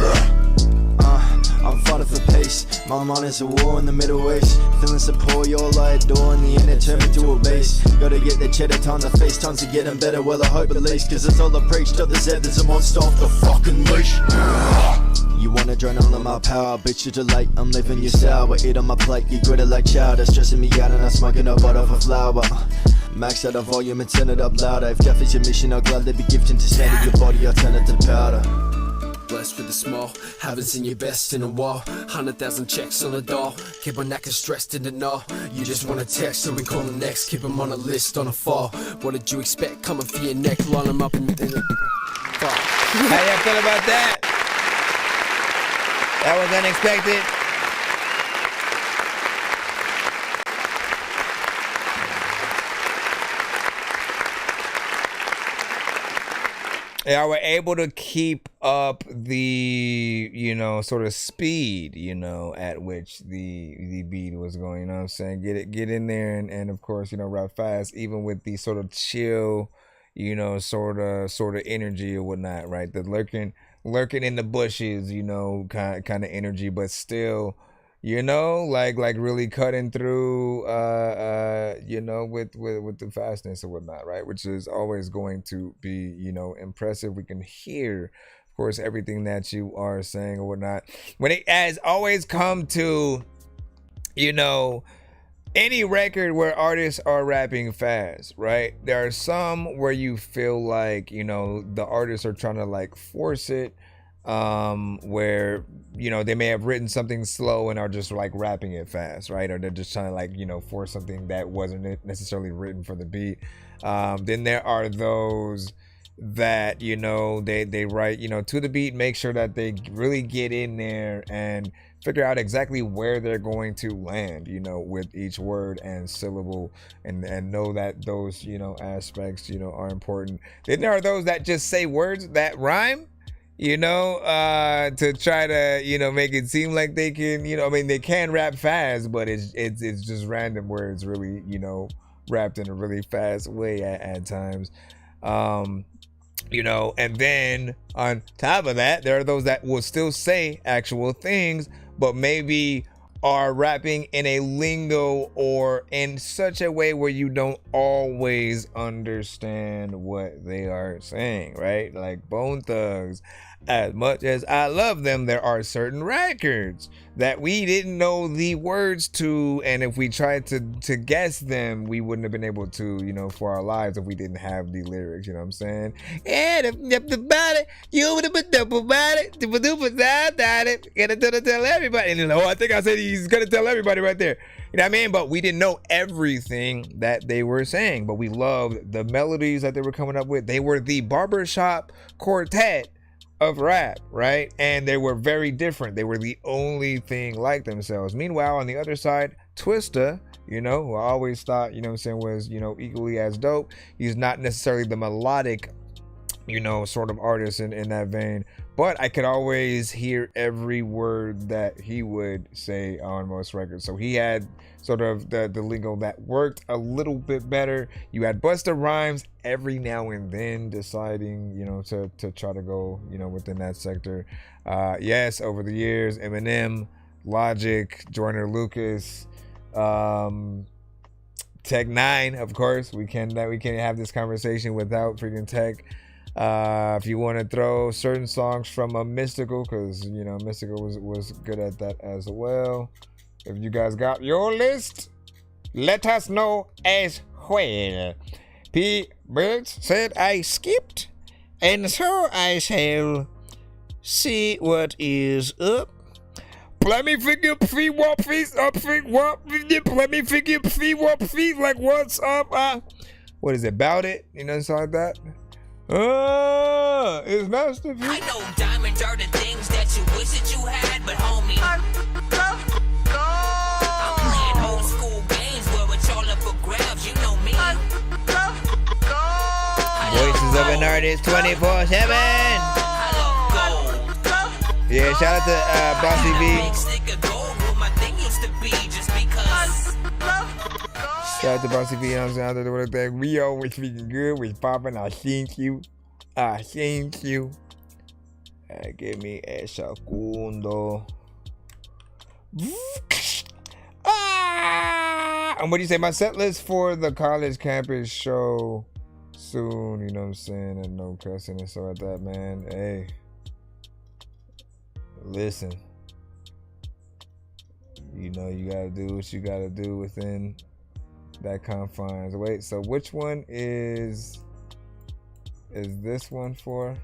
I'm fighting for peace. My mind is a war in the Middle East. Feeling so poor, you're all I adore, and the end it turned me to a beast. Gotta get the cheddar, time to face, time to get them better. Well, I hope at least, cause it's all I preach. To the Z, there's a monster off the fucking leash. You wanna drown all of my power, bitch, you're too late. I'm leaving you sour, eat on my plate, you gritted like chowder. Stressing me out and I'm smoking a butt off a flower. Max out the volume and turn it up louder. If death is your mission, I'll gladly be gifted to send it. Your body, I'll turn it to powder. Blessed with the small, haven't seen your best in a while. 100,000 checks on the door. Keep my neck stressed in the gnaw. You just want a text, so we call them next. Keep them on a list on a fall. What did you expect? Coming for your neck, line them up and fuck. How y'all feel about that? That was unexpected. Yeah, we're able to keep up the, you know, sort of speed, you know, at which the beat was going, you know what I'm saying? Get in there and of course, you know, rap fast, even with the sort of chill, you know, sort of energy or whatnot, right? The lurking in the bushes, you know, kind of energy, but still, you know, like really cutting through, you know, with the fastness or whatnot, right? Which is always going to be, you know, impressive. We can hear, of course, everything that you are saying or whatnot. When it has always come to, you know, any record where artists are rapping fast, right? There are some where you feel like, you know, the artists are trying to like force it, where, you know, they may have written something slow and are just like rapping it fast, right? Or they're just trying to like, you know, force something that wasn't necessarily written for the beat. Then there are those that, you know, they write, you know, to the beat, make sure that they really get in there and figure out exactly where they're going to land, you know, with each word and syllable, and know that those, you know, aspects, you know, are important. Then there are those that just say words that rhyme, you know, to try to, you know, make it seem like they can, you know, I mean, they can rap fast, but it's just random words really, you know, rapped in a really fast way at times. You know, and then on top of that, there are those that will still say actual things, but maybe are rapping in a lingo or in such a way where you don't always understand what they are saying, right? Like Bone Thugs. As much as I love them, there are certain records that we didn't know the words to, and if we tried to guess them, we wouldn't have been able to, you know, for our lives if we didn't have the lyrics, you know what I'm saying? And if the body, you would have been double body, gonna tell everybody. And you know, I think I said he's gonna tell everybody right there. You know what I mean? But we didn't know everything that they were saying, but we loved the melodies that they were coming up with. They were the barbershop quartet of rap, right? And they were very different. They were the only thing like themselves. Meanwhile, on the other side, Twista, you know, who I always thought, you know what I'm saying, was, you know, equally as dope. He's not necessarily the melodic, you know, sort of artist in that vein, but I could always hear every word that he would say on most records. So he had sort of the lingo that worked a little bit better. You had Busta Rhymes every now and then deciding, you know, to try to go, you know, within that sector. Yes, over the years, Eminem, Logic, Joyner Lucas, Tech 9, of course. We can't have this conversation without freaking Tech. If you want to throw certain songs from a Mystical, because, you know, Mystical was good at that as well. If you guys got your list, let us know as well. P. Birds said I skipped, and so I shall see what is up. Let me figure feet, what feet, up feet, what feet, let me figure feet, what feet, like what's up, what is it, about it, you know, something like that. It's masterpiece. I know diamonds are the things that you wish that you had, but homie, I'm playing old school games where it's all up for grabs, you know me. Voices of an artist 24/7. Yeah, shout out to Bossy V. Shout out to Bossy V, you know what I'm saying? Out there with that. We always speaking good. We popping. I thank you. I thank you. Give me a segundo. And what do you say? My set list for the college campus show soon, you know what I'm saying? And no cussing and stuff like that, man. Hey. Listen. You know, you gotta do what you gotta do within that confines. Wait, so which one is this one for?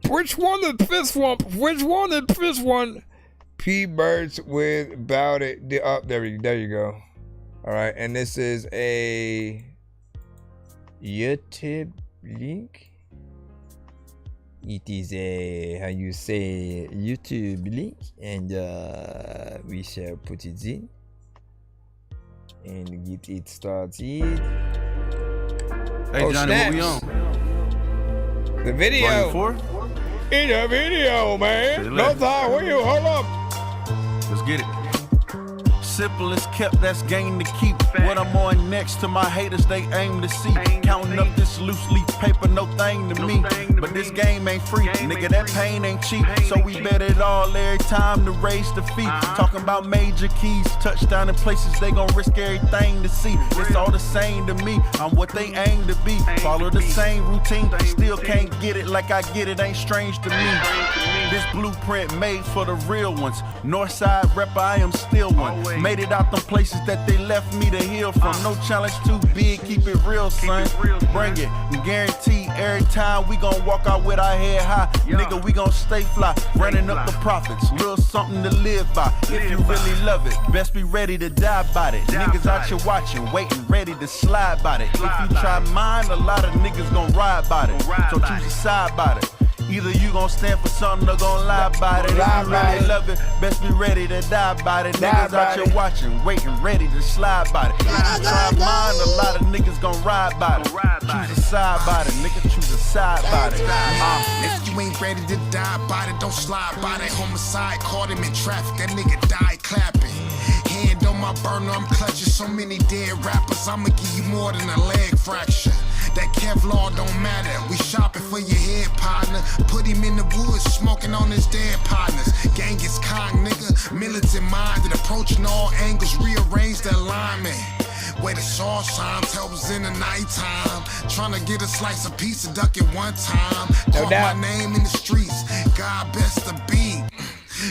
Which one is this one? Which one is this one? P Birds with About It. There you go. All right, and this is a YouTube link. It is a, how you say, YouTube link, and we shall put it in and get it started. Hey, oh, Johnny, snaps. what we on? The video. In a video, man. No time. Where you? Hold up. Let's get it. Simple as kept, that's game to keep. What I'm on next to my haters, they aim to see. Counting up this loose leaf paper, no thing to me. But this game ain't free, nigga, that pain ain't cheap. So we bet it all every time to raise the fee. Talking about major keys, touchdown in places they gon' risk everything to see. It's all the same to me, I'm what they aim to be. Follow the same routine, still can't get it like I get it, ain't strange to me. This blueprint made for the real ones. Northside rapper, I am still one. Made it out them places that they left me to heal from. No challenge too big, keep it real, son. Bring it, guarantee every time we gon' walk out with our head high. Nigga, we gon' stay fly, running up the profits. Little something to live by. If you really love it, best be ready to die by it. Niggas out here watching, waiting, ready to slide by it. If you try mine, a lot of niggas gon' ride by it. So choose a side by it. Either you gon' stand for something or gon' lie about it. If you really love it, best be ready to die about it. Niggas out here watching, waiting, ready to slide by it. If you try mine, a lot of niggas gon' ride by it. Choose a side by it, nigga, choose a side by it. If you ain't ready to die by it, don't slide by that. Homicide, caught him in traffic, that nigga died clapping. Hand on my burner, I'm clutching so many dead rappers, I'ma give you more than a leg fracture. That Kevlar don't matter, we shopping for your head partner. Put him in the woods, smoking on his dead partners. Gang is con, nigga, militant minded, approaching all angles, rearrange the alignment. Where the saw shines, helps in the nighttime. Trying to get a slice of pizza, duck at one time. Call my name in the streets, God best to be.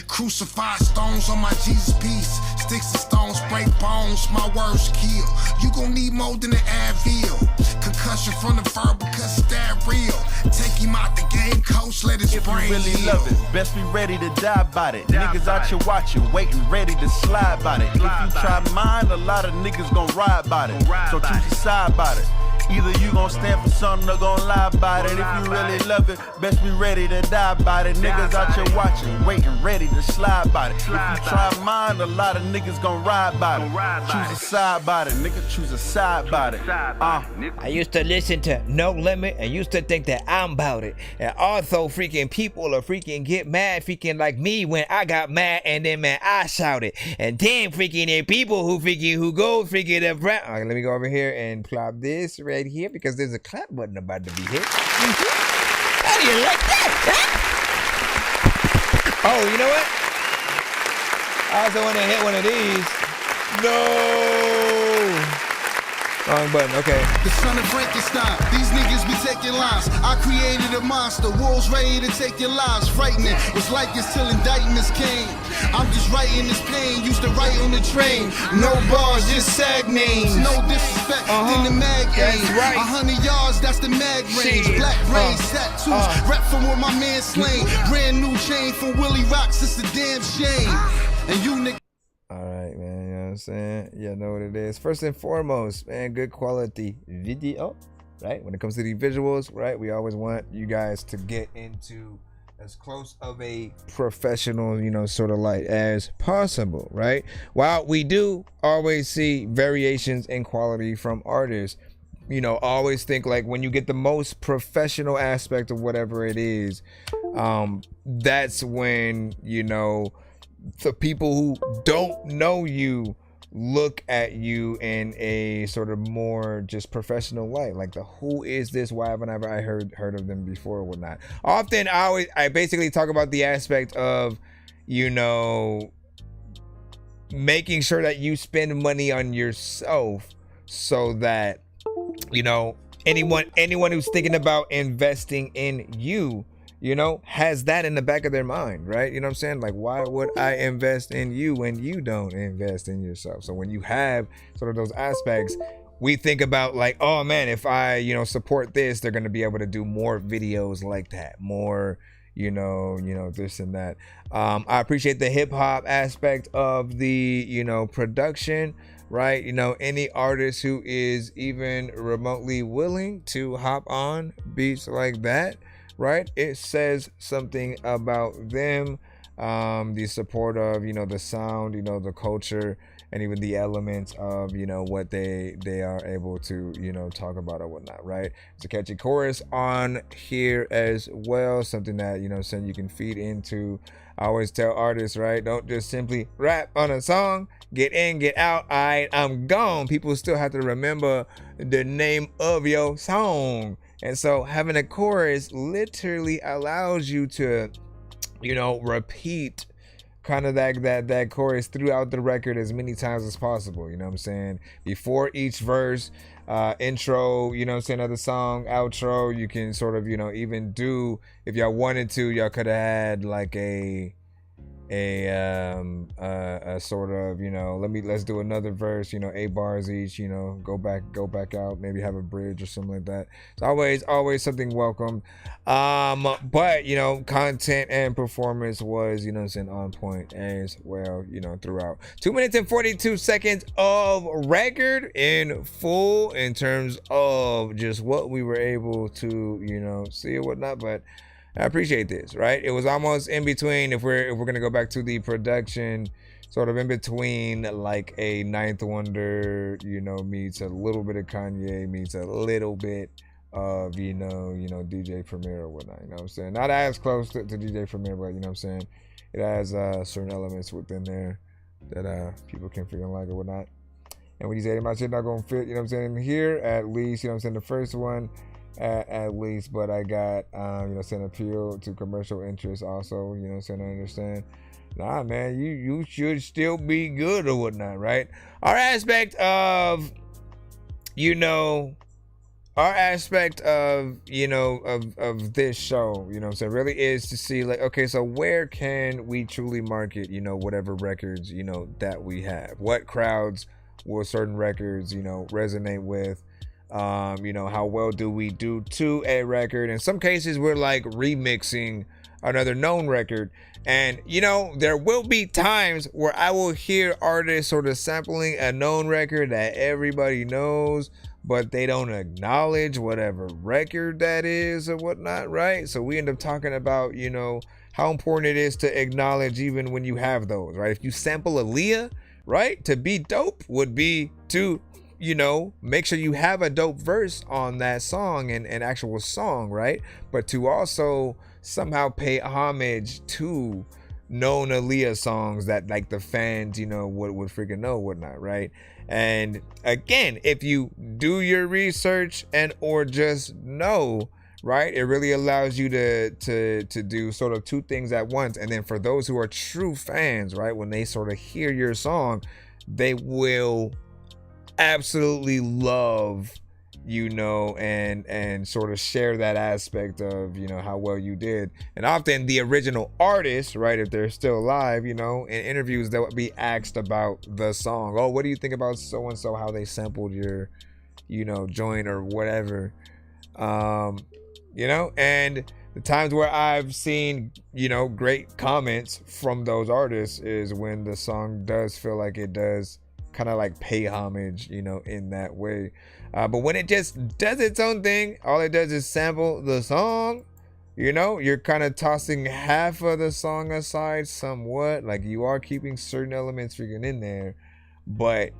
Crucified stones on my Jesus piece. Sticks and stones break bones, my words kill. You gon' need more than an Advil. Concussion from the verbal, cause it's that real. Take him out the game, coach, let his brain If you really heal. love it, best be ready to die about it. Niggas out here watching, waiting, ready to slide about it. If you try mine, a lot of niggas gon' ride about it. So choose a side about it. Either you gon' stand for something or gon' lie about it. If you really love it, best be ready to die about it. Niggas out here watching, waiting, ready to slide about it. If you try mine, a lot of niggas gon' ride about it. Choose a side about it, nigga, choose a side about it. I used to listen to No Limit and used to think that I'm about it. And also freaking people are freaking get mad freaking like me when I got mad and then man I shouted. And then freaking there people who go freaking around. All right, let me go over here and plop this right here because there's a clap button about to be hit. How do you like that? Huh? Oh, you know what? I also want to hit one of these. No. Wrong button, okay. The son of Frankenstein, these niggas be taking lives. I created a monster, wolves ready to take your lives. Frightening, it's like it's till indictments came. I'm just writing this pain, used to write on the train. No bars, just sag names. No disrespect, then the mag aim. 100 yards, that's the mag range. Black braids, tattoos, rep from where my man slain. Brand new chain from Willie Rocks, it's a damn shame. And you niggas. All right, man, you know what I'm saying? You know what it is. First and foremost, man, good quality video, right? When it comes to the visuals, right? We always want you guys to get into as close of a professional, you know, sort of light as possible, right? While we do always see variations in quality from artists, you know, always think like when you get the most professional aspect of whatever it is, that's when, you know, the people who don't know you look at you in a sort of more just professional light, like the who is this, why haven't I heard of them before or whatnot. Often I basically talk about the aspect of, you know, making sure that you spend money on yourself so that, you know, anyone who's thinking about investing in you, you know, has that in the back of their mind, right? You know what I'm saying? Like, why would I invest in you when you don't invest in yourself? So when you have sort of those aspects, we think about like, oh man, if I, you know, support this, they're going to be able to do more videos like that, more, you know, this and that. I appreciate the hip hop aspect of the, you know, production, right? You know, any artist who is even remotely willing to hop on beats like that, right? It says something about them, the support of, you know, the sound, you know, the culture, and even the elements of, you know, what they are able to, you know, talk about or whatnot, right? It's a catchy chorus on here as well, something that, you know, you can feed into. I always tell artists, right, don't just simply rap on a song, get in, get out, I'm gone. People still have to remember the name of your song. And so having a chorus literally allows you to, you know, repeat kind of that chorus throughout the record as many times as possible, you know what I'm saying? Before each verse, intro, you know what I'm saying, of the song, outro, you can sort of, you know, even do, if y'all wanted to, y'all could have had like a sort of, you know, let's do another verse, you know, 8 bars each, you know, go back out, maybe have a bridge or something like that. It's always something welcome. But you know, content and performance was, you know what I'm saying, on point as well, you know, throughout. 2 minutes and 42 seconds of record in full in terms of just what we were able to, you know, see or whatnot. But I appreciate this, right? It was almost in between, if we're gonna go back to the production, sort of in between like a Ninth Wonder, you know, meets a little bit of Kanye, meets a little bit of, you know, DJ Premier or whatnot, you know what I'm saying? Not as close to DJ Premier, but you know what I'm saying? It has certain elements within there that people can freaking like or whatnot. And when you say my shit not gonna fit, you know what I'm saying, here at least, you know what I'm saying, the first one at least, but I got you know, saying appeal to commercial interests also, you know what I'm saying, I understand. Nah man, you should still be good or whatnot, right? Our aspect of, you know, of this show, you know what I'm saying, really is to see like, okay, so where can we truly market, you know, whatever records, you know, that we have? What crowds will certain records, you know, resonate with? You know, how well do we do to a record? In some cases, we're like remixing another known record. And, you know, there will be times where I will hear artists sort of sampling a known record that everybody knows, but they don't acknowledge whatever record that is or whatnot, right? So we end up talking about, you know, how important it is to acknowledge even when you have those, right? If you sample Aaliyah, right, to be dope would be to, you know, make sure you have a dope verse on that song and an actual song, right? But to also somehow pay homage to known Aaliyah songs that like the fans, you know, would freaking know, whatnot, right? And again, if you do your research and or just know, right, it really allows you to do sort of two things at once. And then for those who are true fans, right, when they sort of hear your song, they will absolutely love, you know, and sort of share that aspect of, you know, how well you did. And often the original artist, right, if they're still alive, you know, in interviews they'll be asked about the song. Oh, what do you think about so and so, how they sampled your, you know, joint or whatever, you know? And the times where I've seen, you know, great comments from those artists is when the song does feel like it does kind of like pay homage, you know, in that way. But when it just does its own thing, all it does is sample the song, you know, you're kind of tossing half of the song aside somewhat. Like you are keeping certain elements freaking in there, but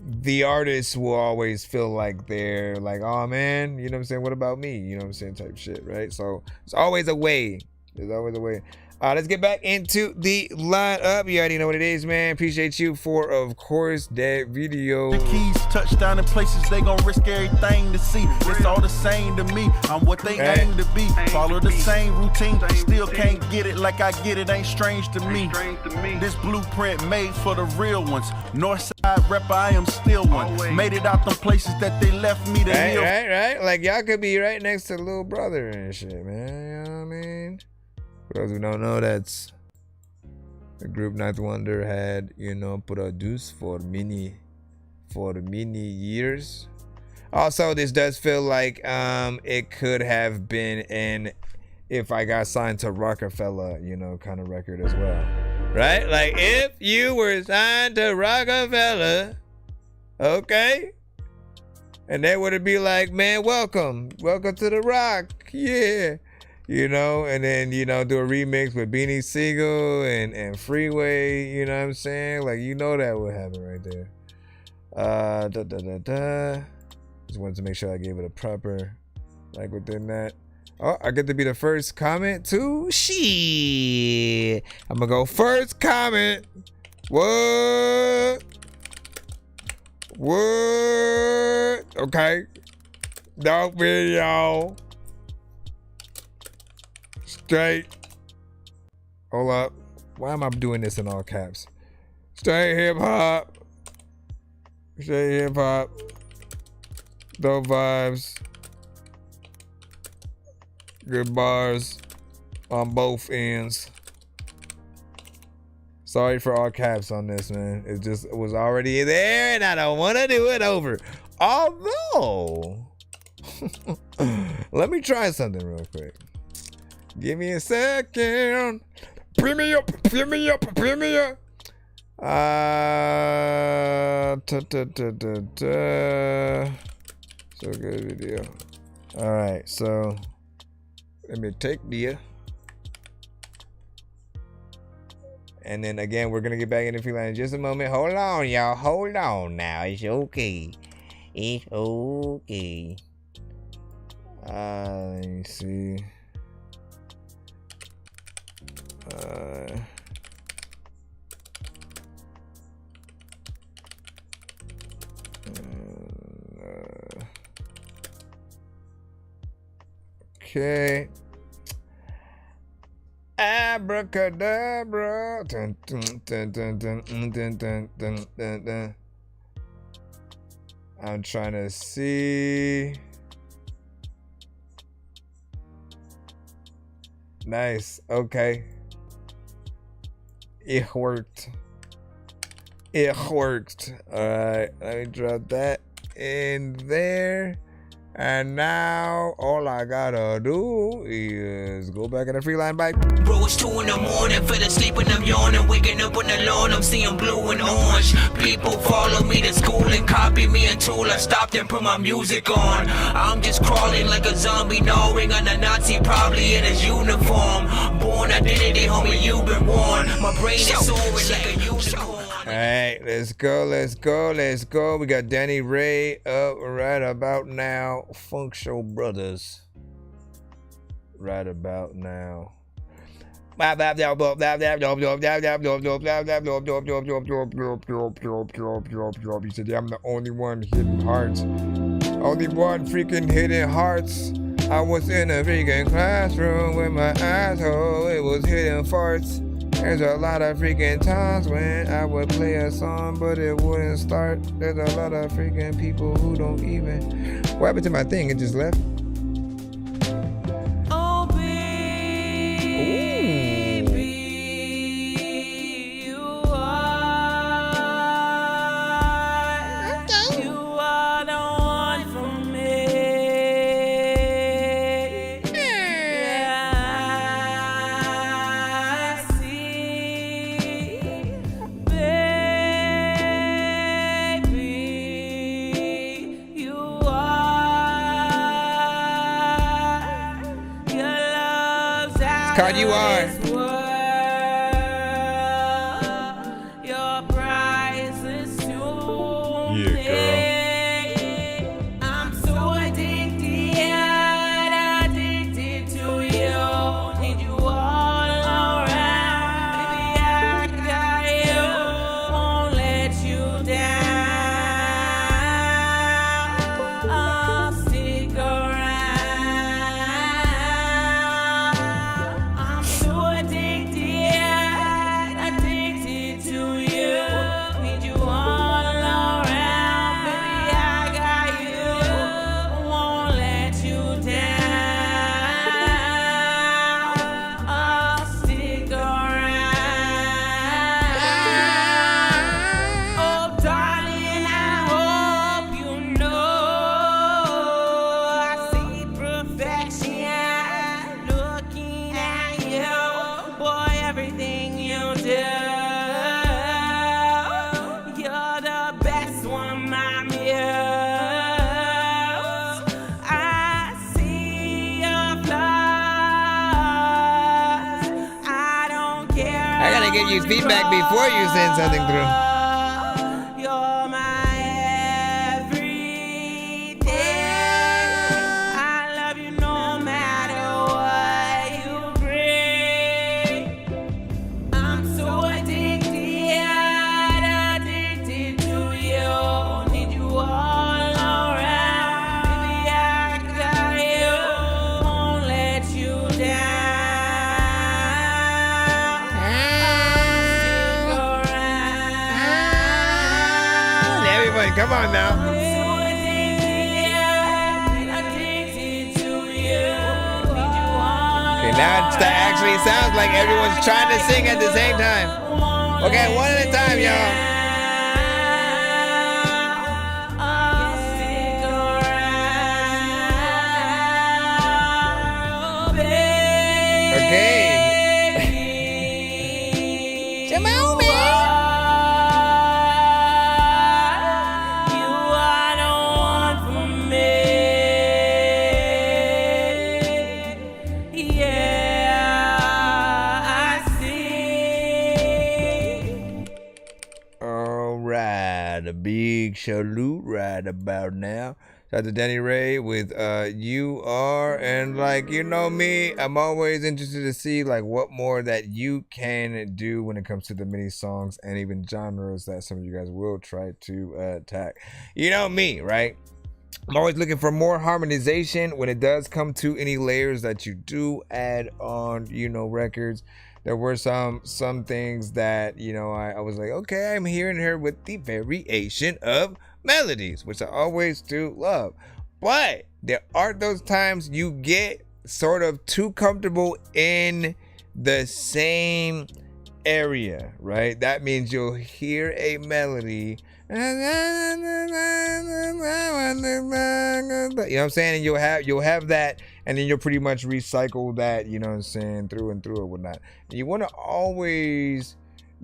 the artist will always feel like they're like, oh man, you know what I'm saying, what about me, you know what I'm saying, type shit, right? So it's always a way. There's always a way. Let's get back into the lineup. You already know what it is, man. Appreciate you for, of course, that video. The keys touchdown in places they gon' risk everything to see. It's all the same to me. I'm what they aim to be. Follow the same routine. Still can't get it like I get it. Ain't strange to me. This blueprint made for the real ones. Northside rapper, I am still one. Made it out them places that they left me to heal. Right. Like y'all could be right next to Little Brother and shit, man. You know what I mean? For those who don't know, that's the group Ninth Wonder had, you know, produced for many years. Also, this does feel like it could have been an If I Got Signed to Rockefeller, you know, kind of record as well. Right? Like if you were signed to Rockefeller, okay? And they would be like, man, welcome to the Rock, yeah. You know, and then, you know, do a remix with Beanie Siegel and Freeway, you know what I'm saying? Like, you know that would happen right there. Just wanted to make sure I gave it a proper, like, within that. Oh, I get to be the first comment too? Shit. I'm gonna go first comment. What? Okay. Dog video. Straight. Hold up. Why am I doing this in all caps? Straight hip hop. Straight hip hop. Dope vibes. Good bars on both ends. Sorry for all caps on this, man. It was already there and I don't want to do it over. Although, let me try something real quick. Give me a second. Bring me up. So good video. All right, so let me take the. And then again, we're gonna get back into feeling in just a moment. Hold on, y'all. Hold on now. It's okay. It's okay. Let me see. Okay. Abracadabra. Dun, dun, dun, dun, dun, dun, dun, dun, dun, dun. I'm trying to see. Nice. Okay. It worked. All right. Let me drop that in there. And now all I gotta do is go back in the free line bike. Bro, it's 2 in the morning, fell asleep and I'm yawning. Waking up on the lawn, I'm seeing blue and orange. People follow me to school and copy me until I stopped and put my music on. I'm just crawling like a zombie, gnawing on a Nazi, probably in his uniform. Born identity, homie, you've been warned. My brain is soaring like a unicorn. Alright, let's go. We got Danny Ray up right about now. Funk Show Brothers. Right about now. You said, yeah, I'm the only one hitting hearts. Only one freaking hitting hearts. I was in a freaking classroom with my asshole. It was hitting farts. There's a lot of freaking times when I would play a song, but it wouldn't start. There's a lot of freaking people who don't even. What happened to my thing? It just left. Oh, baby, you are the one for me. God, you are. Your priceless to Yeah, girl. I'm so addicted to you. Need you all around. to give you feedback before you send something through. You're my everything. I love you no matter what you bring. I'm so addicted to you. Need you all around. Baby, I got you. Won't let you down. Everybody, come on now. Okay, now it actually sounds like everyone's trying to sing at the same time. Okay, one at a time, y'all. Okay. Come on, man. A big salute right about now. Shout out to Danny Ray with You Are, and like, you know me, I'm always interested to see like what more that you can do when it comes to the mini songs and even genres that some of you guys will try to attack. You know me, right? I'm always looking for more harmonization when it does come to any layers that you do add on, you know, records. There were some things that, you know, I was like, okay, I'm hearing her with the variation of melodies, which I always do love. But there are those times you get sort of too comfortable in the same area, right? That means you'll hear a melody, you know what I'm saying? And you'll have that, and then you'll pretty much recycle that, you know what I'm saying, through and through or whatnot. And you want to always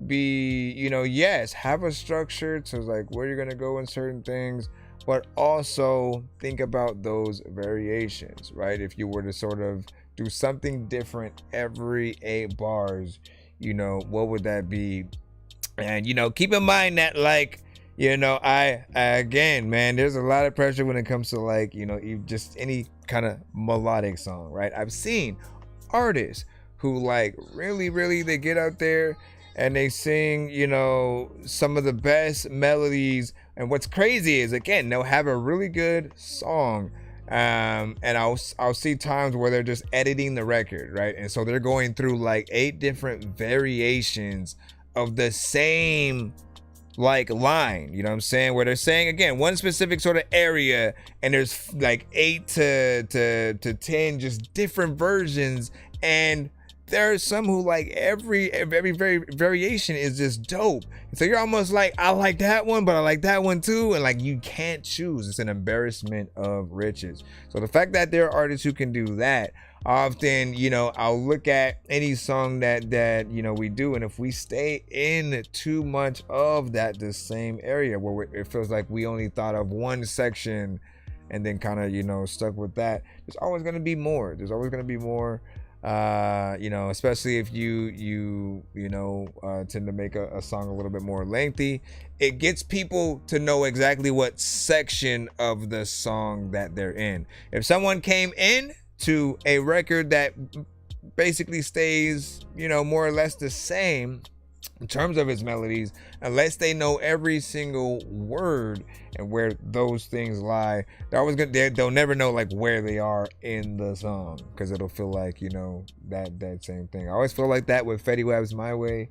be, you know, yes, have a structure to like where you're gonna go in certain things, but also think about those variations, right? If you were to sort of do something different every 8 bars, you know, what would that be? And, you know, keep in mind that, like, you know, I again, man, there's a lot of pressure when it comes to, like, you know, just any kind of melodic song, right? I've seen artists who, like, really, they get out there and they sing, you know, some of the best melodies. And what's crazy is, again, they'll have a really good song, and I'll see times where they're just editing the record, right? And so they're going through like 8 different variations of the same like line, you know what I'm saying, where they're saying again one specific sort of area, and there's like 8 to 10 just different versions, and there are some who like every variation is just dope. So you're almost like, I like that one, but I like that one too, and like you can't choose. It's an embarrassment of riches. So the fact that there are artists who can do that, often, you know, I'll look at any song that you know we do, and if we stay in too much of that the same area where it feels like we only thought of one section and then kind of, you know, stuck with that, there's always going to be more. There's always going to be more. You know, especially if you tend to make a song a little bit more lengthy, it gets people to know exactly what section of the song that they're in. If someone came in to a record that basically stays, you know, more or less the same in terms of its melodies, unless they know every single word and where those things lie, they'll never know like where they are in the song, because it'll feel like, you know, that same thing. I always feel like that with Fetty Wap's My Way,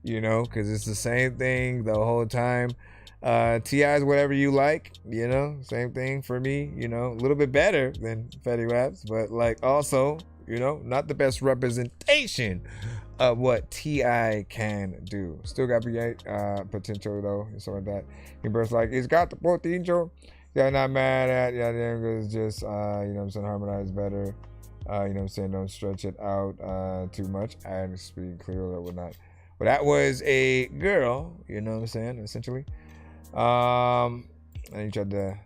you know, because it's the same thing the whole time. T.I.'s Whatever You Like, you know, same thing for me, you know, a little bit better than Fetty Wap's, but like also, you know, not the best representation of what T.I. can do. Still got potential though, and so like that. But like, it's got the potential. Yeah, not mad at, yeah, it's just, you know what I'm saying, harmonize better. You know what I'm saying, don't stretch it out too much and speak clearly or whatnot. But that was a girl, you know what I'm saying, essentially. And you tried to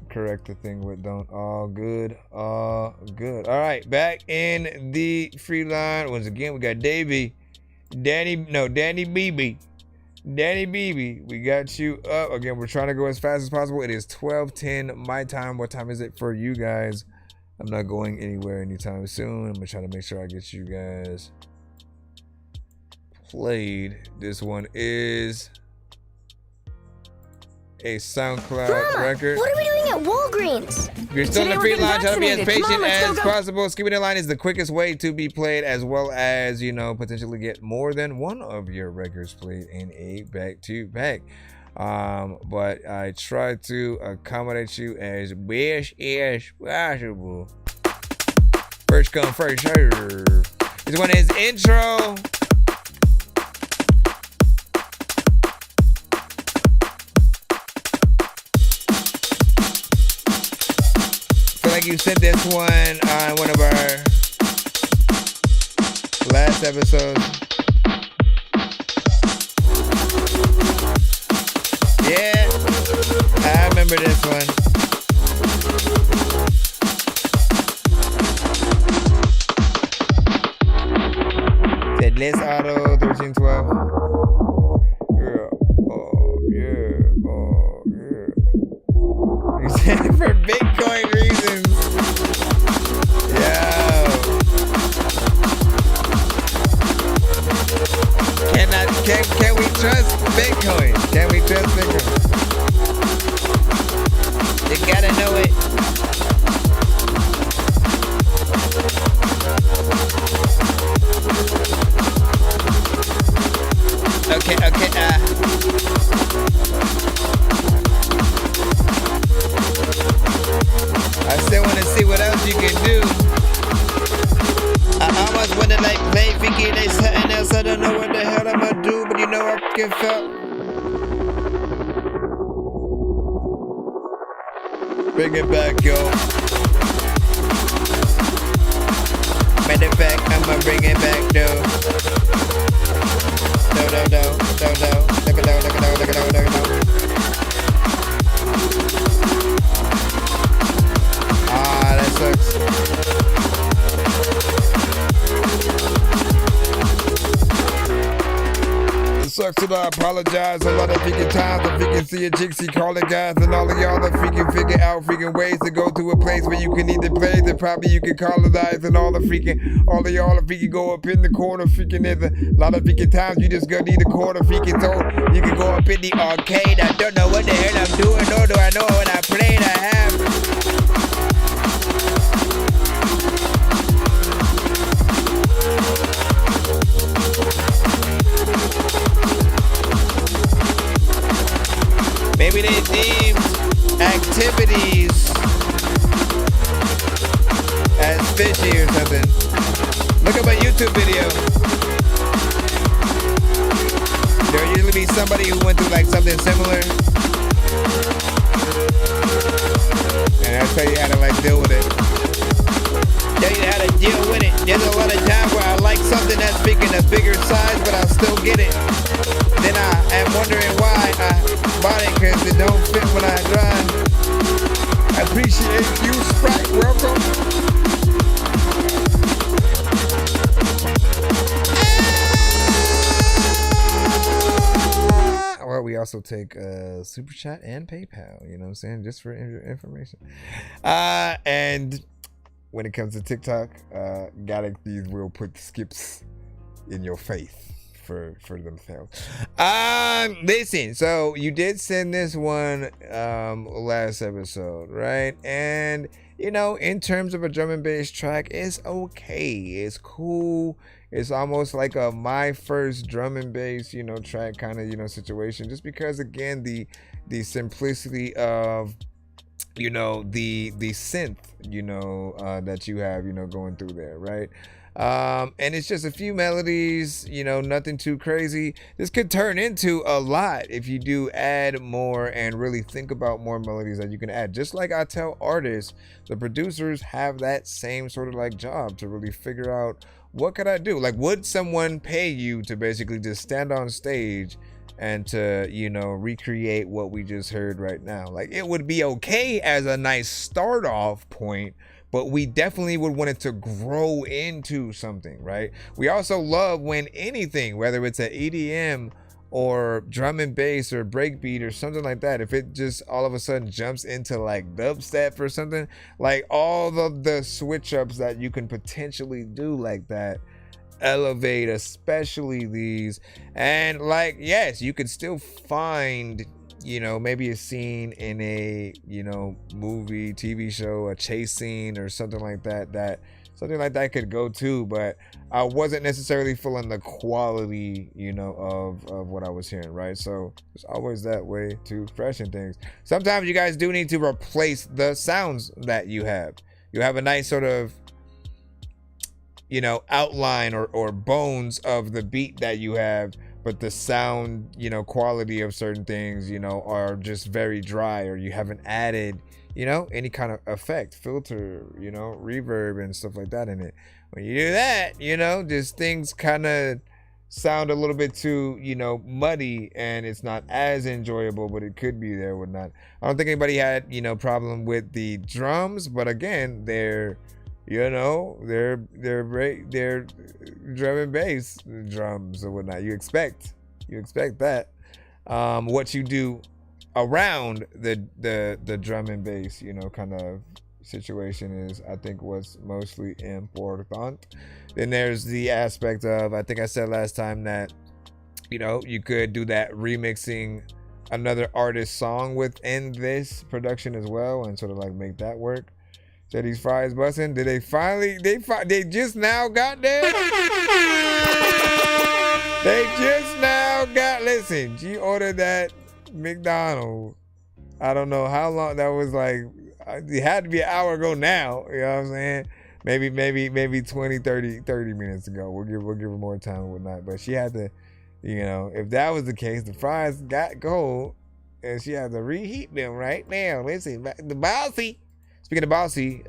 correct the thing with don't. All good. All right, back in the free line. Once again, we got Davey Danny BB. Danny BB, we got you up. Again, we're trying to go as fast as possible. It is 12:10 my time. What time is it for you guys? I'm not going anywhere anytime soon. I'm gonna try to make sure I get you guys played. This one is a SoundCloud record. What are we doing at Walgreens? If you're still in the free line, try to be as patient as possible. Skipping the line is the quickest way to be played, as well as, you know, potentially get more than one of your records played in a back-to-back. But I try to accommodate you as best as possible. First come, first serve. This one is intro. Like you sent this one on one of our last episodes. Yeah, I remember this one. Said let's auto 1312. For Bitcoin reasons. Can we trust Bitcoin? Can we trust Bitcoin? You gotta know it. Okay. I still want to see what else you can do. I almost wanna like play Vicky, they something else. I don't know what the hell I'm gonna do, but you know I can felt. Bring it back, yo. Matter of fact, I'ma bring it back, though. Look it down. That sucks. It sucks and I apologize a lot of freaking times. I freaking see a jixie calling guys and all of y'all are freaking figure out freaking ways to go to a place where you can either play that probably you can colonize and all of y'all are freaking go up in the corner freaking there's a lot of freaking times you just gonna need a corner freaking so you can go up in the arcade. I don't know what the hell I'm doing, nor do I know when I played I have. Maybe they deemed activities as fishy or something. Look at my YouTube video. There'll usually be somebody who went through like something similar. And I'll tell you how to like deal with it. Tell you how to deal with it. There's a lot of times where I like something that's speaking a bigger size, but I'll still get it. Then I am wondering why I bought it, cause it don't fit when I drive. I appreciate you, Sprite. Welcome. Well, we also take Super Chat and PayPal, you know what I'm saying? Just for information. And when it comes to TikTok, Galaxies will put skips in your face for themselves. Listen, so you did send this one last episode, right? And you know, in terms of a drum and bass track, it's okay, it's cool. It's almost like a my first drum and bass, you know, track kind of, you know, situation, just because again the simplicity of, you know, the synth, you know, that you have, you know, going through there, right? And it's just a few melodies, you know, nothing too crazy. This could turn into a lot if you do add more and really think about more melodies that you can add. Just like I tell artists, the producers have that same sort of like job to really figure out, what could I do? Like, would someone pay you to basically just stand on stage and to, you know, recreate what we just heard right now? Like, it would be okay as a nice start off point, but we definitely would want it to grow into something, right? We also love when anything, whether it's an EDM or drum and bass or breakbeat or something like that, if it just all of a sudden jumps into like dubstep or something, like all the switch ups that you can potentially do like that elevate, especially these. And like, yes, you could still find, you know, maybe a scene in a, you know, movie, TV show, a chase scene or something like that, something like that could go too, but I wasn't necessarily feeling the quality, you know, of what I was hearing, right? So there's always that way to freshen things. Sometimes you guys do need to replace the sounds that you have. You have a nice sort of, you know, outline or bones of the beat that you have, but the sound, you know, quality of certain things, you know, are just very dry, or you haven't added, you know, any kind of effect, filter, you know, reverb and stuff like that in it. When you do that, you know, just things kind of sound a little bit too, you know, muddy, and it's not as enjoyable, but it could be there, whatnot. I don't think anybody had, you know, problem with the drums, but again, they're, you know, they're drum and bass drums or whatnot. You expect that. What you do around the drum and bass, you know, kind of situation is, I think, what's mostly important. Then there's the aspect of, I think I said last time that, you know, you could do that remixing another artist's song within this production as well, and sort of like make that work. So these fries busting. Did they finally? They just now got there. They just now got. Listen, she ordered that McDonald's. I don't know how long that was. Like, it had to be an hour ago now. You know what I'm saying? Maybe 20, 30 minutes ago. We'll give her more time and whatnot. But she had to, you know, if that was the case, the fries got cold, and she had to reheat them right now. Listen, the bossy. Speaking of bossy,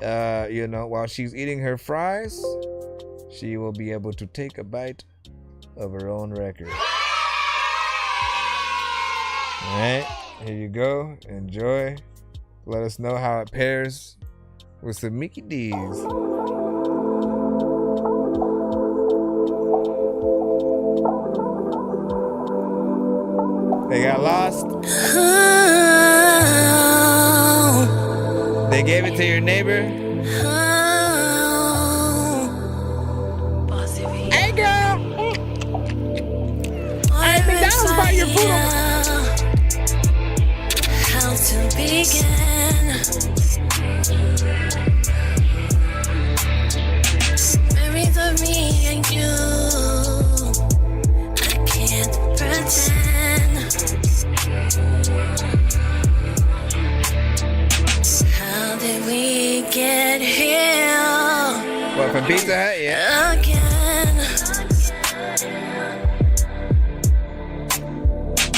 you know, while she's eating her fries, she will be able to take a bite of her own record. All right, here you go. Enjoy. Let us know how it pairs with some Mickey D's. They got lost. They gave it to your neighbor. Hey girl! Hey, McDonald's buy your food. How to begin? Memories of me and you, I can't pretend. How did we get here? What, from Pizza Hut? Yeah. Again.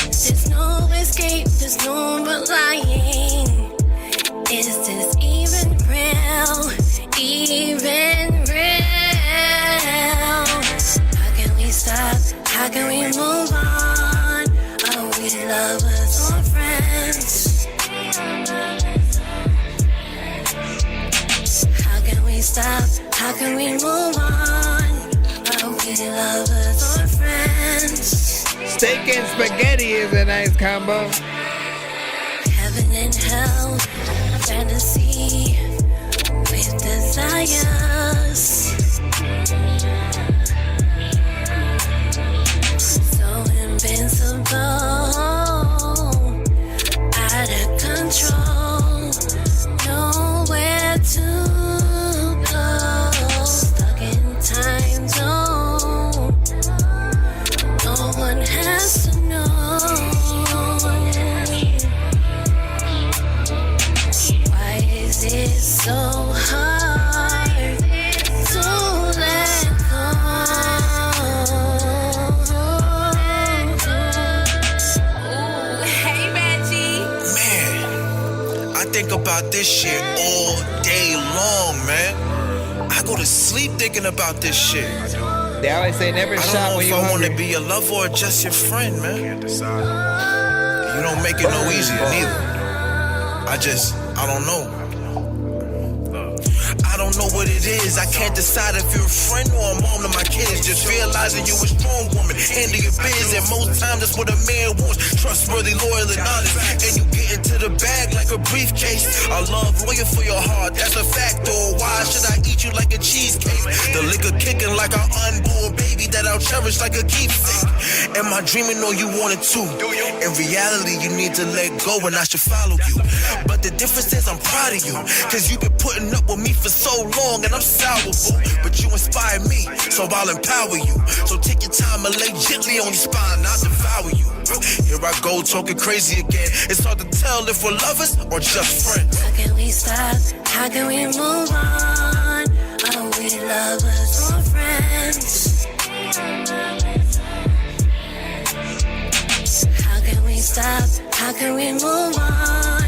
There's no escape, there's no but lying. Is this even real? Even real? How can we stop? How can we move on? Are we lovers or friends? Stop. How can we move on? Are we lovers or friends? Steak and spaghetti is a nice combo. Heaven and hell, fantasy with desires. So invincible, out of control, nowhere to. Time zone. No one has to know. Why is it so hard to let go? Ooh, hey Reggie. Man, I think about this shit all day long, man. I go to sleep thinking about this shit. They always say never shop when you hungry. I don't know if I want to be a lover or just your friend, man. You don't make it no easier neither. I don't know. I don't know what it is. I can't decide if you're a friend or a mom to my kids. Just realizing you a strong woman, handle your biz. And most times that's what a man wants, trustworthy, loyal, and honest. And you get into the bag like a briefcase. I love loyal for your heart, that's a fact. Or why should I eat you like a cheesecake? The liquor kicking like an unborn baby that I'll cherish like a keepsake. Am I dreaming or you wanted to? In reality, you need to let go and I should follow you. But the difference is I'm proud of you, cause you've been putting up with me for so long and I'm sour, boo. But you inspire me, so I'll empower you. So take your time and lay gently on your spine, I'll devour you. Here I go talking crazy again. It's hard to tell if we're lovers or just friends. How can we stop? How can we move on? Are we lovers or friends? How can we stop? How can we move on?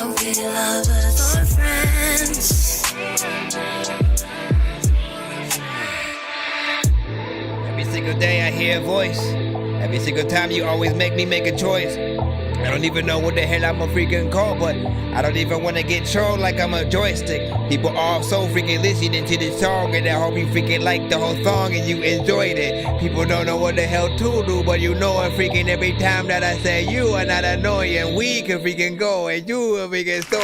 Are we lovers or friends? Every single day I hear a voice. Every single time you always make me make a choice. I don't even know what the hell I'm a freaking call, but I don't even want to get trolled like I'm a joystick. People are so freaking listening to this song, and I hope you freaking like the whole song and you enjoyed it. People don't know what the hell to do, but you know it freaking every time that I say you are not annoying. We can freaking go and do a freaking story.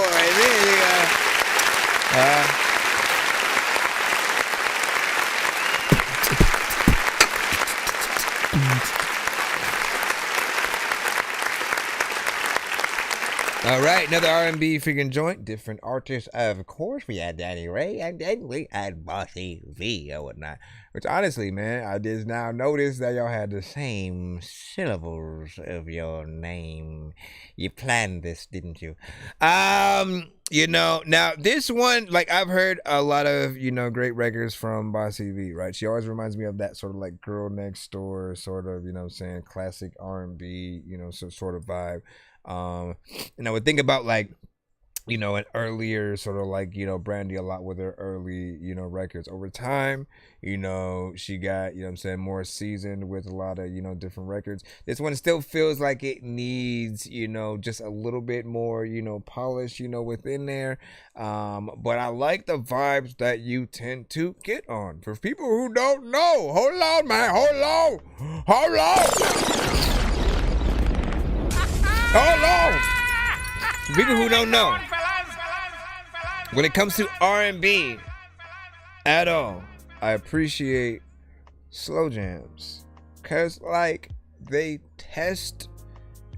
All right, another R&B freaking joint. Different artists, of course. We had Danny Ray, and then we had Bossy V or whatnot. Which honestly, man, I just now noticed that y'all had the same syllables of your name. You planned this, didn't you? You know, now this one, like I've heard a lot of, you know, great records from Bossy V, right? She always reminds me of that sort of like girl next door, sort of, you know what I'm saying, classic R&B, you know, sort of vibe. And I would think about like, you know, an earlier sort of like, you know, Brandy a lot with her early, you know, records. Over time, you know, she got, you know what I'm saying, more seasoned with a lot of, you know, different records. This one still feels like it needs, you know, just a little bit more, you know, polish, you know, within there. But I like the vibes that you tend to get on. For people who don't know, hold on, man, hold on. People who don't know, when it comes to R&B at all, I appreciate slow jams, cause like they test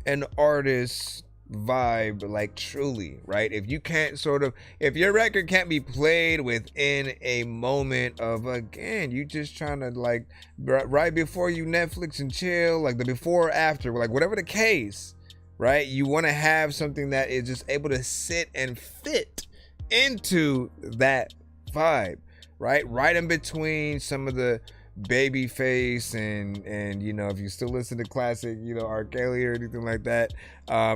an artist's vibe like truly, right? If you can't sort of, if your record can't be played within a moment of, again, you just trying to like right before you Netflix and chill, like the before or after, like whatever the case, right? You want to have something that is just able to sit and fit into that vibe, right? Right in between some of the Babyface and you know, if you still listen to classic, you know, R. Kelly or anything like that,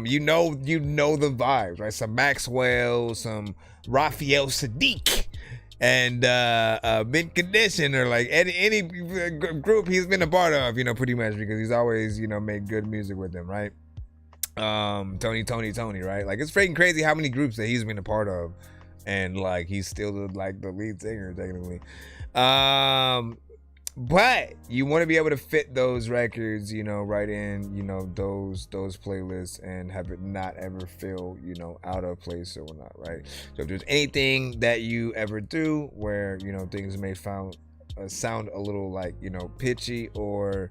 you know the vibes, right? Some Maxwell, some Raphael Sadiq, and Mint Condition, or like any group he's been a part of, you know, pretty much, because he's always, you know, made good music with them, right? Tony, right? Like, it's freaking crazy how many groups that he's been a part of, and like he's still the lead singer technically. But you want to be able to fit those records, you know, right in, you know, those playlists, and have it not ever feel, you know, out of place or whatnot, right? So if there's anything that you ever do where, you know, things may sound a little like, you know, pitchy, or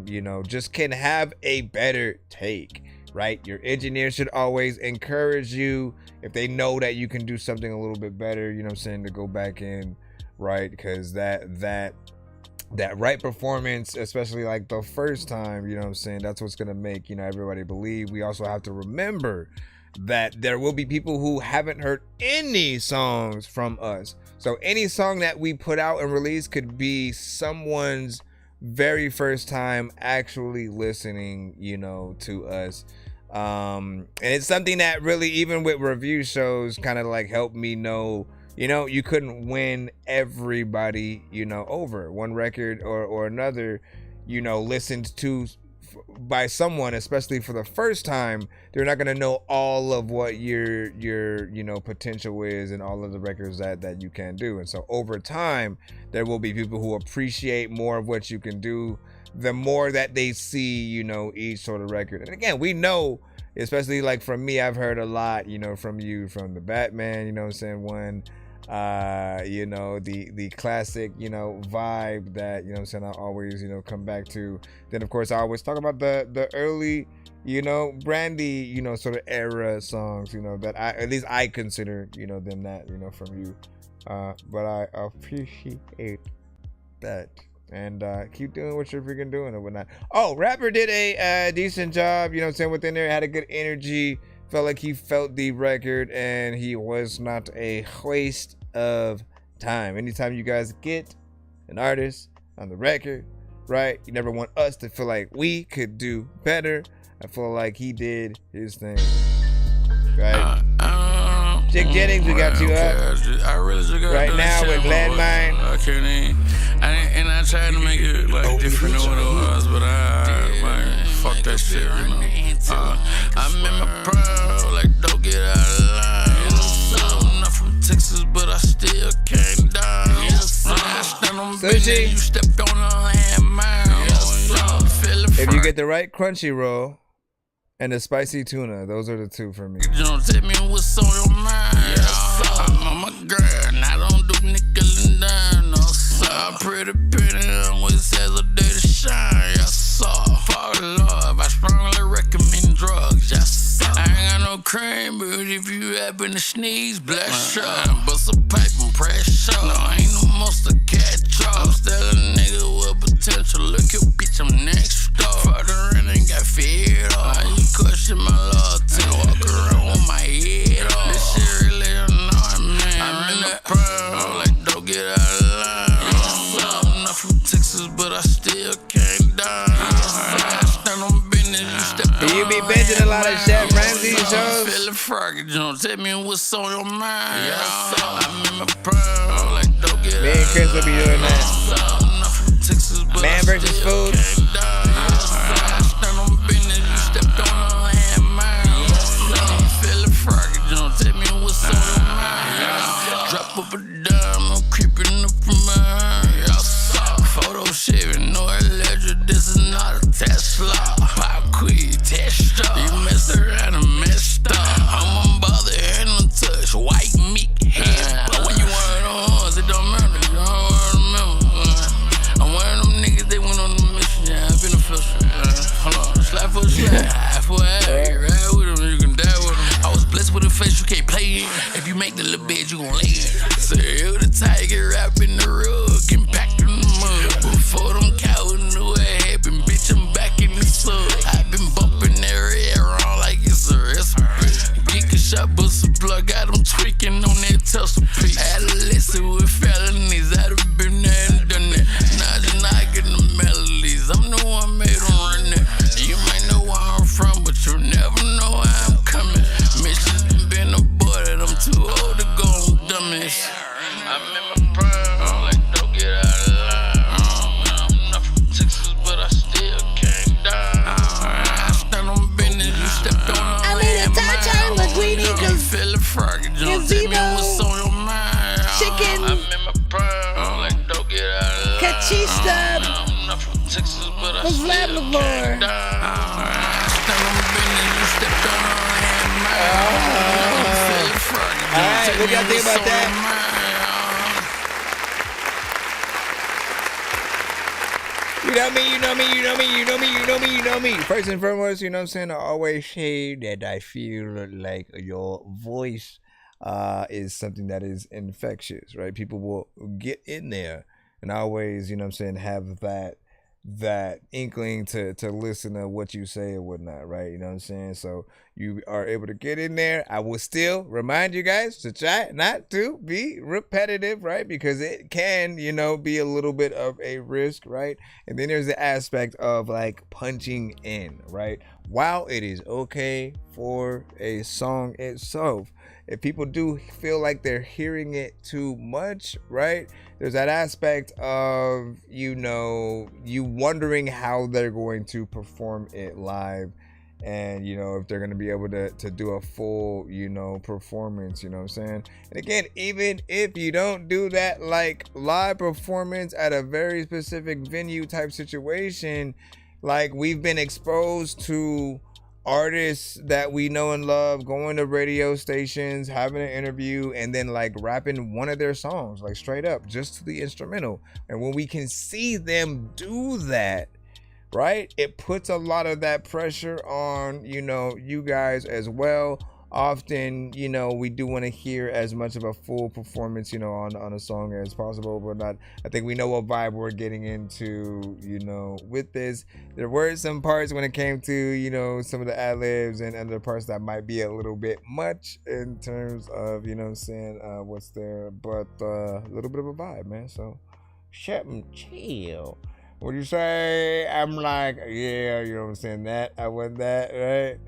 you know, just can have a better take, right? Your engineer should always encourage you, if they know that you can do something a little bit better, you know what I'm saying, to go back in, right? Because that right performance, especially like the first time, you know what I'm saying, that's what's gonna make, you know, everybody believe. We also have to remember that there will be people who haven't heard any songs from us. So any song that we put out and release could be someone's very first time actually listening, you know, to us. And it's something that really, even with review shows, kind of like helped me know, you know, you couldn't win everybody, you know, over one record or another, you know, listened to by someone, especially for the first time, they're not gonna know all of what your potential is and all of the records that you can do. And so over time, there will be people who appreciate more of what you can do, the more that they see, each sort of record. And again, we know, especially like from me, I've heard a lot, from you, from the Batman, one, the classic, vibe that, I always, come back to. Then of course I always talk about the early, Brandy, sort of era songs, that at least I consider, them that, from you. But I appreciate that. And keep doing what you're freaking doing and whatnot. Oh, Rapper did a decent job, within there, had a good energy, felt like he felt the record, and he was not a waste of time. Anytime you guys get an artist on the record, right, you never want us to feel like we could do better. I feel like he did his thing, right? Jake Jennings, we got you up I really just got right now with Landmine. I can't even. I tried to make it like different than what it was, but I fuck that shit, I'm in my prime, like don't get out of line. I'm not from Texas, but I still came down. Sushi. You stepped on a landmine. If you get the right Crunchyroll and the spicy tuna, those are the two for me. You don't tell me what's on your mind. I'm on my grind, I don't do nickel and dime. No, sir. I'm pretty penny, always has a day to shine. Yes, sir. For love, I strongly recommend drugs. Yes, sir. I ain't got no cream, but if you happen to sneeze, bless up. Bust a pipe and press up. No, I ain't no monster catch up. I'm still a nigga with potential. Look your bitch, I'm next door. Fucked around and got fed up. You question my loyalty. Walk around with my head off. This shit really annoying, man. I'm in the prime, like don't get out of line. I'm not from Texas, but I still came down. Stand on business, you stepped on. You be binging a lot of Chef Ramsay shows? Feeling froggy, you don't tell me what's on your mind. I'm in my prime, like don't get out of line. Me and Chris will be doing that. I'm not from Texas, but Man versus food. Stand on business, you stepped on a landmine. Feeling froggy, you don't tell me what's on your mind. Drop up a dime, I'm creeping up from behind. Photo shaving, no alleged, this is not a Tesla. Pop quick, test up. You messed around and messed up. I'm unbothered and untouched. White meat, head. But when you wearing on horns, it don't matter. You don't remember. I'm wearing them niggas, they went on the mission. Yeah, I've been official. Hold on, slap for a slap. Half for half. Ride with them, you can die with them. I was blessed with a face you can't play in. If you make the little bed, you gon' lay in. So you the tiger rap in the rug, getting back in the mud. Before them cowards knew what happened, bitch, I'm back in the sub. I've been bumping their air around like it's a recipe. Geek a shot, bust a plug, got them tweaking on that tussle piece. Adolescent with felonies, I'd have been there and done that. Now just knocking the melodies, I'm the one made them run that. You might know where I'm from, but you never know where I'm coming. Mission's been aborted, I'm too old to go on dummies. I'm in my prime, like don't get out of line. I'm not from Texas, but I still came down. I stand on business, you stepped on a I mean, it's our time, but we need to feeling froggy, don't tell me what's on your mind. chicken, I'm in my prime, like don't get out of line. Cachista, I'm not from Texas, but I was still Labrador. came down. I stand on business, you stepped on a landmine. Alright, what y'all think about that? You know me, you know me, you know me, you know me, you know me, you know me. First and foremost, you know what I'm saying? I always say that I feel like your voice is something that is infectious, right? People will get in there and always, you know what I'm saying, have that inkling to listen to what you say or whatnot, right? You know what I'm saying? So, you are able to get in there. I will still remind you guys to try not to be repetitive, right? Because it can, you know, be a little bit of a risk, right? And then there's the aspect of like punching in, right? While it is okay for a song itself, if people do feel like they're hearing it too much, right? There's that aspect of, you know, you wondering how they're going to perform it live. And, you know, if they're going to be able to do a full, you know, performance, you know what I'm saying? And again, even if you don't do that, like live performance at a very specific venue type situation, like we've been exposed to artists that we know and love going to radio stations, having an interview, and then like rapping one of their songs, like straight up, just to the instrumental. And when we can see them do that, right, it puts a lot of that pressure on, you know, you guys as well. Often, you know, we do want to hear as much of a full performance, you know, on a song as possible, but not, I think we know what vibe we're getting into, you know, with this. There were some parts when it came to, you know, some of the ad-libs and other parts that might be a little bit much in terms of, you know what I'm saying, what's there, but a little bit of a vibe, man. So shut and chill. What do you say? I'm like, yeah, you know what I'm saying, that, I want that, right?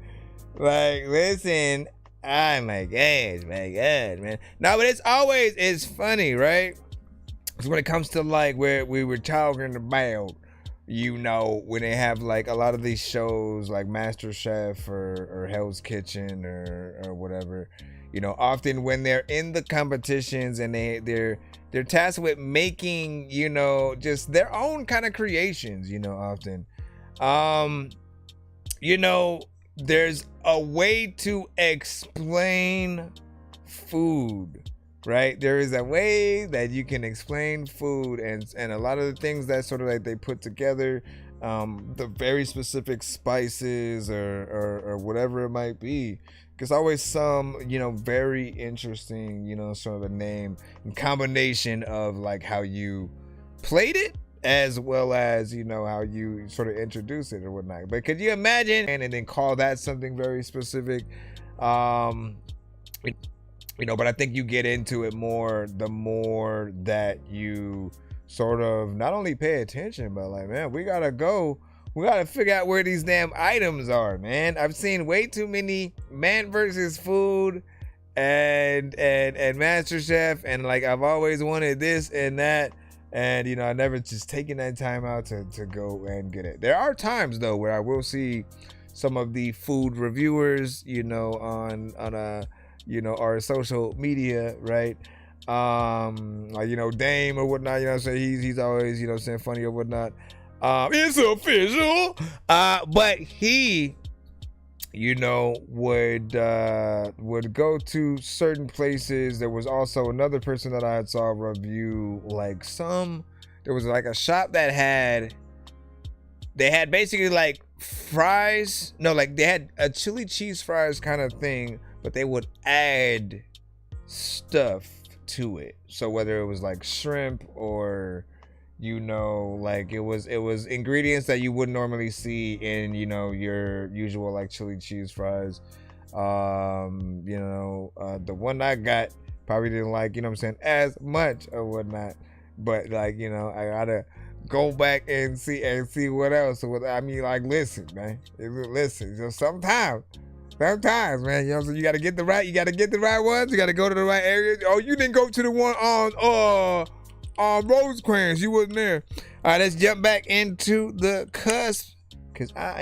Like, listen, oh my gosh, man. No, but it's funny, right? Because when it comes to like where we were talking about, you know, when they have like a lot of these shows like MasterChef or Hell's Kitchen or whatever, you know, often when they're in the competitions and they're tasked with making, you know, just their own kind of creations, you know, often, you know, there's a way to explain food, right? There is a way that you can explain food, and a lot of the things that sort of like they put together, the very specific spices or whatever it might be. There's always some, you know, very interesting, you know, sort of a name and combination of like how you played it, as well as, you know, how you sort of introduce it or whatnot. But could you imagine and then call that something very specific? You know, but I think you get into it more the more that you sort of not only pay attention, but like, man, we gotta figure out where these damn items are, man. I've seen way too many Man versus Food and MasterChef, and like I've always wanted this and that. And, you know, I never just taken that time out to go and get it. There are times, though, where I will see some of the food reviewers, you know, on you know, our social media, right? Like, you know, Dame or whatnot, you know what I'm saying? He's always, you know, saying funny or whatnot. It's official. But he, you know, would go to certain places. There was also another person that I had saw review like there was like a shop that they had basically like fries. No, like they had a chili cheese fries kind of thing, but they would add stuff to it. So whether it was like shrimp or, you know, like it was ingredients that you wouldn't normally see in, you know, your usual like chili cheese fries. You know, the one I got probably didn't like, you know what I'm saying, as much or whatnot, but like, you know, I gotta go back and see what else. So I mean, like, listen, man, so sometimes, man, you know, so you gotta get the right ones. You gotta go to the right areas. Oh, you didn't go to the one on Rosecrans. You wasn't there. All right, let's jump back into the cusp, because I